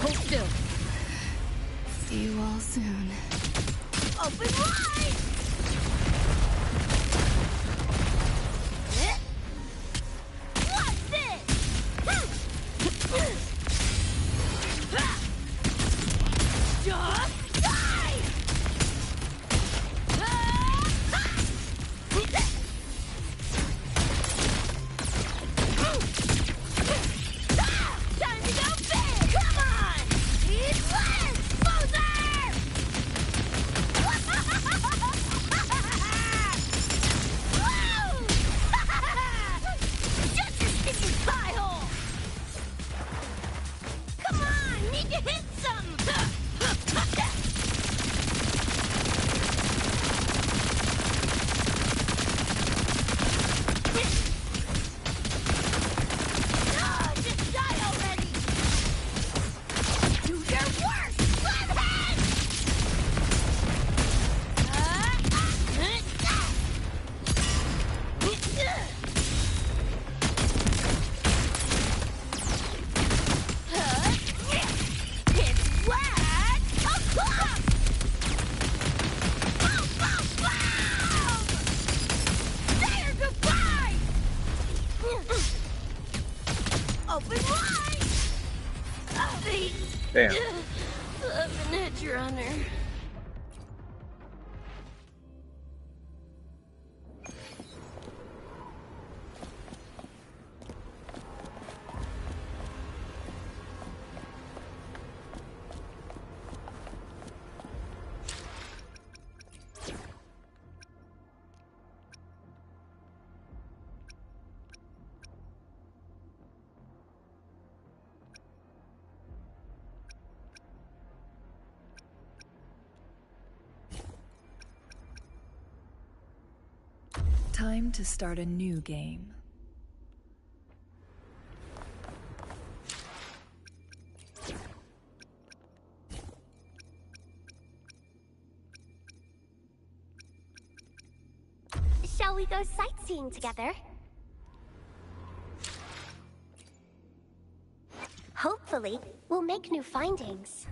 Speaker 24: Hold still.
Speaker 17: See you all soon.
Speaker 24: Open wide! Just die! Time to go big! Come on! Eat less! Loser! Woo! Shut your sticky pie hole! Come on! Need to hit some! Just die already! Do your work, Slabhead! It's whack! Boom, boom, boom! Say your goodbye! Open wide!
Speaker 13: Damn.
Speaker 24: An edge runner.
Speaker 3: Time to start a new game.
Speaker 1: Shall we go sightseeing together? Hopefully, we'll make new findings.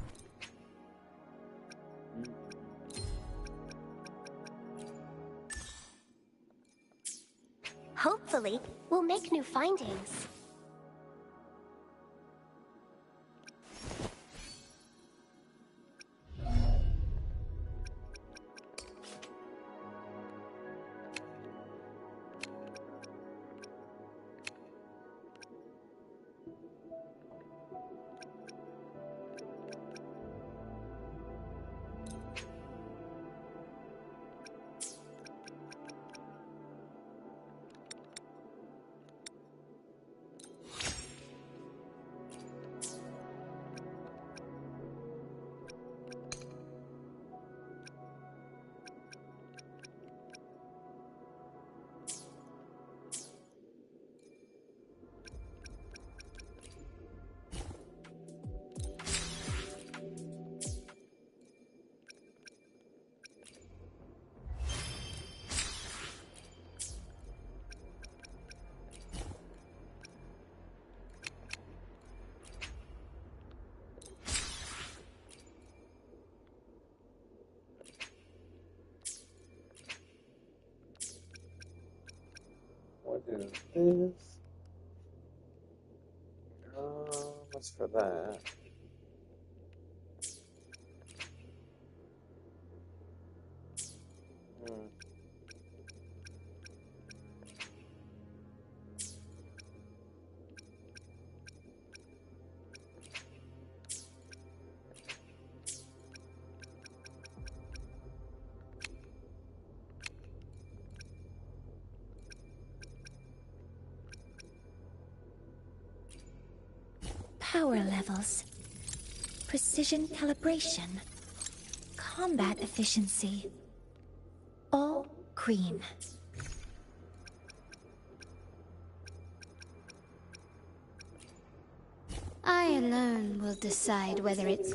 Speaker 1: Hopefully, we'll make new findings.
Speaker 8: What is this? What's for that?
Speaker 1: Power levels. Precision calibration. Combat efficiency. All green.
Speaker 20: I alone will decide whether it's...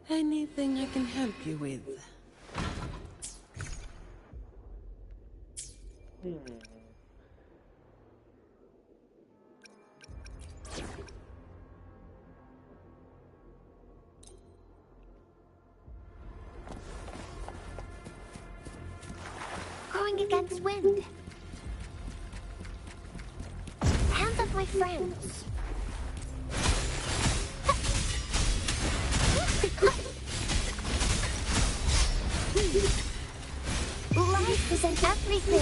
Speaker 14: Anything I can help you with?
Speaker 1: Going against wind. Hands up, my friends. represent everything.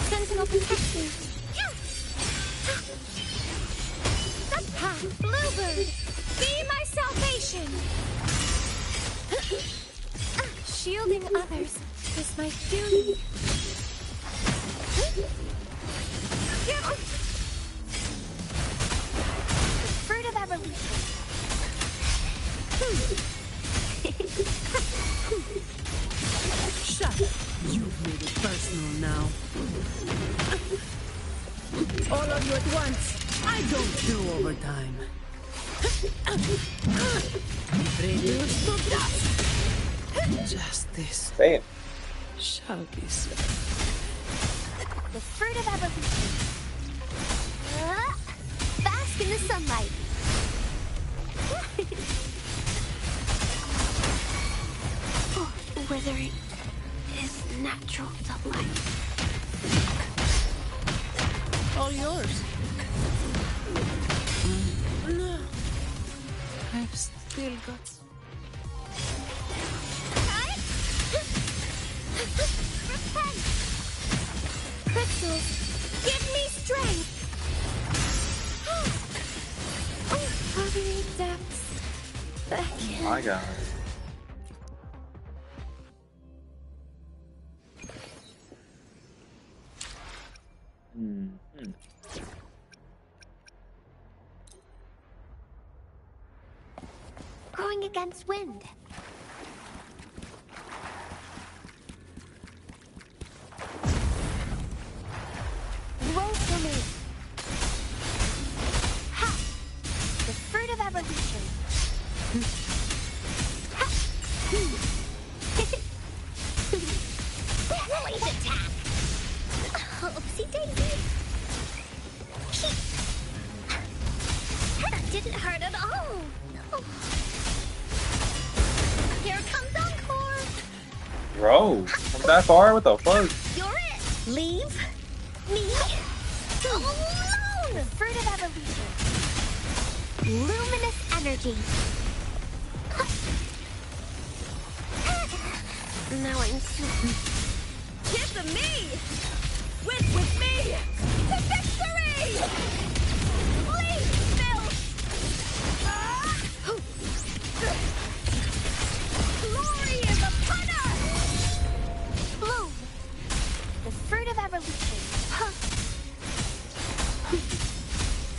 Speaker 1: Sentinel protect me. Bluebird, be my salvation. Shielding others is my duty. The fruit of evolution.
Speaker 14: Shut up. You've made it personal now. All of you at once. I don't do overtime. Reduce to dust. Justice
Speaker 13: Damn.
Speaker 14: shall be served.
Speaker 1: The fruit of evolution. Bask in the sunlight. Withering is natural delight.
Speaker 14: All yours. No. I've still got...
Speaker 1: Repent! Crystals, give me strength! Covering depths. Back in.
Speaker 13: My God.
Speaker 1: Going against wind. Roll for me. Ha! The fruit of evolution. Ha! Blaze attack. Oopsie daisy. That didn't hurt at all. No. Here comes Encore.
Speaker 13: Bro, from that far? What the fuck?
Speaker 1: You're it. Leave me alone. The fruit of evolution. Luminous energy. Now I'm sweet.
Speaker 24: Kiss me! With me! To victory! Please, Bill! Glory is upon us!
Speaker 1: Bloom. The fruit of evolution.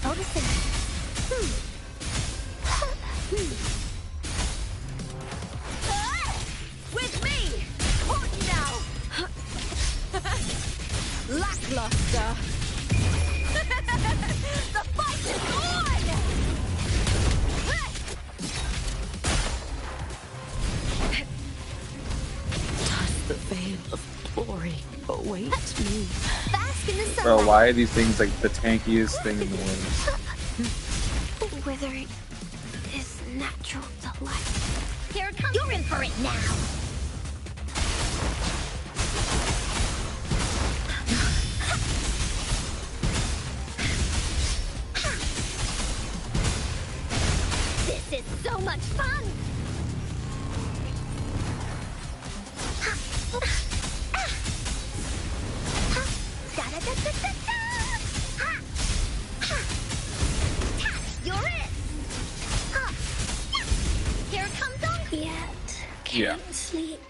Speaker 1: Photosynthesis.
Speaker 24: With me! Hold now! Lackluster! The fight is on!
Speaker 14: Does the veil of glory await me?
Speaker 1: Bask in the sunlight.
Speaker 13: Bro, why are these things like the tankiest thing in the world?
Speaker 1: Withering is natural delight. Here it comes. You're in for it now. This is so much fun. You're it. Here it comes on. Yet can't sleep.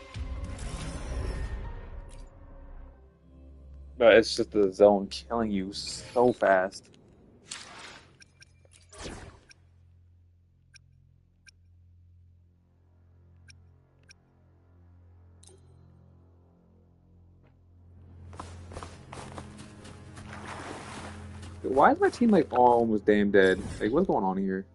Speaker 13: But it's just the zone killing you so fast. Why is my team like almost damn dead? Like, what's going on here?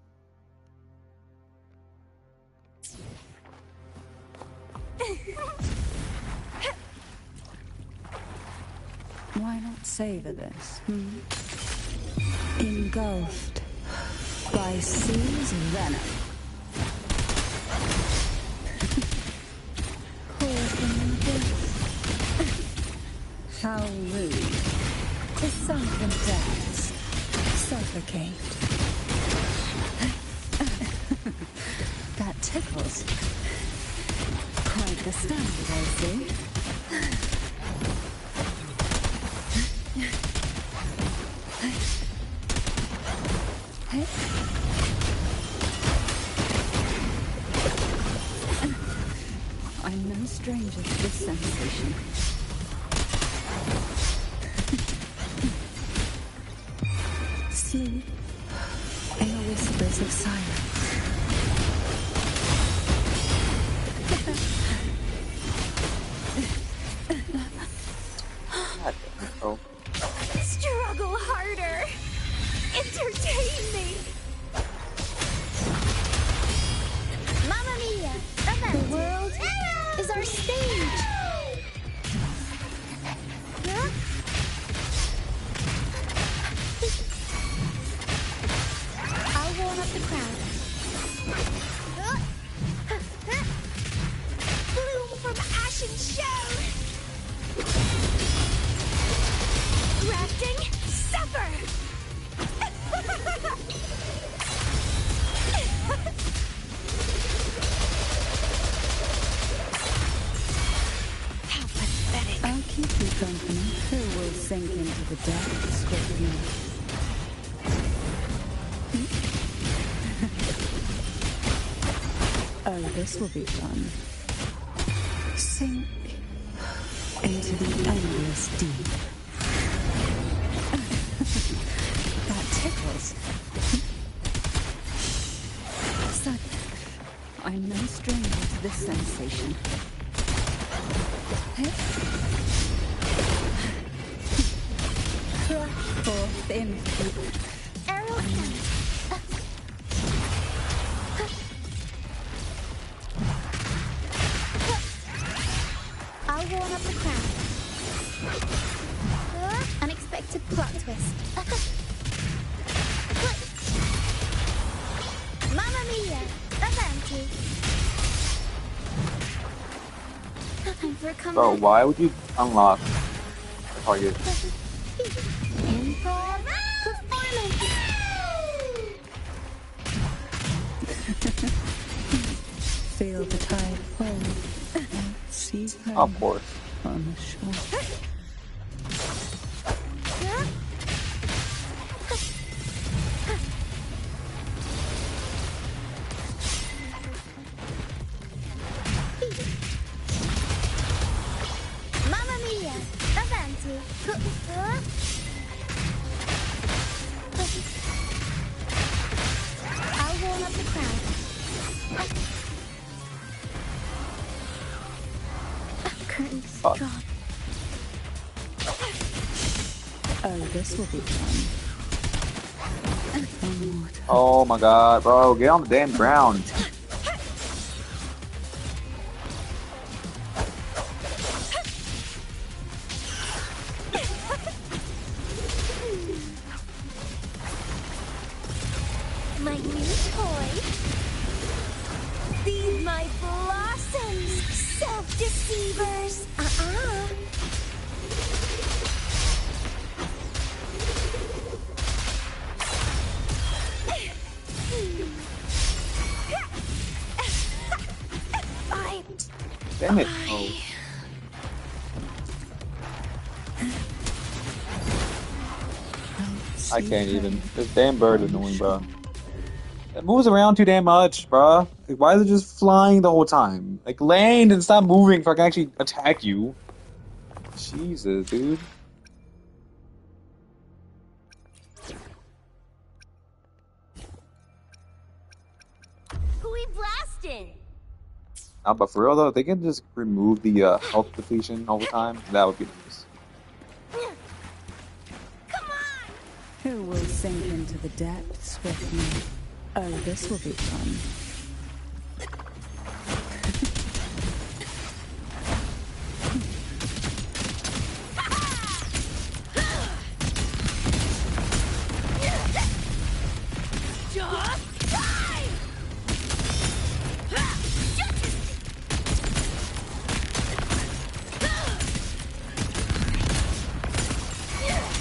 Speaker 17: Why not savor this? Engulfed by sea's venom. Causing death. How rude. To sunken depths. Suffocate. That tickles. Quite the standard, I see. I'm no stranger to this sensation. Sleep in the whispers of silence.
Speaker 13: Oh.
Speaker 2: Struggle harder. Entertain me.
Speaker 1: Mamma mia! The world is our stage. Huh? I'll warm up the crowd.
Speaker 2: Bloom from ashen shell. Grafting, suffer.
Speaker 17: How pathetic. I'll keep you company. Who will sink into the depths with me? Oh, this will be fun. Sink into the endless deep. That tickles. Sudden. I'm no stranger to this sensation. Crush forth in
Speaker 1: Arrow I'll warm up the crowd. Unexpected plot twist. Mamma mia! Avanti! Time for a comeback.
Speaker 13: Bro, why would you unlock target?
Speaker 1: Improv performance!
Speaker 17: Feel the tide pull. See her
Speaker 13: Of course.
Speaker 17: on the shore.
Speaker 1: Mamma mia! Avanti! I'll warm up the crowd. Curtains drawn.
Speaker 17: Oh, this will be fun.
Speaker 13: Oh my god, bro, get on the damn ground.
Speaker 2: My new toy. Feed my blossoms, self-deceivers.
Speaker 13: Damn it. Oh. I can't even. This damn bird is annoying, bro. It moves around too damn much, bro. Like, why is it just flying the whole time? Like, land and stop moving so I can actually attack you. Jesus, dude.
Speaker 2: Who we blasting?
Speaker 13: But for real though, if they can just remove the health depletion all the time, that would be nice.
Speaker 17: Who will sink into the depths with me? Oh, this will be fun.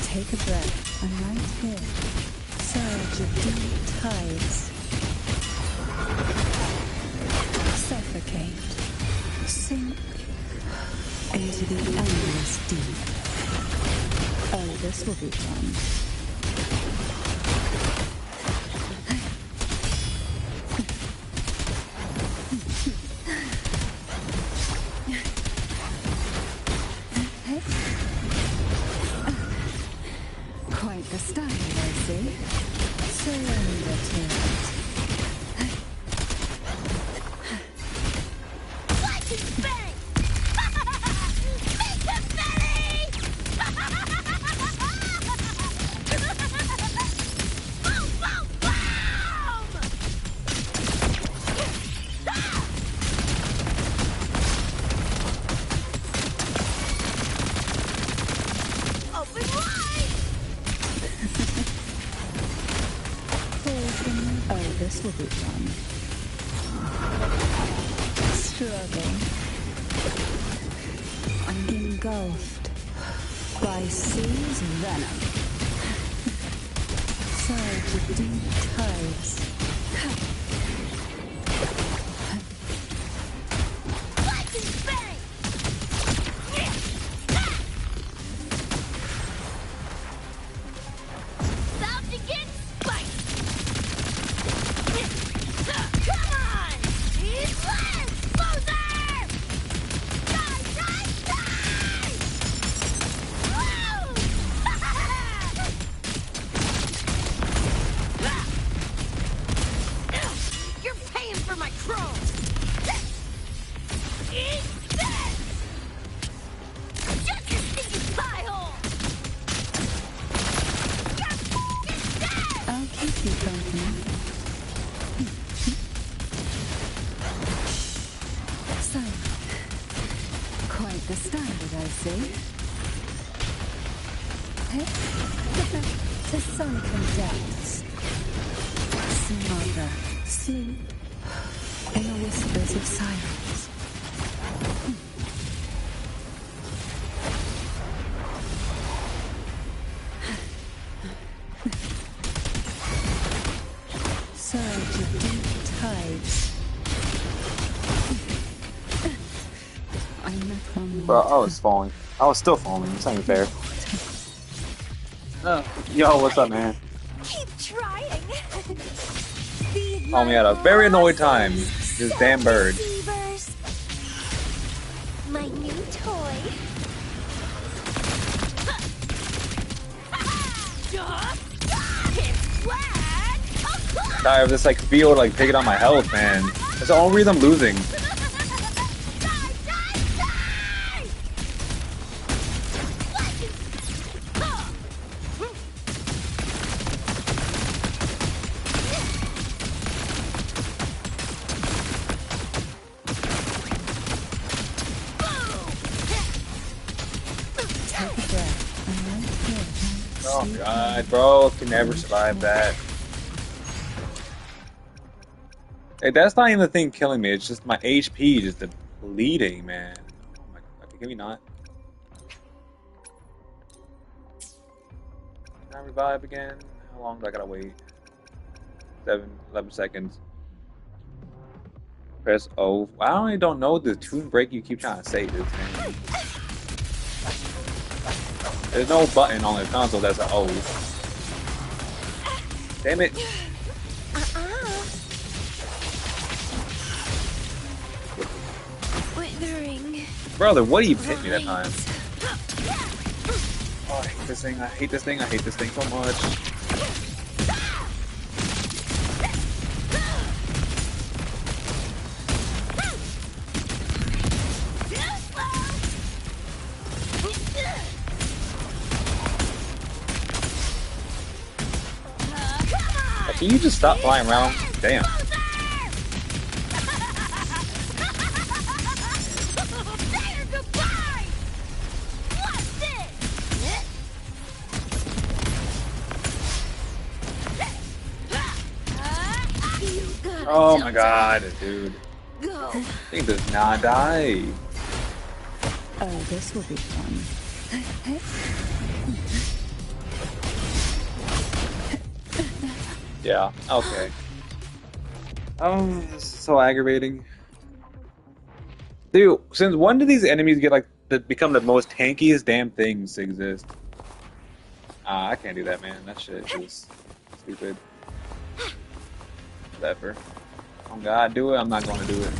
Speaker 17: Take a breath. I'm right here. Surge of deep tides. Suffocate. Sink into the endless deep. Oh, this will be fun. Quite the style, I see. Surrender to it.
Speaker 24: Watch it bang! Make a belly! Boom, boom, boom! Open wide!
Speaker 17: Oh, this will be fun. Struggle. I'm engulfed by sea's venom. Surge of deep tides.
Speaker 24: Watch it bang! About to get spiked! Come on! He's left! Loser! Die, die, die! Woo! You're paying for my chrome! Eat this! Shut your stinking pie hole! You're f***ing dead!
Speaker 17: I'll keep you company. So, quite the standard, I see. Hey, to sunken depths. Smother, sleep in the whispers of silence. Surge of deep tides. I met one.
Speaker 13: Bro, I was falling. I was still falling. It's not even fair. Yo, what's up, man?
Speaker 2: Keep trying.
Speaker 13: Call me at a very annoyed time. This damn bird.
Speaker 2: Beavers. My new toy.
Speaker 13: Tired of this like field like taking on my health, man. That's the only reason I'm losing. Oh god, bro, can never survive that. Hey, that's not even the thing killing me, it's just my HP just depleting, man. Oh my god, can we not? Can I revive again? How long do I gotta wait? 11 seconds. Press O. I don't know the tune break you keep trying to say this, man. There's no button on the console that's an O. Damn it.
Speaker 2: Withering.
Speaker 13: Brother, what do you hit me that time? Oh, I hate this thing, I hate this thing, I hate this thing so much. Can you just stop flying around? Damn. Oh my god, dude. He does not die.
Speaker 17: Oh, this will be fun.
Speaker 13: Yeah, okay. Oh, this is so aggravating. Dude, since when do these enemies get like become the most tankiest damn things to exist? I can't do that, man. That shit is stupid. Whatever. I'm gonna do it, I'm not gonna do it.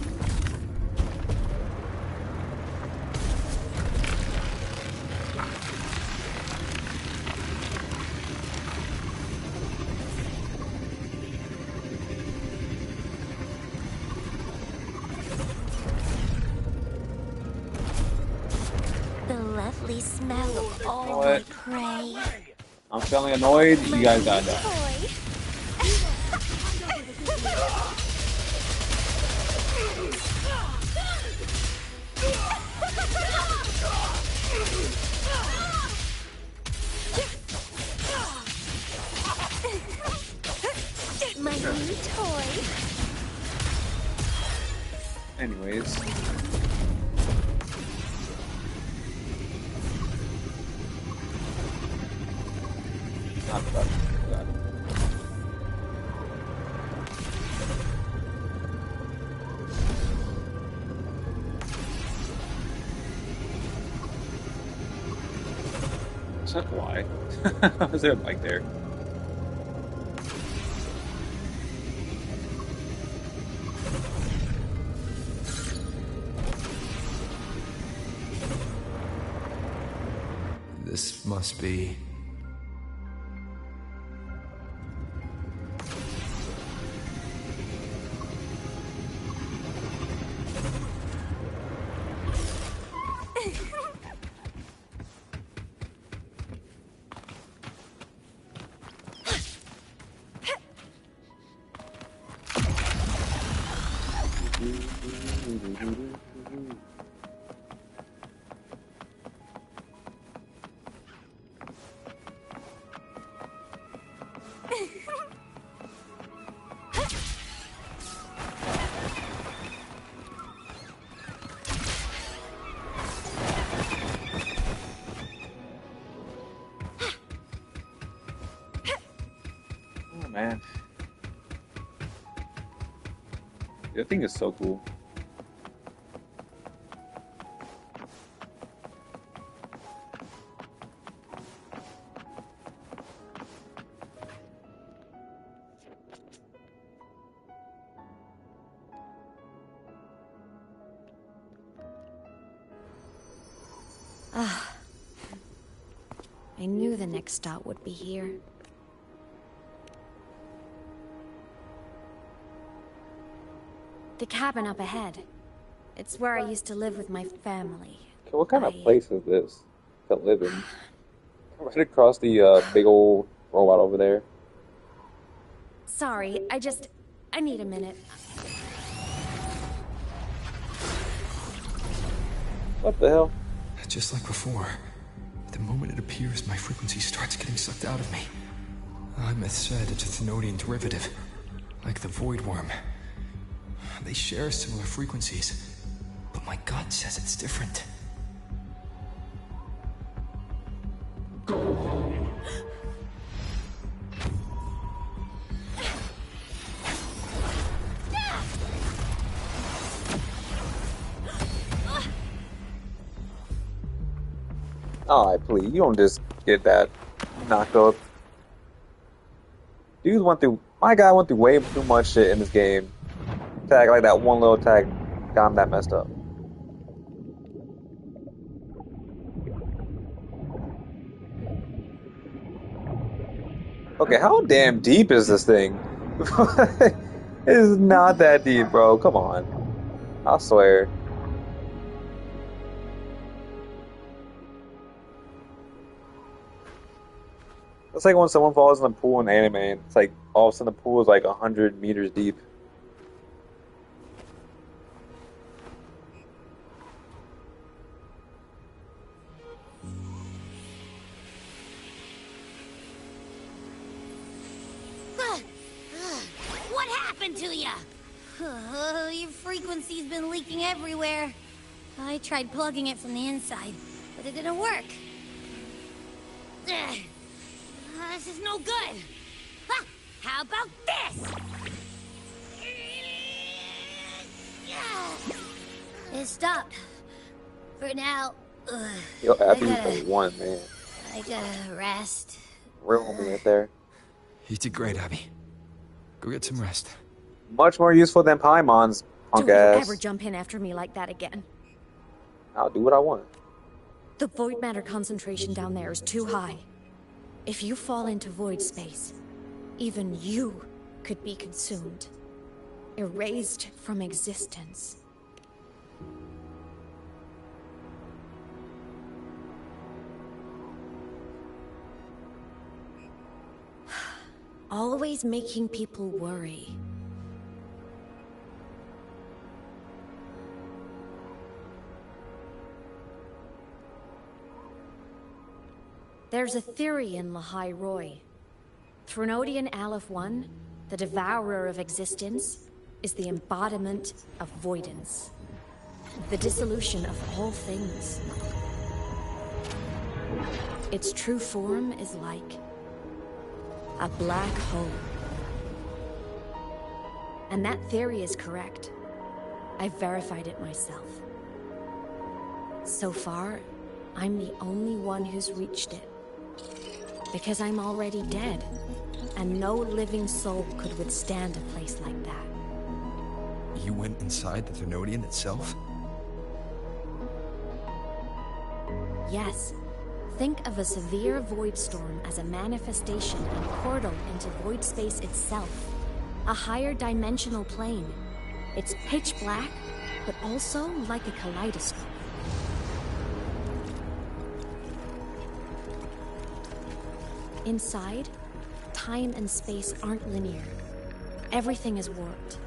Speaker 1: The lovely smell of all my prey.
Speaker 13: I'm feeling annoyed. You guys gotta die.
Speaker 1: My new toy.
Speaker 13: Anyways. Not bad. Why? Is there a bike there?
Speaker 6: This must be...
Speaker 13: Oh man. That thing is so cool.
Speaker 18: I knew the next stop would be here. The cabin up ahead. It's where I used to live with my family.
Speaker 13: Okay, what kind of place is this to live in? Right across the big old robot over there.
Speaker 18: Sorry, I need a minute.
Speaker 13: What the hell?
Speaker 6: Just like before. The moment it appears, my frequency starts getting sucked out of me. Imeth said it's a Thenodian derivative, like the Void Worm. They share similar frequencies, but my gut says it's different.
Speaker 13: Alright, please, you don't just get that knocked up. My guy went through way too much shit in this game. Tag, like that one little tag got him that messed up. Okay, how damn deep is this thing? It is not that deep, bro. Come on. I swear. It's like when someone falls in the pool in anime, and it's like all of a sudden the pool is like 100 meters deep.
Speaker 24: What happened to ya? Your frequency's been leaking everywhere. I tried plugging it from the inside, but it didn't work. This is no good. How about this? It stopped. For now.
Speaker 13: Yo, Abby's the one, man.
Speaker 24: I gotta rest.
Speaker 13: Real homie right there.
Speaker 6: You did great, Abby. Go get some rest.
Speaker 13: Much more useful than Paimon's punk
Speaker 18: Don't you
Speaker 13: ass.
Speaker 18: ever jump in after me like that again.
Speaker 13: I'll do what I want.
Speaker 18: The void matter concentration down there is too high. If you fall into void space, even you could be consumed. Erased from existence. Always making people worry. There's a theory in Lahai Roy. Threnodian Aleph 1, the devourer of existence, is the embodiment of voidance. The dissolution of all things. Its true form is like a black hole. And that theory is correct. I've verified it myself. So far, I'm the only one who's reached it. Because I'm already dead, and no living soul could withstand a place like that.
Speaker 6: You went inside the Threnodian itself?
Speaker 18: Yes. Think of a severe void storm as a manifestation and portal into void space itself. A higher dimensional plane. It's pitch black, but also like a kaleidoscope. Inside, time and space aren't linear. Everything is warped.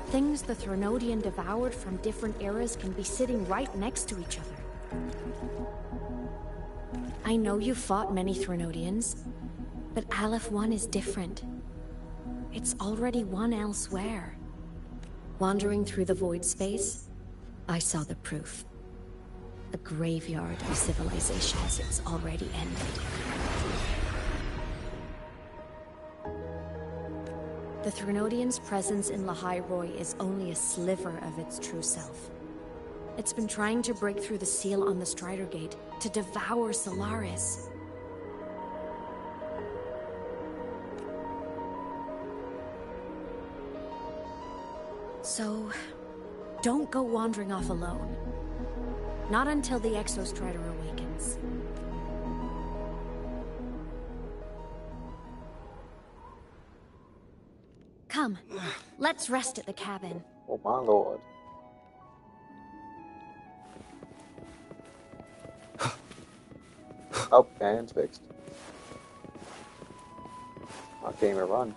Speaker 18: Things the Threnodian devoured from different eras can be sitting right next to each other. I know you fought many Threnodians, but Aleph 1 is different. It's already won elsewhere. Wandering through the void space, I saw the proof. A graveyard of civilizations it's already ended. The Threnodian's presence in Lahai Roy is only a sliver of its true self. It's been trying to break through the seal on the Strider Gate to devour Solaris. So, don't go wandering off alone. Not until the Exostrider awakens. Come, let's rest at the cabin.
Speaker 13: Oh my lord. Oh, hand's fixed. I can't even run.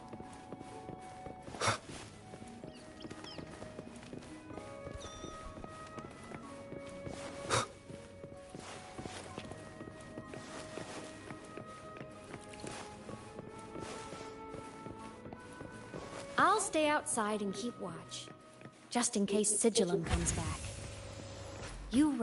Speaker 18: I'll stay outside and keep watch, just in case Sigillum comes back. You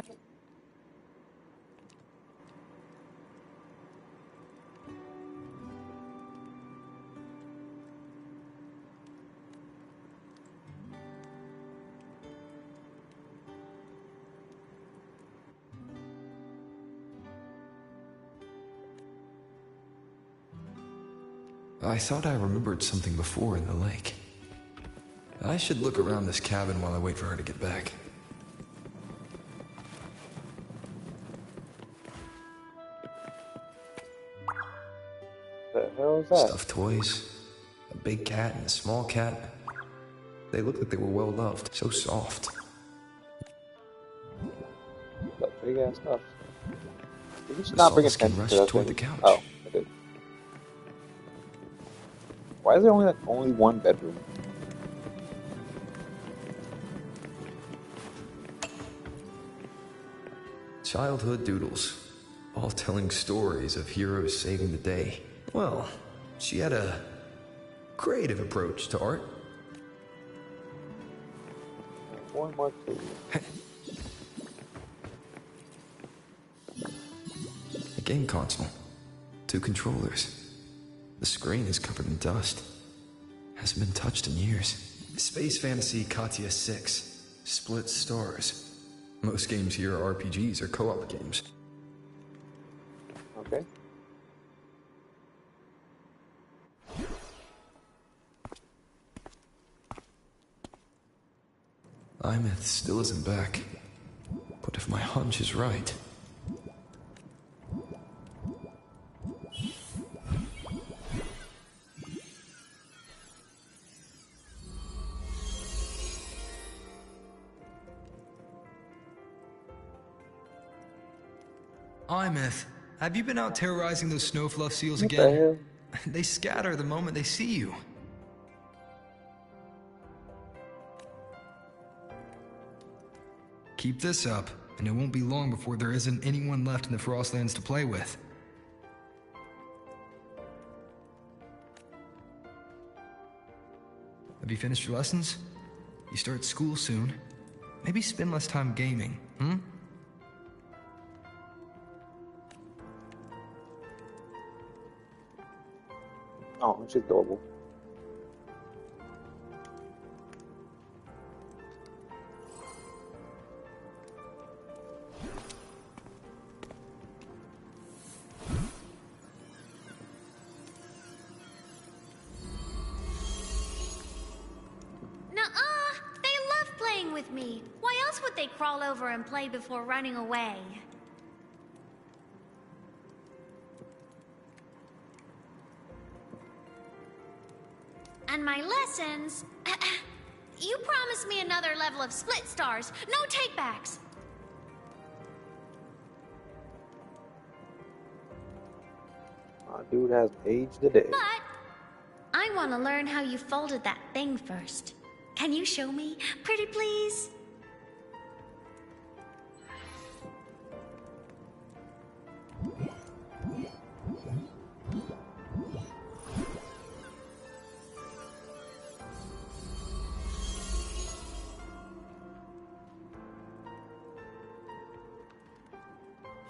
Speaker 6: I thought I remembered something before in the lake. I should look around this cabin while I wait for her to get back.
Speaker 13: The hell is that?
Speaker 6: Stuffed toys, a big cat and a small cat. They looked like they were well loved, so soft.
Speaker 13: That big ass stuff. Did you just not bring attention to that
Speaker 6: toward
Speaker 13: thing?
Speaker 6: the couch.
Speaker 13: Oh, I did. Why is there only one bedroom?
Speaker 6: Childhood doodles, all telling stories of heroes saving the day. Well, she had a creative approach to art.
Speaker 13: One more, please.
Speaker 6: A game console. 2 controllers. The screen is covered in dust. Hasn't been touched in years. Space Fantasy Katya 6. Split stars. Most games here are RPGs or co-op games.
Speaker 8: Okay.
Speaker 6: Imeth still isn't back. But if my hunch is right... Imeth, have you been out terrorizing those snowfluff seals
Speaker 8: What
Speaker 6: again?
Speaker 8: the hell?
Speaker 6: They scatter the moment they see you. Keep this up, and it won't be long before there isn't anyone left in the Frostlands to play with. Have you finished your lessons? You start school soon. Maybe spend less time gaming, hmm?
Speaker 8: Oh, she's adorable.
Speaker 1: Nuh-uh! They love playing with me. Why else would they crawl over and play before running away? And my lessons... You promised me another level of split stars. No takebacks.
Speaker 8: Dude has aged a day.
Speaker 1: But I want to learn how you folded that thing first. Can you show me? Pretty please?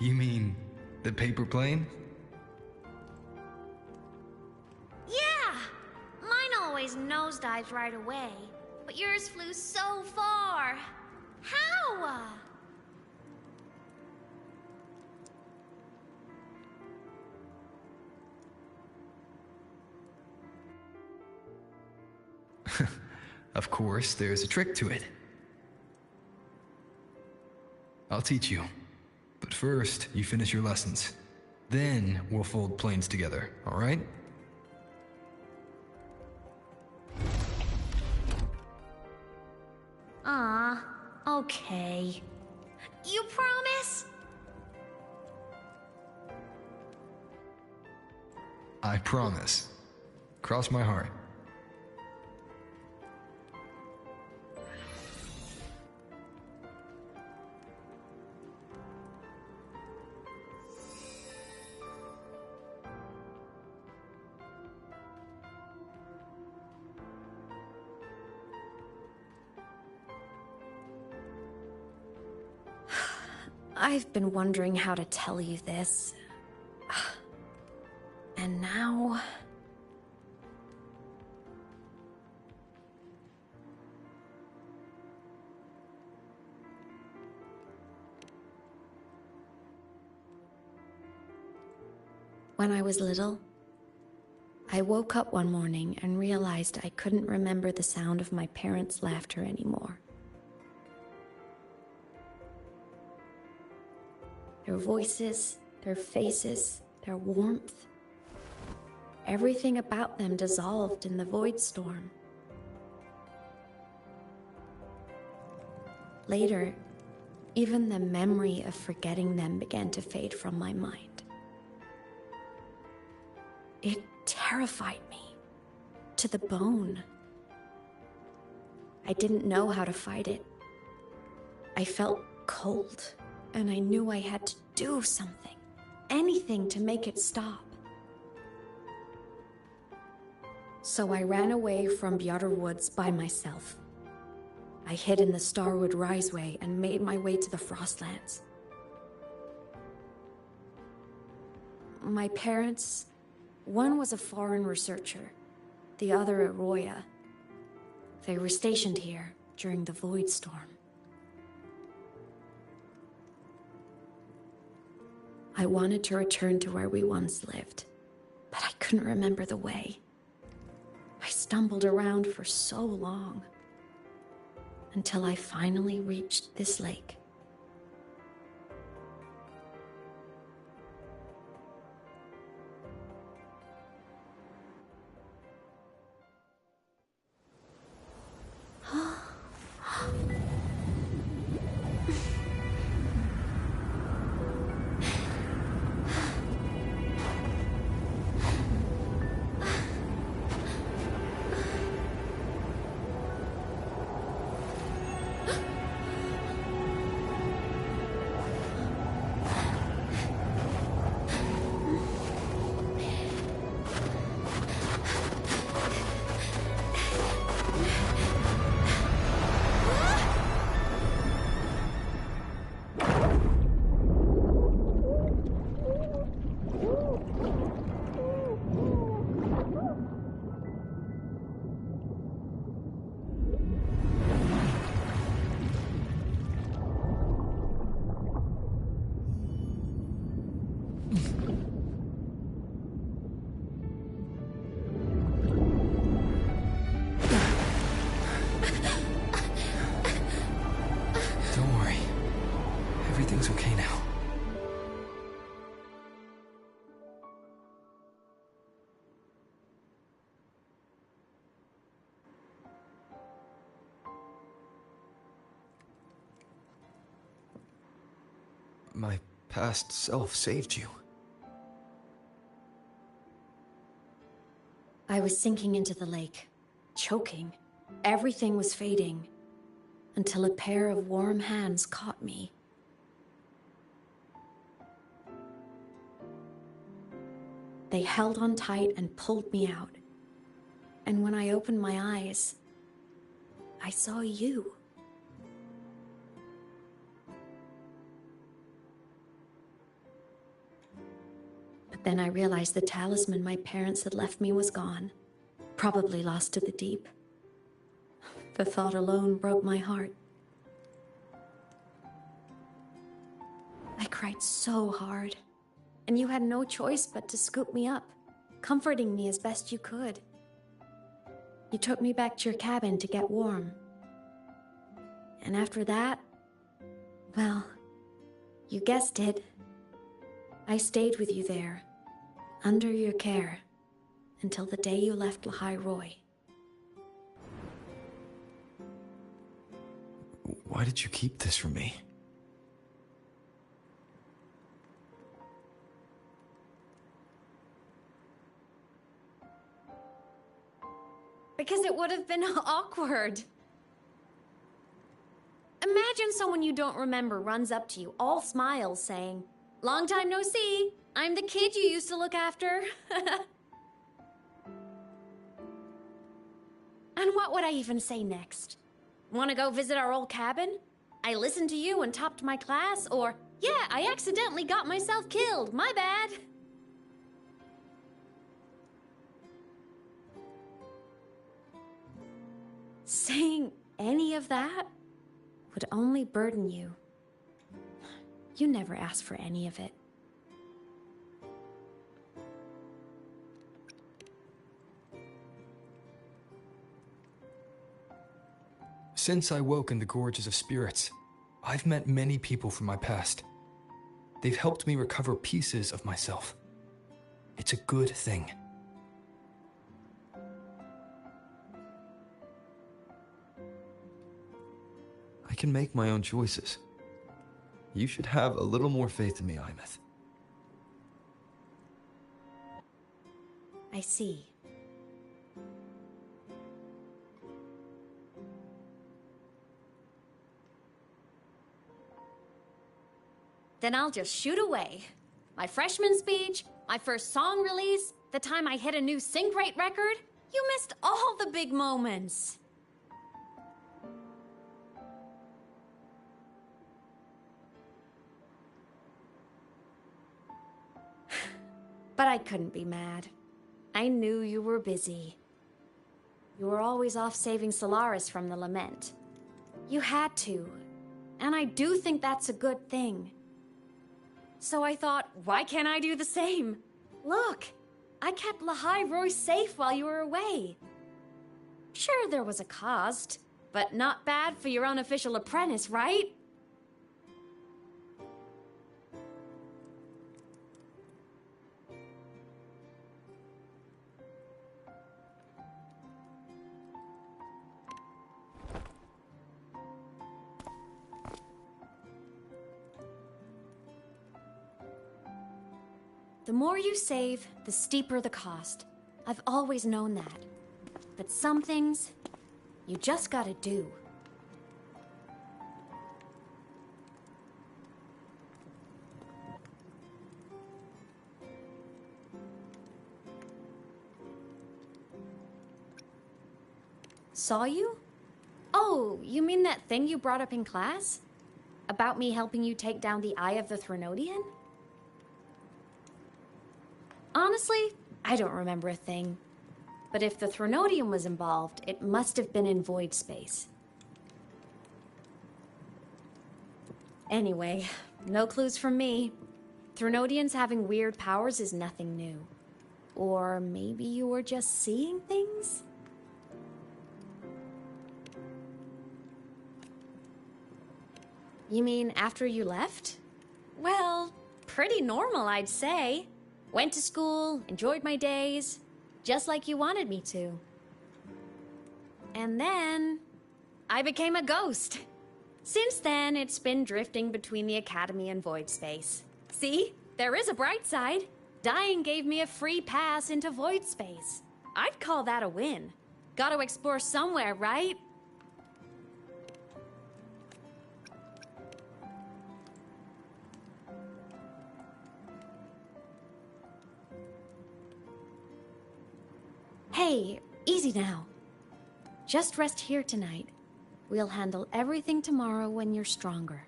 Speaker 6: You mean the paper plane?
Speaker 1: Yeah! Mine always nosedives right away, but yours flew so far. How?
Speaker 6: Of course, there's a trick to it. I'll teach you. But first, you finish your lessons. Then we'll fold planes together, all right?
Speaker 1: Okay. You promise?
Speaker 6: I promise. Cross my heart.
Speaker 18: I've been wondering how to tell you this. And now... When I was little, I woke up one morning and realized I couldn't remember the sound of my parents' laughter anymore. Their voices, their faces, their warmth. Everything about them dissolved in the void storm. Later, even the memory of forgetting them began to fade from my mind. It terrified me to the bone. I didn't know how to fight it. I felt cold. And I knew I had to do something, anything to make it stop. So I ran away from Bjotr Woods by myself. I hid in the Starwood Riseway and made my way to the Frostlands. My parents... One was a foreign researcher, the other a Roya. They were stationed here during the Void Storm. I wanted to return to where we once lived, but I couldn't remember the way. I stumbled around for so long, until I finally reached this lake.
Speaker 6: Don't worry. Everything's okay now. My past self saved you.
Speaker 18: I was sinking into the lake, choking. Everything was fading, until a pair of warm hands caught me. They held on tight and pulled me out. And when I opened my eyes, I saw you. But then I realized the talisman my parents had left me was gone, probably lost to the deep. The thought alone broke my heart. I cried so hard, and you had no choice but to scoop me up, comforting me as best you could. You took me back to your cabin to get warm. And after that, well, you guessed it. I stayed with you there, under your care, until the day you left Lahai Roy.
Speaker 6: Why did you keep this from me?
Speaker 18: Because it would have been awkward. Imagine someone you don't remember runs up to you, all smiles, saying, "Long time no see. I'm the kid you used to look after." And what would I even say next? Want to go visit our old cabin? I listened to you and topped my class, or, yeah, I accidentally got myself killed, my bad. Saying any of that would only burden you. You never asked for any of it.
Speaker 6: Since I woke in the Gorges of Spirits, I've met many people from my past. They've helped me recover pieces of myself. It's a good thing. I can make my own choices. You should have a little more faith in me, Imeth.
Speaker 18: I see. Then I'll just shoot away. My freshman speech, my first song release, the time I hit a new sync rate record. You missed all the big moments. But I couldn't be mad. I knew you were busy. You were always off saving Solaris from the lament. You had to. And I do think that's a good thing. So I thought, why can't I do the same? Look, I kept Lahai Roy safe while you were away. Sure, there was a cost, but not bad for your unofficial apprentice, right? The more you save, the steeper the cost. I've always known that. But some things, you just gotta do. Saw you? Oh, you mean that thing you brought up in class? About me helping you take down the Eye of the Threnodian? Honestly, I don't remember a thing. But if the Threnodian was involved, it must have been in void space. Anyway, no clues from me. Threnodians having weird powers is nothing new. Or maybe you were just seeing things? You mean after you left? Well, pretty normal, I'd say. Went to school, enjoyed my days, just like you wanted me to. And then, I became a ghost. Since then, it's been drifting between the Academy and void space. See, there is a bright side. Dying gave me a free pass into void space. I'd call that a win. Gotta explore somewhere, right? Hey, easy now. Just rest here tonight. We'll handle everything tomorrow when you're stronger.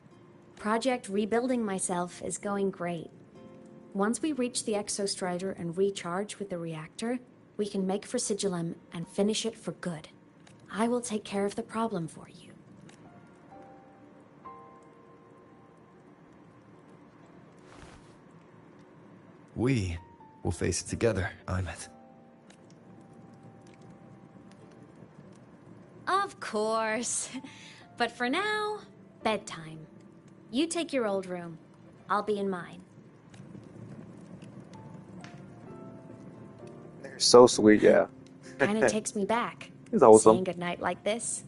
Speaker 18: Project Rebuilding Myself is going great. Once we reach the Exostrider and recharge with the reactor, we can make for Sigillum and finish it for good. I will take care of the problem for you.
Speaker 19: We will face it together, Imeth.
Speaker 18: Of course. But for now, bedtime. You take your old room. I'll be in mine.
Speaker 8: They're so sweet, yeah.
Speaker 18: Kinda takes me back.
Speaker 8: He's awesome.
Speaker 18: Saying goodnight like this.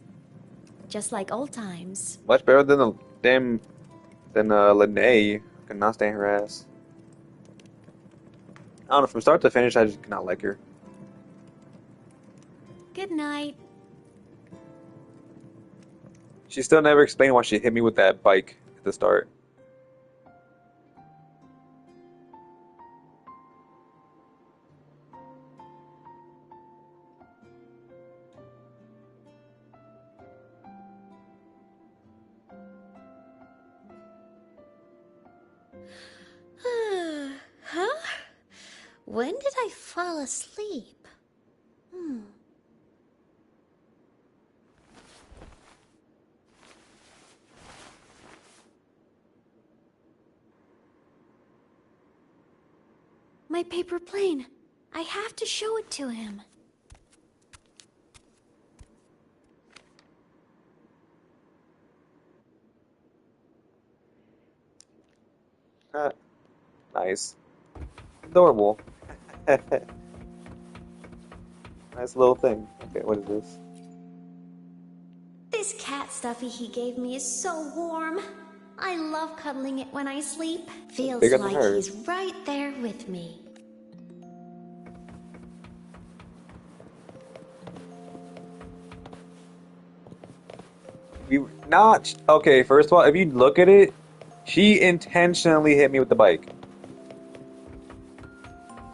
Speaker 18: Just like old times.
Speaker 8: Much better than the damn Lene. I could not stand her ass. I don't know, from start to finish, I just cannot like her.
Speaker 18: Good night.
Speaker 8: She still never explained why she hit me with that bike at the start.
Speaker 1: Huh? When did I fall asleep?
Speaker 2: My paper plane. I have to show it to him.
Speaker 8: Nice. Adorable. Nice little thing. Okay, what is this?
Speaker 2: This cat stuffy he gave me is so warm. I love cuddling it when I sleep. Feels
Speaker 8: bigger than
Speaker 2: like
Speaker 8: hers.
Speaker 2: he's right there with me.
Speaker 8: You not okay. First of all, if you look at it, she intentionally hit me with the bike.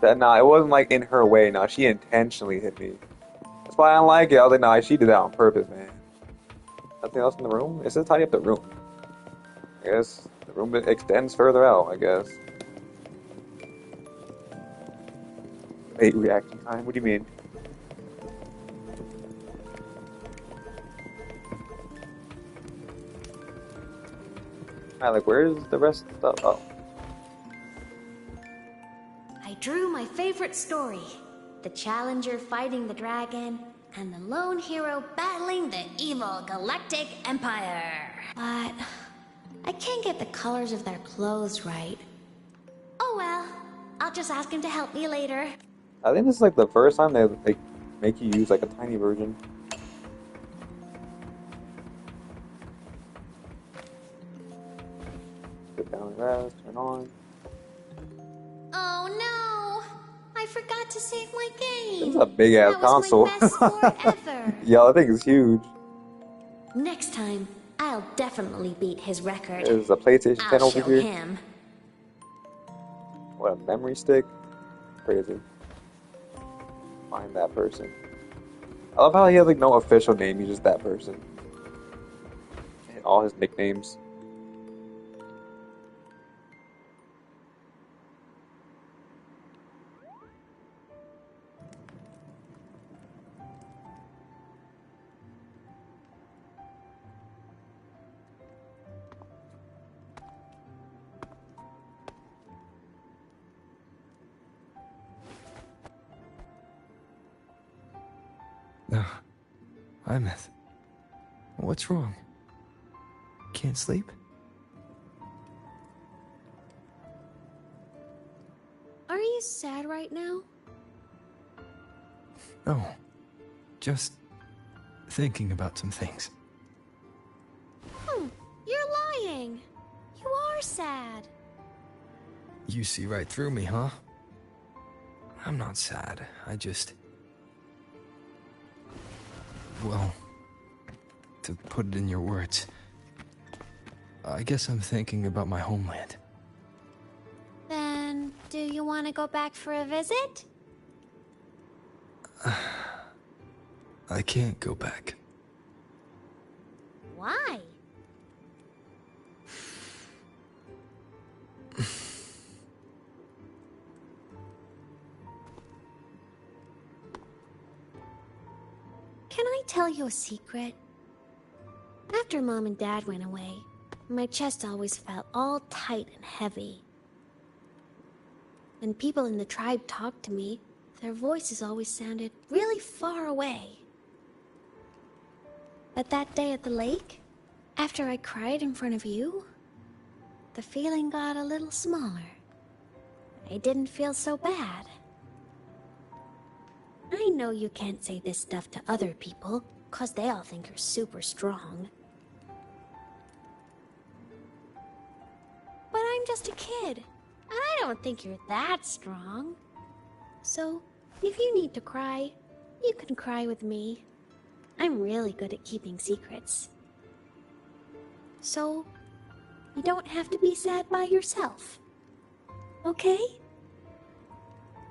Speaker 8: That nah, it wasn't like in her way. Nah, she intentionally hit me. That's why I don't like it. I was like, nah, she did that on purpose, man. Nothing else in the room. It says tidy up the room. I guess the room extends further out. I guess.
Speaker 13: 8 reaction time? What do you mean? Alright, like, where's the rest of the stuff? Oh.
Speaker 18: I drew my favorite story. The challenger fighting the dragon, and the lone hero battling the evil Galactic Empire. But I can't get the colors of their clothes right. Oh well, I'll just ask him to help me later.
Speaker 13: I think this is like the first time they like make you use like a tiny version. Sit down and rest, turn on.
Speaker 18: Oh no! I forgot to save my game.
Speaker 13: This is a big ass console.
Speaker 18: That was my best score ever.
Speaker 13: Yeah, I think it's huge.
Speaker 18: Next time, I'll definitely beat his record.
Speaker 13: There's a PlayStation 10
Speaker 18: I'll
Speaker 13: over
Speaker 18: show
Speaker 13: here.
Speaker 18: him.
Speaker 13: What, a memory stick? Crazy. Find that person. I love how he has like no official name, he's just that person. And all his nicknames.
Speaker 6: No. Imeth. What's wrong? Can't sleep?
Speaker 18: Are you sad right now?
Speaker 6: No. Just thinking about some things.
Speaker 18: You're lying. You are sad.
Speaker 6: You see right through me, huh? I'm not sad. I just... Well, to put it in your words, I guess I'm thinking about my homeland.
Speaker 18: Then, do you want to go back for a visit?
Speaker 6: I can't go back.
Speaker 18: Why? Can I tell you a secret? After Mom and Dad went away, my chest always felt all tight and heavy. When people in the tribe talked to me, their voices always sounded really far away. But that day at the lake, after I cried in front of you, the feeling got a little smaller. I didn't feel so bad. I know you can't say this stuff to other people, 'cause they all think you're super strong. But I'm just a kid, and I don't think you're that strong. So, if you need to cry, you can cry with me. I'm really good at keeping secrets. So, you don't have to be sad by yourself. Okay?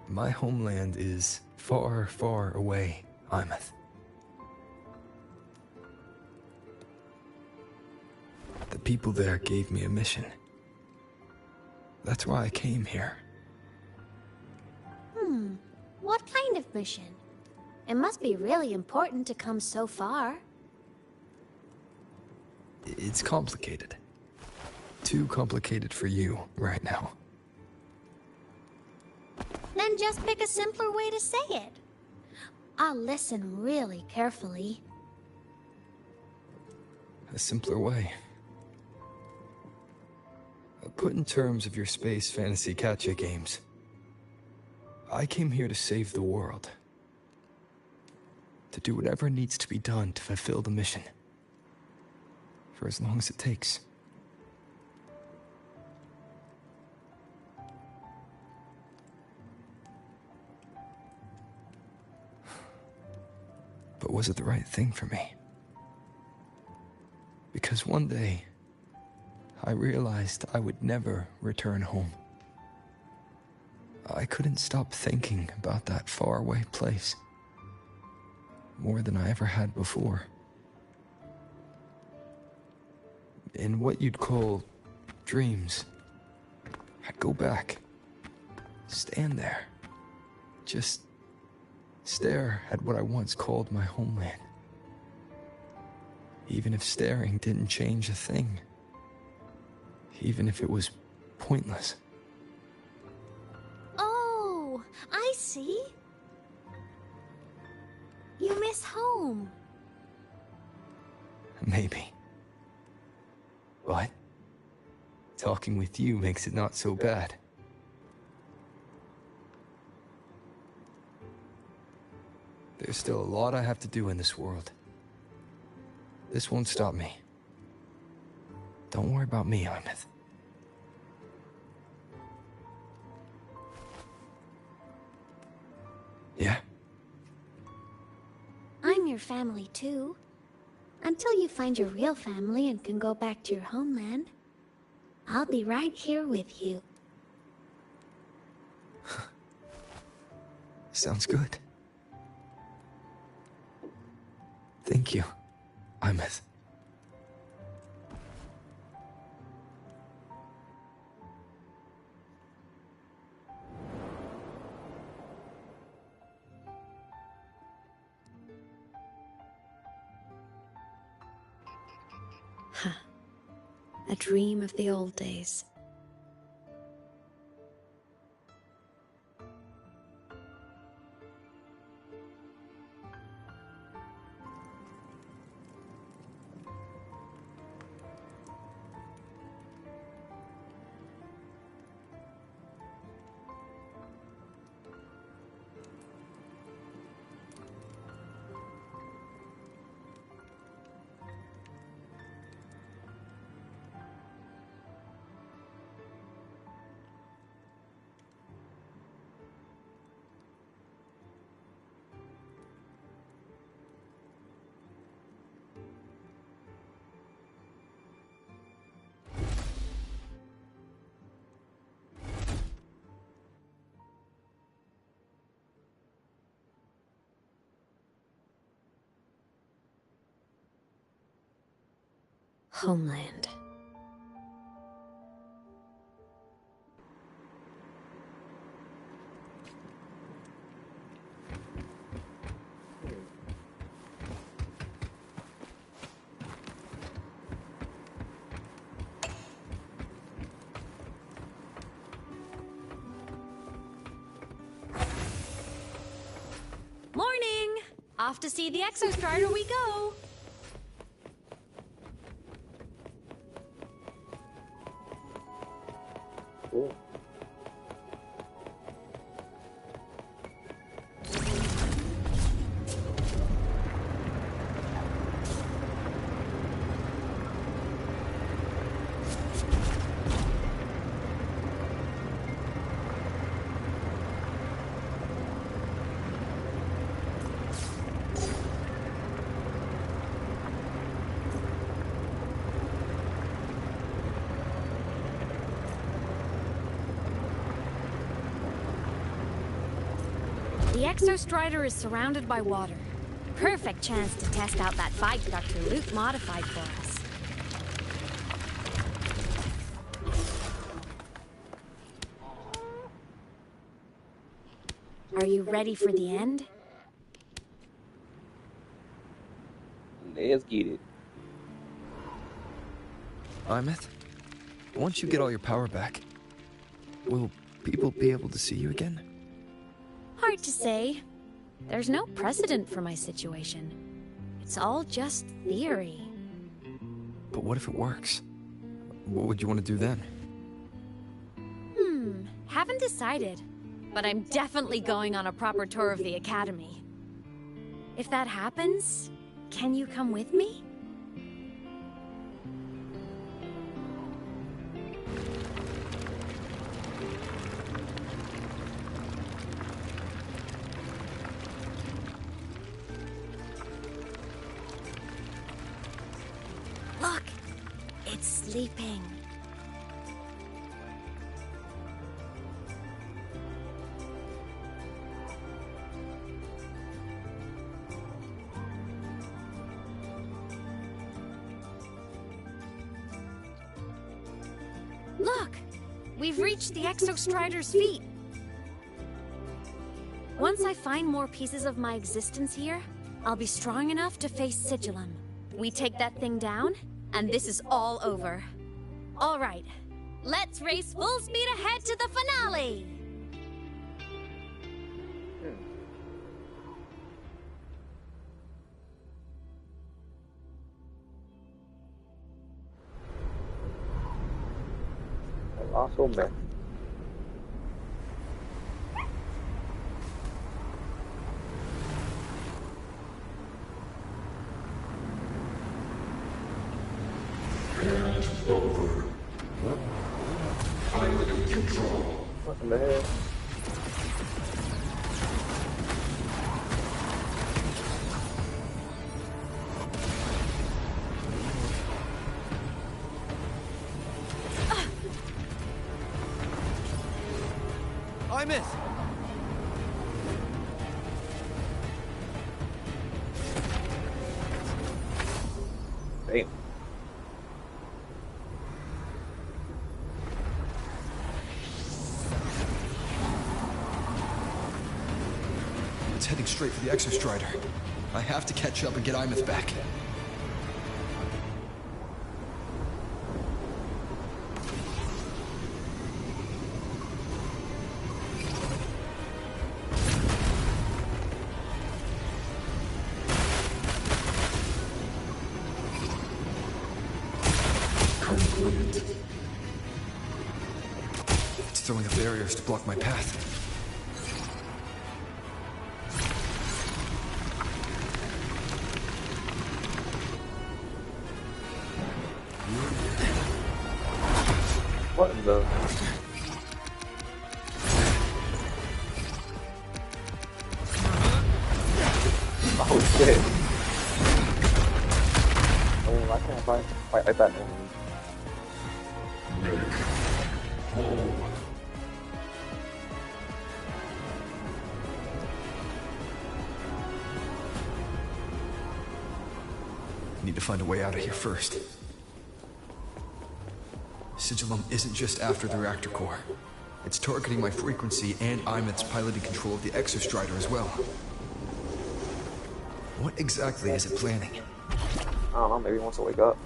Speaker 6: My homeland is far, far away, Imeth. The people there gave me a mission. That's why I came here.
Speaker 18: What kind of mission? It must be really important to come so far.
Speaker 6: It's complicated. Too complicated for you right now.
Speaker 18: Then just pick a simpler way to say it. I'll listen really carefully.
Speaker 6: A simpler way. Put in terms of your space fantasy gacha games. I came here to save the world. To do whatever needs to be done to fulfill the mission. For as long as it takes. But was it the right thing for me? Because one day, I realized I would never return home. I couldn't stop thinking about that faraway place. More than I ever had before. In what you'd call dreams, I'd go back, stand there, Just stare at what I once called my homeland. Even if staring didn't change a thing. Even if it was pointless.
Speaker 18: Oh, I see. You miss home.
Speaker 6: Maybe. But talking with you makes it not so bad. There's still a lot I have to do in this world. This won't stop me. Don't worry about me, Imeth. Yeah?
Speaker 18: I'm your family too. Until you find your real family and can go back to your homeland, I'll be right here with you.
Speaker 6: Sounds good. Thank you, Imeth.
Speaker 18: Huh. A dream of the old days. Homeland. Morning! Off to see the Exostrider we go!
Speaker 8: Cool.
Speaker 18: The Exostrider is surrounded by water. Perfect chance to test out that fight Dr. Luke modified for us. Are you ready for the end?
Speaker 8: Let's get it.
Speaker 6: Imeth, once you get all your power back, will people be able to see you again?
Speaker 18: Hard to say. There's no precedent for my situation. It's all just theory.
Speaker 6: But what if it works? What would you want to do then?
Speaker 18: Haven't decided. But I'm definitely going on a proper tour of the Academy. If that happens, can you come with me? Look! It's sleeping. Look! We've reached the Exostrider's feet. Once I find more pieces of my existence here, I'll be strong enough to face Sigillum. We take that thing down, and this is all over. All right, let's race full speed ahead to the finale!
Speaker 8: Also met.
Speaker 15: And over. Pilot control.
Speaker 8: What in the hell?
Speaker 19: I miss.
Speaker 8: Damn.
Speaker 6: It's heading straight for the Exostrider. I have to catch up and get Imeth back. It's throwing up barriers to block my path.
Speaker 8: What in the... Oh shit. Oh, why can't I fight like that anymore?
Speaker 6: Need to find a way out of here first. Sigillum isn't just after the reactor core. It's targeting my frequency and Imeth's piloted control of the Exostrider as well. What exactly is it planning?
Speaker 8: I don't know, maybe he wants to wake up.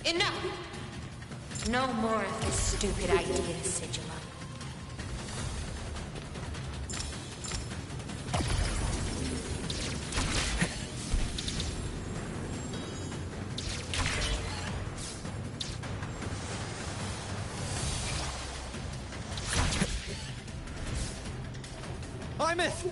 Speaker 7: Enough! No more of this stupid idea, Sigillum.
Speaker 19: Imeth!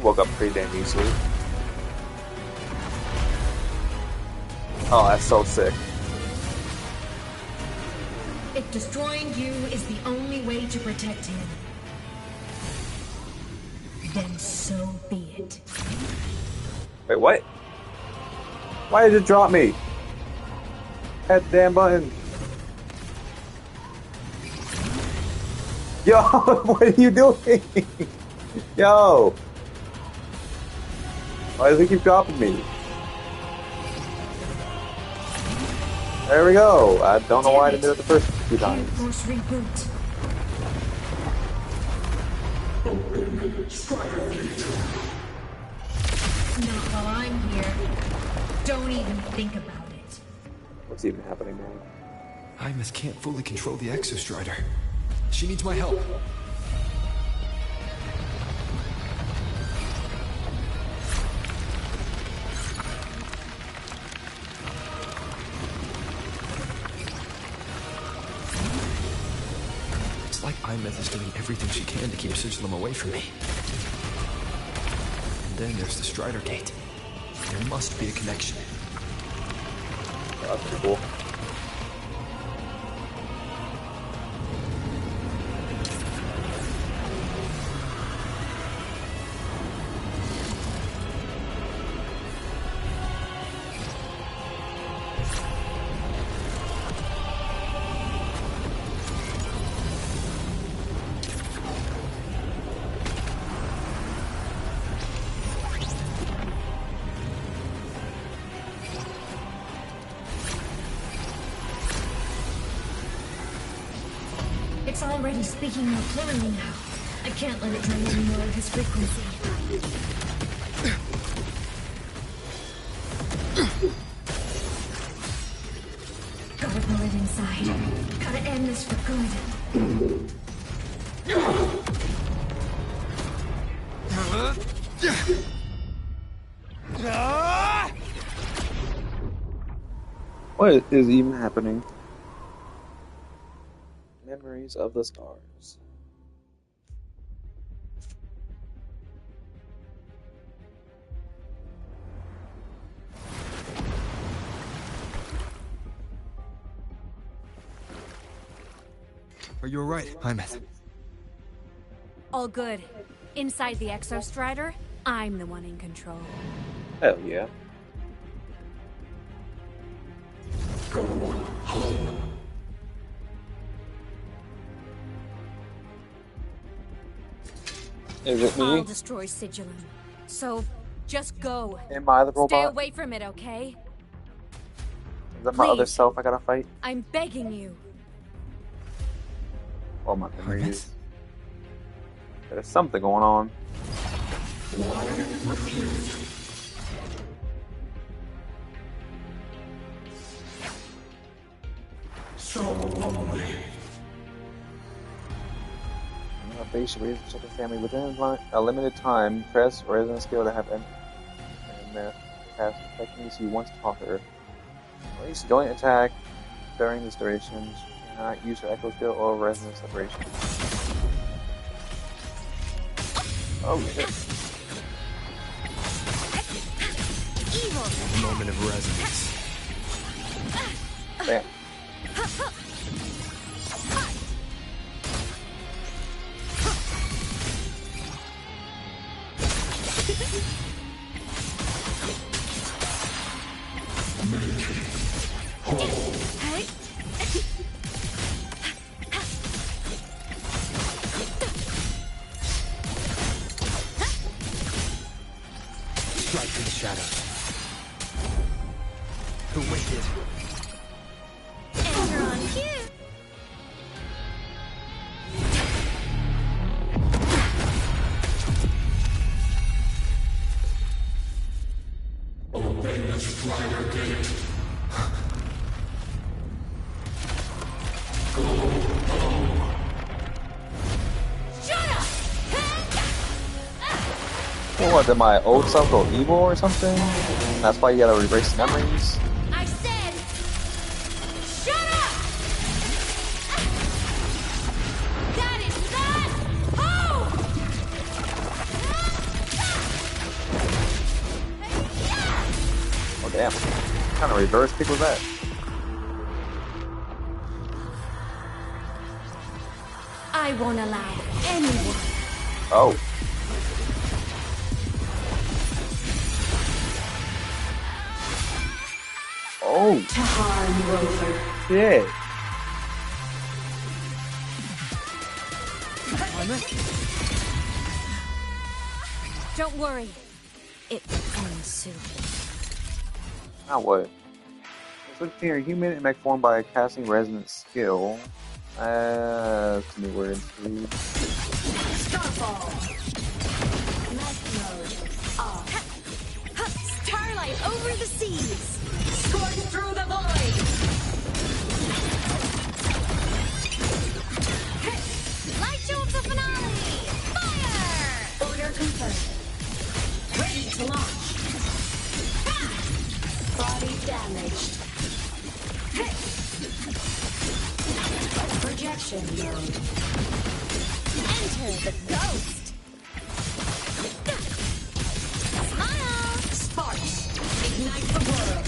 Speaker 8: Woke up pretty damn easily. Oh, that's so sick.
Speaker 7: If destroying you is the only way to protect him, then so be it.
Speaker 8: Wait, what? Why did it drop me? That damn button. Yo, what are you doing? Yo. Why does he keep dropping me? There we go. I don't know why I didn't do it the first few times.
Speaker 7: Force reboot. Not while I'm here. Don't even think about it.
Speaker 8: What's even happening now?
Speaker 6: Imeth can't fully control the Exostrider. She needs my help. Myth is doing everything she can to keep Sigilum away from me. And then there's the Strider Gate. There must be a connection.
Speaker 13: That's pretty cool.
Speaker 7: It's already speaking more clearly now. I can't let it drain any more of his frequency. Gotta pull it inside. Gotta end this for good.
Speaker 8: What is even happening? Memories of the stars.
Speaker 6: Are you alright, Hymet?
Speaker 18: All good. Inside the Exostrider, I'm the one in control.
Speaker 8: Hell yeah. Is it me?
Speaker 18: I'll destroy Sigilum. So, just go.
Speaker 8: Am I the robot?
Speaker 18: Stay away from it, okay?
Speaker 8: Is that my other
Speaker 18: Please.
Speaker 8: self I gotta fight?
Speaker 18: I'm begging you.
Speaker 8: Oh my memories. There's something going on.
Speaker 15: So lonely.
Speaker 8: Base raise such a family within a limited time. Press resident skill to have and past techniques you once taught her. Place joint attack during this duration. She cannot use her echo skill or resonance separation. Oh shit.
Speaker 6: A moment of resonance.
Speaker 8: Damn.
Speaker 6: Strike through the shadows. The wicked.
Speaker 2: Enter on cue.
Speaker 15: Open the Strider Gate. Go home.
Speaker 2: Shut up!
Speaker 8: What, did my old self go evil or something? That's why you gotta erase memories?
Speaker 2: I said, shut up! That is not home!
Speaker 8: Oh damn. What kind of reverse kick was that?
Speaker 18: I won't allow anyone.
Speaker 8: Oh. Oh. Shit.
Speaker 18: Don't worry. It will end soon.
Speaker 8: Now what? Switch to your human and mech form by casting resonance skill. That's new word.
Speaker 2: Starfall! Light mode off. Starlight over the seas! Scorch through the void! Light show of the finale! Fire! Order confirmed. Ready to launch. Body damaged. Projection mode.
Speaker 18: Enter the ghost. Smile.
Speaker 7: Sparks. Ignite the world.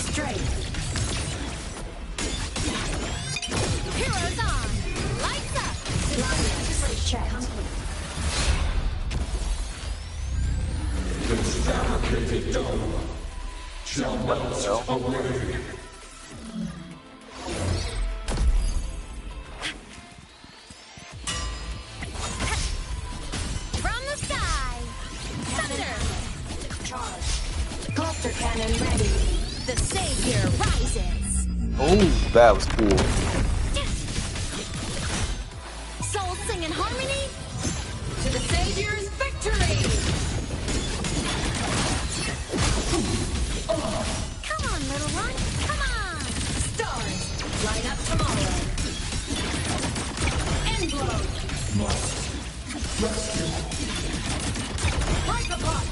Speaker 7: Strength.
Speaker 18: Heroes on. Lights up.
Speaker 7: Slide check.
Speaker 15: This fabricated dome shall melt away.
Speaker 18: From the sky. Thunder.
Speaker 7: Charge. Cluster cannon ready.
Speaker 18: The savior rises.
Speaker 8: Oh, that was cool.
Speaker 18: Souls sing in harmony.
Speaker 7: To the savior's victory.
Speaker 18: Come on, little one. Come on.
Speaker 7: Stars. Light up tomorrow. End blow.
Speaker 15: Must rescue.
Speaker 7: Break apart.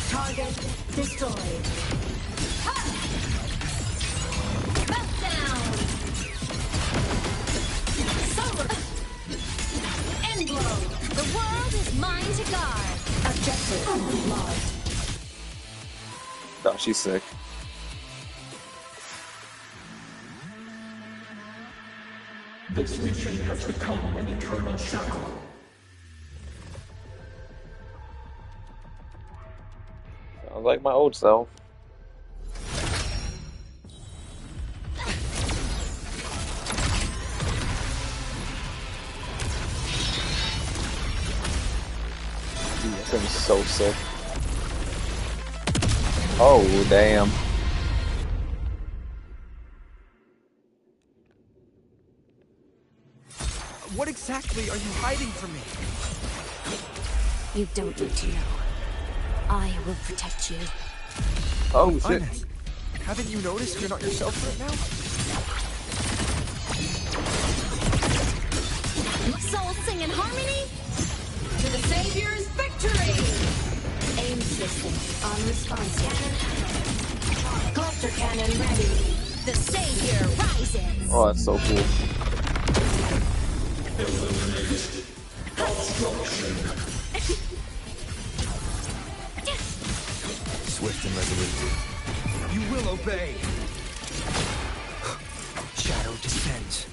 Speaker 7: Target destroyed. Ha! Melt down. Solar. End blow.
Speaker 18: The world is mine to guard.
Speaker 7: Objective lost.
Speaker 13: Oh, she's sick.
Speaker 15: This mission has become an eternal shackle.
Speaker 13: Sounds like my old self. Dude, that thing's so sick. Oh, damn.
Speaker 6: What exactly are you hiding from me?
Speaker 18: You don't need to know. I will protect you.
Speaker 13: Oh, shit.
Speaker 6: Ines, haven't you noticed you're not yourself right now?
Speaker 18: Souls sing in harmony.
Speaker 7: To the savior's victory.
Speaker 18: Aim system unresponsive.
Speaker 7: Cluster cannon ready.
Speaker 18: The savior rises.
Speaker 13: Oh, that's so cool.
Speaker 15: Eliminate obstruction.
Speaker 6: Swift and resolute. You will obey. Shadow descends.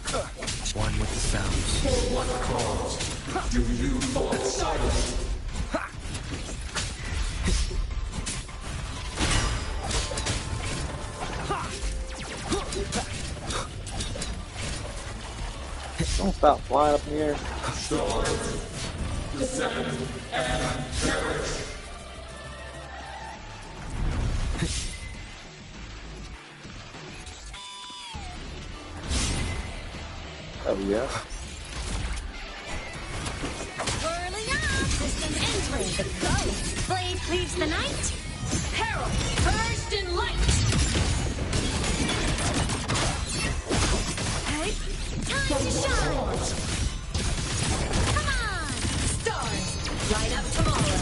Speaker 6: One with the sounds.
Speaker 15: For what cause do you fall silent?
Speaker 13: Don't stop flying up in the air.
Speaker 15: Stars, descend and perish.
Speaker 13: Oh, yeah.
Speaker 18: Whirling up. System entering the ghost. Blade cleaves the night.
Speaker 7: Herald, first in light.
Speaker 18: Hey, time to shine. Come on.
Speaker 7: Stars, light up tomorrow.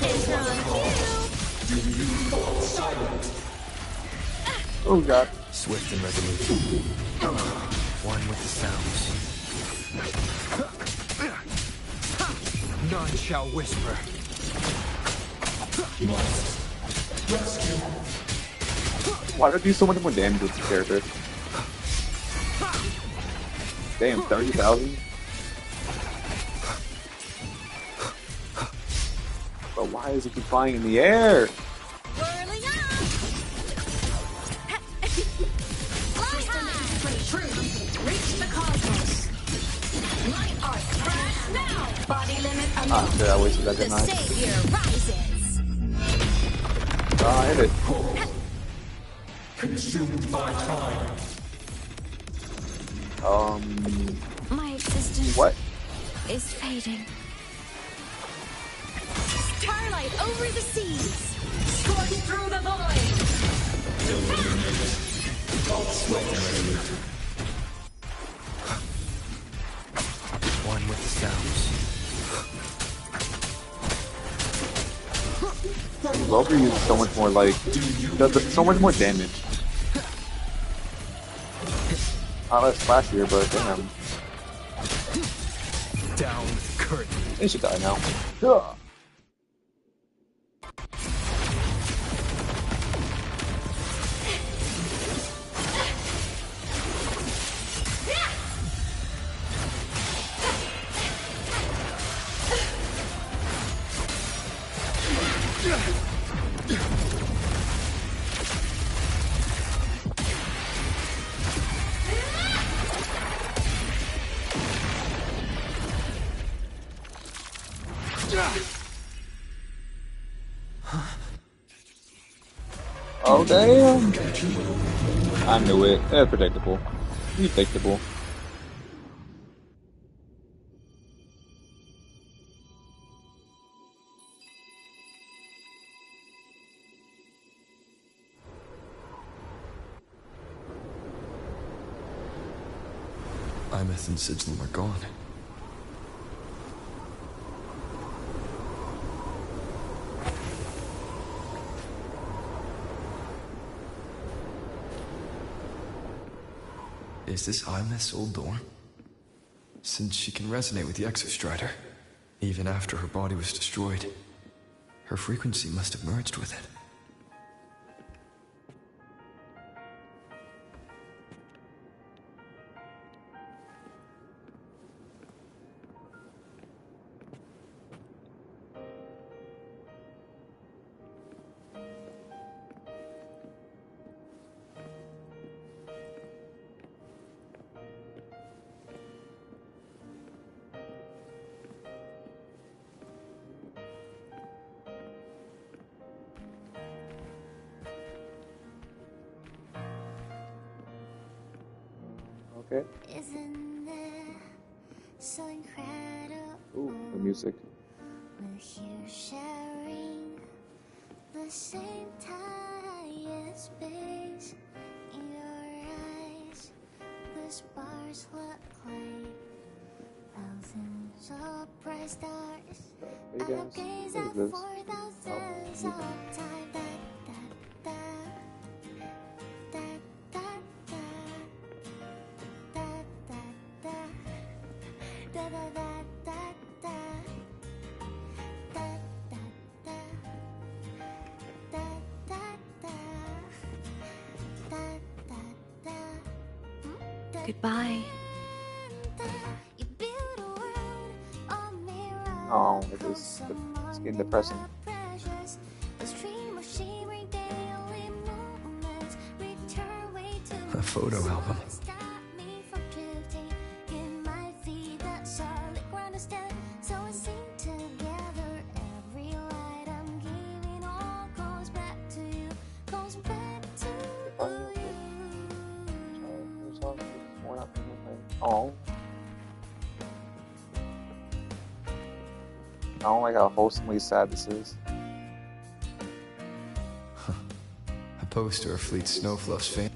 Speaker 18: Enter on cue.
Speaker 15: Do you fall silent?
Speaker 13: Oh, God.
Speaker 6: Swift and resolute. One with the sounds. None shall whisper.
Speaker 15: Must rescue.
Speaker 13: Why do I do so much more damage with this character? Damn, 30,000? But why is it keep flying in the air?
Speaker 18: Whirling up. Fly high.
Speaker 7: True, reach the cosmos. Light art, crash now. Body limit
Speaker 13: Ah,
Speaker 7: unlocked.
Speaker 13: shit, I wasted that,
Speaker 18: The
Speaker 13: didn't I?
Speaker 18: savior rises.
Speaker 13: Ah, I hit it.
Speaker 15: Consumed by time.
Speaker 18: My existence
Speaker 13: What?
Speaker 18: is fading. Starlight over the seas.
Speaker 7: Scorch through the void.
Speaker 15: Eliminate obstruction.
Speaker 6: One with the sounds.
Speaker 13: Rover uses so much more, like, does so much more damage. Oh, that's flashier, but damn.
Speaker 19: Down curtain.
Speaker 13: They should die now. Ugh. Oh damn! I knew it. That's predictable. Predictable.
Speaker 6: Imeth and Sigil are gone. Is this Imeth's old door? Since she can resonate with the Exostrider, even after her body was destroyed, her frequency must have merged with it.
Speaker 13: Okay.
Speaker 24: Isn't it so incredible?
Speaker 13: Ooh, the music.
Speaker 24: With you sharing the same time and space in your eyes, the stars look like thousands of bright stars.
Speaker 13: Hey guys,
Speaker 24: Gaze
Speaker 13: what
Speaker 24: out
Speaker 13: is this?
Speaker 24: for thousands of time.
Speaker 18: Goodbye.
Speaker 13: Oh, it's getting depressing.
Speaker 6: A photo album.
Speaker 13: Oh. I don't like how wholesomely sad this is.
Speaker 6: A poster of Fleet Snowfluff's fame.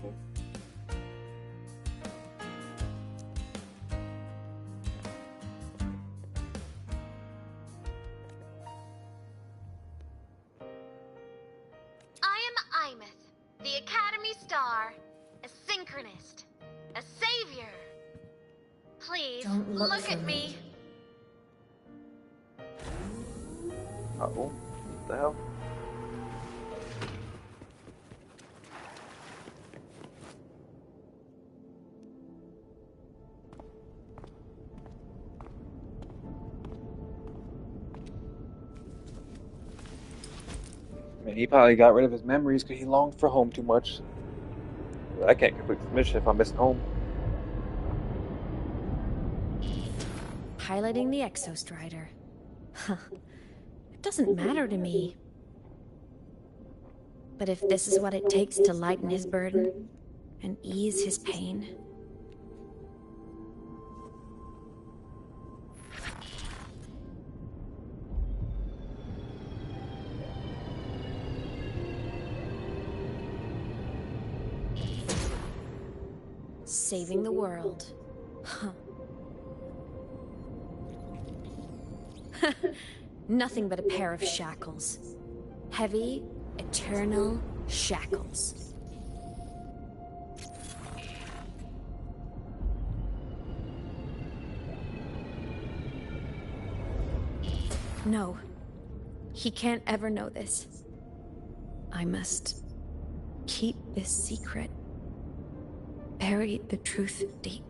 Speaker 1: I am Imeth, the Academy Star, a synchronist, a savior. Please,
Speaker 7: Don't look
Speaker 1: look
Speaker 7: for
Speaker 1: at
Speaker 7: me.
Speaker 1: me.
Speaker 13: Uh-oh. What the hell? Man, he probably got rid of his memories because he longed for home too much. I can't complete this mission if I'm missing home.
Speaker 18: Piloting the Exostrider. Huh. It doesn't matter to me. But if this is what it takes to lighten his burden and ease his pain... Saving the world. Huh. Nothing but a pair of shackles. Heavy, eternal shackles. No. He can't ever know this. I must keep this secret. Bury the truth deep.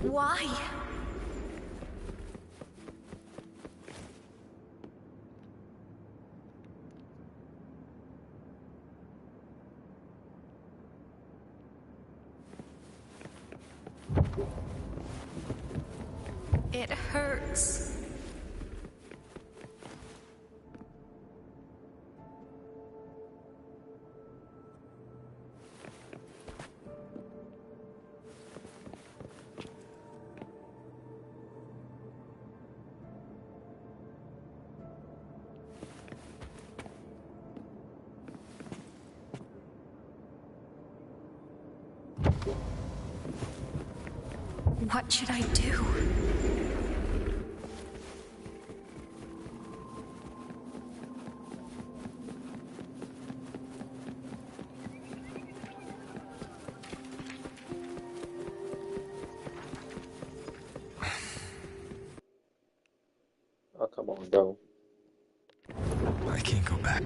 Speaker 2: Why? It hurts. What should I do?
Speaker 13: Oh, come on, go.
Speaker 6: I can't go back.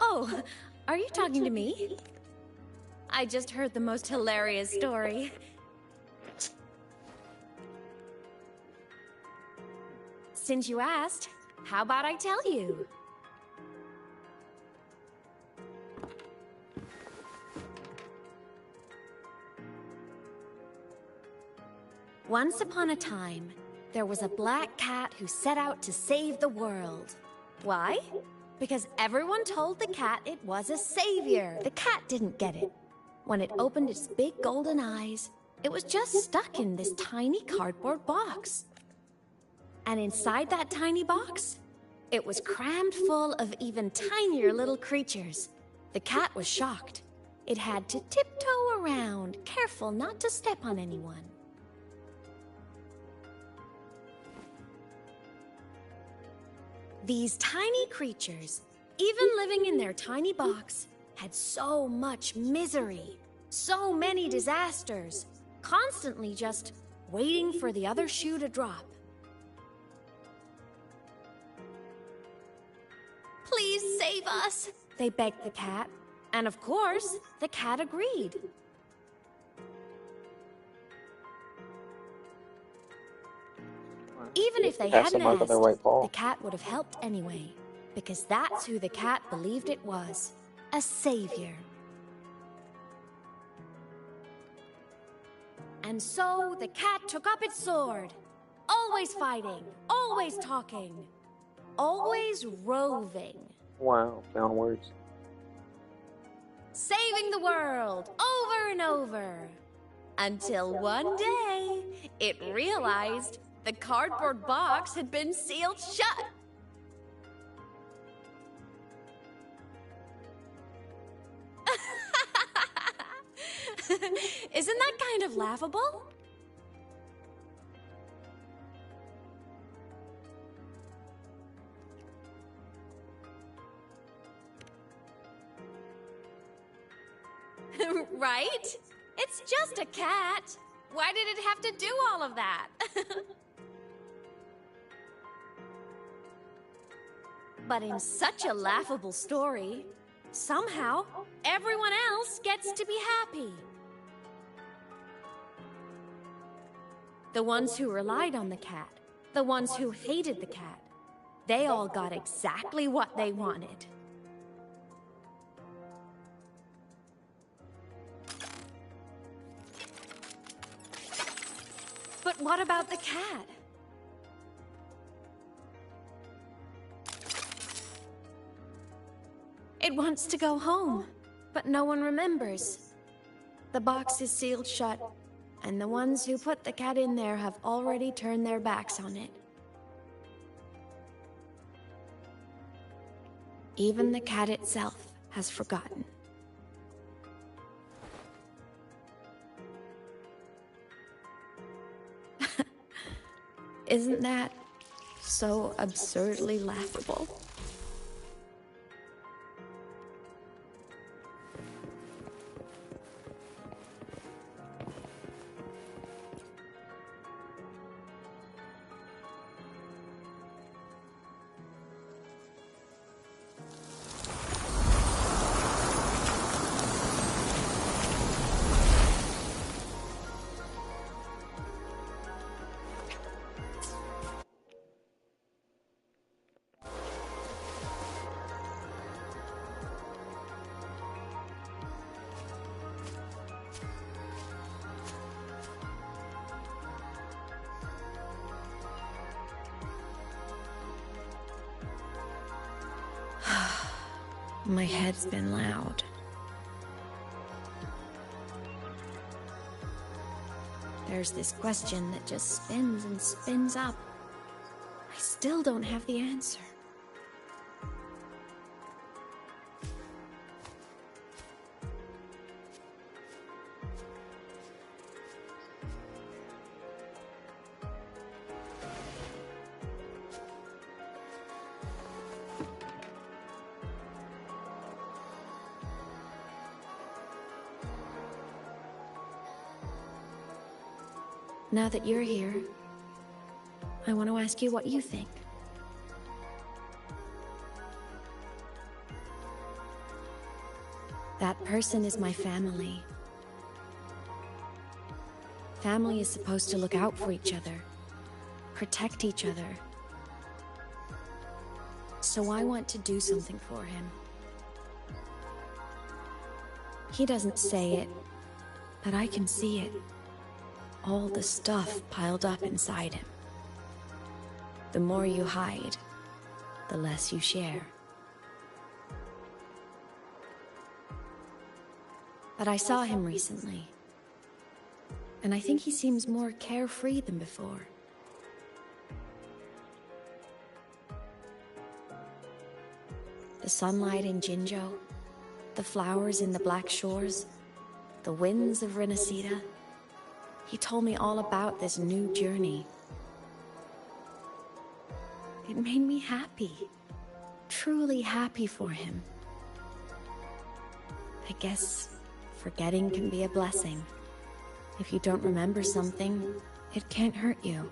Speaker 18: Oh, are you talking to me? I just heard the most hilarious story. Since you asked, how about I tell you? Once upon a time, there was a black cat who set out to save the world. Why? Because everyone told the cat it was a savior. The cat didn't get it. When it opened its big golden eyes, it was just stuck in this tiny cardboard box. And inside that tiny box, it was crammed full of even tinier little creatures. The cat was shocked. It had to tiptoe around, careful not to step on anyone. These tiny creatures, even living in their tiny box, had so much misery, so many disasters, constantly just waiting for the other shoe to drop. Please save us, they begged the cat. And of course, the cat agreed. Even if they hadn't asked, the cat would have helped anyway, because that's who the cat believed it was, a savior. And so the cat took up its sword, always fighting, always talking, always roving.
Speaker 13: Wow, found words.
Speaker 18: Saving the world over and over. Until one day, it realized the cardboard box had been sealed shut. Isn't that kind of laughable? Right? It's just a cat. Why did it have to do all of that? But in such a laughable story, somehow everyone else gets to be happy. The ones who relied on the cat. The ones who hated the cat. They all got exactly what they wanted. But what about the cat? It wants to go home, but no one remembers. The box is sealed shut, and the ones who put the cat in there have already turned their backs on it. Even the cat itself has forgotten. Isn't that so absurdly laughable? My head's been loud. There's this question that just spins and spins up. I still don't have the answer. Now that you're here, I want to ask you what you think. That person is my family. Family is supposed to look out for each other, protect each other. So I want to do something for him. He doesn't say it, but I can see it. All the stuff piled up inside him. The more you hide, the less you share. But I saw him recently, and I think he seems more carefree than before. The sunlight in Jinzhou, the flowers in the Black Shores, the winds of Renacida. He told me all about this new journey. It made me happy, truly happy for him. I guess forgetting can be a blessing. If you don't remember something, it can't hurt you.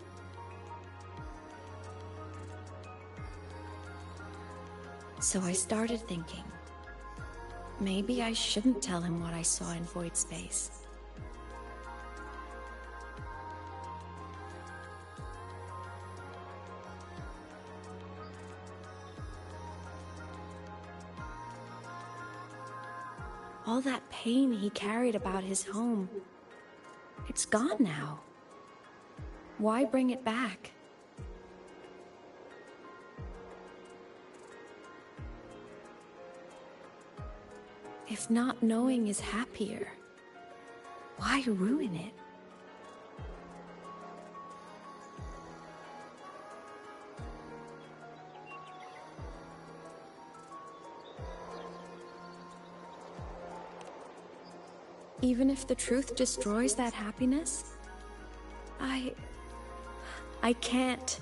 Speaker 18: So I started thinking, maybe I shouldn't tell him what I saw in Void Space. All that pain he carried about his home, it's gone now. Why bring it back? If not knowing is happier, why ruin it? Even if the truth destroys that happiness, I can't.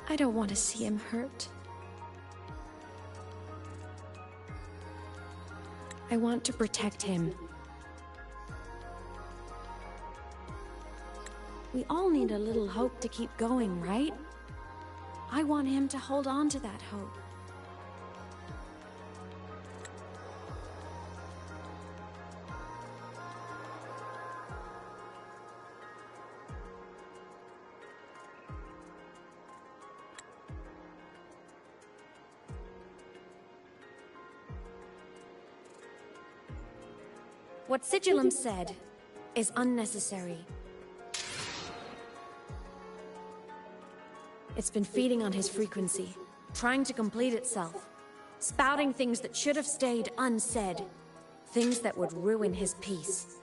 Speaker 18: I don't want to see him hurt. I want to protect him. We all need a little hope to keep going, right? I want him to hold on to that hope. What Sigillum said is unnecessary. It's been feeding on his frequency, trying to complete itself, spouting things that should have stayed unsaid, things that would ruin his peace.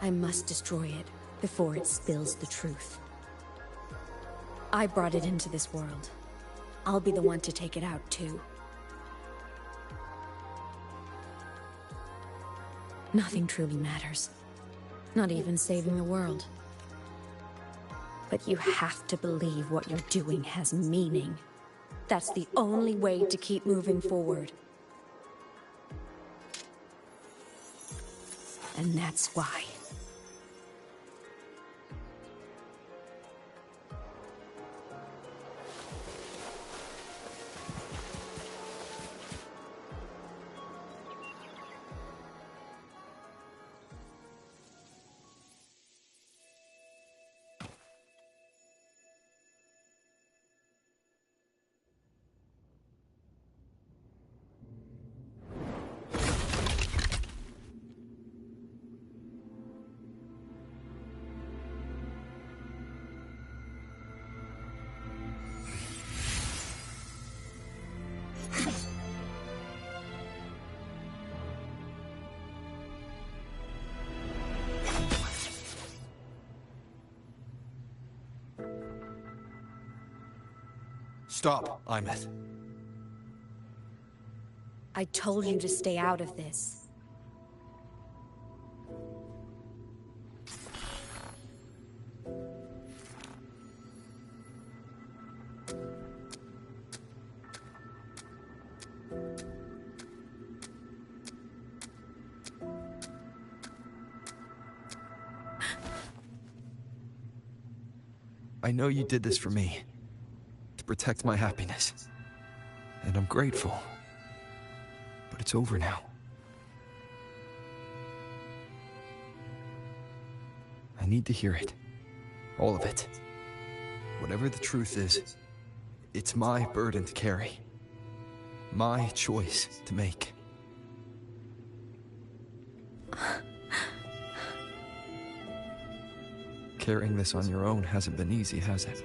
Speaker 18: I must destroy it before it spills the truth. I brought it into this world. I'll be the one to take it out, too. Nothing truly matters. Not even saving the world. But you have to believe what you're doing has meaning. That's the only way to keep moving forward. And that's why.
Speaker 6: Stop, Imeth.
Speaker 18: I told you to stay out of this.
Speaker 6: I know you did this for me. To protect my happiness. And I'm grateful. But it's over now. I need to hear it. All of it. Whatever the truth is, it's my burden to carry. My choice to make. Carrying this on your own hasn't been easy, has it?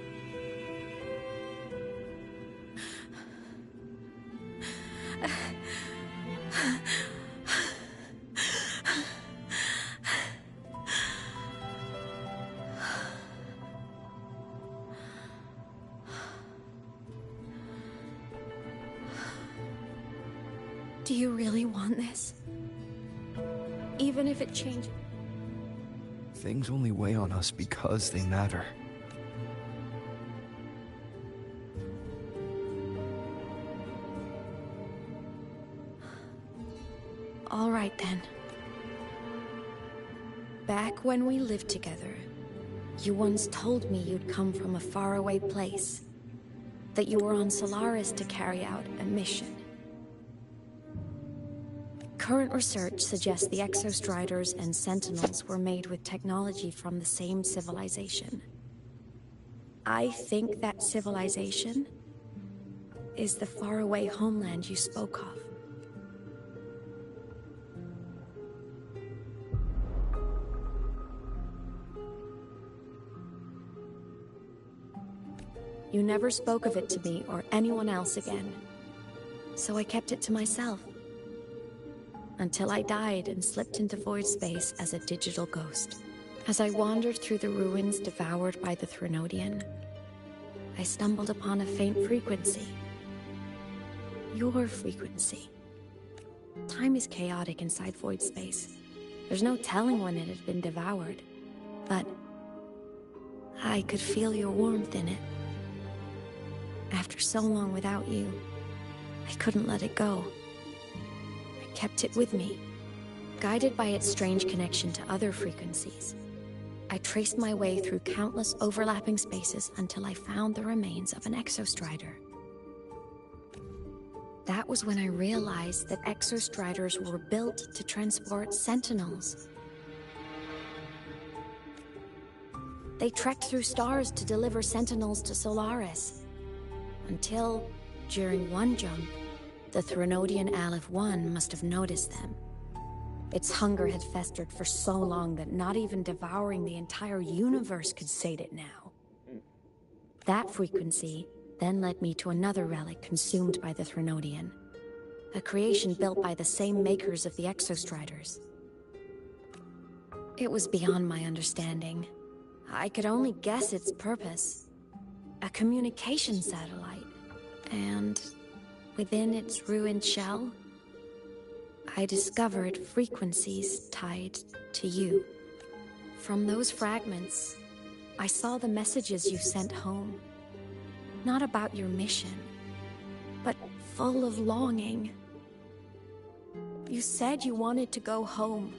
Speaker 18: Do you really want this? Even if it changes?
Speaker 6: Things only weigh on us because they matter.
Speaker 18: All right then. Back when we lived together, you once told me you'd come from a faraway place. That you were on Solaris to carry out a mission. Current research suggests the Exostriders and Sentinels were made with technology from the same civilization. I think that civilization is the faraway homeland you spoke of. You never spoke of it to me or anyone else again, so I kept it to myself. Until I died and slipped into void space as a digital ghost. As I wandered through the ruins devoured by the Threnodian, I stumbled upon a faint frequency. Your frequency. Time is chaotic inside void space. There's no telling when it had been devoured, but I could feel your warmth in it. After so long without you, I couldn't let it go. Kept it with me, guided by its strange connection to other frequencies. I traced my way through countless overlapping spaces until I found the remains of an Exostrider. That was when I realized that exostriders were built to transport sentinels. They trekked through stars to deliver sentinels to Solaris. Until, during one jump, the Threnodian Aleph 1 must have noticed them. Its hunger had festered for so long that not even devouring the entire universe could sate it now. That frequency then led me to another relic consumed by the Threnodian, a creation built by the same makers of the exostriders. It was beyond my understanding. I could only guess its purpose. A communication satellite. And within its ruined shell, I discovered frequencies tied to you. From those fragments, I saw the messages you sent home. Not about your mission, but full of longing. You said you wanted to go home,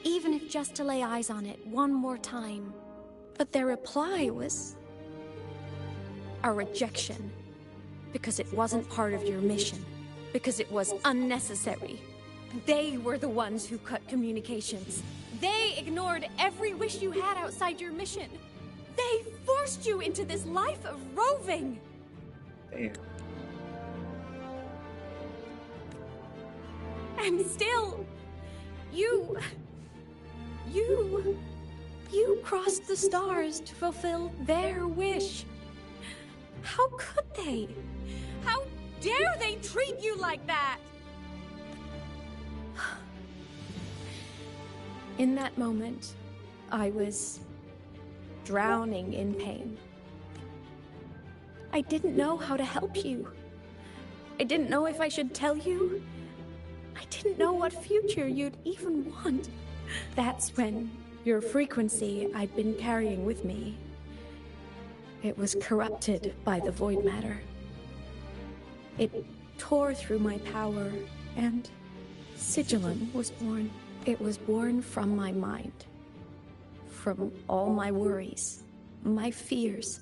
Speaker 18: even if just to lay eyes on it one more time. But their reply was a rejection, because it wasn't part of your mission, because it was unnecessary. They were the ones who cut communications. They ignored every wish you had outside your mission. They forced you into this life of roving.
Speaker 8: Damn.
Speaker 18: And still, you crossed the stars to fulfill their wish. How could they? How dare they treat you like that? In that moment, I was drowning in pain. I didn't know how to help you. I didn't know if I should tell you. I didn't know what future you'd even want. That's when your frequency I'd been carrying with me, it was corrupted by the void matter. It tore through my power, and Sigilin was born. It was born from my mind. From all my worries, my fears,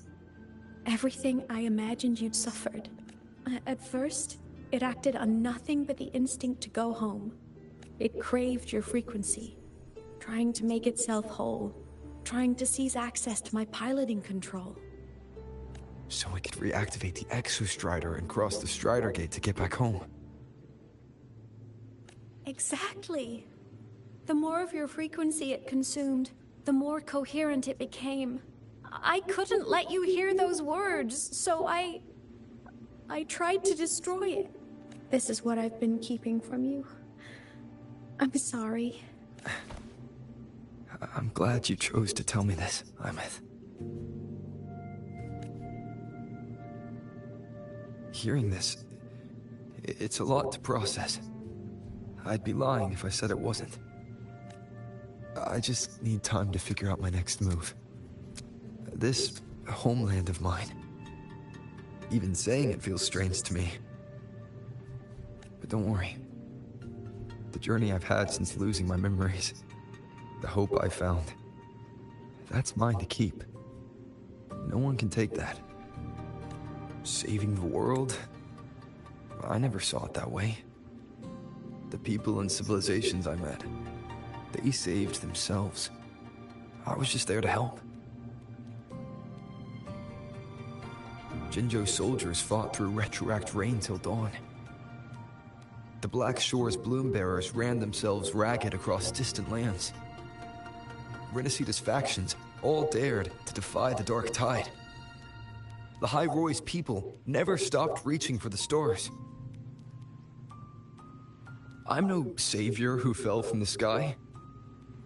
Speaker 18: everything I imagined you'd suffered. At first, it acted on nothing but the instinct to go home. It craved your frequency, trying to make itself whole, trying to seize access to my piloting control.
Speaker 6: So we could reactivate the Exostrider and cross the Strider Gate to get back home.
Speaker 18: Exactly. The more of your frequency it consumed, the more coherent it became. I couldn't let you hear those words, so I tried to destroy it. This is what I've been keeping from you. I'm sorry.
Speaker 6: I'm glad you chose to tell me this, Imeth. Hearing this, it's a lot to process. I'd be lying if I said it wasn't. I just need time to figure out my next move. This homeland of mine. Even saying it feels strange to me. But don't worry. The journey I've had since losing my memories, the hope I found, that's mine to keep. No one can take that. Saving the world? I never saw it that way. The people and civilizations I met, they saved themselves. I was just there to help. Jinjo's soldiers fought through retroact rain till dawn. The Black Shore's bloom bearers ran themselves ragged across distant lands. Renacita's factions all dared to defy the dark tide. The High Roy's people never stopped reaching for the stars. I'm no savior who fell from the sky,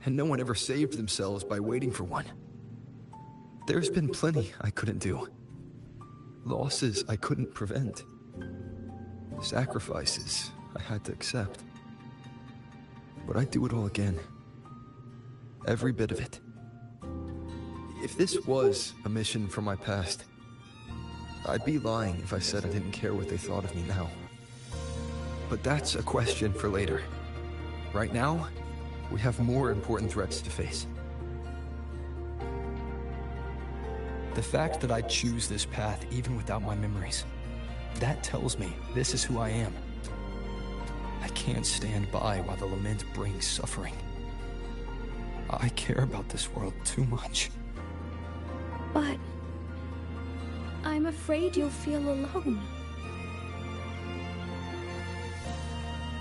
Speaker 6: and no one ever saved themselves by waiting for one. There's been plenty I couldn't do. Losses I couldn't prevent. Sacrifices I had to accept. But I'd do it all again. Every bit of it. If this was a mission from my past, I'd be lying if I said I didn't care what they thought of me now. But that's a question for later. Right now, we have more important threats to face. The fact that I'd choose this path even without my memories, That tells me this is who I am. I can't stand by while the lament brings suffering. I care about this world too much.
Speaker 18: But I'm afraid you'll feel alone.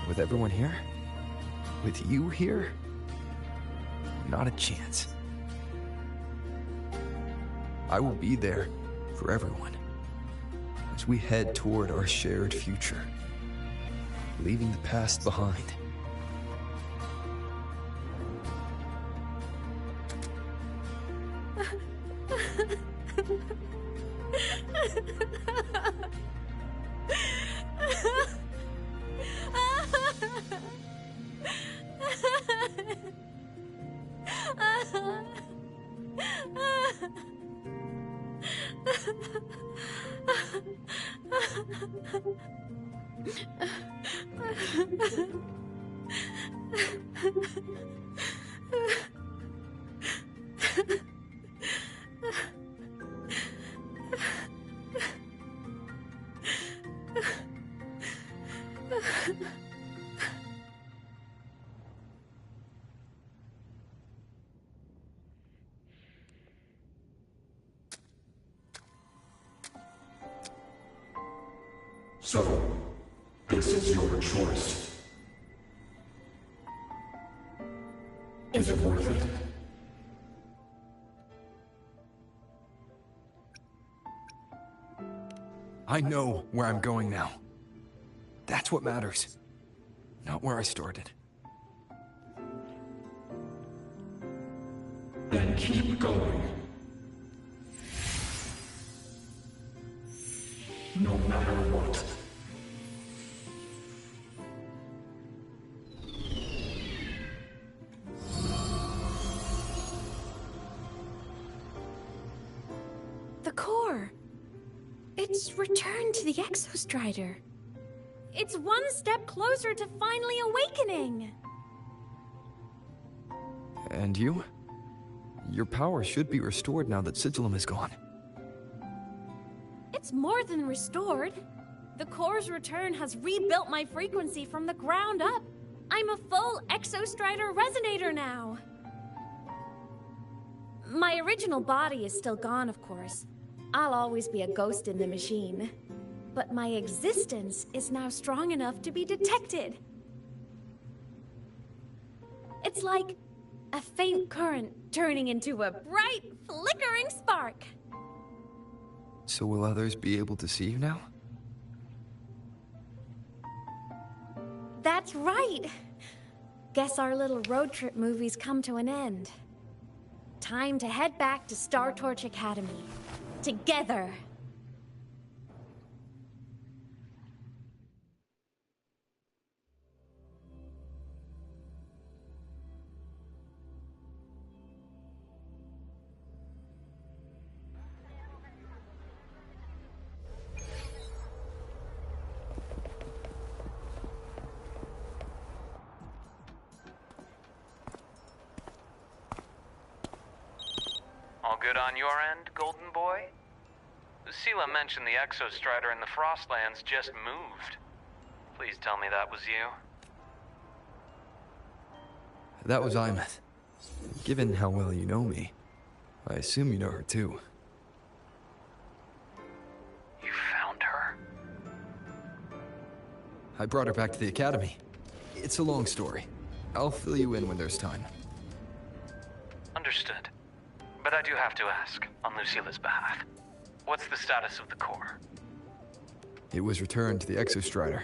Speaker 6: With everyone here? With you here? Not a chance. I will be there for everyone as we head toward our shared future, leaving the past behind.
Speaker 9: So, this is your choice. Is it worth it?
Speaker 6: I know where I'm going now. That's what matters. Not where I started.
Speaker 9: Then keep going. No matter what.
Speaker 18: The core. It's returned to the Exostrider. It's one step closer to finally awakening.
Speaker 6: And you? Your power should be restored now that Sigillum is gone.
Speaker 18: It's more than restored. The core's return has rebuilt my frequency from the ground up. I'm a full Exostrider resonator now. My original body is still gone, of course. I'll always be a ghost in the machine. But my existence is now strong enough to be detected. It's like a faint current turning into a bright, flickering spark.
Speaker 6: So will others be able to see you now?
Speaker 18: That's right. Guess our little road trip movie's come to an end. Time to head back to Star Torch Academy. Together.
Speaker 16: All good on your end, Golden Boy? Lucilla mentioned the Exostrider in the Frostlands just moved. Please tell me that was you.
Speaker 6: That was Imeth. Given how well you know me, I assume you know her too.
Speaker 16: You found her?
Speaker 6: I brought her back to the Academy. It's a long story. I'll fill you in when there's time.
Speaker 16: Understood. But I do have to ask, on Lucilla's behalf, what's the status of the core?
Speaker 6: It was returned to the Exostrider.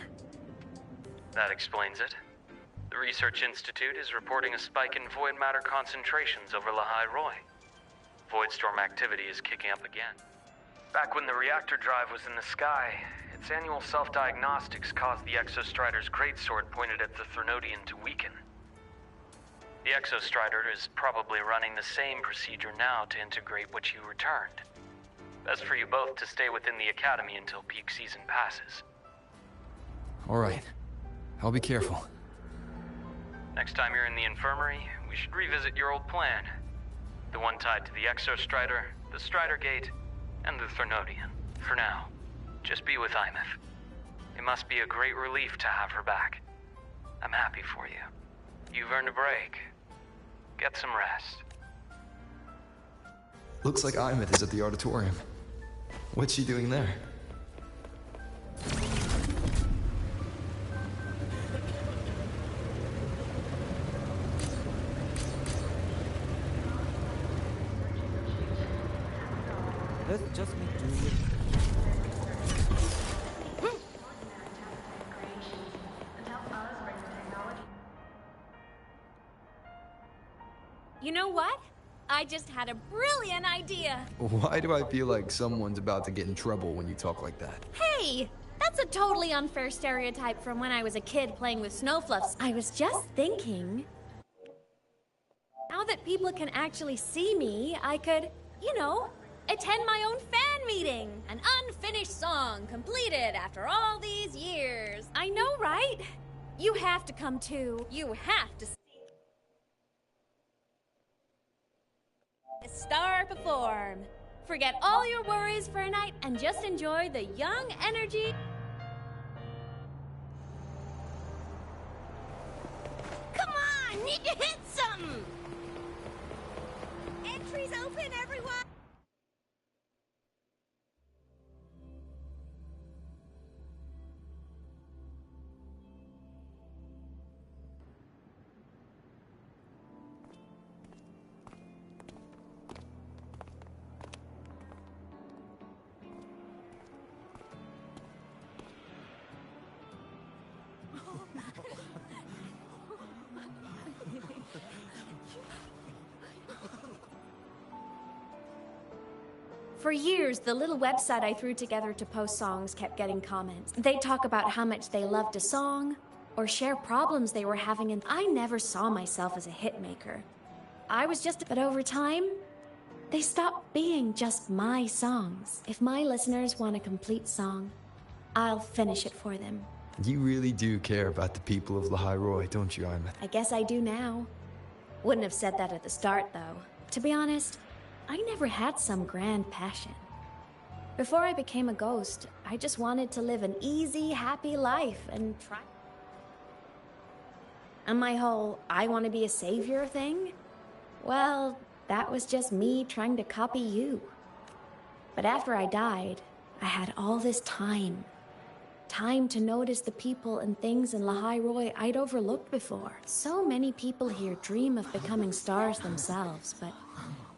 Speaker 16: That explains it. The Research Institute is reporting a spike in void matter concentrations over Lahai Roy. Voidstorm activity is kicking up again. Back when the reactor drive was in the sky, its annual self-diagnostics caused the Exostrider's greatsword pointed at the Threnodian to weaken. The Exostrider is probably running the same procedure now to integrate what you returned. Best for you both to stay within the Academy until peak season passes.
Speaker 6: All right. I'll be careful.
Speaker 16: Next time you're in the infirmary, we should revisit your old plan. The one tied to the Exostrider, the Strider Gate, and the Threnodian. For now, Just be with Imeth. It must be a great relief to have her back. I'm happy for you. You've earned a break. Get some rest.
Speaker 6: Looks like Imeth is at the auditorium. What's she doing there?
Speaker 5: Let's just make do with it.
Speaker 2: You know what? I just had a brilliant idea.
Speaker 6: Why do I feel like someone's about to get in trouble when you talk like that?
Speaker 2: Hey, that's a totally unfair stereotype from when I was a kid playing with snowfluffs. I was just thinking, now that people can actually see me, I could, you know, attend my own fan meeting. An unfinished song completed after all these years. I know, right? You have to come too. You have to see a star perform. Forget all your worries for a night and just enjoy the young energy.
Speaker 24: Come on, need to hit something!
Speaker 2: Entries open, everyone! For years, the little website I threw together to post songs kept getting comments. They'd talk about how much they loved a song, or share problems they were having, and I never saw myself as a hit maker. I was just, but over time, they stopped being just my songs. If my listeners want a complete song, I'll finish it for them.
Speaker 6: You really do care about the people of Lahai Roi, don't you, Imeth?
Speaker 2: I guess I do now. Wouldn't have said that at the start, though. To be honest, I never had some grand passion. Before I became a ghost, I just wanted to live an easy, happy life and try. And my whole I want to be a savior thing? Well, that was just me trying to copy you. But after I died, I had all this time. Time to notice the people and things in Lahai Roi I'd overlooked before. So many people here dream of becoming stars themselves, but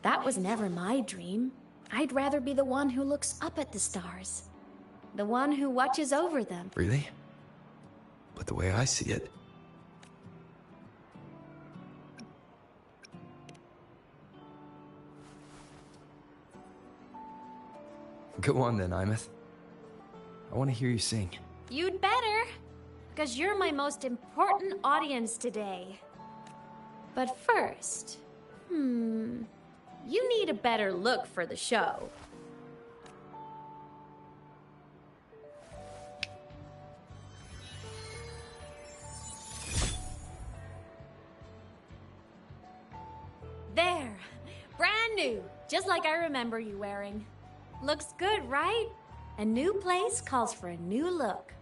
Speaker 2: that was never my dream. I'd rather be the one who looks up at the stars. The one who watches over them.
Speaker 6: Really? But the way I see it... Go on then, Imeth. I want to hear you sing.
Speaker 2: You'd better, because you're my most important audience today. But first, you need a better look for the show. There, brand new, just like I remember you wearing. Looks good, right? A new place calls for a new look.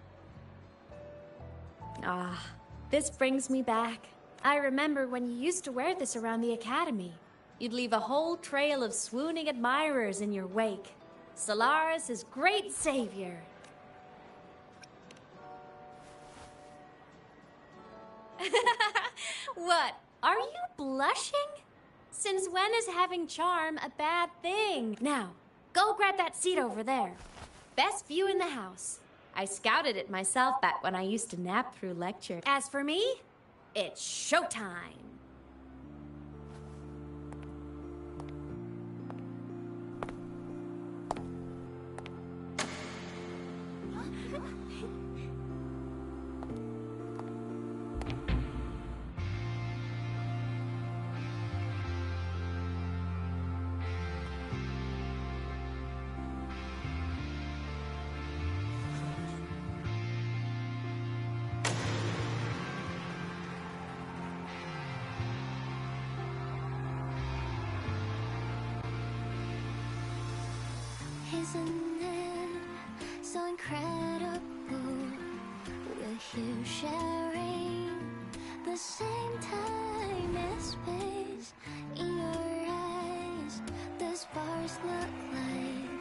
Speaker 2: Ah, this brings me back. I remember when you used to wear this around the academy. You'd leave a whole trail of swooning admirers in your wake. Solaris' great savior. What? Are you blushing? Since when is having charm a bad thing? Now, go grab that seat over there. Best view in the house. I scouted it myself back when I used to nap through lecture. As for me, it's showtime.
Speaker 20: Isn't it
Speaker 1: so incredible. We're here sharing the same time and space. In your eyes, the sparks look like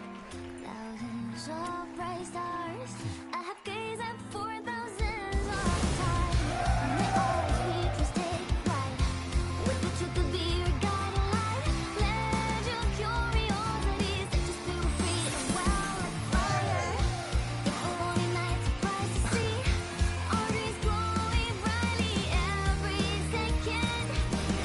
Speaker 1: thousands of bright stars. I have gazed at for thousands of times, and they always reach a state right. With the truth to be your guiding light. Let your curiosity set you through freedom. Well, like fire. If a lonely night surprise to see our dreams glowing brightly every second.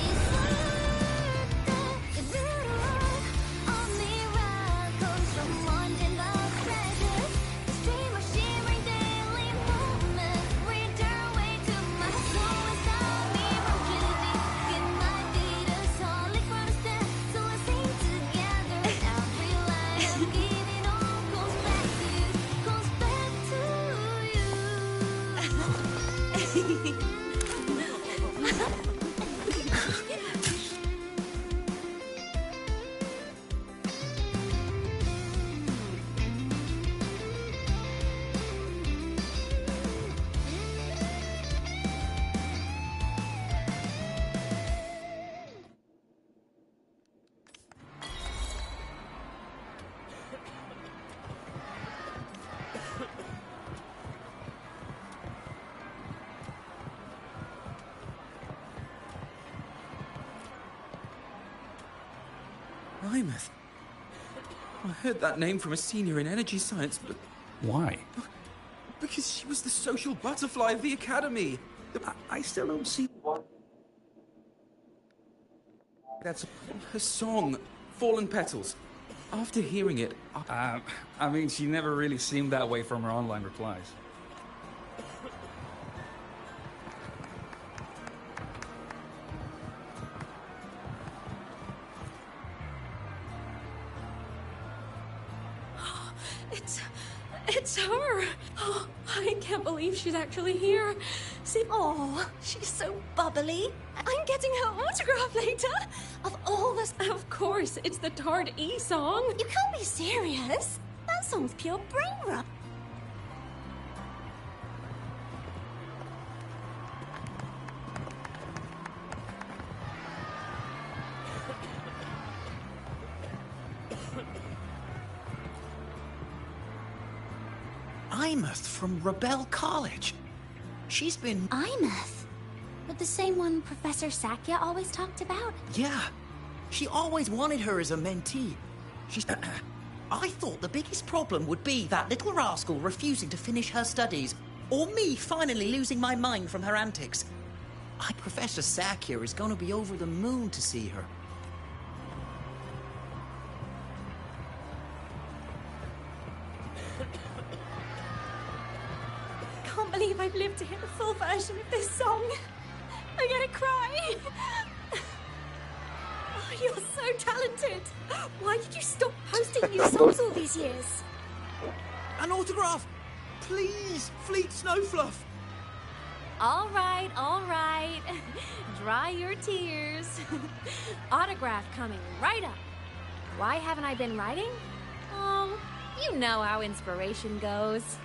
Speaker 1: It's worth it. Is it worth a miracle? Someone in the treasures. The stream of shimmering daily moments. Return way to my soul inside me. Broken deep. It might be the solid constant. So let's sing together. Every line I'm giving all goes back to you. Goes back to you.
Speaker 19: Imeth. I heard that name from a senior in energy science, but
Speaker 4: Why?
Speaker 19: because she was the social butterfly of the academy.
Speaker 4: I still don't see what.
Speaker 19: That's her song, Fallen Petals. After hearing it,
Speaker 4: I mean, she never really seemed that way from her online replies.
Speaker 10: It's her! Oh, I can't believe she's actually here. See,
Speaker 2: Oh, she's so bubbly. I'm getting her autograph later. Of all the...
Speaker 10: of course, it's the Tard E song.
Speaker 2: You can't be serious. That song's pure brain rot.
Speaker 11: Imeth from Rebel College. She's been...
Speaker 24: Imeth? But the same one Professor Sakya always talked about?
Speaker 11: Yeah. She always wanted her as a mentee. She's... I thought the biggest problem would be that little rascal refusing to finish her studies, or me finally losing my mind from her antics. Professor Sakya is going to be over the moon to see her.
Speaker 2: Can't believe I've lived to hear the full version of this song. I'm gonna cry. Oh, you're so talented. Why did you stop posting new songs all these years?
Speaker 11: An autograph! Please, Fleet Snowfluff!
Speaker 18: All right, all right. Dry your tears. Autograph coming right up. Why haven't I been writing? Oh, you know how inspiration goes.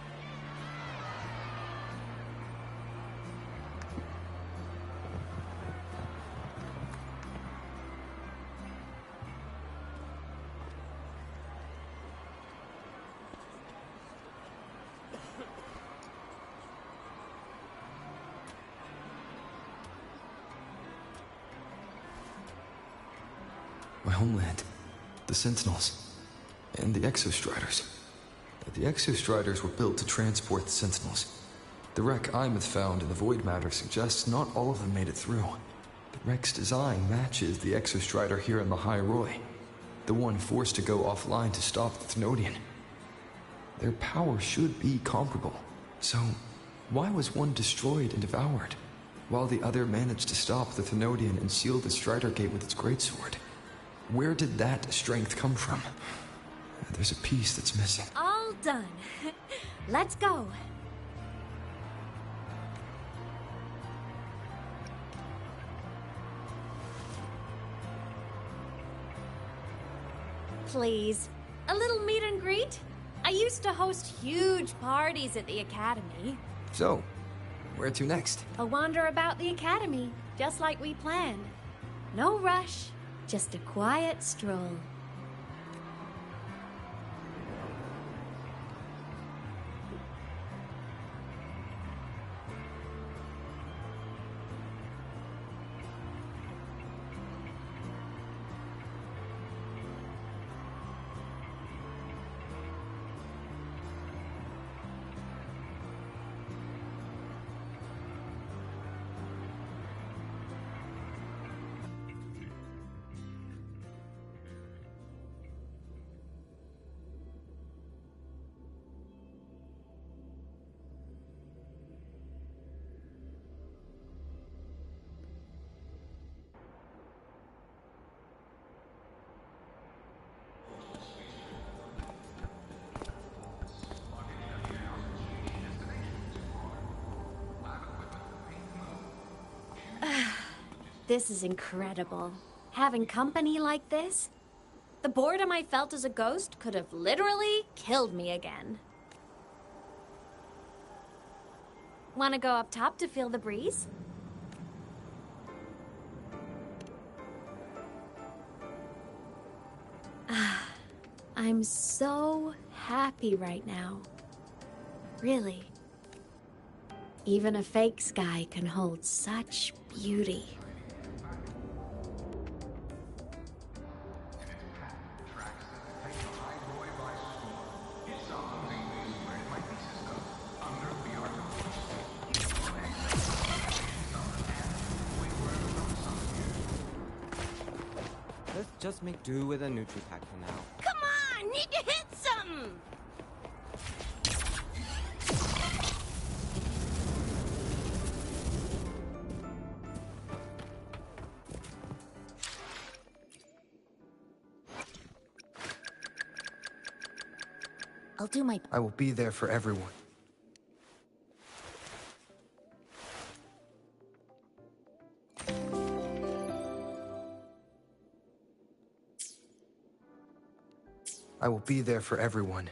Speaker 6: My homeland, the Sentinels, and the Exostriders. The Exostriders were built to transport the Sentinels. The wreck Imeth found in the Void Matter suggests not all of them made it through. The wreck's design matches the Exostrider here in the High Roy, the one forced to go offline to stop the Thenodian. Their power should be comparable. So, why was one destroyed and devoured, while the other managed to stop the Thenodian and seal the Strider Gate with its greatsword? Where did that strength come from? There's a piece that's missing.
Speaker 18: All done. Let's go. Please, a little meet and greet? I used to host huge parties at the Academy.
Speaker 6: So, where to next?
Speaker 18: A wander about the Academy, just like we planned. No rush, just a quiet stroll. This is incredible. Having company like this? The boredom I felt as a ghost could have literally killed me again. Want to go up top to feel the breeze? I'm so happy right now. Really. Even a fake sky can hold such beauty.
Speaker 5: Let's just make do with a Nutri-Pack for now.
Speaker 24: Come on! Need to hit something!
Speaker 1: I'll do my...
Speaker 6: I will be there for everyone. I will be there for everyone.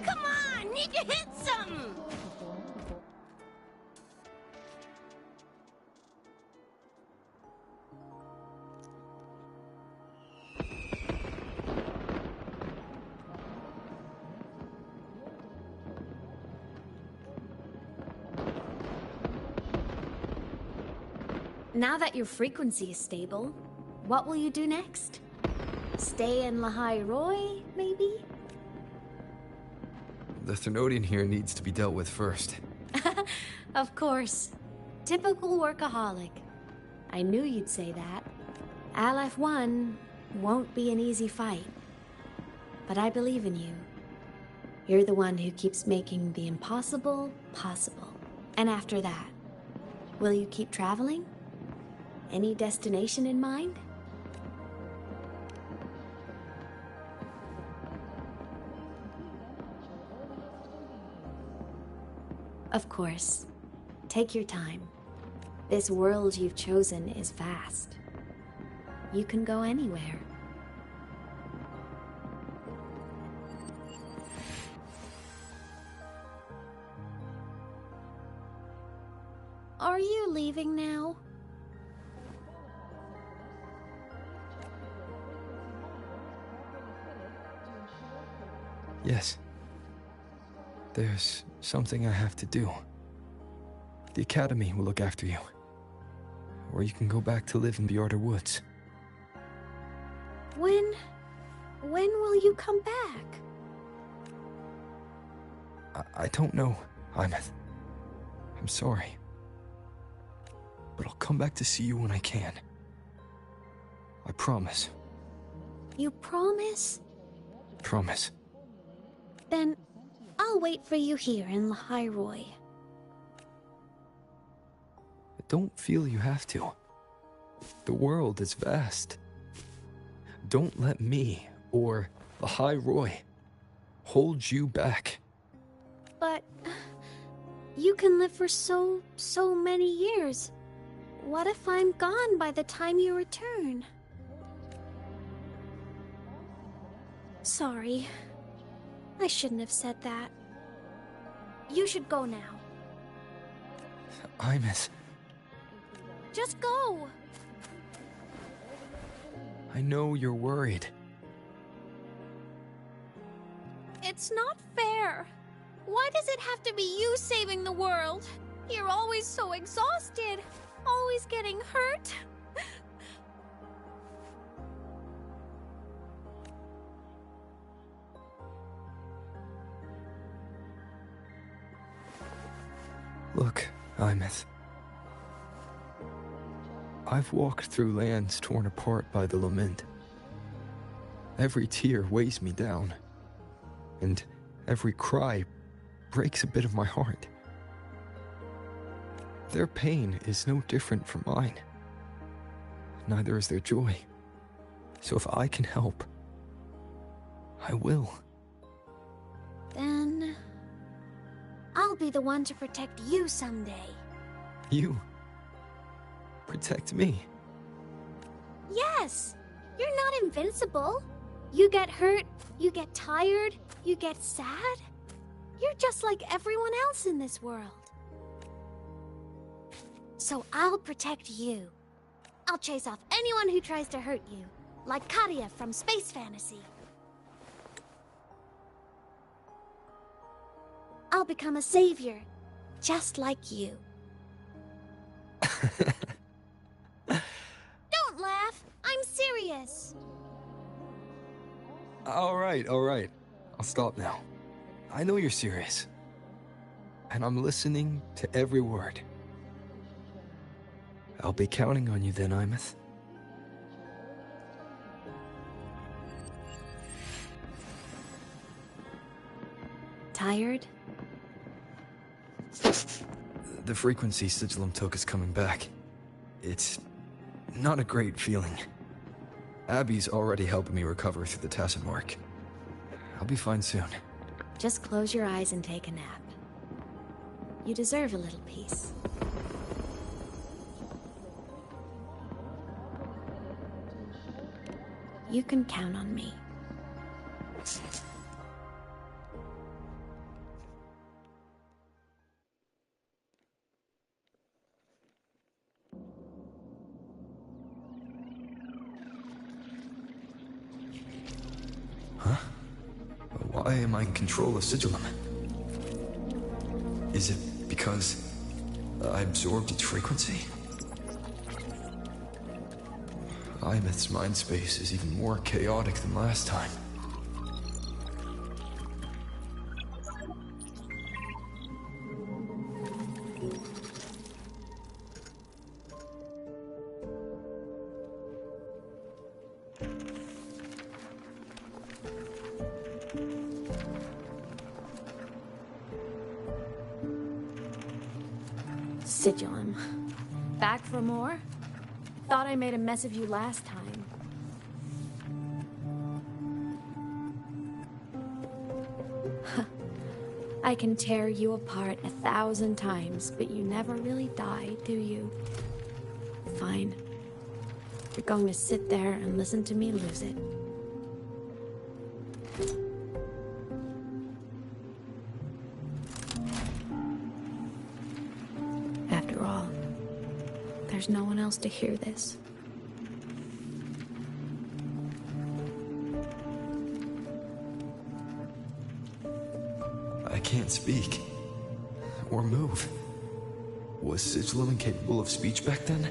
Speaker 24: Come on! Need to hit something!
Speaker 18: Now that your frequency is stable, what will you do next? Stay in Lahai Roy, maybe?
Speaker 6: The Thernoidian here needs to be dealt with first.
Speaker 18: Of course. Typical workaholic. I knew you'd say that. LF1 won't be an easy fight. But I believe in you. You're the one who keeps making the impossible possible. And after that, will you keep traveling? Any destination in mind? Of course. Take your time. This world you've chosen is vast. You can go anywhere. Are you leaving now?
Speaker 6: Yes. There's something I have to do. The Academy will look after you. Or you can go back to live in Bjorder Woods.
Speaker 18: When will you come back?
Speaker 6: I don't know, Imeth. I'm sorry. But I'll come back to see you when I can. I promise.
Speaker 2: You promise?
Speaker 6: Promise.
Speaker 2: Then I'll wait for you here in Lahai Roy.
Speaker 6: I don't feel you have to. The world is vast. Don't let me, or Lahai Roy, hold you back.
Speaker 2: But you can live for so many years. what if I'm gone by the time you return? Sorry. I shouldn't have said that. You should go now.
Speaker 6: Imus,
Speaker 2: Just go!
Speaker 6: I know you're worried.
Speaker 2: It's not fair. Why does it have to be you saving the world? You're always so exhausted. Always getting hurt.
Speaker 6: Look, Imus. I've walked through lands torn apart by the lament. Every tear weighs me down, and every cry breaks a bit of my heart. Their pain is no different from mine. Neither is their joy. So if I can help, I will.
Speaker 2: Then I'll be the one to protect you someday.
Speaker 6: You protect me.
Speaker 2: Yes! You're not invincible. You get hurt, you get tired, you get sad. You're just like everyone else in this world. So I'll protect you. I'll chase off anyone who tries to hurt you, like Katia from Space Fantasy. I'll become a savior, just like you. Don't laugh! I'm serious!
Speaker 6: Alright. I'll stop now. I know you're serious. And I'm listening to every word. I'll be counting on you then, Imus.
Speaker 2: Tired?
Speaker 6: The frequency Sigillum took is coming back. It's not a great feeling. Abby's already helping me recover through the tacit mark. I'll be fine soon.
Speaker 2: Just close your eyes and take a nap. You deserve a little peace. You can count on me.
Speaker 6: Huh? Why am I in control of Sigillum? Is it because I absorbed its frequency? Imuth's mind space is even more chaotic than last time.
Speaker 2: Sigillum. Back for more? Thought I made a mess of you last time. I can tear you apart 1,000 times, but you never really die, do you? Fine. You're going to sit there and listen to me lose it. After all, there's no one else to hear this.
Speaker 6: I can't speak. Or move. Was Sigillum incapable of speech back then?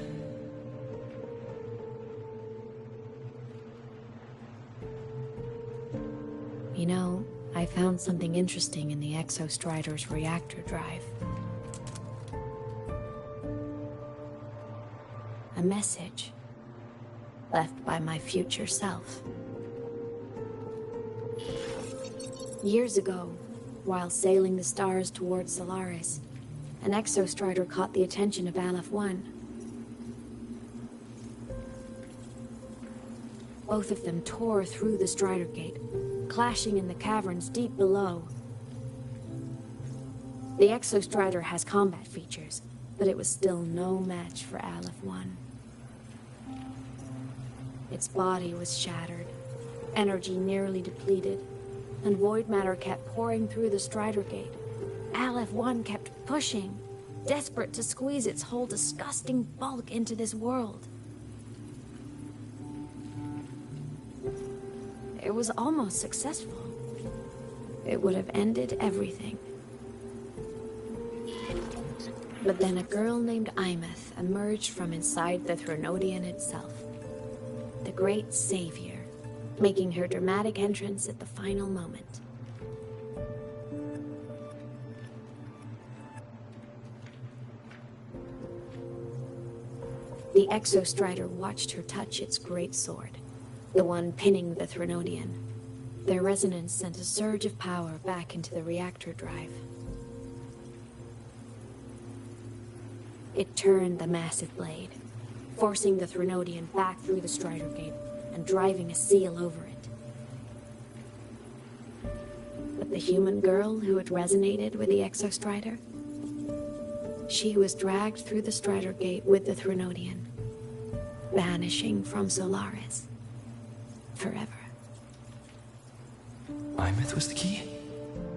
Speaker 2: You know, I found something interesting in the Exostrider's reactor drive. A message left by my future self. Years ago, while sailing the stars towards Solaris, an Exostrider caught the attention of Aleph 1. Both of them tore through the Strider Gate, clashing in the caverns deep below. The Exostrider has combat features,
Speaker 18: but it was still no match for Aleph 1. Its body was shattered, energy nearly depleted, and void matter kept pouring through the Strider Gate. Aleph 1 kept pushing, desperate to squeeze its whole disgusting bulk into this world. It was almost successful. It would have ended everything. But then a girl named Imeth emerged from inside the Threnodian itself. The great savior, making her dramatic entrance at the final moment. The Exostrider watched her touch its great sword, the one pinning the Threnodian. Their resonance sent a surge of power back into the reactor drive. It turned the massive blade, forcing the Threnodian back through the Strider Gate and driving a seal over it. But the human girl who had resonated with the Exostrider, she was dragged through the Strider Gate with the Threnodian, vanishing from Solaris forever.
Speaker 6: Imeth was the key?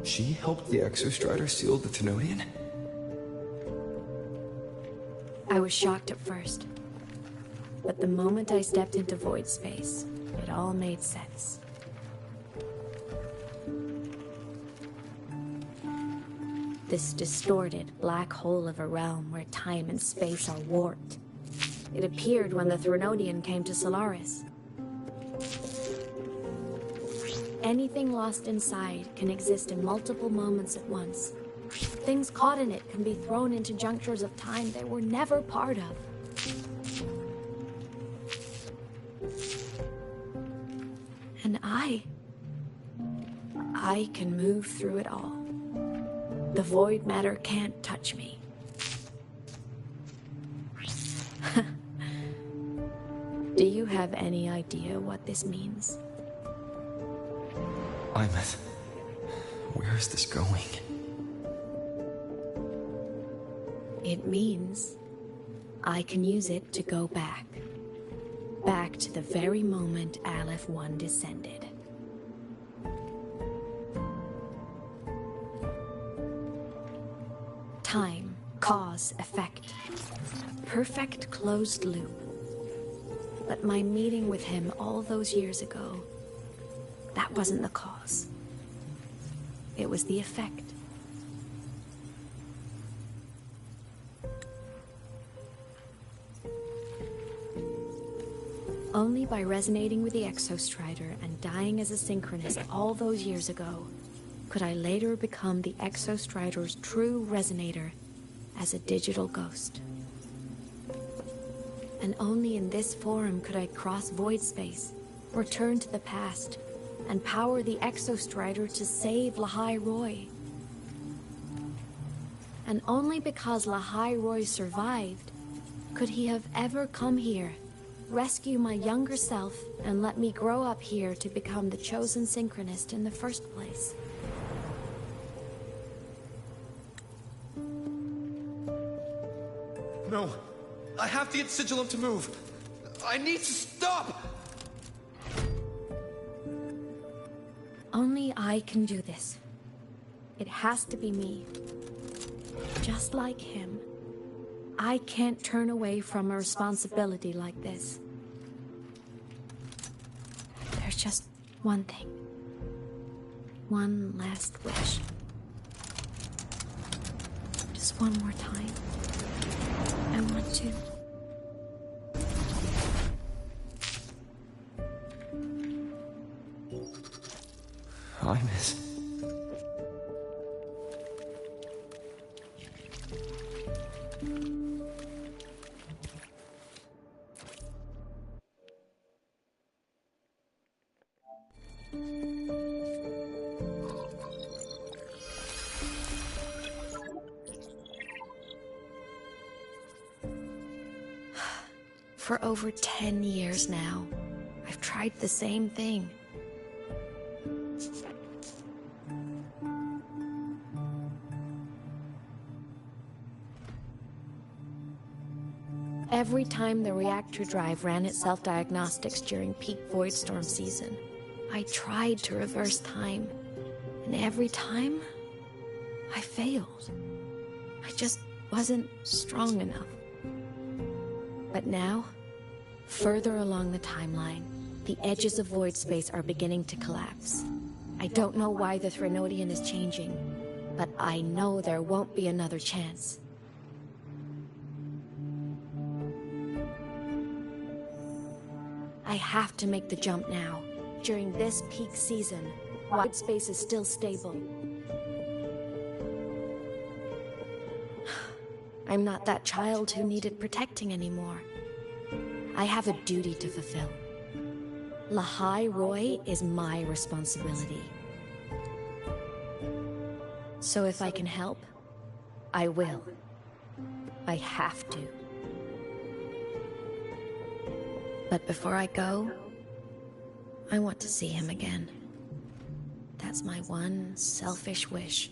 Speaker 6: She helped the Exostrider seal the Threnodian?
Speaker 18: I was shocked at first, but the moment I stepped into void space, it all made sense. This distorted black hole of a realm where time and space are warped. It appeared when the Threnodian came to Solaris. Anything lost inside can exist in multiple moments at once. Things caught in it can be thrown into junctures of time they were never part of. And I can move through it all. The void matter can't touch me. Do you have any idea what this means?
Speaker 6: Imeth, where is this going?
Speaker 18: It means I can use it to go back. Back to the very moment Aleph 1 descended. Time, cause, effect. A perfect closed loop. But my meeting with him all those years ago, that wasn't the cause. It was the effect. Only by resonating with the Exostrider and dying as a synchronist all those years ago could I later become the Exostrider's true resonator as a digital ghost. And only in this form could I cross void space, return to the past, and power the Exostrider to save Lahai Roy. And only because Lahai Roy survived could he have ever come here, rescue my younger self, and let me grow up here to become the chosen synchronist in the first place.
Speaker 12: No, I have to get Sigillum to move. I need to stop!
Speaker 18: Only I can do this. It has to be me. Just like him, I can't turn away from a responsibility like this. There's just one thing. One last wish. Just one more time. I want to.
Speaker 6: Imeth.
Speaker 18: For over 10 years now, I've tried the same thing. Every time the reactor drive ran its self-diagnostics during peak Voidstorm season, I tried to reverse time. And every time, I failed. I just wasn't strong enough. But now, further along the timeline, the edges of void space are beginning to collapse. I don't know why the Threnodian is changing, but I know there won't be another chance. I have to make the jump now. During this peak season, void space is still stable. I'm not that child who needed protecting anymore. I have a duty to fulfill. Lahai Roy is my responsibility. So if I can help, I will. I have to. But before I go, I want to see him again. That's my one selfish wish.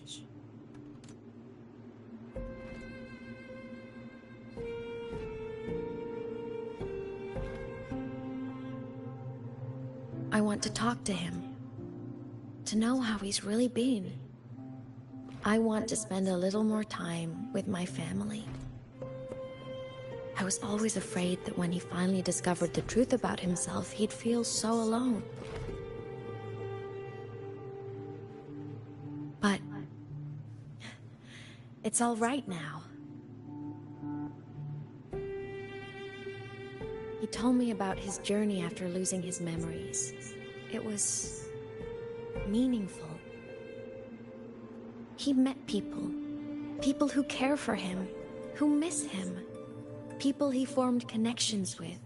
Speaker 18: I want to talk to him, to know how he's really been. I want to spend a little more time with my family. I was always afraid that when he finally discovered the truth about himself, he'd feel so alone. But it's all right now. He told me about his journey after losing his memories. It was meaningful. He met people. People who care for him, who miss him. People he formed connections with.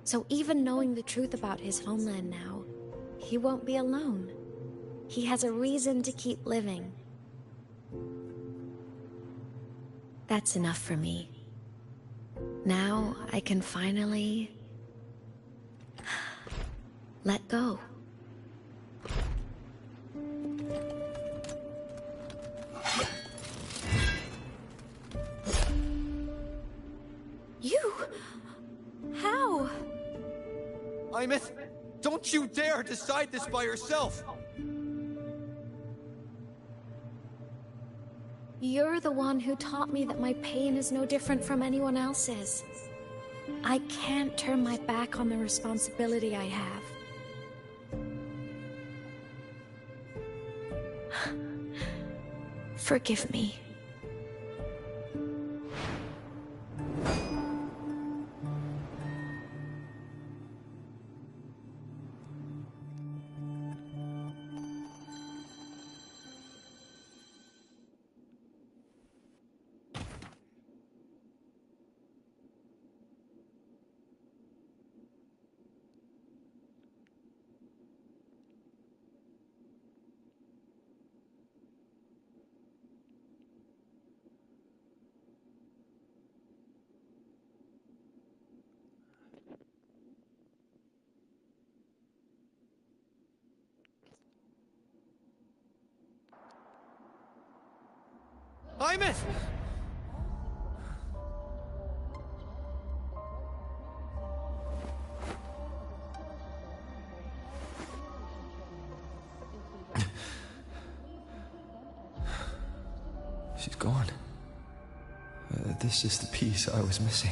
Speaker 18: So even knowing the truth about his homeland now, he won't be alone. He has a reason to keep living. That's enough for me. Now I can finally let go.
Speaker 2: You? How?
Speaker 12: Imeth, don't you dare decide this by yourself!
Speaker 18: You're the one who taught me that my pain is no different from anyone else's. I can't turn my back on the responsibility I have. Forgive me.
Speaker 12: Imeth!
Speaker 6: She's gone. This is the piece I was missing.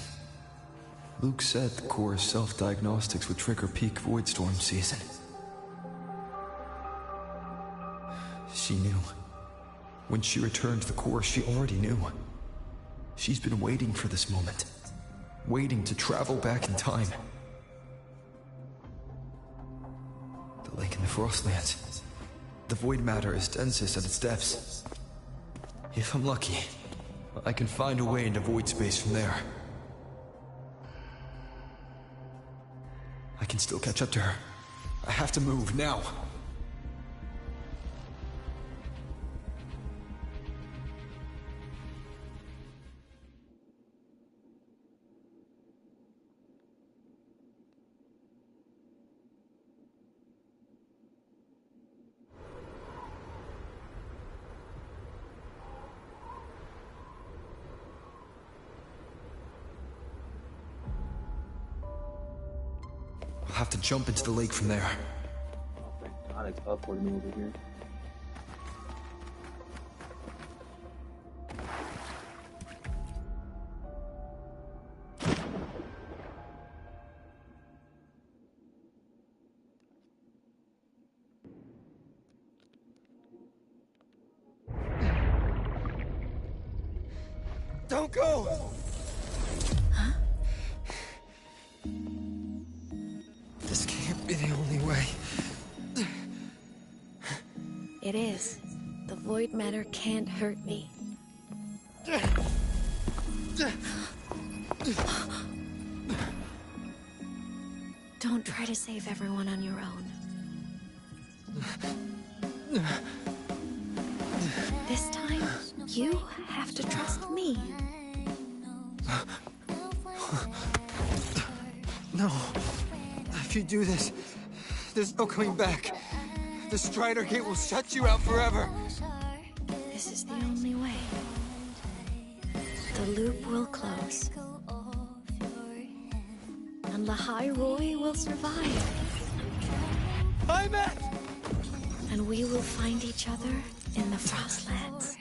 Speaker 6: Luke said the core's self-diagnostics would trigger peak Voidstorm season. She knew. When she returned to the core, she already knew. She's been waiting for this moment. Waiting to travel back in time. The lake in the Frostlands. The void matter is densest at its depths. If I'm lucky, I can find a way into void space from there. I can still catch up to her. I have to move, now. have to jump into the lake from there.
Speaker 13: Thank God I teleported me over here.
Speaker 12: Don't go!
Speaker 2: Huh?
Speaker 6: This can't be the only way.
Speaker 18: It is. The void matter can't hurt me. Don't try to save everyone on your own. This time, you have to trust me.
Speaker 6: No. If you do this, there's no coming back. The Strider Gate will shut you out forever.
Speaker 18: This is the only way. The loop will close. And Lahai Roy will survive.
Speaker 12: I'm it!
Speaker 18: And we will find each other in the Frostlands.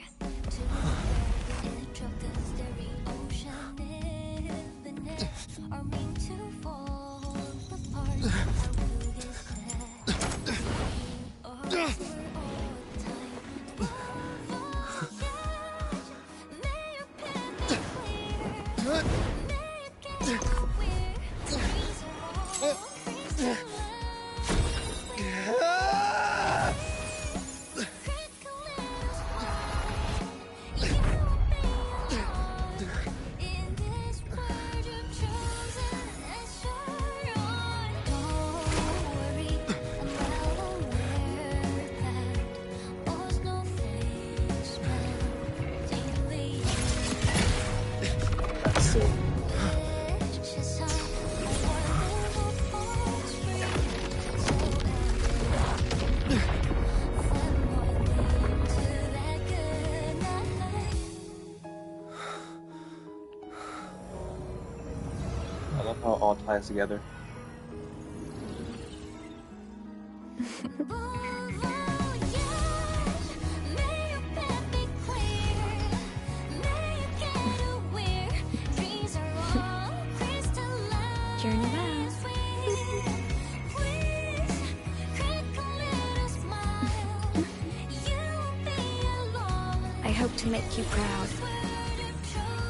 Speaker 13: I love how it all ties together.
Speaker 18: Journey back. I hope to make you proud.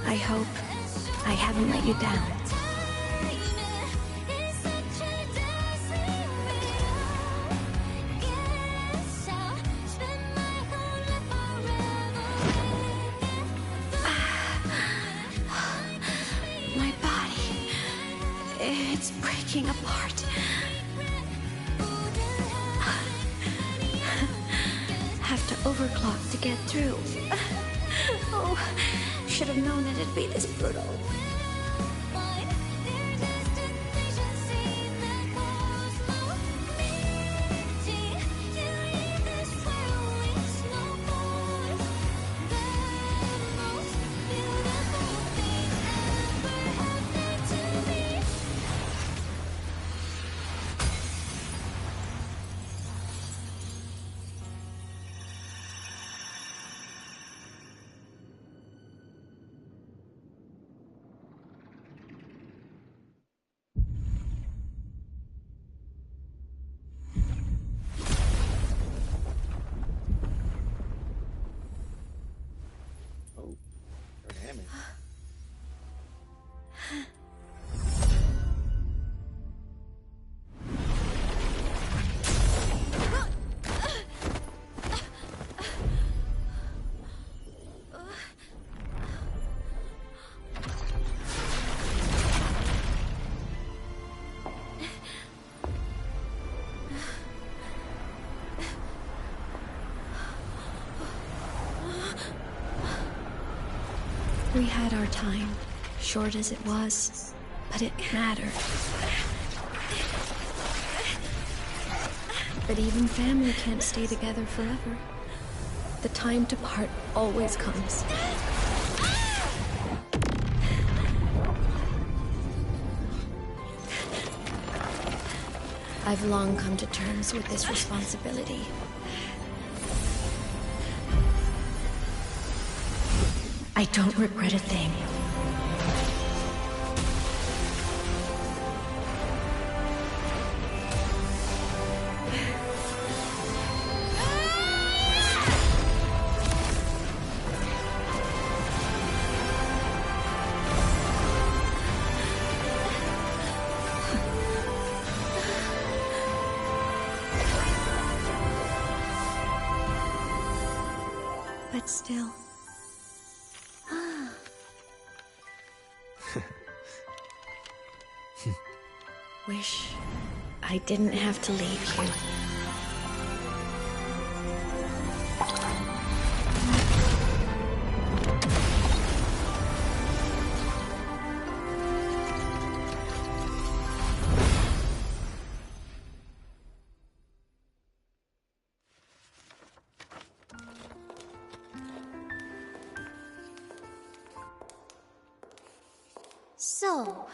Speaker 18: I hope I haven't let you down. My body, it's breaking apart. Have to overclock to get through. Oh, should have known it'd be this brutal. We had our time, short as it was, but it mattered. But even family can't stay together forever. The time to part always comes. I've long come to terms with this responsibility. I don't regret a thing. But still... Wish I didn't have to leave you.
Speaker 2: So,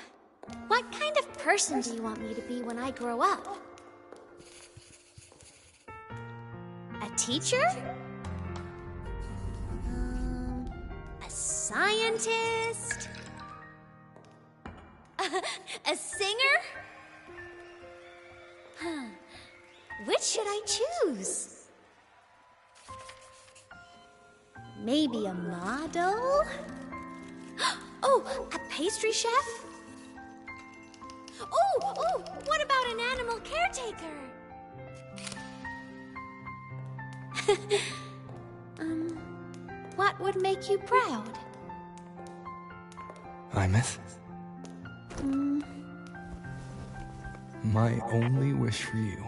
Speaker 2: what kind of person do you want me to be when I grow up? A teacher? A scientist? A singer? Which should I choose? Maybe a model? Oh, a pastry chef? Oh, what about an animal caretaker? What would make you proud?
Speaker 6: Imeth? My only wish for you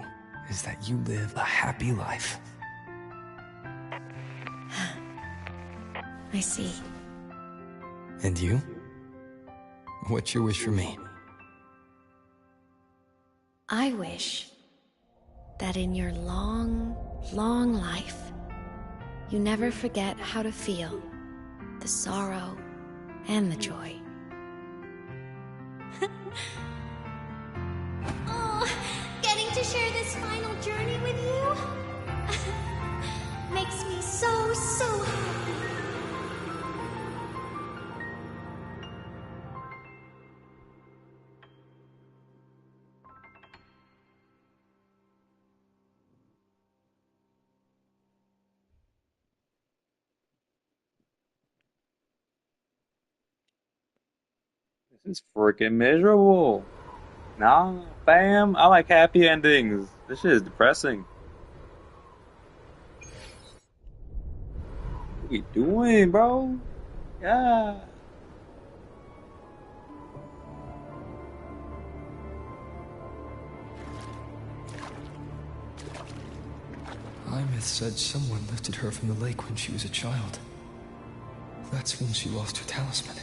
Speaker 6: is that you live a happy life.
Speaker 18: I see.
Speaker 6: And you? What's your wish for me?
Speaker 18: I wish that in your long, long life, you never forget how to feel the sorrow and the joy.
Speaker 2: Oh, getting to share this final journey with you makes me so, so happy.
Speaker 13: This is freaking miserable. Nah, fam. I like happy endings. This shit is depressing. What you doing, bro? Yeah.
Speaker 6: Imeth said someone lifted her from the lake when she was a child. That's when she lost her talisman.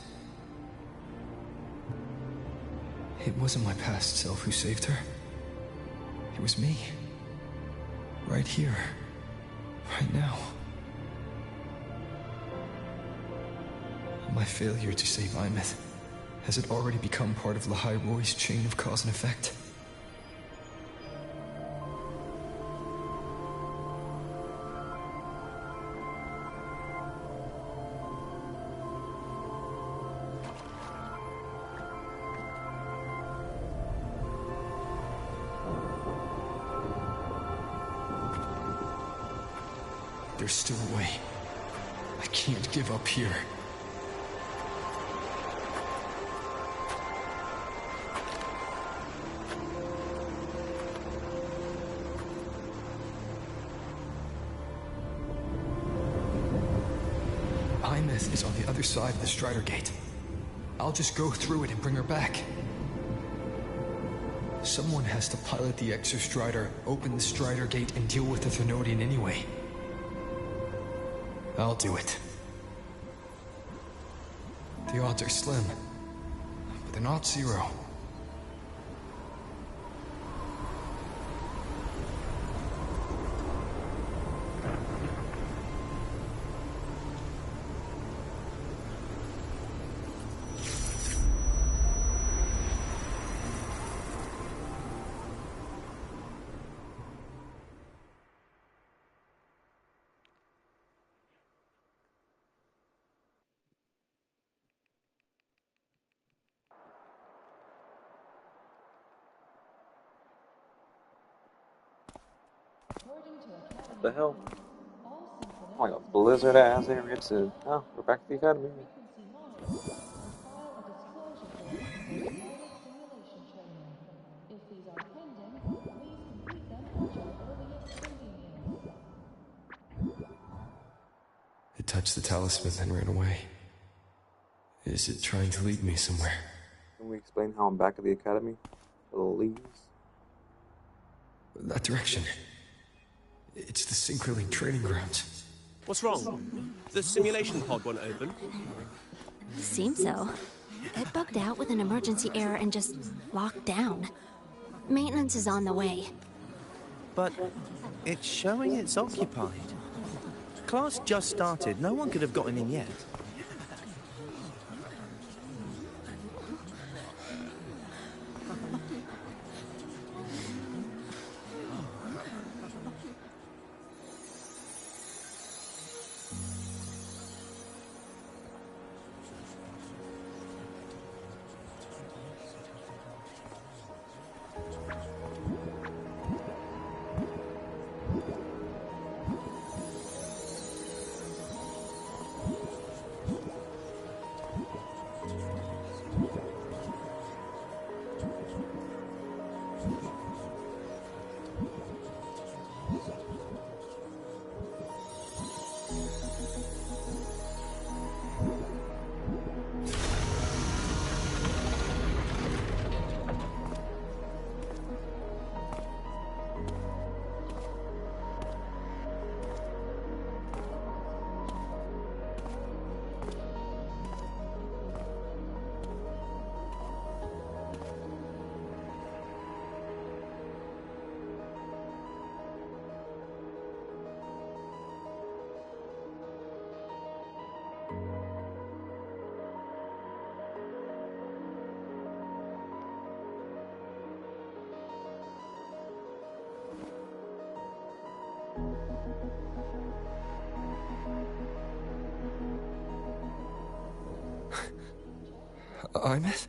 Speaker 6: It wasn't my past self who saved her. It was me. Right here. Right now. My failure to save Imeth, has it already become part of Lahai Roy's chain of cause and effect? There's still a way. I can't give up here. Imeth is on the other side of the Strider Gate. I'll just go through it and bring her back. Someone has to pilot the Exostrider, open the Strider Gate, and deal with the Thenodian anyway. I'll do it. The odds are slim, but they're not zero.
Speaker 8: the hell? Oh my god, blizzard ass area too. Oh, we're back to the academy.
Speaker 6: It touched the talisman, then ran away. Is it trying to lead me somewhere?
Speaker 8: Can we explain how I'm back at the academy? Please.
Speaker 6: That direction. It's the Synchroling training grounds.
Speaker 3: What's wrong? The simulation pod won't open?
Speaker 18: Seems so. It bugged out with an emergency error and just locked down. Maintenance is on the way.
Speaker 3: But it's showing it's occupied. Class just started. No one could have gotten in yet.
Speaker 6: Imeth?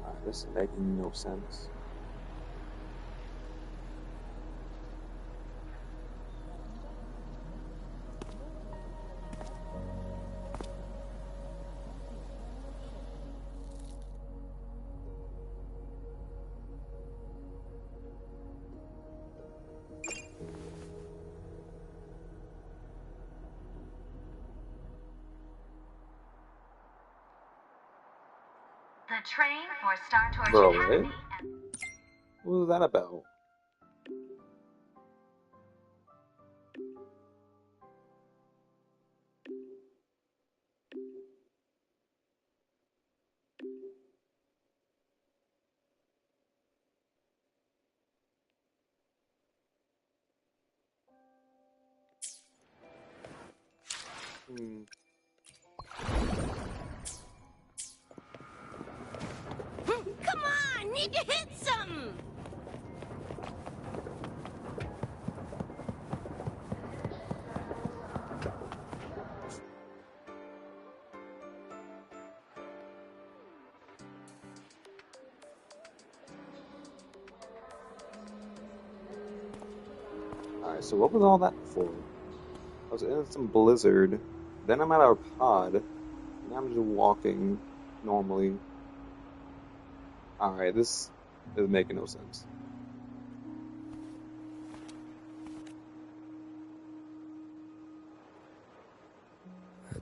Speaker 8: Alright, this is making no sense.
Speaker 1: The train for Star Torch
Speaker 8: Bro,
Speaker 1: Academy.
Speaker 8: What was that about?
Speaker 24: Come on, need to hit something.
Speaker 8: Alright, so what was all that for? I was in some blizzard, then I'm at our pod, now I'm just walking normally. Alright, this is making no sense.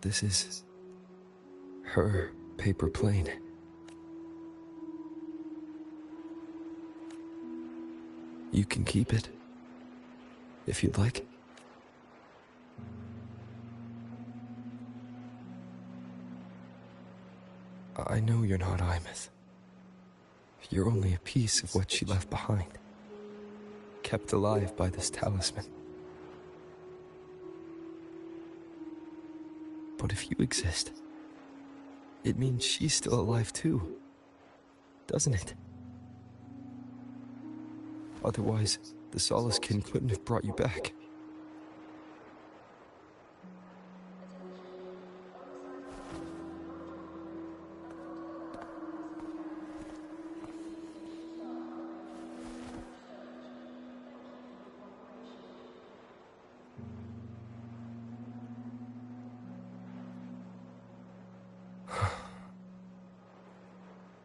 Speaker 6: This is her paper plane. You can keep it if you'd like. I know you're not Imeth. You're only a piece of what she left behind, kept alive by this talisman. But if you exist, it means she's still alive too, doesn't it? Otherwise, the Solace Kin couldn't have brought you back.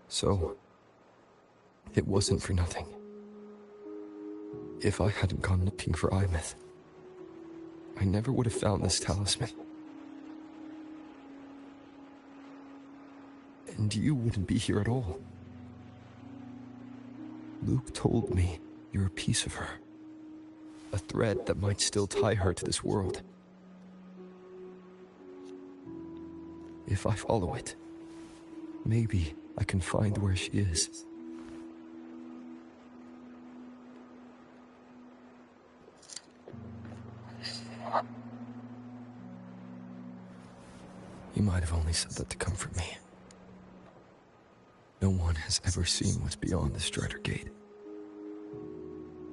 Speaker 6: So, it wasn't for nothing. If I hadn't gone looking for Imeth, I never would have found this talisman. And you wouldn't be here at all. Luke told me you're a piece of her. A thread that might still tie her to this world. If I follow it, maybe I can find where she is. You might have only said that to comfort me. No one has ever seen what's beyond the Strider Gate.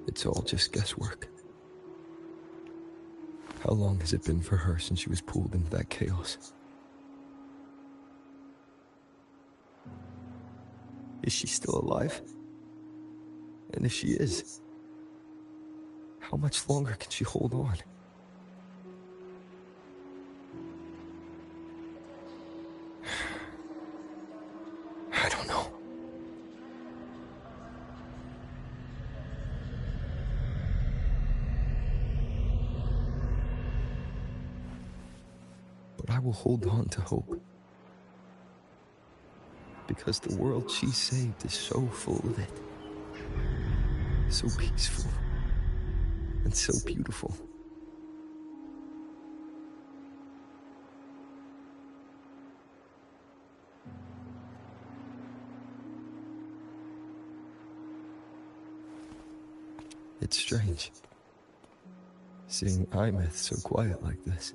Speaker 6: It's all just guesswork. How long has it been for her since she was pulled into that chaos? Is she still alive? And if she is, how much longer can she hold on? I don't know. But I will hold on to hope. Because the world she saved is so full of it. So peaceful. And so beautiful. It's strange. Seeing Imeth so quiet like this.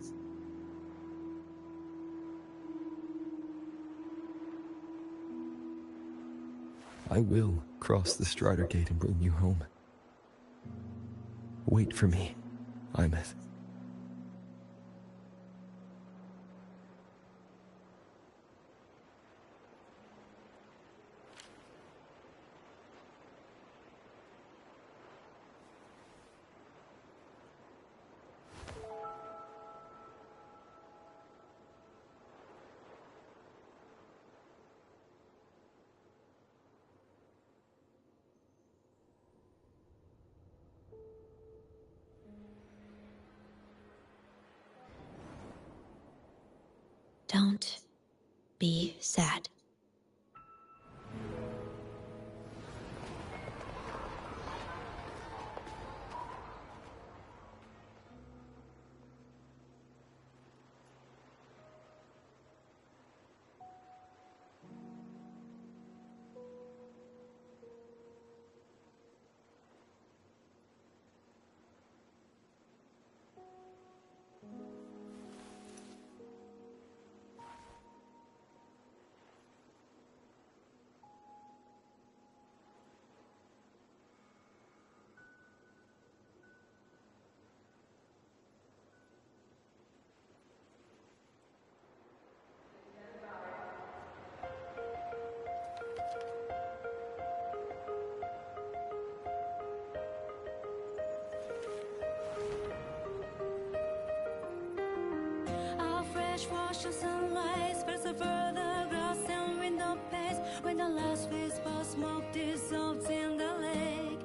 Speaker 6: I will cross the Strider Gate and bring you home. Wait for me, Imeth.
Speaker 14: Don't be sad.
Speaker 15: Wash the sunlight, spreads over the grass and window panes. When the last whisper of smoke dissolves in the lake,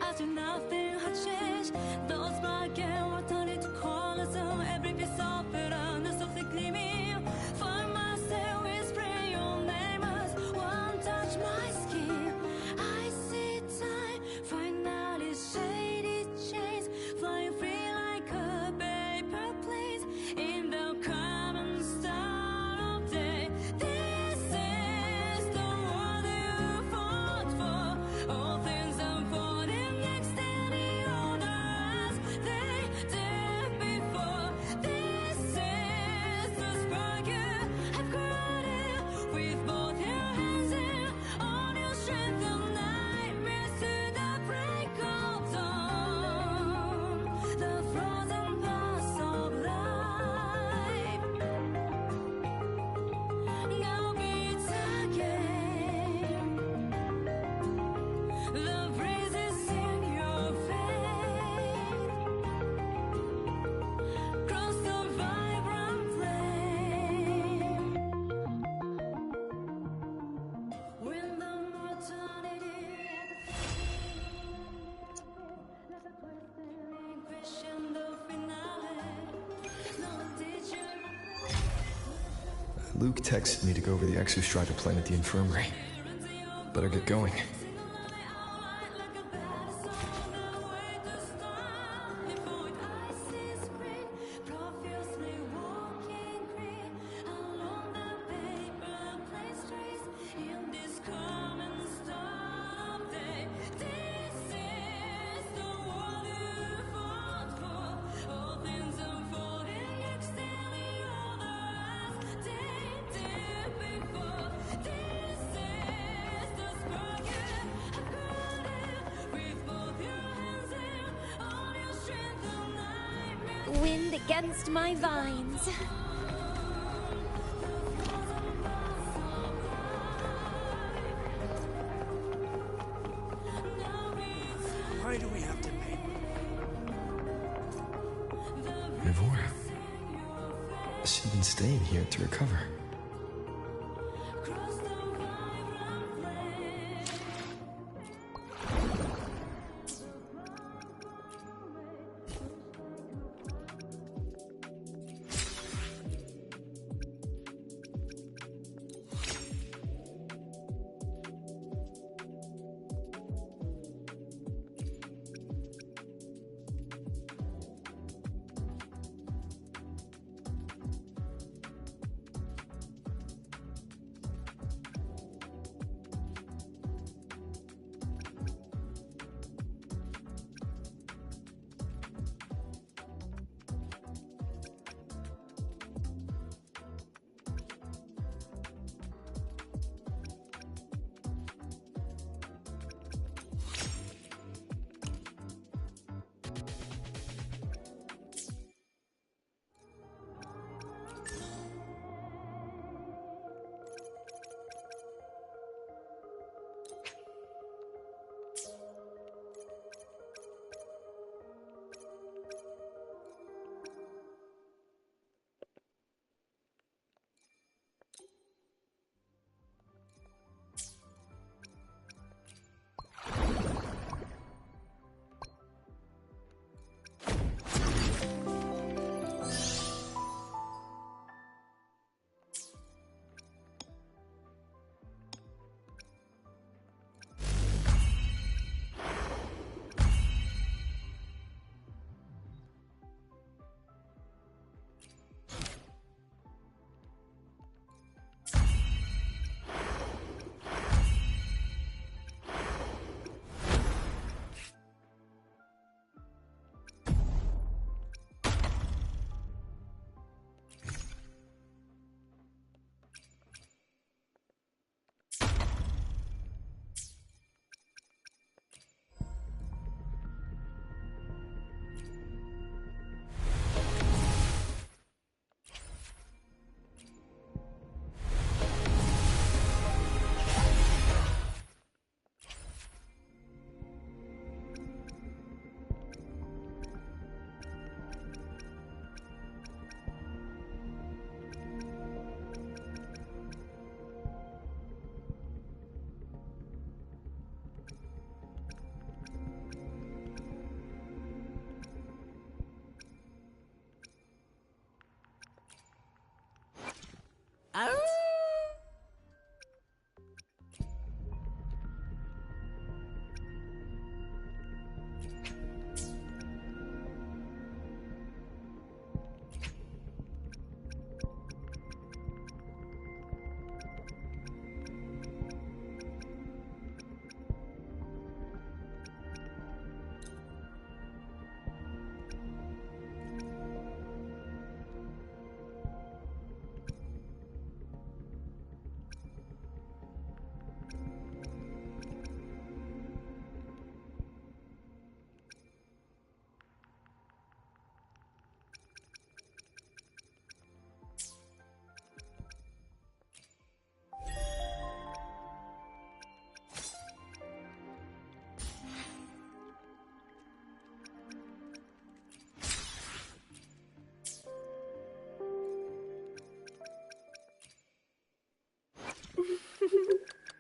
Speaker 15: as if nothing had changed, those black and were turned into colors. Every piece of it is softly gleaming. Find myself whispering your name as one touch my skin. I see time finally shaded chains, flying free like a paper plane in the common style of day. This is the world you fought for. All things unfolding next in the order as
Speaker 6: Luke texted me to go over the exostrider plan at the infirmary. Better get going.
Speaker 2: Wind against my vines.
Speaker 12: Why do we have to make...
Speaker 6: Ivor. She's been staying here to recover.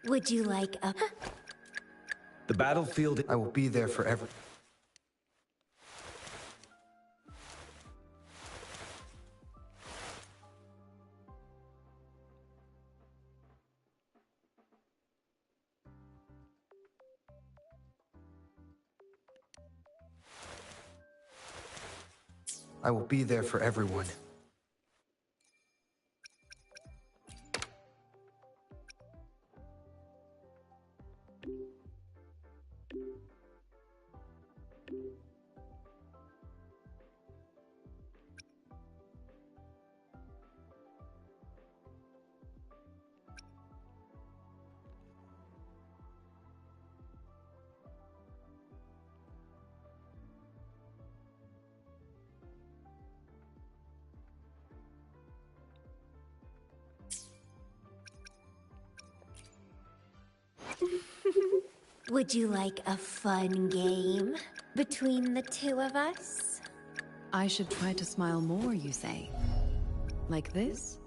Speaker 2: Would you like a...
Speaker 17: The battlefield, I will be there forever. I will be there for everyone.
Speaker 1: Would you like a fun game between the two of us?
Speaker 7: I should try to smile more, you say? Like this?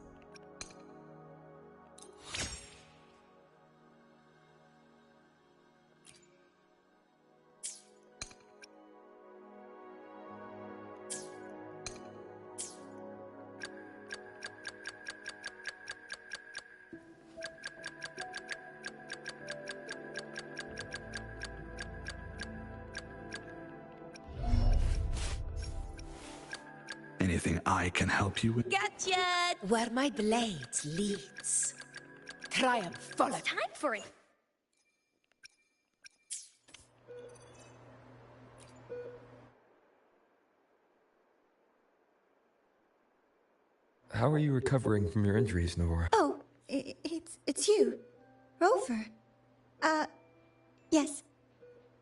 Speaker 4: Anything I can help you with?
Speaker 1: Gotcha!
Speaker 21: Where my blade leads. Triumphant.
Speaker 2: It's time for it.
Speaker 6: How are you recovering from your injuries, Nora?
Speaker 22: Oh, it's you. Rover. Yes.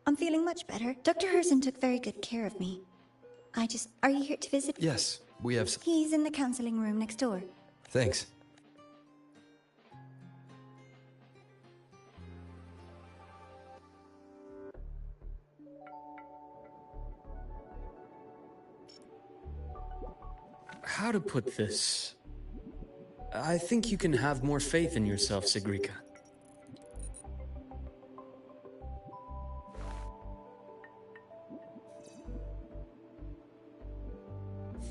Speaker 22: I'm feeling much better. Dr. Herson took very good care of me. Are you here to visit?
Speaker 6: Yes, we have
Speaker 22: He's in the counseling room next door.
Speaker 6: Thanks.
Speaker 23: How to put this? I think you can have more faith in yourself, Sigrika.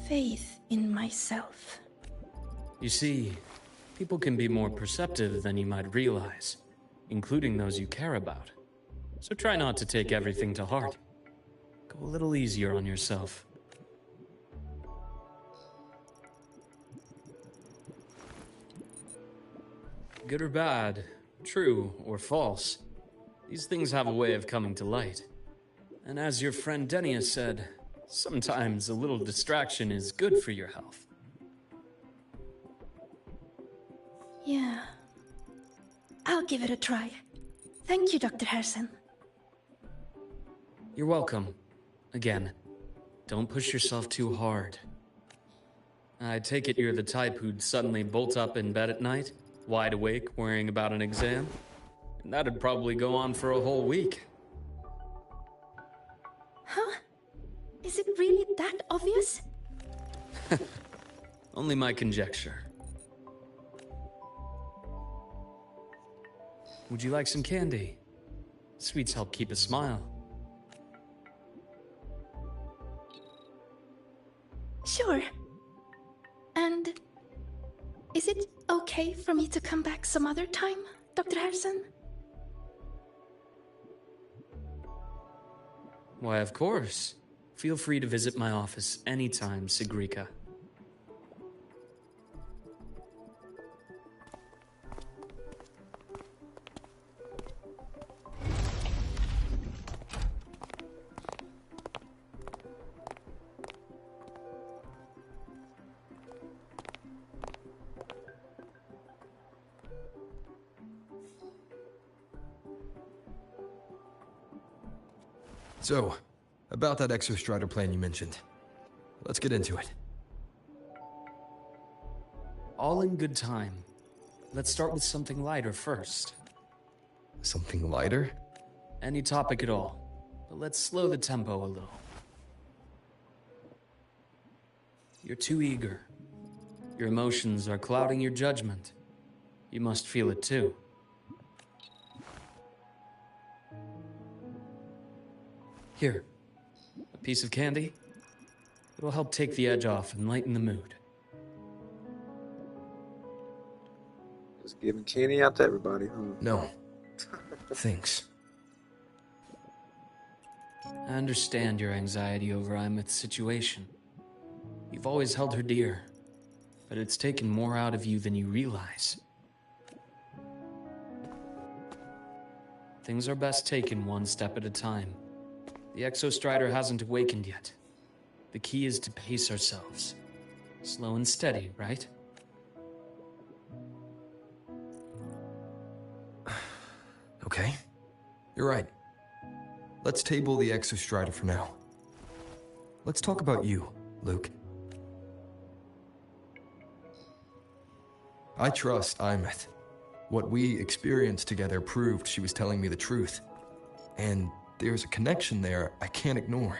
Speaker 10: Faith in myself.
Speaker 23: You see, people can be more perceptive than you might realize, including those you care about. So try not to take everything to heart. Go a little easier on yourself. Good or bad, true or false, these things have a way of coming to light. And as your friend Denia said, sometimes a little distraction is good for your health.
Speaker 10: Yeah. I'll give it a try. Thank you, Dr. Herson.
Speaker 23: You're welcome. Again, don't push yourself too hard. I take it you're the type who'd suddenly bolt up in bed at night, wide awake, worrying about an exam? And that'd probably go on for a whole week.
Speaker 10: Huh? Is it really that obvious?
Speaker 23: Only my conjecture. Would you like some candy? Sweets help keep a smile.
Speaker 10: Sure. And is it okay for me to come back some other time, Dr. Harrison?
Speaker 23: Why, of course. Feel free to visit my office anytime, Sigrika.
Speaker 6: So, about that Exostrider plan you mentioned. Let's get into it.
Speaker 23: All in good time. Let's start with something lighter first.
Speaker 6: Something lighter?
Speaker 23: Any topic at all. But let's slow the tempo a little. You're too eager. Your emotions are clouding your judgment. You must feel it too. Here, a piece of candy. It'll help take the edge off and lighten the mood.
Speaker 8: Just giving candy out to everybody, huh?
Speaker 6: No. Thanks.
Speaker 23: I understand your anxiety over Imeth's situation. You've always held her dear, but it's taken more out of you than you realize. Things are best taken one step at a time. The Exostrider hasn't awakened yet. The key is to pace ourselves. Slow and steady, right?
Speaker 6: Okay. You're right. Let's table the Exostrider for now. Let's talk about you, Luke. I trust Imeth. What we experienced together proved she was telling me the truth. And there's a connection there I can't ignore.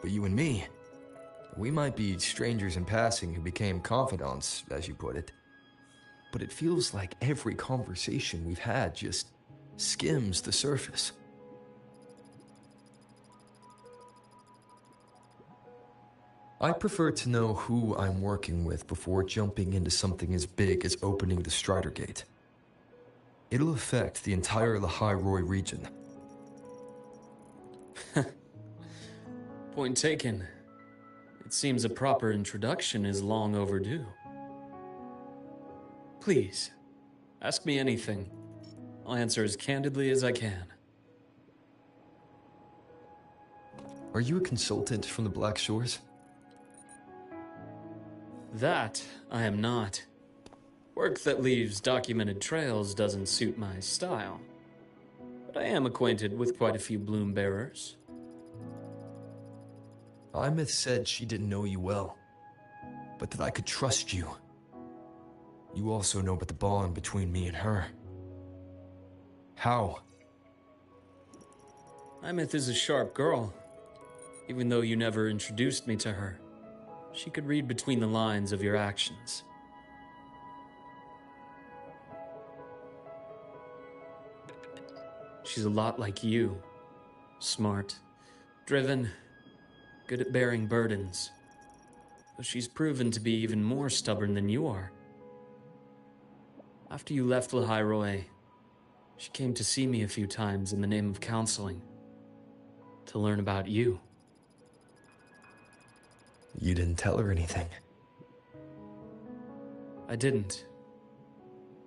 Speaker 6: But you and me, we might be strangers in passing who became confidants, as you put it. But it feels like every conversation we've had just skims the surface. I prefer to know who I'm working with before jumping into something as big as opening the Strider Gate. It'll affect the entire Lahai-Roi region.
Speaker 23: Point taken. It seems a proper introduction is long overdue. Please, ask me anything. I'll answer as candidly as I can.
Speaker 6: Are you a consultant from the Black Shores?
Speaker 23: That I am not. Work that leaves documented trails doesn't suit my style. But I am acquainted with quite a few bloom bearers.
Speaker 6: Imeth said she didn't know you well, but that I could trust you. You also know about the bond between me and her. How?
Speaker 23: Imeth is a sharp girl. Even though you never introduced me to her, she could read between the lines of your actions. She's a lot like you. Smart, driven, good at bearing burdens. Though she's proven to be even more stubborn than you are. After you left Lahai-Roi, she came to see me a few times in the name of counseling. To learn about you.
Speaker 6: You didn't tell her anything.
Speaker 23: I didn't.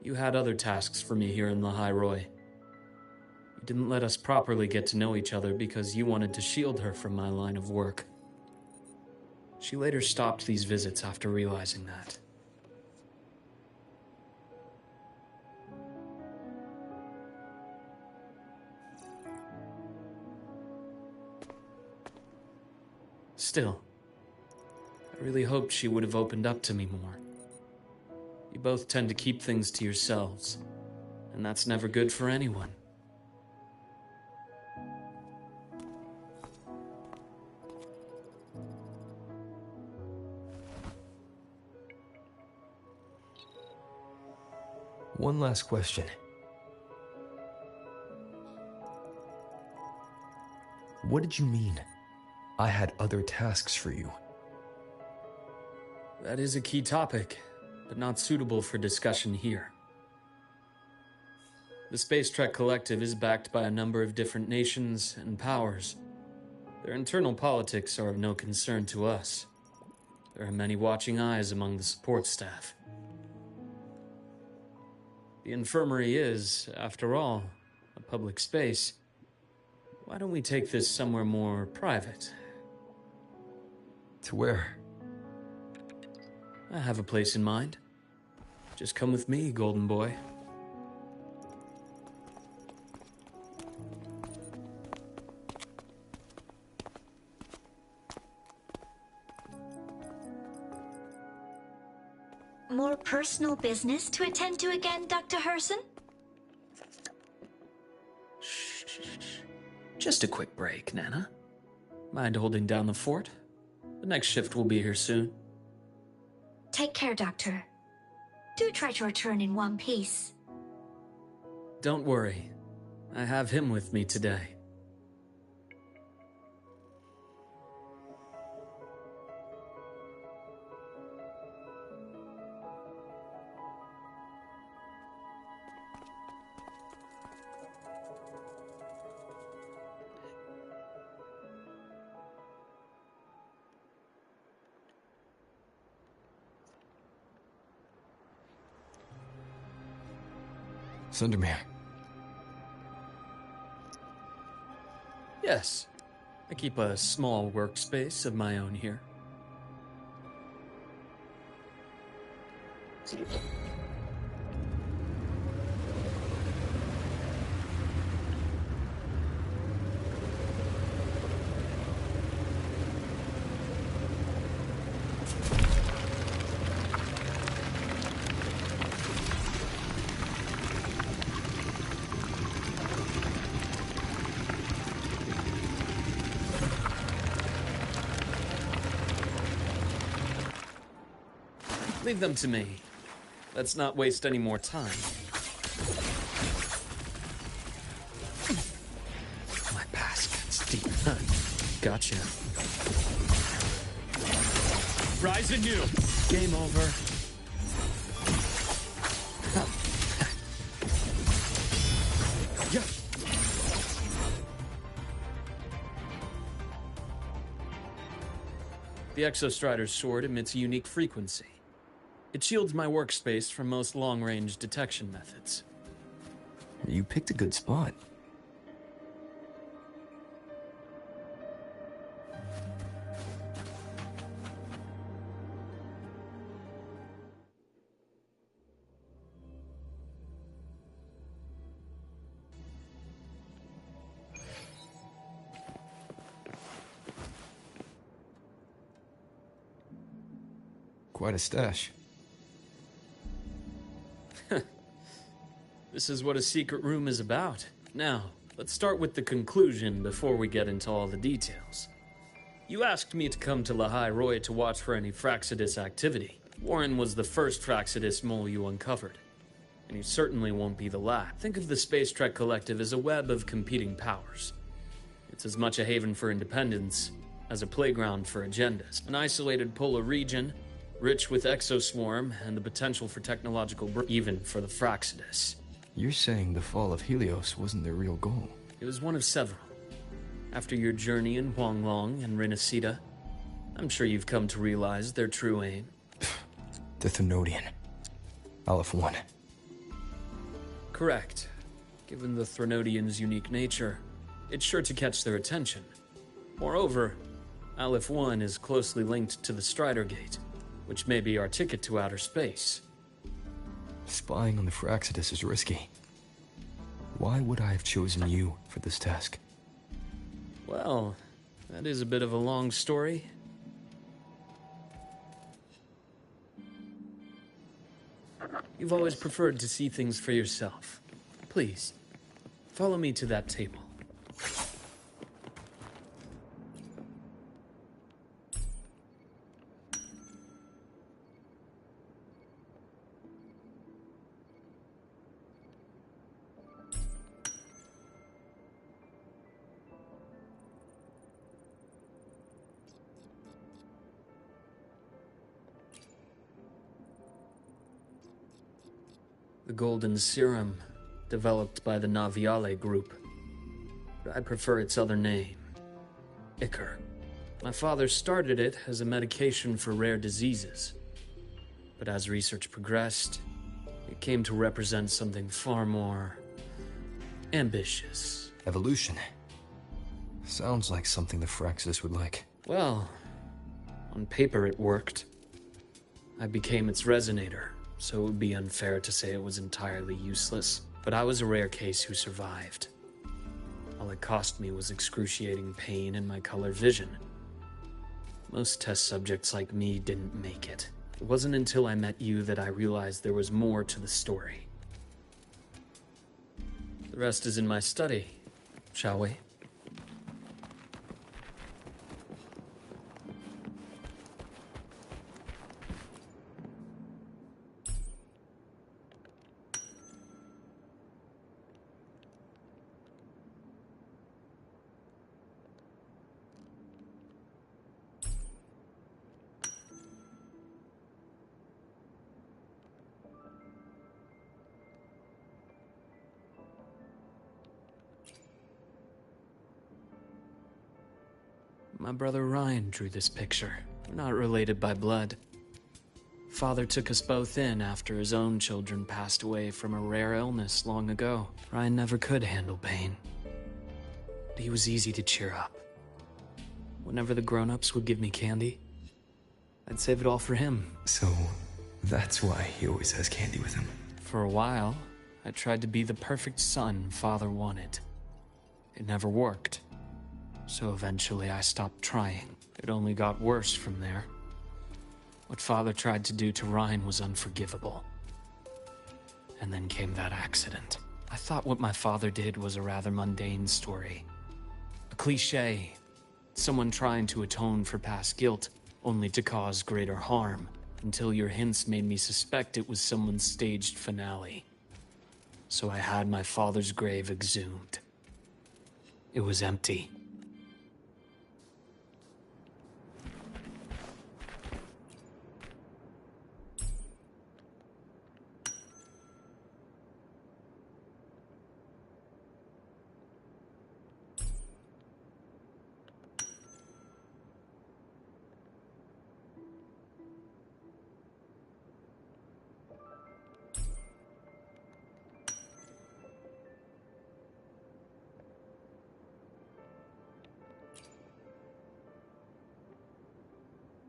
Speaker 23: You had other tasks for me here in Lahai-Roi. You didn't let us properly get to know each other because you wanted to shield her from my line of work. She later stopped these visits after realizing that. Still, I really hoped she would have opened up to me more. You both tend to keep things to yourselves, and that's never good for anyone.
Speaker 6: One last question. What did you mean? I had other tasks for you.
Speaker 23: That is a key topic, but not suitable for discussion here. The Space Trek Collective is backed by a number of different nations and powers. Their internal politics are of no concern to us. There are many watching eyes among the support staff. The infirmary is, after all, a public space. Why don't we take this somewhere more private?
Speaker 6: To where?
Speaker 23: I have a place in mind. Just come with me, Golden Boy.
Speaker 1: More personal business to attend to again, Dr. Herson?
Speaker 23: Just a quick break, Nana. Mind holding down the fort? The next shift will be here soon.
Speaker 1: Take care, Doctor. Do try to return in one piece.
Speaker 23: Don't worry. I have him with me today.
Speaker 6: Sundermere.
Speaker 23: Yes. I keep a small workspace of my own here. Leave them to me. Let's not waste any more time. My basket's deep. Gotcha. Rise anew. Game over. Yeah. The Exostrider's sword emits a unique frequency. It shields my workspace from most long-range detection methods.
Speaker 6: You picked a good spot. Quite a stash.
Speaker 23: This is what a secret room is about. Now, let's start with the conclusion before we get into all the details. You asked me to come to Lahai Roy to watch for any Fraxidus activity. Warren was the first Fraxidus mole you uncovered, and he certainly won't be the last. Think of the Space Trek Collective as a web of competing powers. It's as much a haven for independence as a playground for agendas. An isolated polar region, rich with exoswarm and the potential for technological even for the Fraxidus.
Speaker 6: You're saying the fall of Helios wasn't their real goal?
Speaker 23: It was one of several. After your journey in Huanglong and Renacida, I'm sure you've come to realize their true aim.
Speaker 6: The Thenodian. Aleph 1.
Speaker 23: Correct. Given the Thenodian's unique nature, it's sure to catch their attention. Moreover, Aleph 1 is closely linked to the Strider Gate, which may be our ticket to outer space.
Speaker 6: Spying on the Fraxidus is risky. Why would I have chosen you for this task?
Speaker 23: Well, that is a bit of a long story. You've always preferred to see things for yourself. Please, follow me to that table. The golden serum, developed by the Naviale group. But I prefer its other name, Ichor. My father started it as a medication for rare diseases. But as research progressed, it came to represent something far more ambitious.
Speaker 6: Evolution. Sounds like something the Fraxidus would like.
Speaker 23: Well, on paper it worked. I became its resonator, so it would be unfair to say it was entirely useless. But I was a rare case who survived. All it cost me was excruciating pain and my color vision. Most test subjects like me didn't make it. It wasn't until I met you that I realized there was more to the story. The rest is in my study, shall we? My brother Ryan drew this picture. We're not related by blood. Father took us both in after his own children passed away from a rare illness long ago. Ryan never could handle pain. But he was easy to cheer up. Whenever the grown-ups would give me candy, I'd save it all for him.
Speaker 6: So, that's why he always has candy with him.
Speaker 23: For a while, I tried to be the perfect son Father wanted. It never worked. So eventually I stopped trying. It only got worse from there. What Father tried to do to Ryan was unforgivable. And then came that accident. I thought what my father did was a rather mundane story. A cliché. Someone trying to atone for past guilt, only to cause greater harm. Until your hints made me suspect it was someone's staged finale. So I had my father's grave exhumed. It was empty.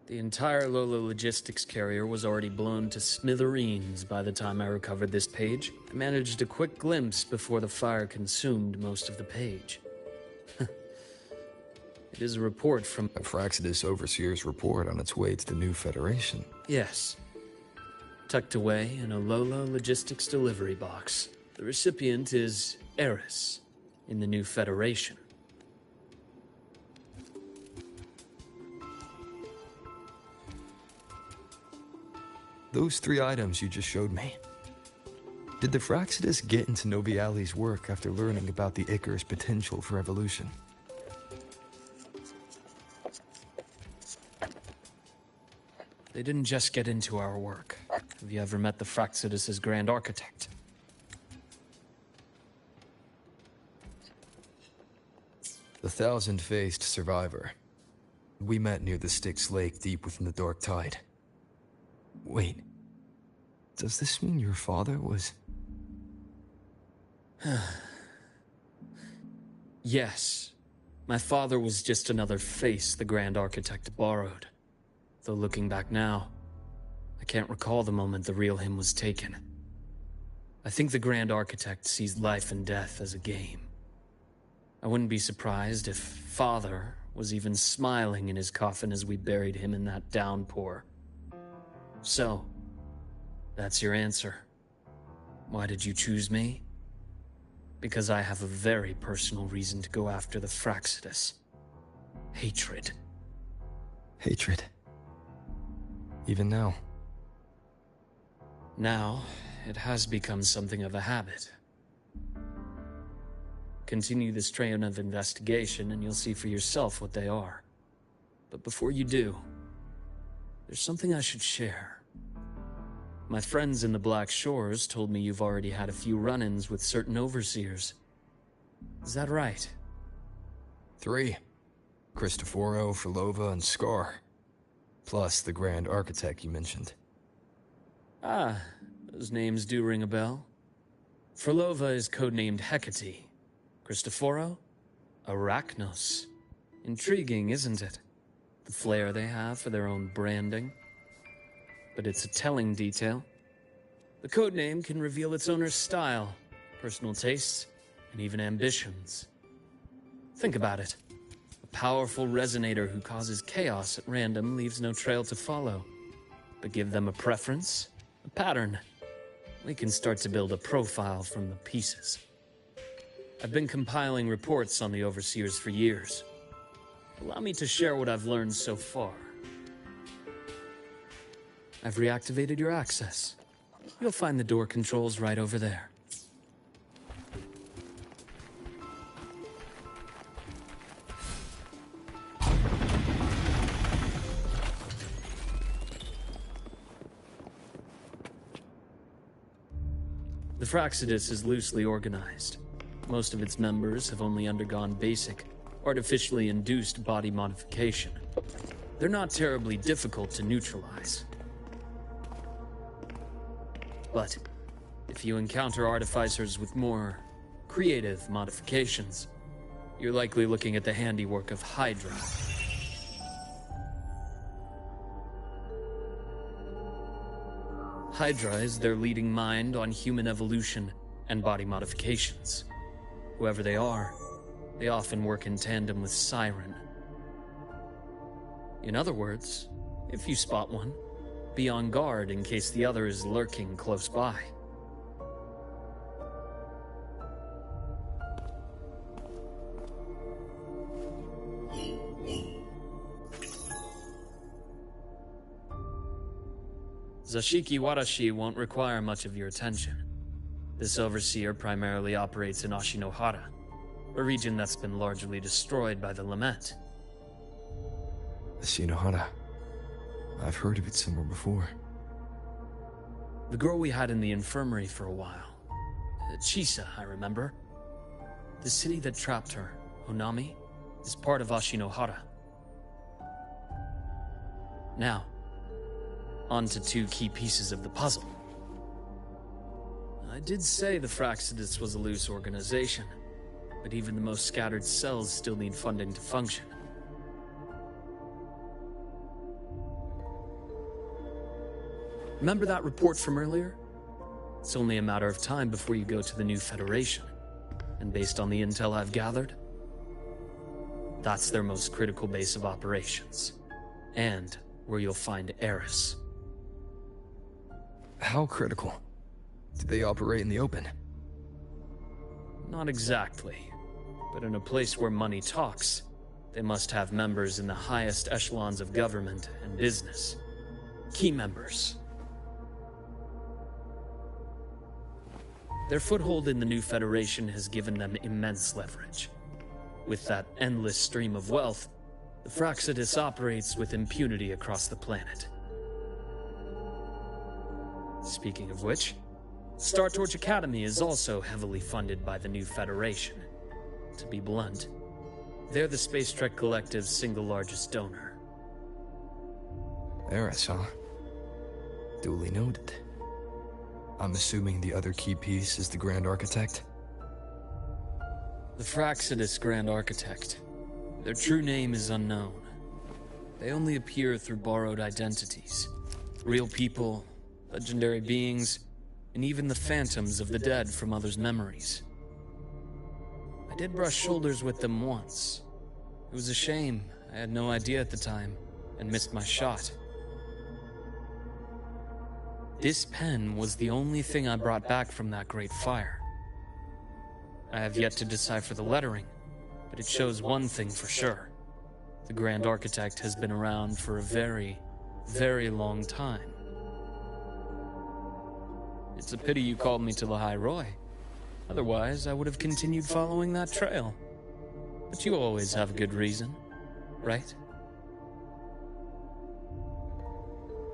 Speaker 23: The entire Lola logistics carrier was already blown to smithereens by the time I recovered this page. I managed a quick glimpse before the fire consumed most of the page. It is a report from...
Speaker 6: A Fraxidus Overseer's report on its way to the new Federation.
Speaker 23: Yes. Tucked away in a Lola logistics delivery box. The recipient is Eris, in the new Federation.
Speaker 6: Those 3 items you just showed me. Did the Fraxidus get into Noviali's work after learning about the Icar's potential for evolution?
Speaker 23: They didn't just get into our work. Have you ever met the Fraxidus' Grand Architect?
Speaker 6: The thousand-faced survivor. We met near the Styx Lake deep within the Dark Tide. Wait, does this mean your father was...
Speaker 23: Yes. My father was just another face the Grand Architect borrowed. Though looking back now, I can't recall the moment the real him was taken. I think the Grand Architect sees life and death as a game. I wouldn't be surprised if Father was even smiling in his coffin as we buried him in that downpour. So, that's your answer. Why did you choose me? Because I have a very personal reason to go after the Fraxidus. Hatred.
Speaker 6: Hatred? Even now?
Speaker 23: Now, it has become something of a habit. Continue this train of investigation and you'll see for yourself what they are. But before you do, there's something I should share. My friends in the Black Shores told me you've already had a few run-ins with certain overseers. Is that right?
Speaker 6: 3. Cristoforo, Frolova, and Scar. Plus the Grand Architect you mentioned.
Speaker 23: Ah, those names do ring a bell. Frolova is codenamed Hecate. Cristoforo? Arachnos. Intriguing, isn't it? The flair they have for their own branding. But it's a telling detail. The codename can reveal its owner's style, personal tastes, and even ambitions. Think about it. A powerful resonator who causes chaos at random leaves no trail to follow. But give them a preference, a pattern. We can start to build a profile from the pieces. I've been compiling reports on the Overseers for years. Allow me to share what I've learned so far. I've reactivated your access. You'll find the door controls right over there. The Fraxidus is loosely organized. Most of its members have only undergone basic, artificially induced body modification. They're not terribly difficult to neutralize. but if you encounter artificers with more creative modifications, you're likely looking at the handiwork of Hydra. Hydra is their leading mind on human evolution and body modifications. Whoever they are, they often work in tandem with Siren. In other words, if you spot one, be on guard in case the other is lurking close by. Zashiki Warashi won't require much of your attention. This overseer primarily operates in Ashinohara, a region that's been largely destroyed by the Lament.
Speaker 6: Ashinohara. I've heard of it somewhere before.
Speaker 23: The girl we had in the infirmary for a while. Chisa, I remember. The city that trapped her, Onami, is part of Ashinohara. Now, on to two key pieces of the puzzle. I did say the Fraxidus was a loose organization, but even the most scattered cells still need funding to function. Remember that report from earlier? It's only a matter of time before you go to the new Federation. And based on the intel I've gathered, that's their most critical base of operations. And where you'll find Eris.
Speaker 6: How critical? Do they operate in the open?
Speaker 23: Not exactly. But in a place where money talks, they must have members in the highest echelons of government and business. Key members. Their foothold in the new Federation has given them immense leverage. With that endless stream of wealth, the Fraxidus operates with impunity across the planet. Speaking of which, Star Torch Academy is also heavily funded by the new Federation. To be blunt, they're the Space Trek Collective's single largest donor.
Speaker 6: Eris, huh? Duly noted. I'm assuming the other key piece is the Grand Architect?
Speaker 23: The Fraxidus Grand Architect. Their true name is unknown. They only appear through borrowed identities. Real people, legendary beings, and even the phantoms of the dead from others' memories. I did brush shoulders with them once. It was a shame. I had no idea at the time, and missed my shot. This pen was the only thing I brought back from that great fire. I have yet to decipher the lettering, but it shows one thing for sure. The Grand Architect has been around for a very, very long time. It's a pity you called me to Lahai Roy. Otherwise, I would have continued following that trail. But you always have a good reason, right?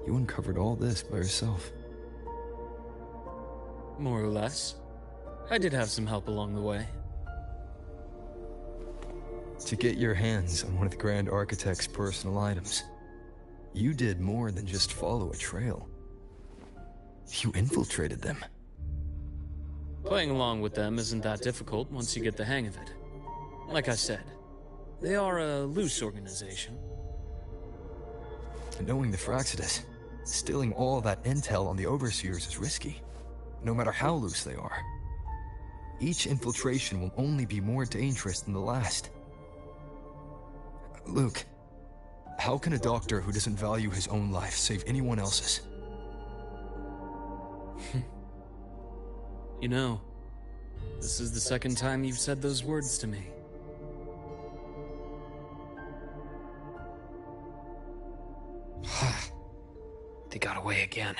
Speaker 6: You uncovered all this by yourself.
Speaker 23: More or less. I did have some help along the way.
Speaker 6: To get your hands on one of the Grand Architect's personal items, you did more than just follow a trail. You infiltrated them.
Speaker 23: Playing along with them isn't that difficult once you get the hang of it. Like I said, they are a loose organization.
Speaker 6: And knowing the Fraxidus, stealing all that intel on the Overseers is risky, no matter how loose they are. Each infiltration will only be more dangerous than the last. Luke, how can a doctor who doesn't value his own life save anyone else's?
Speaker 23: You know, this is the second time you've said those words to me.
Speaker 6: They got away again.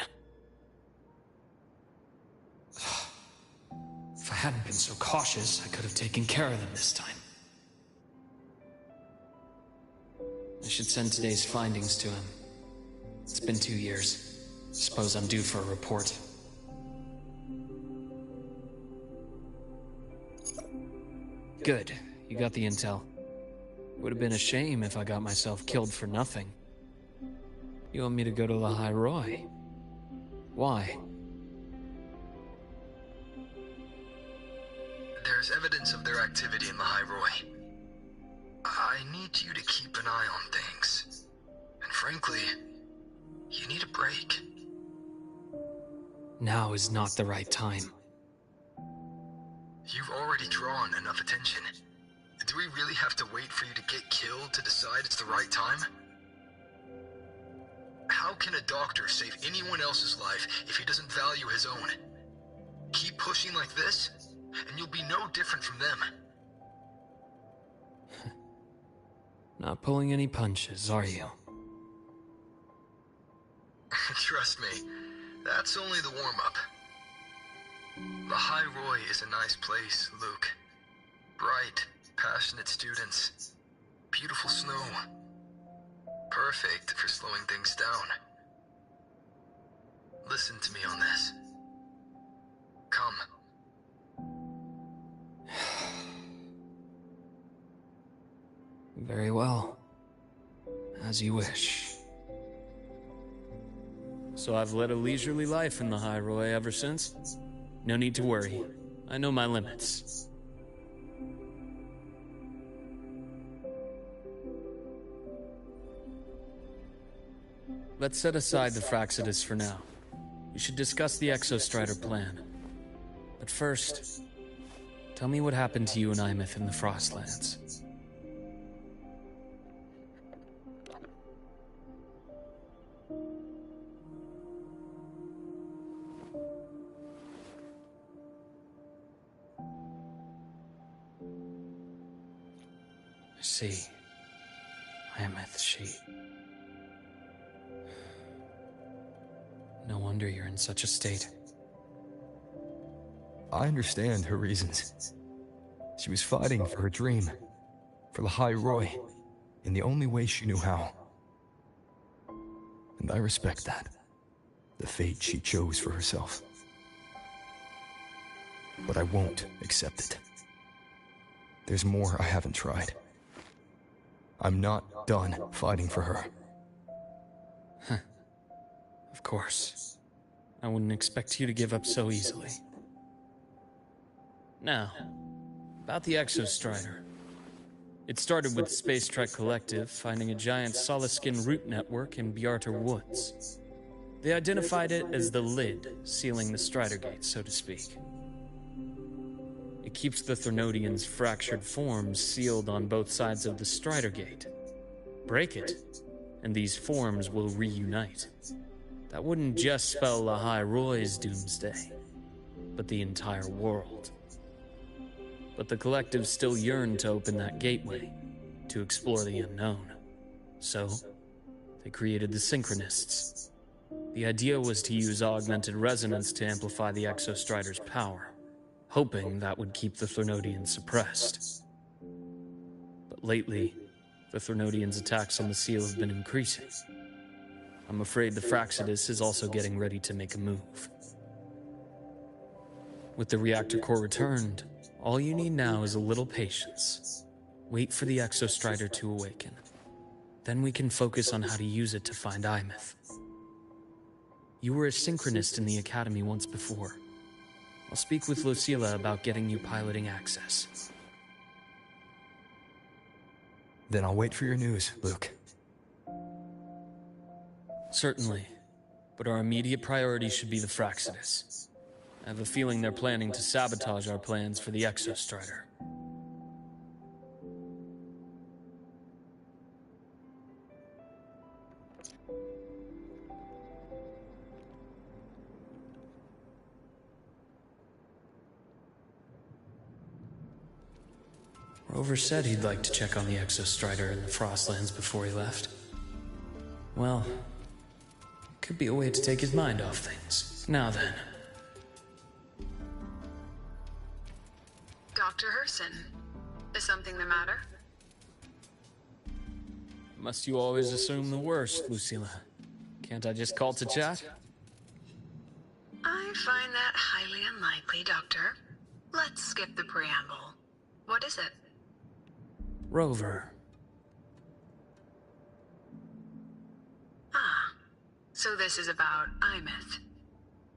Speaker 23: If I hadn't been so cautious, I could have taken care of them this time. I should send today's findings to him. It's been 2 years. Suppose I'm due for a report. Good. You got the intel. Would have been a shame if I got myself killed for nothing. You want me to go to Lahai Roy? Why?
Speaker 6: There's evidence of their activity in the High Roy. I need you to keep an eye on things. And frankly, you need a break.
Speaker 23: Now is not the right time.
Speaker 6: You've already drawn enough attention. Do we really have to wait for you to get killed to decide it's the right time? How can a doctor save anyone else's life if he doesn't value his own? Keep pushing like this, and you'll be no different from them.
Speaker 23: Not pulling any punches, are you?
Speaker 6: Trust me, that's only the warm-up. The High Roy is a nice place, Luke. Bright, passionate students. Beautiful snow. Perfect for slowing things down. Listen to me on this. Come.
Speaker 23: Very well. As you wish. So I've led a leisurely life in the High Roy ever since. No need to worry. I know my limits. Let's set aside the Fraxidus for now. We should discuss the Exostrider plan. But first, tell me what happened to you and Imeth in the Frostlands. I see. Imeth, she... No wonder you're in such a state.
Speaker 6: I understand her reasons. She was fighting for her dream, for the High Roy, in the only way she knew how. And I respect that, the fate she chose for herself. But I won't accept it. There's more I haven't tried. I'm not done fighting for her.
Speaker 23: Of course. I wouldn't expect you to give up so easily. Now, about the Exostrider. It started with the Space Trek Collective finding a giant solid-skin root network in Bjarter Woods. They identified it as the lid, sealing the Strider Gate, so to speak. It keeps the Threnodians' fractured forms sealed on both sides of the Strider Gate. Break it, and these forms will reunite. That wouldn't just spell the High Roy's doomsday, but the entire world. But the Collective still yearned to open that gateway, to explore the unknown. So, they created the Synchronists. The idea was to use augmented resonance to amplify the Exostrider's power, hoping that would keep the Threnodians suppressed. But lately, the Threnodians' attacks on the seal have been increasing. I'm afraid the Fraxidus is also getting ready to make a move. With the reactor core returned, all you need now is a little patience. Wait for the Exostrider to awaken. Then we can focus on how to use it to find Imeth. You were a synchronist in the Academy once before. I'll speak with Lucilla about getting you piloting access.
Speaker 6: Then I'll wait for your news, Luke.
Speaker 23: Certainly. But our immediate priority should be the Fraxidus. I have a feeling they're planning to sabotage our plans for the Exostrider. Rover said he'd like to check on the Exostrider in the Frostlands before he left. Well, could be a way to take his mind off things. Now then.
Speaker 9: Dr. Herson, is something the matter?
Speaker 23: Must you always assume the worst, Lucilla? Can't I just call to chat?
Speaker 9: I find that highly unlikely, Doctor. Let's skip the preamble. What is it?
Speaker 23: Rover.
Speaker 9: Ah, so this is about Imeth.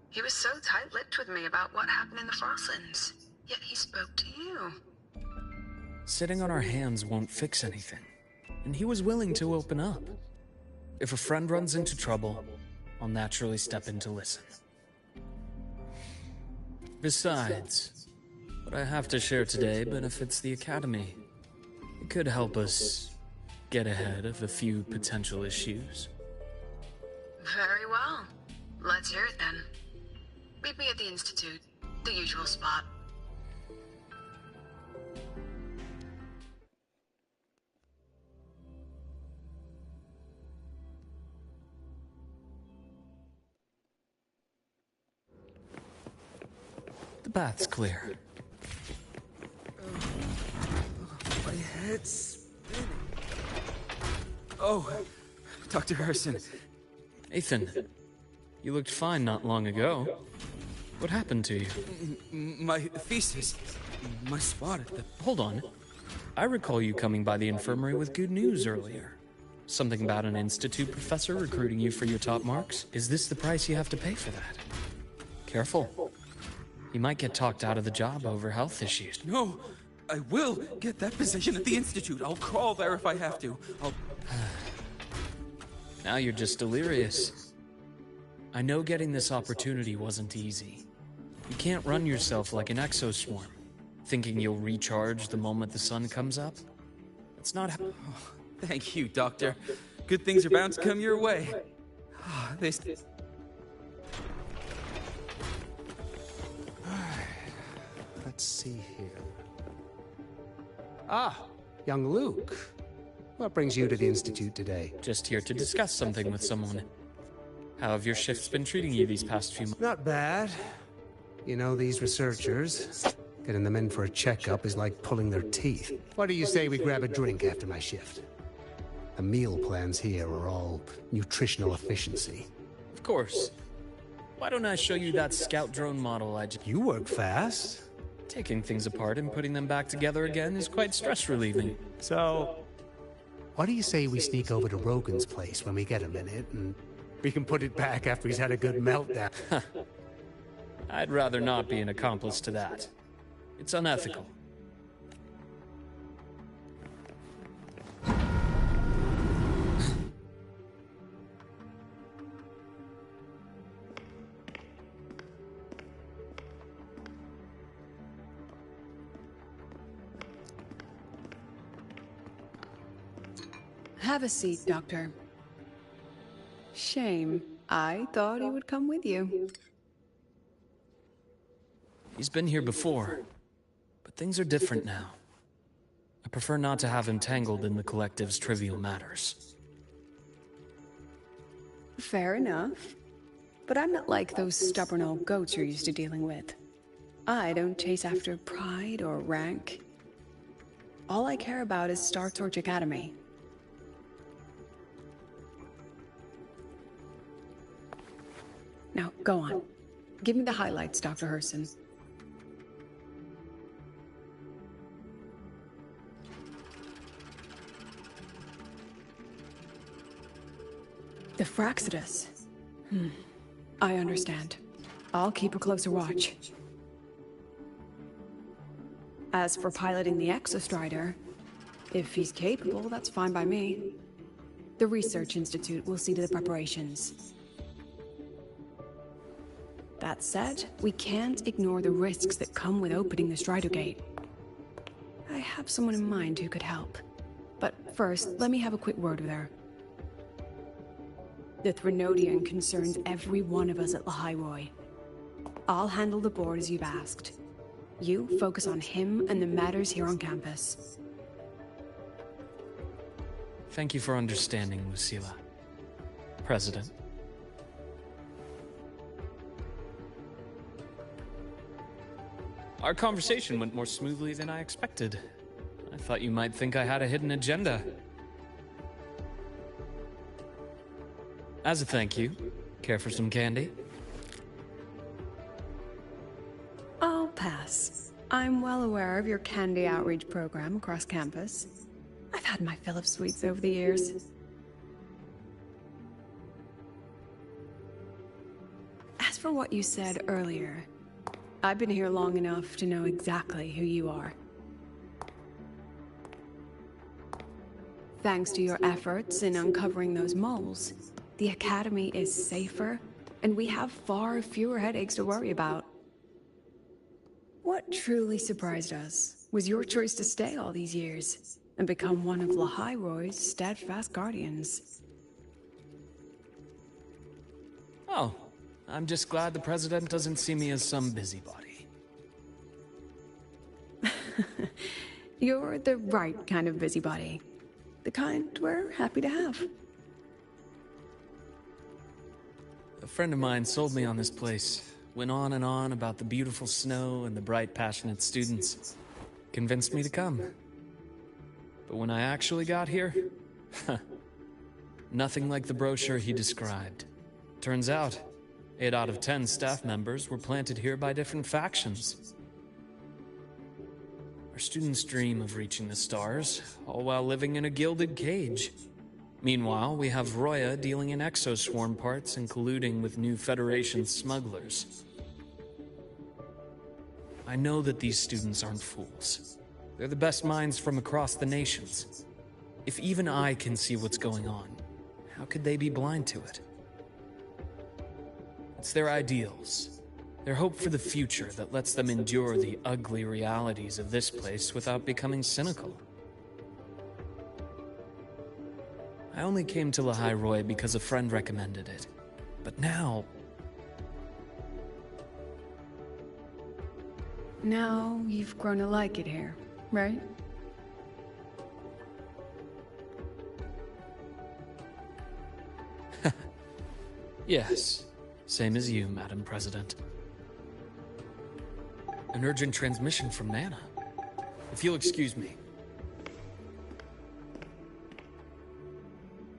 Speaker 9: He was so tight-lipped with me about what happened in the Frostlands. Yet he spoke to you.
Speaker 23: Sitting on our hands won't fix anything, and he was willing to open up. If a friend runs into trouble, I'll naturally step in to listen. Besides, what I have to share today benefits the Academy. It could help us get ahead of a few potential issues.
Speaker 9: Very well. Let's hear it then. Meet me at the Institute, the usual spot.
Speaker 23: The bath's clear.
Speaker 11: My head's spinning. Oh, Dr. Harrison.
Speaker 23: Ethan, you looked fine not long ago. What happened to you?
Speaker 11: My thesis. My spot at the...
Speaker 23: Hold on. I recall you coming by the infirmary with good news earlier. Something about an institute professor recruiting you for your top marks? Is this the price you have to pay for that? Careful. You might get talked out of the job over health issues.
Speaker 11: No, I will get that position at the Institute. I'll crawl there if I have to.
Speaker 23: Now you're just delirious. I know getting this opportunity wasn't easy. You can't run yourself like an exoswarm, thinking you'll recharge the moment the sun comes up. It's not how...
Speaker 11: Oh, thank you, Doctor. Good things are bound to come your way. This...
Speaker 16: Let's see here. Ah, young Luke. What brings you to the Institute today?
Speaker 23: Just here to discuss something with someone. How have your shifts been treating you these past few months?
Speaker 16: Not bad. You know, these researchers, getting them in for a checkup is like pulling their teeth. What do you say we grab a drink after my shift? The meal plans here are all nutritional efficiency.
Speaker 23: Of course. Why don't I show you that scout drone model I just...
Speaker 16: You work fast.
Speaker 23: Taking things apart and putting them back together again is quite stress-relieving.
Speaker 16: So, what do you say we sneak over to Rogan's place when we get a minute, and we can put it back after he's had a good meltdown?
Speaker 23: I'd rather not be an accomplice to that. It's unethical.
Speaker 19: Have a seat, Doctor. Shame. I thought he would come with you.
Speaker 23: He's been here before, but things are different now. I prefer not to have him tangled in the collective's trivial matters.
Speaker 19: Fair enough. But I'm not like those stubborn old goats you're used to dealing with. I don't chase after pride or rank. All I care about is Star Torch Academy. Now, go on. Give me the highlights, Dr. Herson. The Fraxidus. I understand. I'll keep a closer watch. As for piloting the Exostrider, if he's capable, that's fine by me. The Research Institute will see to the preparations. That said, we can't ignore the risks that come with opening the Strider Gate. I have someone in mind who could help. But first, let me have a quick word with her. The Threnodian concerns every one of us at Lahairoi. I'll handle the board as you've asked. You focus on him and the matters here on campus.
Speaker 23: Thank you for understanding, Lucilla. President. Our conversation went more smoothly than I expected. I thought you might think I had a hidden agenda. As a thank you, care for some candy?
Speaker 19: I'll pass. I'm well aware of your candy outreach program across campus. I've had my fill of sweets over the years. As for what you said earlier, I've been here long enough to know exactly who you are. Thanks to your efforts in uncovering those moles, the Academy is safer, and we have far fewer headaches to worry about. What truly surprised us was your choice to stay all these years and become one of Lahai-Roy's steadfast guardians.
Speaker 23: Oh, I'm just glad the President doesn't see me as some busybody.
Speaker 19: You're the right kind of busybody. The kind we're happy to have.
Speaker 23: A friend of mine sold me on this place. Went on and on about the beautiful snow and the bright, passionate students. Convinced me to come. But when I actually got here, nothing like the brochure he described. Turns out, 8 out of 10 staff members were planted here by different factions. Our students dream of reaching the stars, all while living in a gilded cage. Meanwhile, we have Roya dealing in exoswarm parts and colluding with new Federation smugglers. I know that these students aren't fools. They're the best minds from across the nations. If even I can see what's going on, how could they be blind to it? It's their ideals, their hope for the future that lets them endure the ugly realities of this place without becoming cynical. I only came to Lahai-Roy because a friend recommended it. But now...
Speaker 19: Now you've grown to like it here, right?
Speaker 23: Yes. Same as you, Madam President. An urgent transmission from Nana. If you'll excuse me.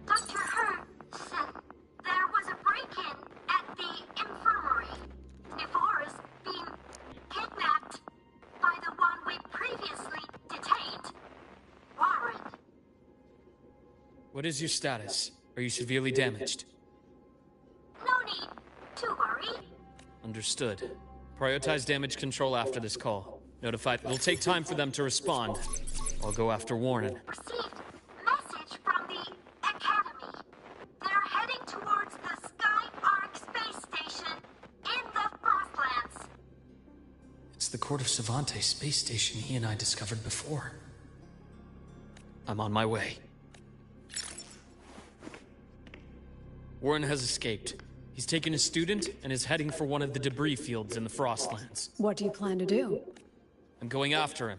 Speaker 1: Dr. Hurd said there was a break-in at the infirmary. Nevora's being kidnapped by the one we previously detained, Warren.
Speaker 23: What is your status? Are you severely damaged?
Speaker 1: No need to worry.
Speaker 23: Understood. Prioritize damage control after this call. Notify. It'll take time for them to respond. I'll go after Warren.
Speaker 1: Received message from the Academy. They're heading towards the Sky Arc space station in the Frostlands.
Speaker 23: It's the Court of Savante space station he and I discovered before. I'm on my way. Warren has escaped. He's taken a student and is heading for one of the debris fields in the Frostlands.
Speaker 19: What do you plan to do?
Speaker 23: I'm going after him.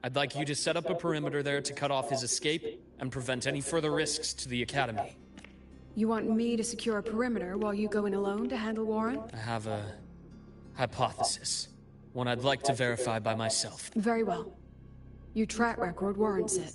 Speaker 23: I'd like you to set up a perimeter there to cut off his escape and prevent any further risks to the Academy.
Speaker 19: You want me to secure a perimeter while you go in alone to handle Warren?
Speaker 23: I have a hypothesis. One I'd like to verify by myself.
Speaker 19: Very well. Your track record warrants it.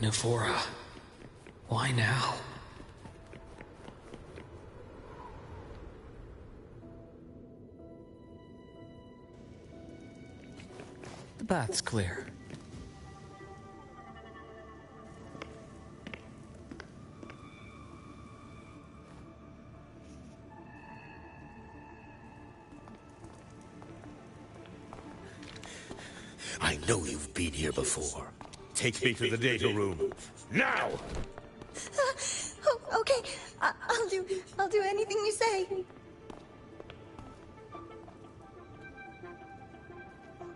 Speaker 23: Nevora. Why now? The bath's clear.
Speaker 5: I know you've been here before. Take me to the data room. Now!
Speaker 22: Okay, I'll do anything you say.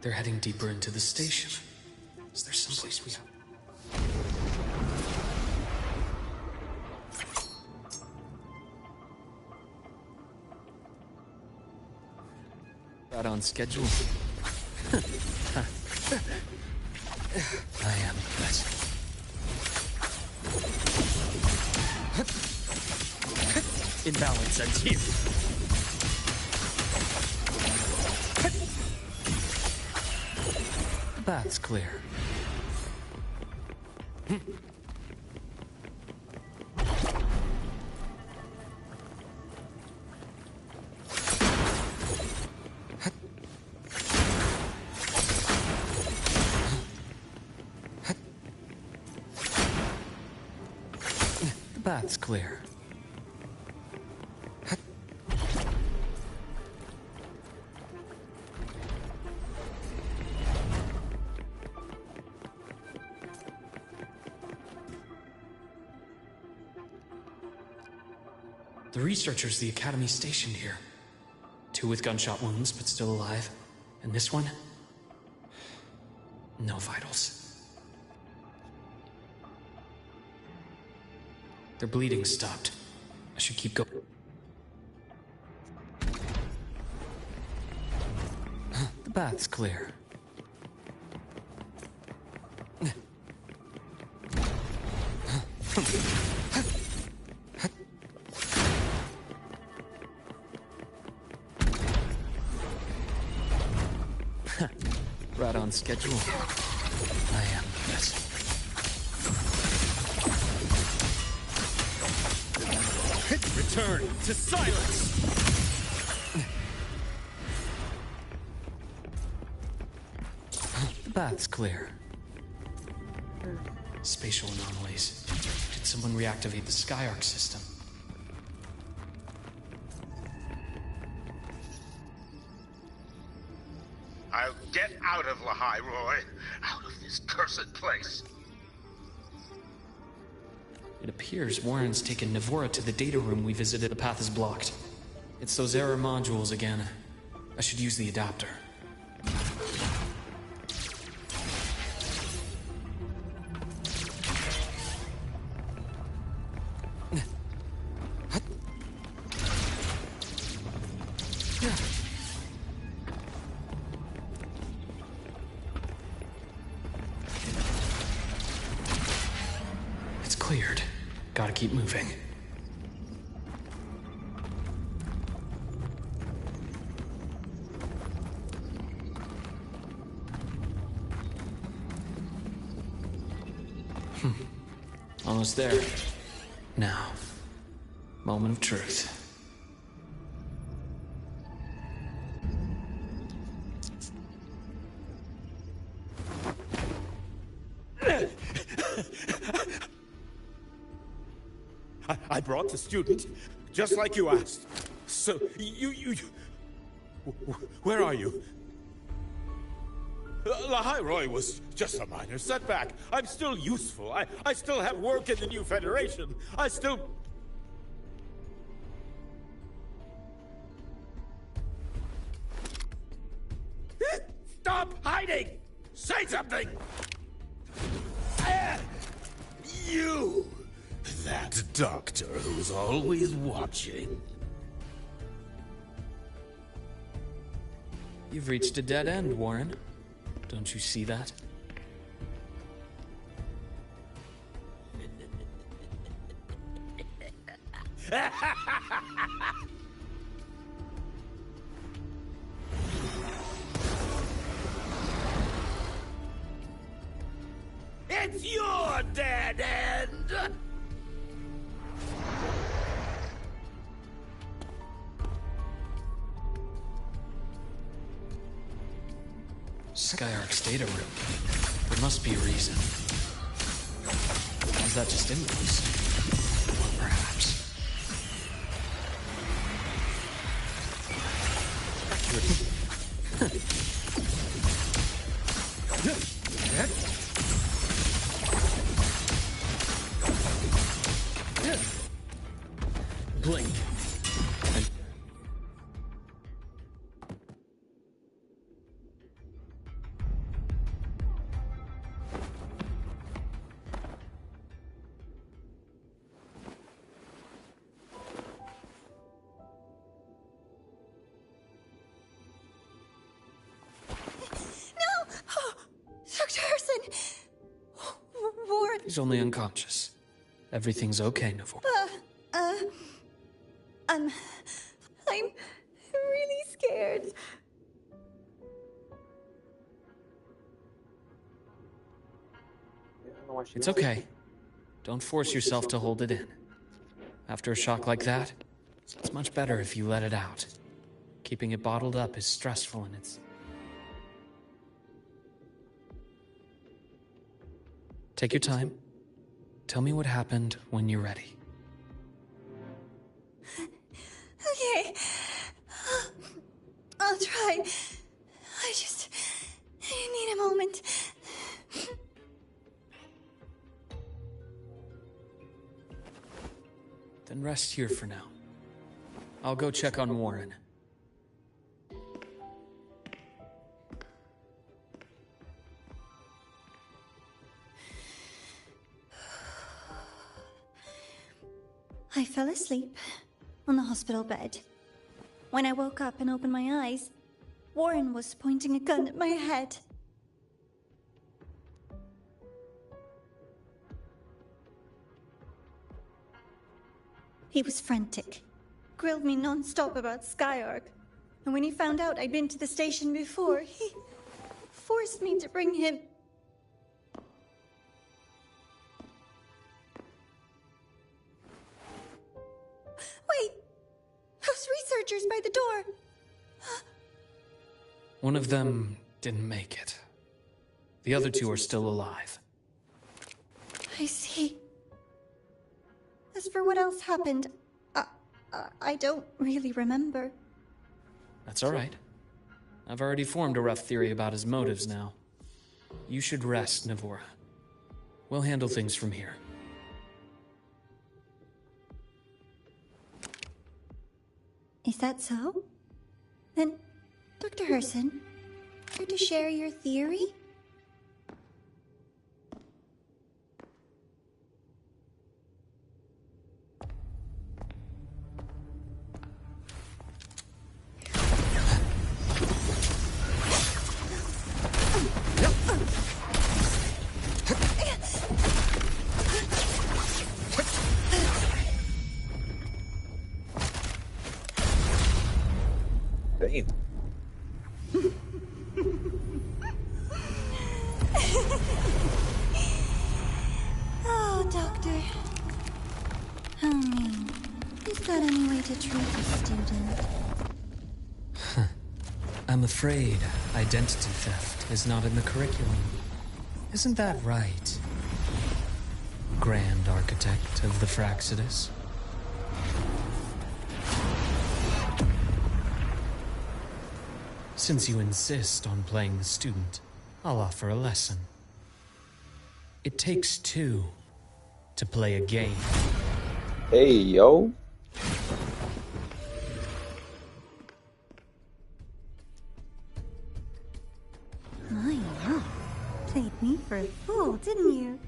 Speaker 23: They're heading deeper into the station. Is there someplace we have? Right on schedule. I am impressed. Imbalance ends here. The bath's clear. path's clear. The researchers the Academy stationed here. 2 with gunshot wounds, but still alive. And this one? No vitals. Their bleeding stopped. I should keep going. The path's clear. Right on schedule. I am, yes.
Speaker 5: Return to silence!
Speaker 23: The path's clear. Spatial anomalies. Did someone reactivate the Skyarc system?
Speaker 5: I'll get out of Lahai, Roy. Out of this cursed place.
Speaker 23: It appears Warren's taken Navora to the data room we visited. The path is blocked. It's those error modules again. I should use the adapter. It's cleared. Gotta keep moving. Almost there. Now, moment of truth.
Speaker 5: I brought the student, just like you asked. So, where are you? Lahai Roy was just a minor setback. I'm still useful. I still have work in the new Federation. I still... Stop hiding! Say something! You! That doctor who's always watching.
Speaker 23: You've reached a dead end, Warren. Don't you see that?
Speaker 5: It's your dead end!
Speaker 23: Skyarc's data room. There must be a reason. Is that just impulse? Or perhaps... Blink. He's only unconscious. Everything's okay, Navor.
Speaker 2: I'm really scared.
Speaker 23: It's okay. Don't force yourself to hold it in. After a shock like that, it's much better if you let it out. Keeping it bottled up is stressful and it's... Take your time. Tell me what happened when you're ready.
Speaker 22: Okay. I'll try. I need a moment.
Speaker 23: Then rest here for now. I'll go check on Warren.
Speaker 22: I fell asleep on the hospital bed. When I woke up and opened my eyes, Warren was pointing a gun at my head. He was frantic, grilled me non-stop about Skyark, and when he found out I'd been to the station before, he forced me to bring him. Wait! Those researchers by the door!
Speaker 23: One of them didn't make it. The other two are still alive.
Speaker 22: I see. As for what else happened, I don't really remember.
Speaker 23: That's all right. I've already formed a rough theory about his motives now. You should rest, Navora. We'll handle things from here.
Speaker 22: Is that so? Then, Dr. Herson, care to share your theory?
Speaker 8: Damn.
Speaker 22: Oh, Doctor. I mean, is that any way to treat a student?
Speaker 23: I'm afraid identity theft is not in the curriculum. Isn't that right, Grand Architect of the Fraxidus? Since you insist on playing the student, I'll offer a lesson. It takes two to play a game.
Speaker 8: Hey, yo.
Speaker 22: My, played me for a fool, didn't you?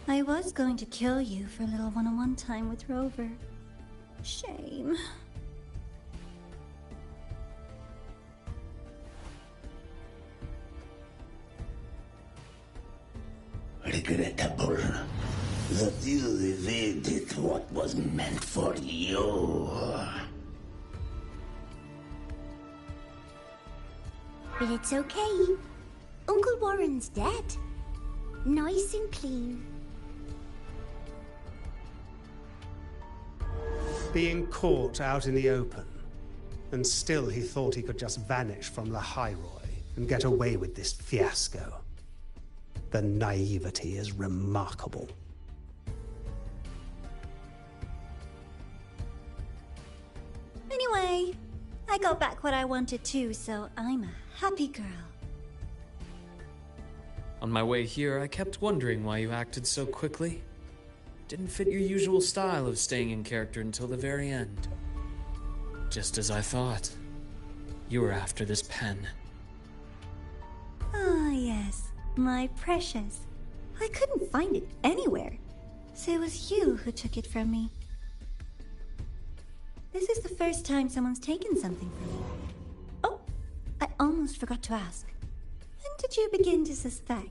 Speaker 22: I was going to kill you for a little one-on-one time with Rover. Shame.
Speaker 3: Regrettable that you evaded what was meant for you.
Speaker 24: But it's okay. Uncle Warren's dead. Nice and clean.
Speaker 16: Being caught out in the open, and still he thought he could just vanish from La Hyroi and get away with this fiasco. The naivety is remarkable.
Speaker 22: Anyway, I got back what I wanted too, so I'm a happy girl.
Speaker 23: On my way here, I kept wondering why you acted so quickly. Didn't fit your usual style of staying in character until the very end. Just as I thought. You were after this pen.
Speaker 22: Ah, yes. My precious. I couldn't find it anywhere. So it was you who took it from me. This is the first time someone's taken something from me. Oh, I almost forgot to ask. When did you begin to suspect?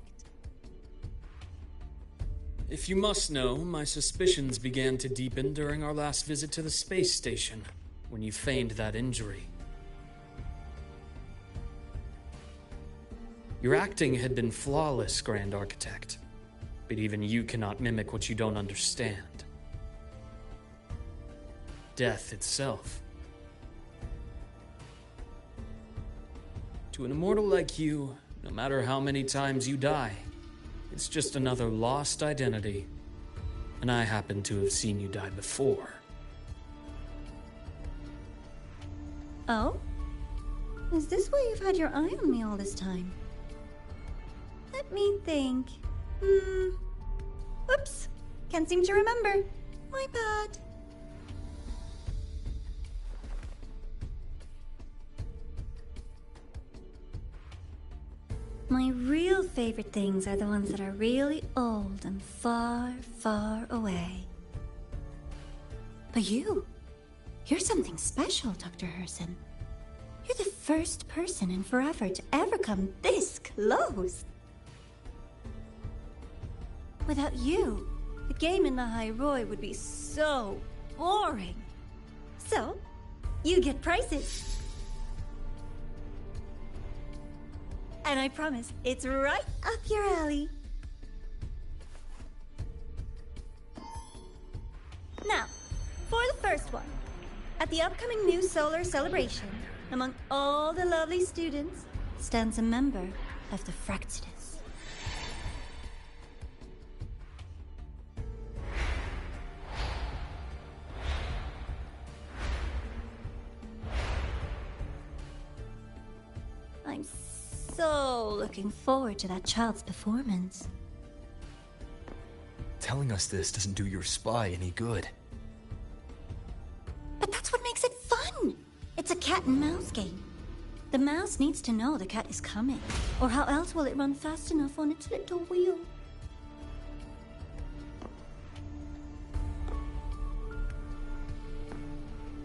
Speaker 23: If you must know, my suspicions began to deepen during our last visit to the space station, when you feigned that injury. Your acting had been flawless, Grand Architect, but even you cannot mimic what you don't understand. Death itself. To an immortal like you, no matter how many times you die, it's just another lost identity. And I happen to have seen you die before.
Speaker 22: Oh? Is this why you've had your eye on me all this time? Let me think. Whoops. Can't seem to remember. My bad. My real favorite things are the ones that are really old and far, far away. But you're something special, Dr. Herson. You're the first person in forever to ever come this close. Without you, the game in the High Roy would be so boring. So, you get prizes. And I promise, it's right up your alley. Now, for the first one. At the upcoming new solar celebration, among all the lovely students, stands a member of the Fractidus. I'm so looking forward to that child's performance.
Speaker 6: Telling us this doesn't do your spy any good.
Speaker 22: But that's what makes it fun! It's a cat and mouse game. The mouse needs to know the cat is coming, or how else will it run fast enough on its little wheel?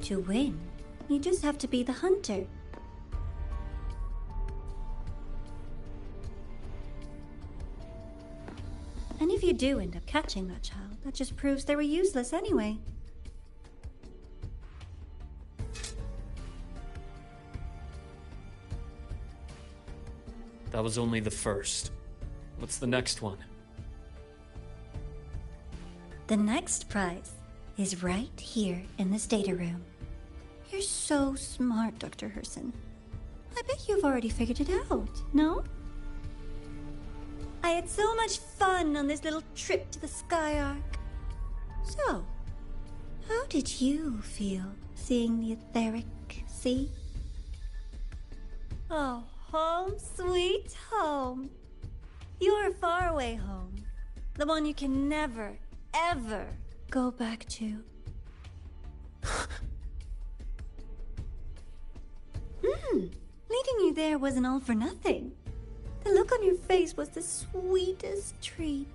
Speaker 22: To win, you just have to be the hunter. And if you do end up catching that child, that just proves they were useless anyway.
Speaker 23: That was only the first. What's the next one?
Speaker 22: The next prize is right here in this data room. You're so smart, Dr. Herson. I bet you've already figured it out, no? I had so much fun on this little trip to the Sky Arc. So, how did you feel seeing the etheric sea? Oh, home sweet home. Your faraway home. The one you can never, ever go back to. Leading you there wasn't all for nothing. The look on your face was the sweetest treat.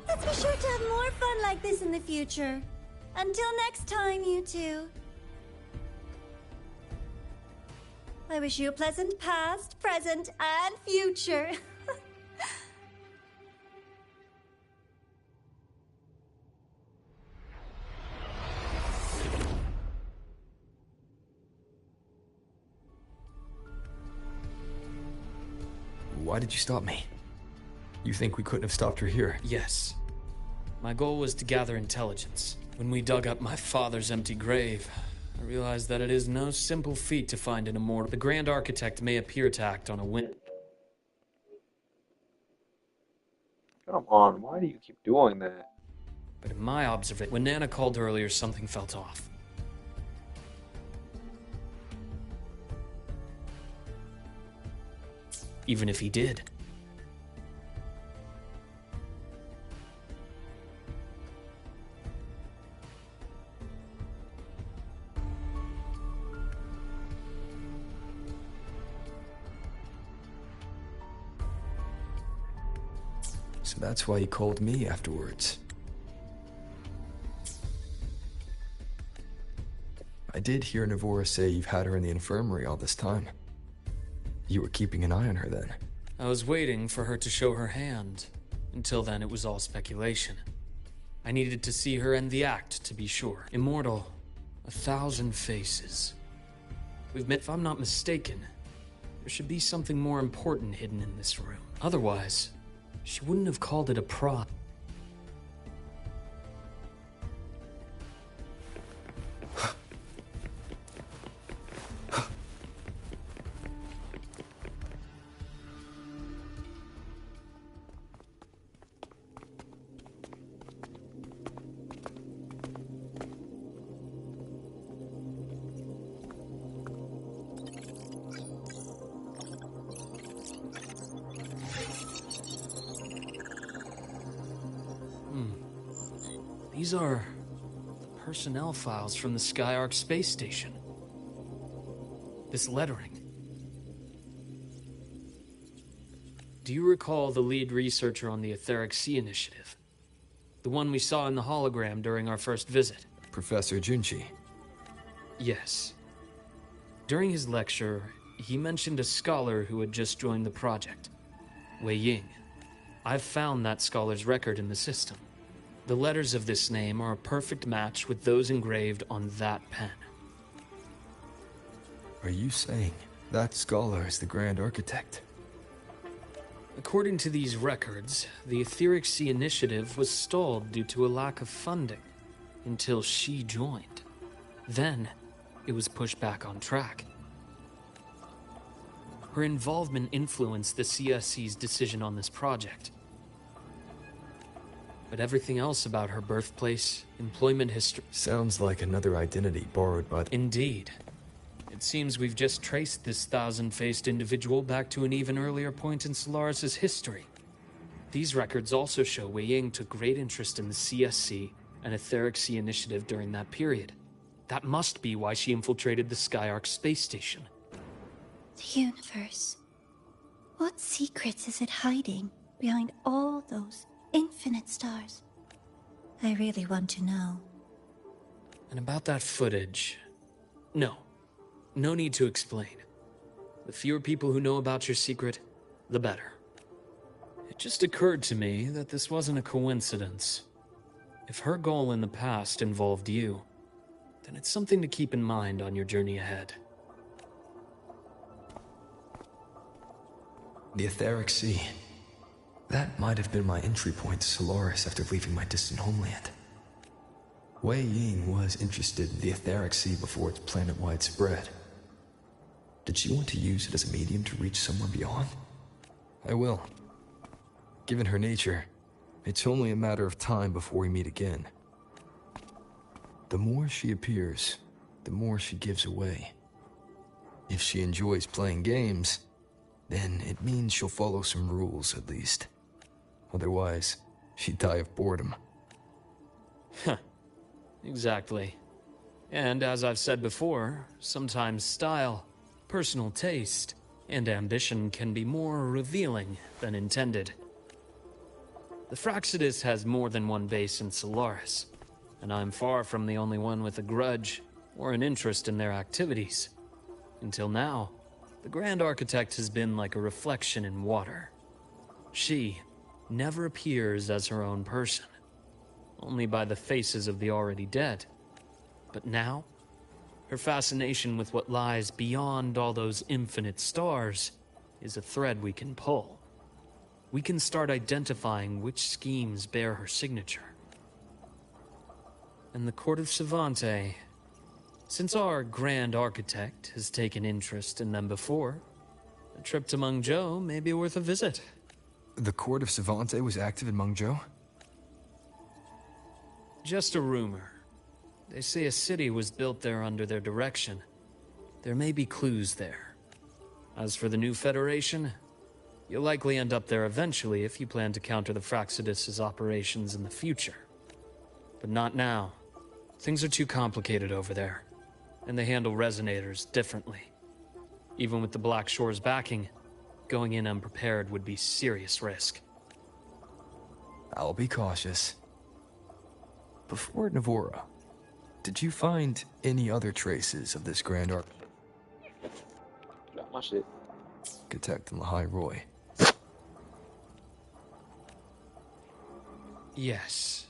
Speaker 22: Let's be sure to have more fun like this in the future. Until next time, you two. I wish you a pleasant past, present, and future.
Speaker 6: Why did you stop me? You think we couldn't have stopped her here?
Speaker 23: Yes. My goal was to gather intelligence. When we dug up my father's empty grave, I realized that it is no simple feat to find an immortal. The Grand Architect may appear to act on a whim.
Speaker 8: Come on, why do you keep doing that?
Speaker 23: But in my observation, when Nana called earlier, something felt off. Even if he did.
Speaker 6: So that's why he called me afterwards. I did hear Navora say you've had her in the infirmary all this time. You were keeping an eye on her then?
Speaker 23: I was waiting for her to show her hand. Until then, it was all speculation. I needed to see her end the act, to be sure. Immortal, 1,000 faces. We've met, if I'm not mistaken, there should be something more important hidden in this room. Otherwise, she wouldn't have called it a prize. These are the personnel files from the Skyark space station. This lettering. Do you recall the lead researcher on the Etheric Sea Initiative? The one we saw in the hologram during our first visit?
Speaker 6: Professor Junchi.
Speaker 23: Yes. During his lecture, he mentioned a scholar who had just joined the project, Wei Ying. I've found that scholar's record in the system. The letters of this name are a perfect match with those engraved on that pen.
Speaker 6: Are you saying that scholar is the Grand Architect?
Speaker 23: According to these records, the Etheric Sea Initiative was stalled due to a lack of funding until she joined. Then, it was pushed back on track. Her involvement influenced the CSC's decision on this project. But everything else about her birthplace, employment history...
Speaker 6: Sounds like another identity borrowed by...
Speaker 23: Indeed. It seems we've just traced this thousand-faced individual back to an even earlier point in Solaris' history. These records also show Wei Ying took great interest in the CSC and Etheric Sea Initiative during that period. That must be why she infiltrated the Skyark space station.
Speaker 22: The universe. What secrets is it hiding behind all those infinite stars? I really want to know.
Speaker 23: And about that footage... No need to explain. The fewer people who know about your secret, the better. It just occurred to me that this wasn't a coincidence. If her goal in the past involved you, then it's something to keep in mind on your journey ahead.
Speaker 6: The Etheric Sea. That might have been my entry point to Solaris after leaving my distant homeland. Wei Ying was interested in the Etheric Sea before its planet-wide spread. Did she want to use it as a medium to reach somewhere beyond? I will. Given her nature, it's only a matter of time before we meet again. The more she appears, the more she gives away. If she enjoys playing games, then it means she'll follow some rules at least. Otherwise, she'd die of boredom.
Speaker 23: Exactly. And as I've said before, sometimes style, personal taste, and ambition can be more revealing than intended. The Fraxidus has more than one base in Solaris, and I'm far from the only one with a grudge or an interest in their activities. Until now, the Grand Architect has been like a reflection in water. She never appears as her own person, only by the faces of the already dead. But now, her fascination with what lies beyond all those infinite stars is a thread we can pull. We can start identifying which schemes bear her signature. And the Court of Savante, since our Grand Architect has taken interest in them before, a trip to Mengzhou may be worth a visit.
Speaker 6: The Court of Savante was active in Mengzhou?
Speaker 23: Just a rumor. They say a city was built there under their direction. There may be clues there. As for the new Federation, you'll likely end up there eventually if you plan to counter the Fraxidus' operations in the future. But not now. Things are too complicated over there, and they handle resonators differently. Even with the Black Shore's backing, going in unprepared would be serious risk.
Speaker 6: I'll be cautious. Before Navora, did you find any other traces of this Grand Architect?
Speaker 8: Got my shit.
Speaker 6: Architect and Lahai Roy.
Speaker 23: Yes.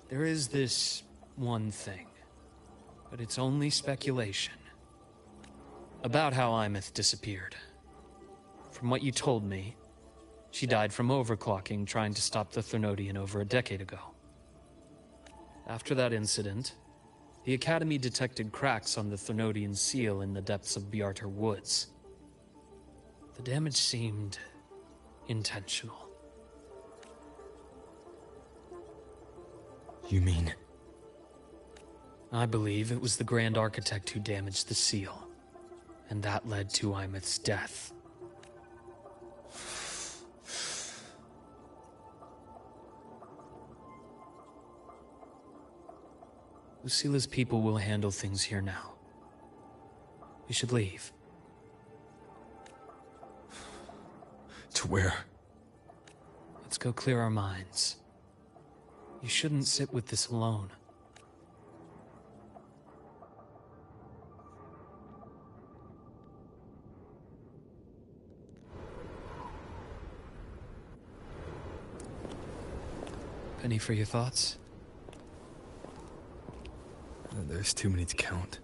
Speaker 23: There is this one thing, but it's only speculation. About how Imeth disappeared. From what you told me, she died from overclocking trying to stop the Threnodian over a decade ago. After that incident, the Academy detected cracks on the Threnodian seal in the depths of Bjartar Woods. The damage seemed intentional.
Speaker 6: You mean?
Speaker 23: I believe it was the Grand Architect who damaged the seal, and that led to Imeth's death. Lucila's people will handle things here now. We should leave.
Speaker 6: To where?
Speaker 23: Let's go clear our minds. You shouldn't sit with this alone. Penny for your thoughts?
Speaker 6: There's too many to count.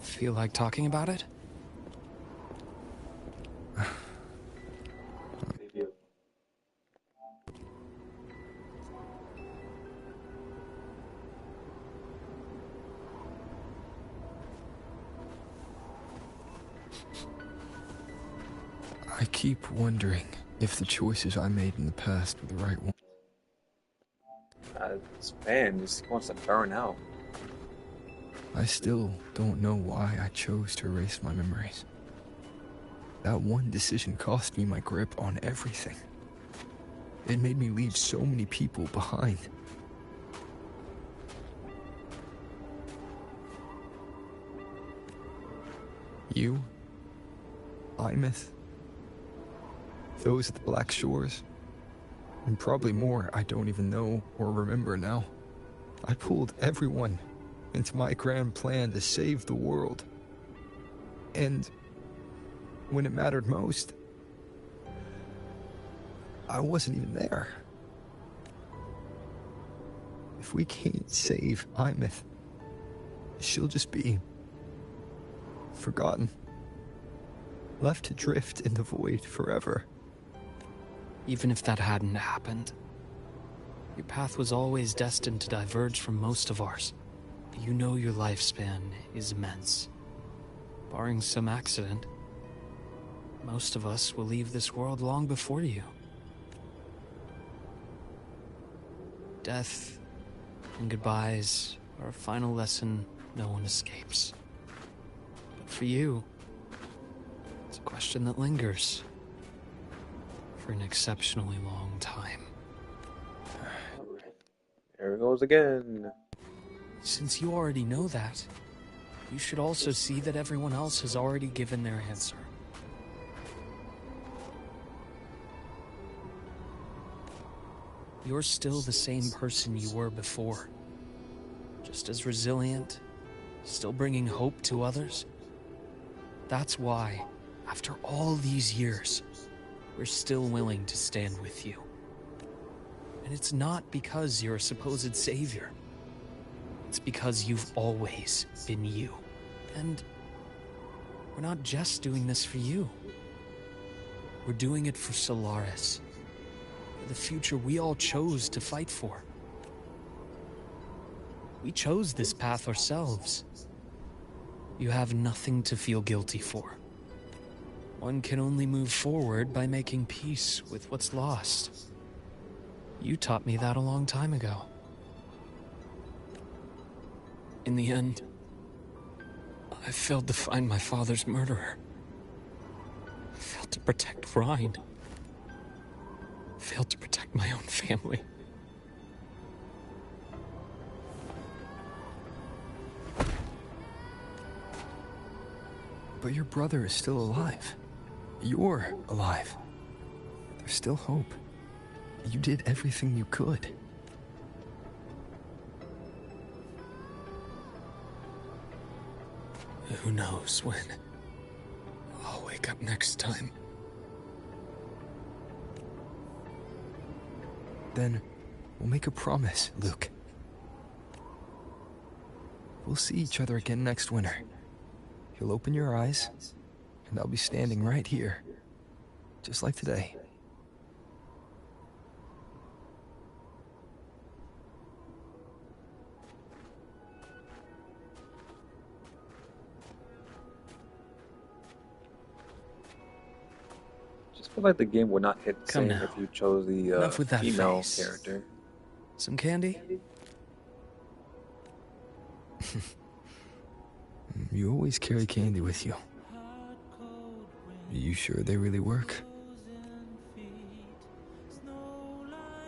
Speaker 23: Feel like talking about it?
Speaker 6: I keep wondering if the choices I made in the past were the right ones.
Speaker 8: This man just wants to burn out.
Speaker 6: I still don't know why I chose to erase my memories. That one decision cost me my grip on everything. It made me leave so many people behind. You, Imeth, those at the Black Shores, and probably more I don't even know or remember now. I pulled everyone into my grand plan to save the world. And when it mattered most, I wasn't even there. If we can't save Imeth, she'll just be forgotten, left to drift in the void forever.
Speaker 23: Even if that hadn't happened, your path was always destined to diverge from most of ours. You know your lifespan is immense. Barring some accident, most of us will leave this world long before you. Death and goodbyes are a final lesson no one escapes. But for you, it's a question that lingers for an exceptionally long time.
Speaker 8: There it goes again.
Speaker 23: Since you already know that, you should also see that everyone else has already given their answer. You're still the same person you were before. Just as resilient, still bringing hope to others. That's why, after all these years, we're still willing to stand with you. And it's not because you're a supposed savior. It's because you've always been you. And we're not just doing this for you. We're doing it for Solaris. For the future we all chose to fight for. We chose this path ourselves. You have nothing to feel guilty for. One can only move forward by making peace with what's lost. You taught me that a long time ago. In the end, I failed to find my father's murderer. I failed to protect Ryan. I failed to protect my own family.
Speaker 6: But your brother is still alive. You're alive. There's still hope. You did everything you could.
Speaker 23: Who knows when I'll wake up next time.
Speaker 6: Then we'll make a promise, Luke. We'll see each other again next winter. You'll open your eyes, and I'll be standing right here, just like today.
Speaker 8: Just feel like the game would not hit the
Speaker 23: Come
Speaker 8: same
Speaker 23: now.
Speaker 8: if you chose the
Speaker 23: Enough with that
Speaker 8: female
Speaker 23: face.
Speaker 8: character.
Speaker 23: Some candy?
Speaker 6: You always carry candy with you. Are you sure they really work?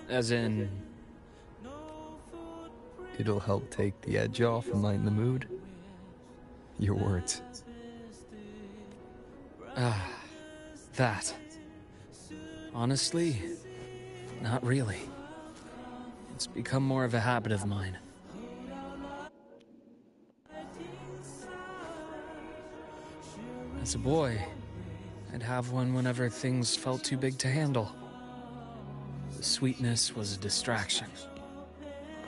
Speaker 23: As in,
Speaker 6: It'll help take the edge off and lighten the mood. Your words.
Speaker 23: That. Honestly, not really. It's become more of a habit of mine. As a boy, I'd have one whenever things felt too big to handle. The sweetness was a distraction.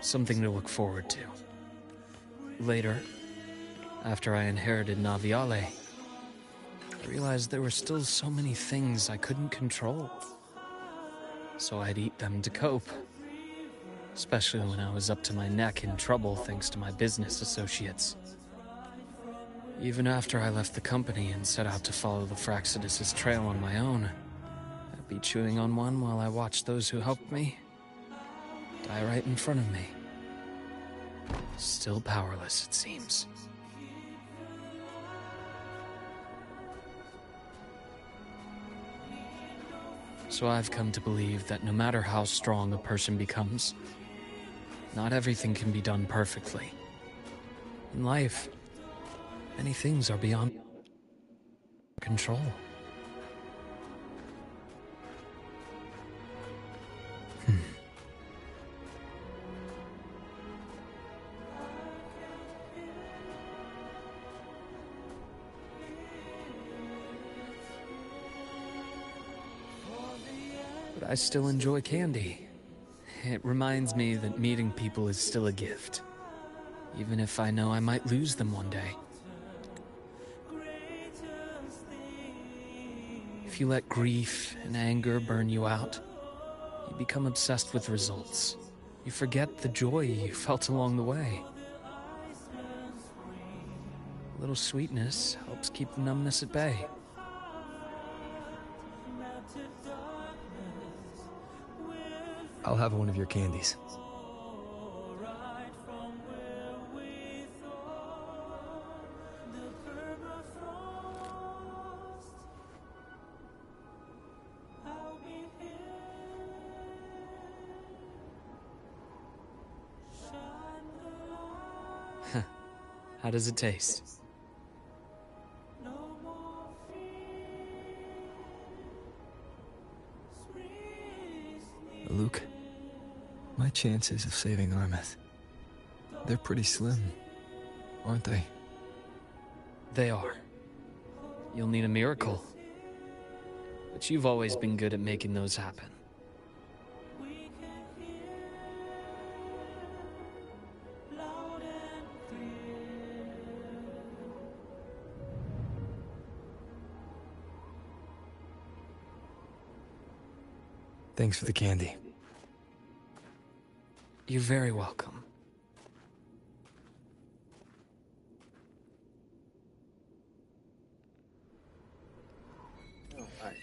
Speaker 23: Something to look forward to. Later, after I inherited Naviale, I realized there were still so many things I couldn't control. So I'd eat them to cope. Especially when I was up to my neck in trouble thanks to my business associates. Even after I left the company and set out to follow the Fraxidus' trail on my own, I'd be chewing on one while I watched those who helped me die right in front of me. Still powerless, it seems. So I've come to believe that no matter how strong a person becomes, not everything can be done perfectly. In life, many things are beyond control. But I still enjoy candy. It reminds me that meeting people is still a gift, even if I know I might lose them one day. If you let grief and anger burn you out, you become obsessed with results. You forget the joy you felt along the way. A little sweetness helps keep the numbness at bay.
Speaker 6: I'll have one of your candies.
Speaker 23: How does it taste?
Speaker 6: Luke, my chances of saving Armeth, they're pretty slim, aren't they?
Speaker 23: They are. You'll need a miracle. But you've always been good at making those happen.
Speaker 6: Thanks for the candy.
Speaker 23: You're very welcome.
Speaker 8: Oh, alright.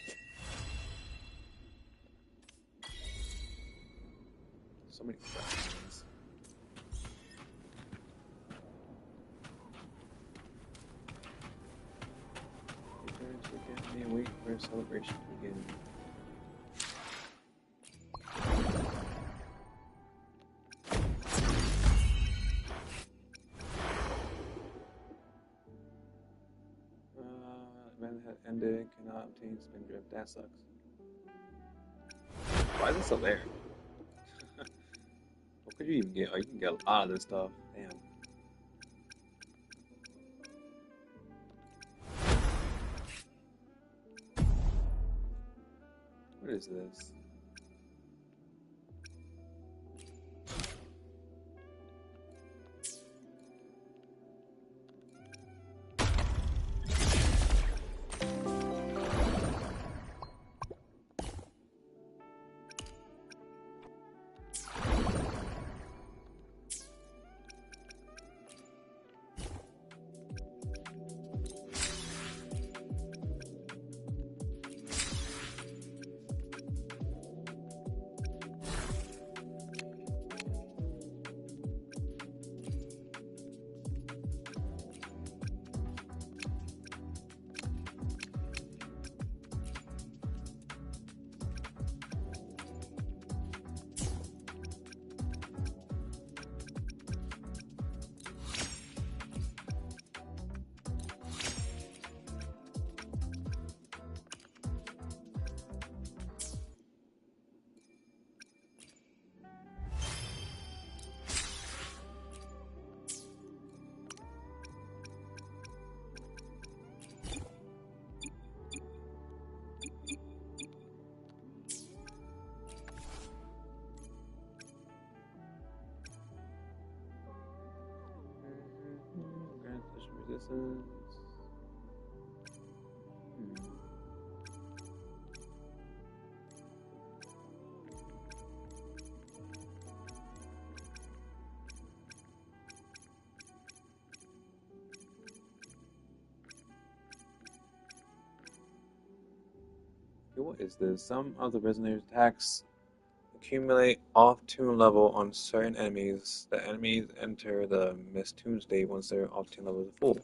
Speaker 8: So many questions. Return to the academy and wait for a celebration to begin. Event had ended, cannot obtain spin drift. That sucks. Why is it still there? What could you even get? Oh, you can get a lot of this stuff. Damn. What is this? citizens. What is this? Some of the prisoner's attacks accumulate off-tune level on certain enemies. The enemies enter the mistune state once their off-tune level is full.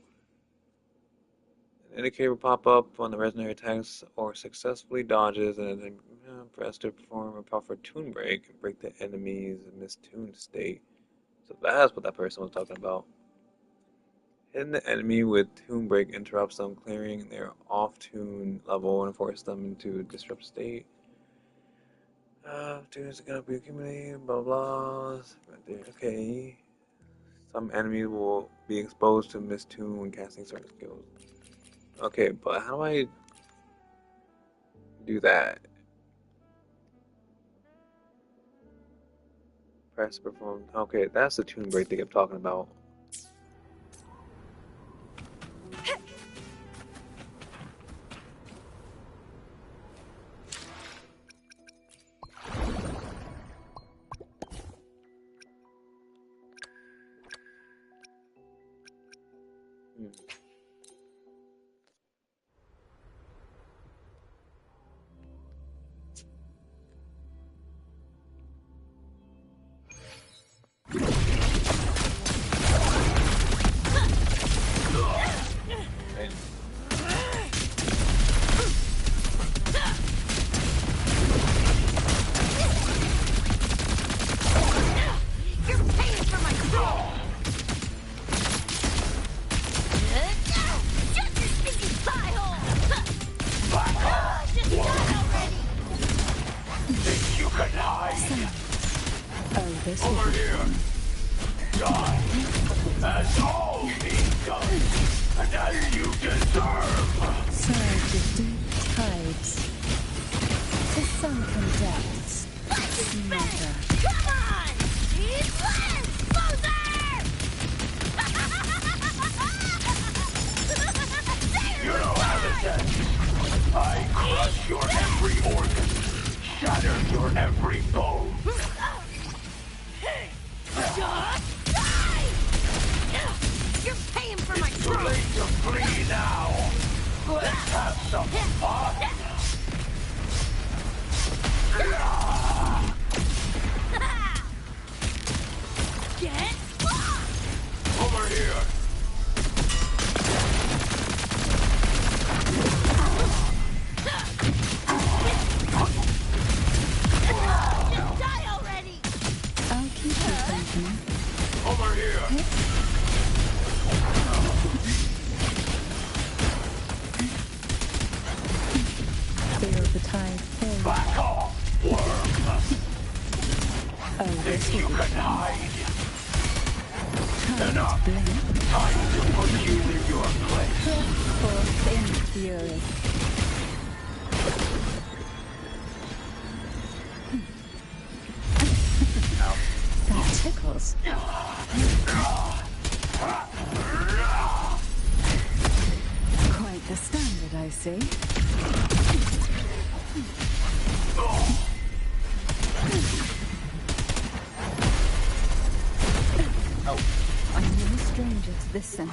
Speaker 8: An indicator will pop up when the prisoner attacks or successfully dodges, and then press to perform a proper tune break and break the enemy's mistune state. So that's what that person was talking about. Hitting the enemy with Tune Break interrupts them, clearing their off-tune level and force them into a disrupt state. Tunes are gonna be accumulating, blah blah. Okay. Some enemies will be exposed to mistune when casting certain skills. Okay, but how do I do that? Press perform. Okay, that's the tune break they kept talking about.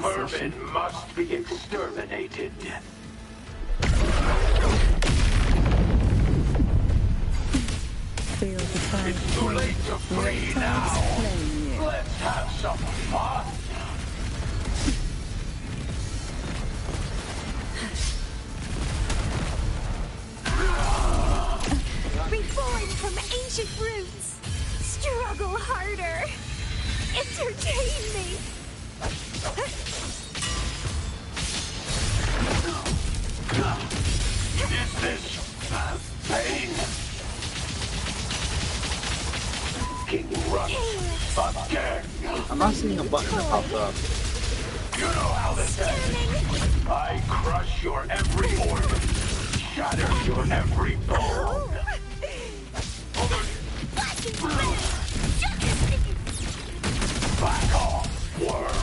Speaker 3: Vermin must be exterminated.
Speaker 19: Feel the time.
Speaker 3: It's too late to free now. Let's have some fun.
Speaker 2: Reborn from ancient roots. Struggle harder. Entertain me.
Speaker 3: Is this pain? King Rush again.
Speaker 8: I'm not seeing a button that pops up.
Speaker 3: You know how this ends. I crush your every organ, shatter your every bone. Back off, worm.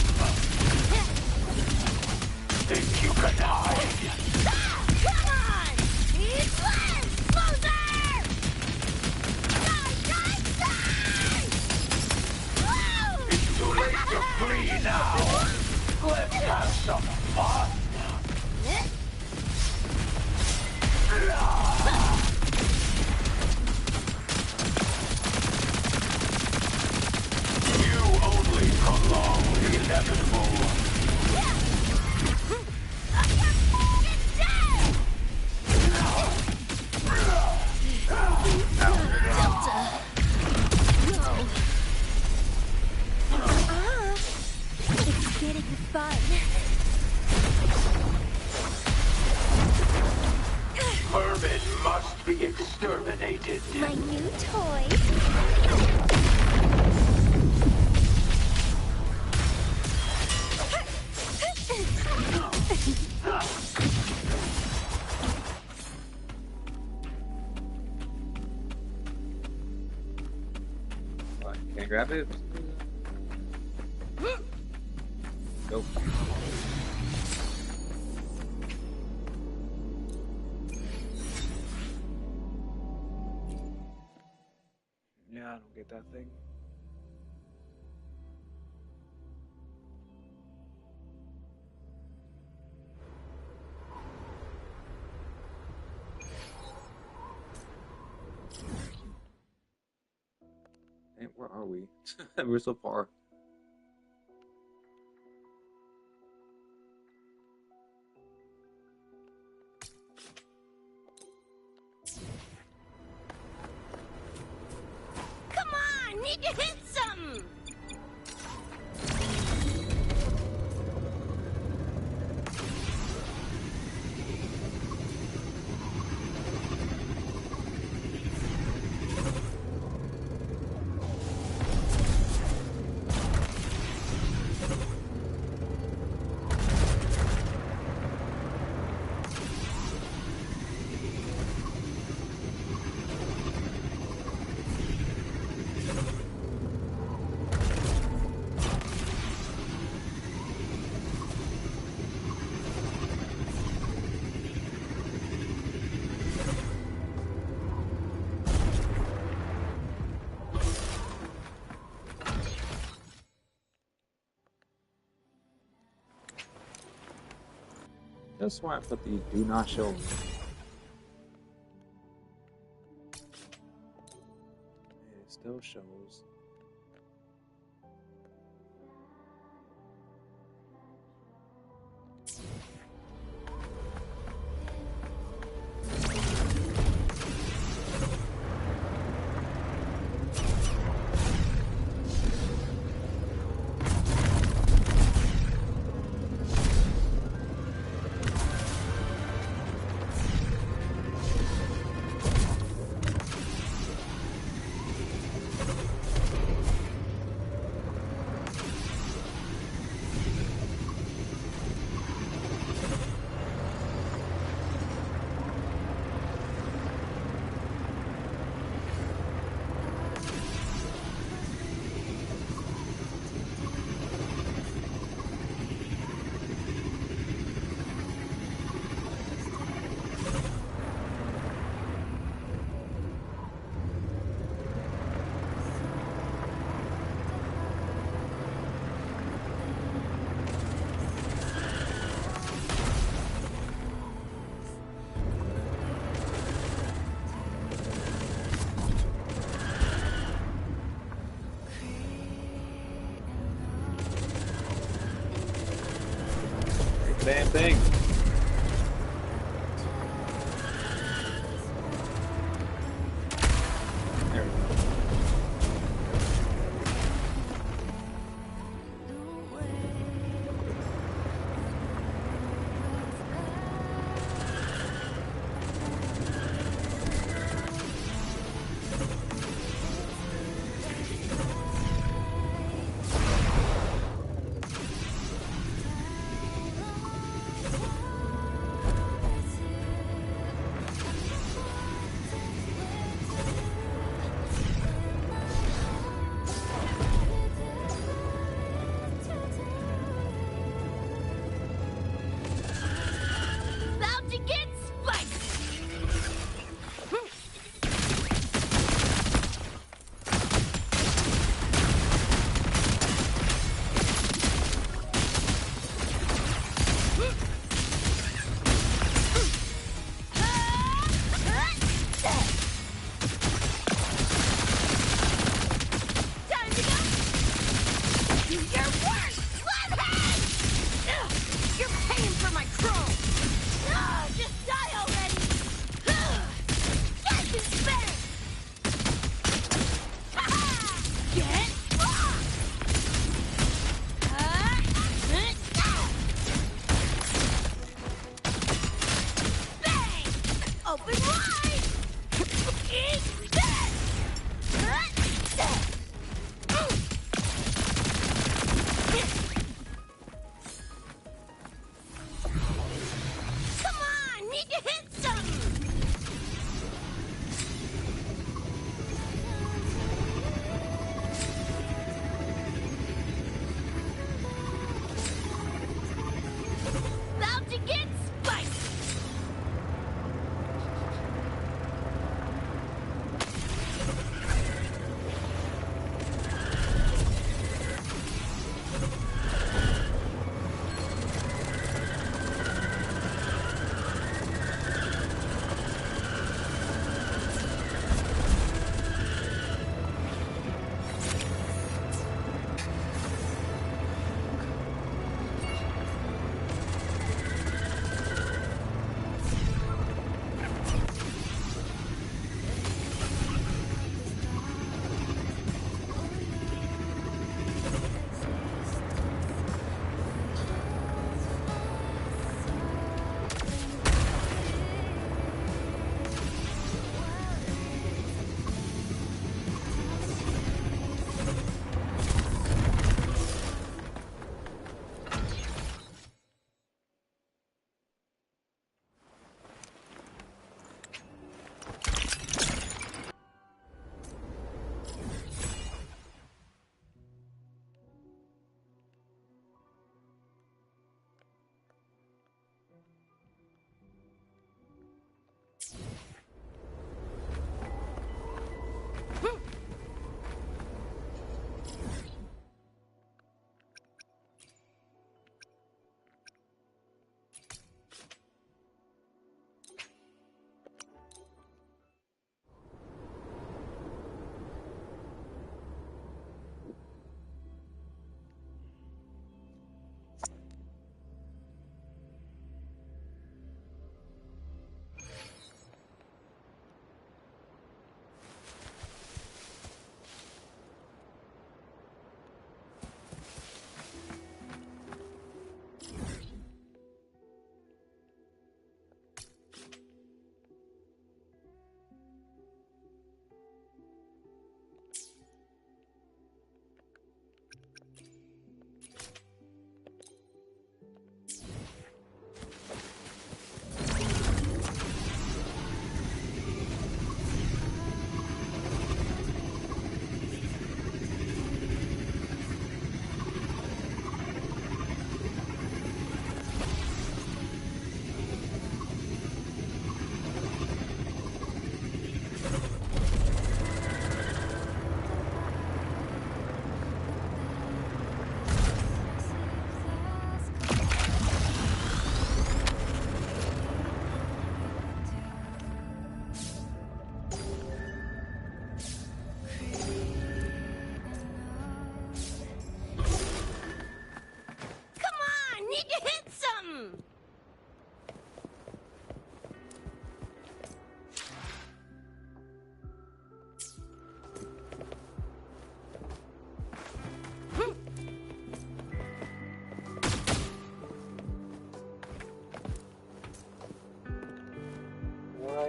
Speaker 3: must be exterminated.
Speaker 2: My new toy.
Speaker 8: What, can't grab it? Nope. Yeah, I don't get that thing. Hey, where are we? We're so far.
Speaker 24: Come on, need to hit something!
Speaker 8: Just want to put the do not show. It still shows. Damn thing. There we go.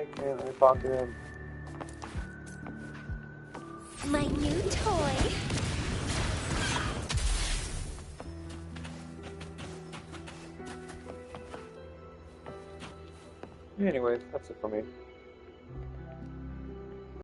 Speaker 8: Why can't I talk to him?
Speaker 2: My new toy.
Speaker 8: Anyways, that's it for me.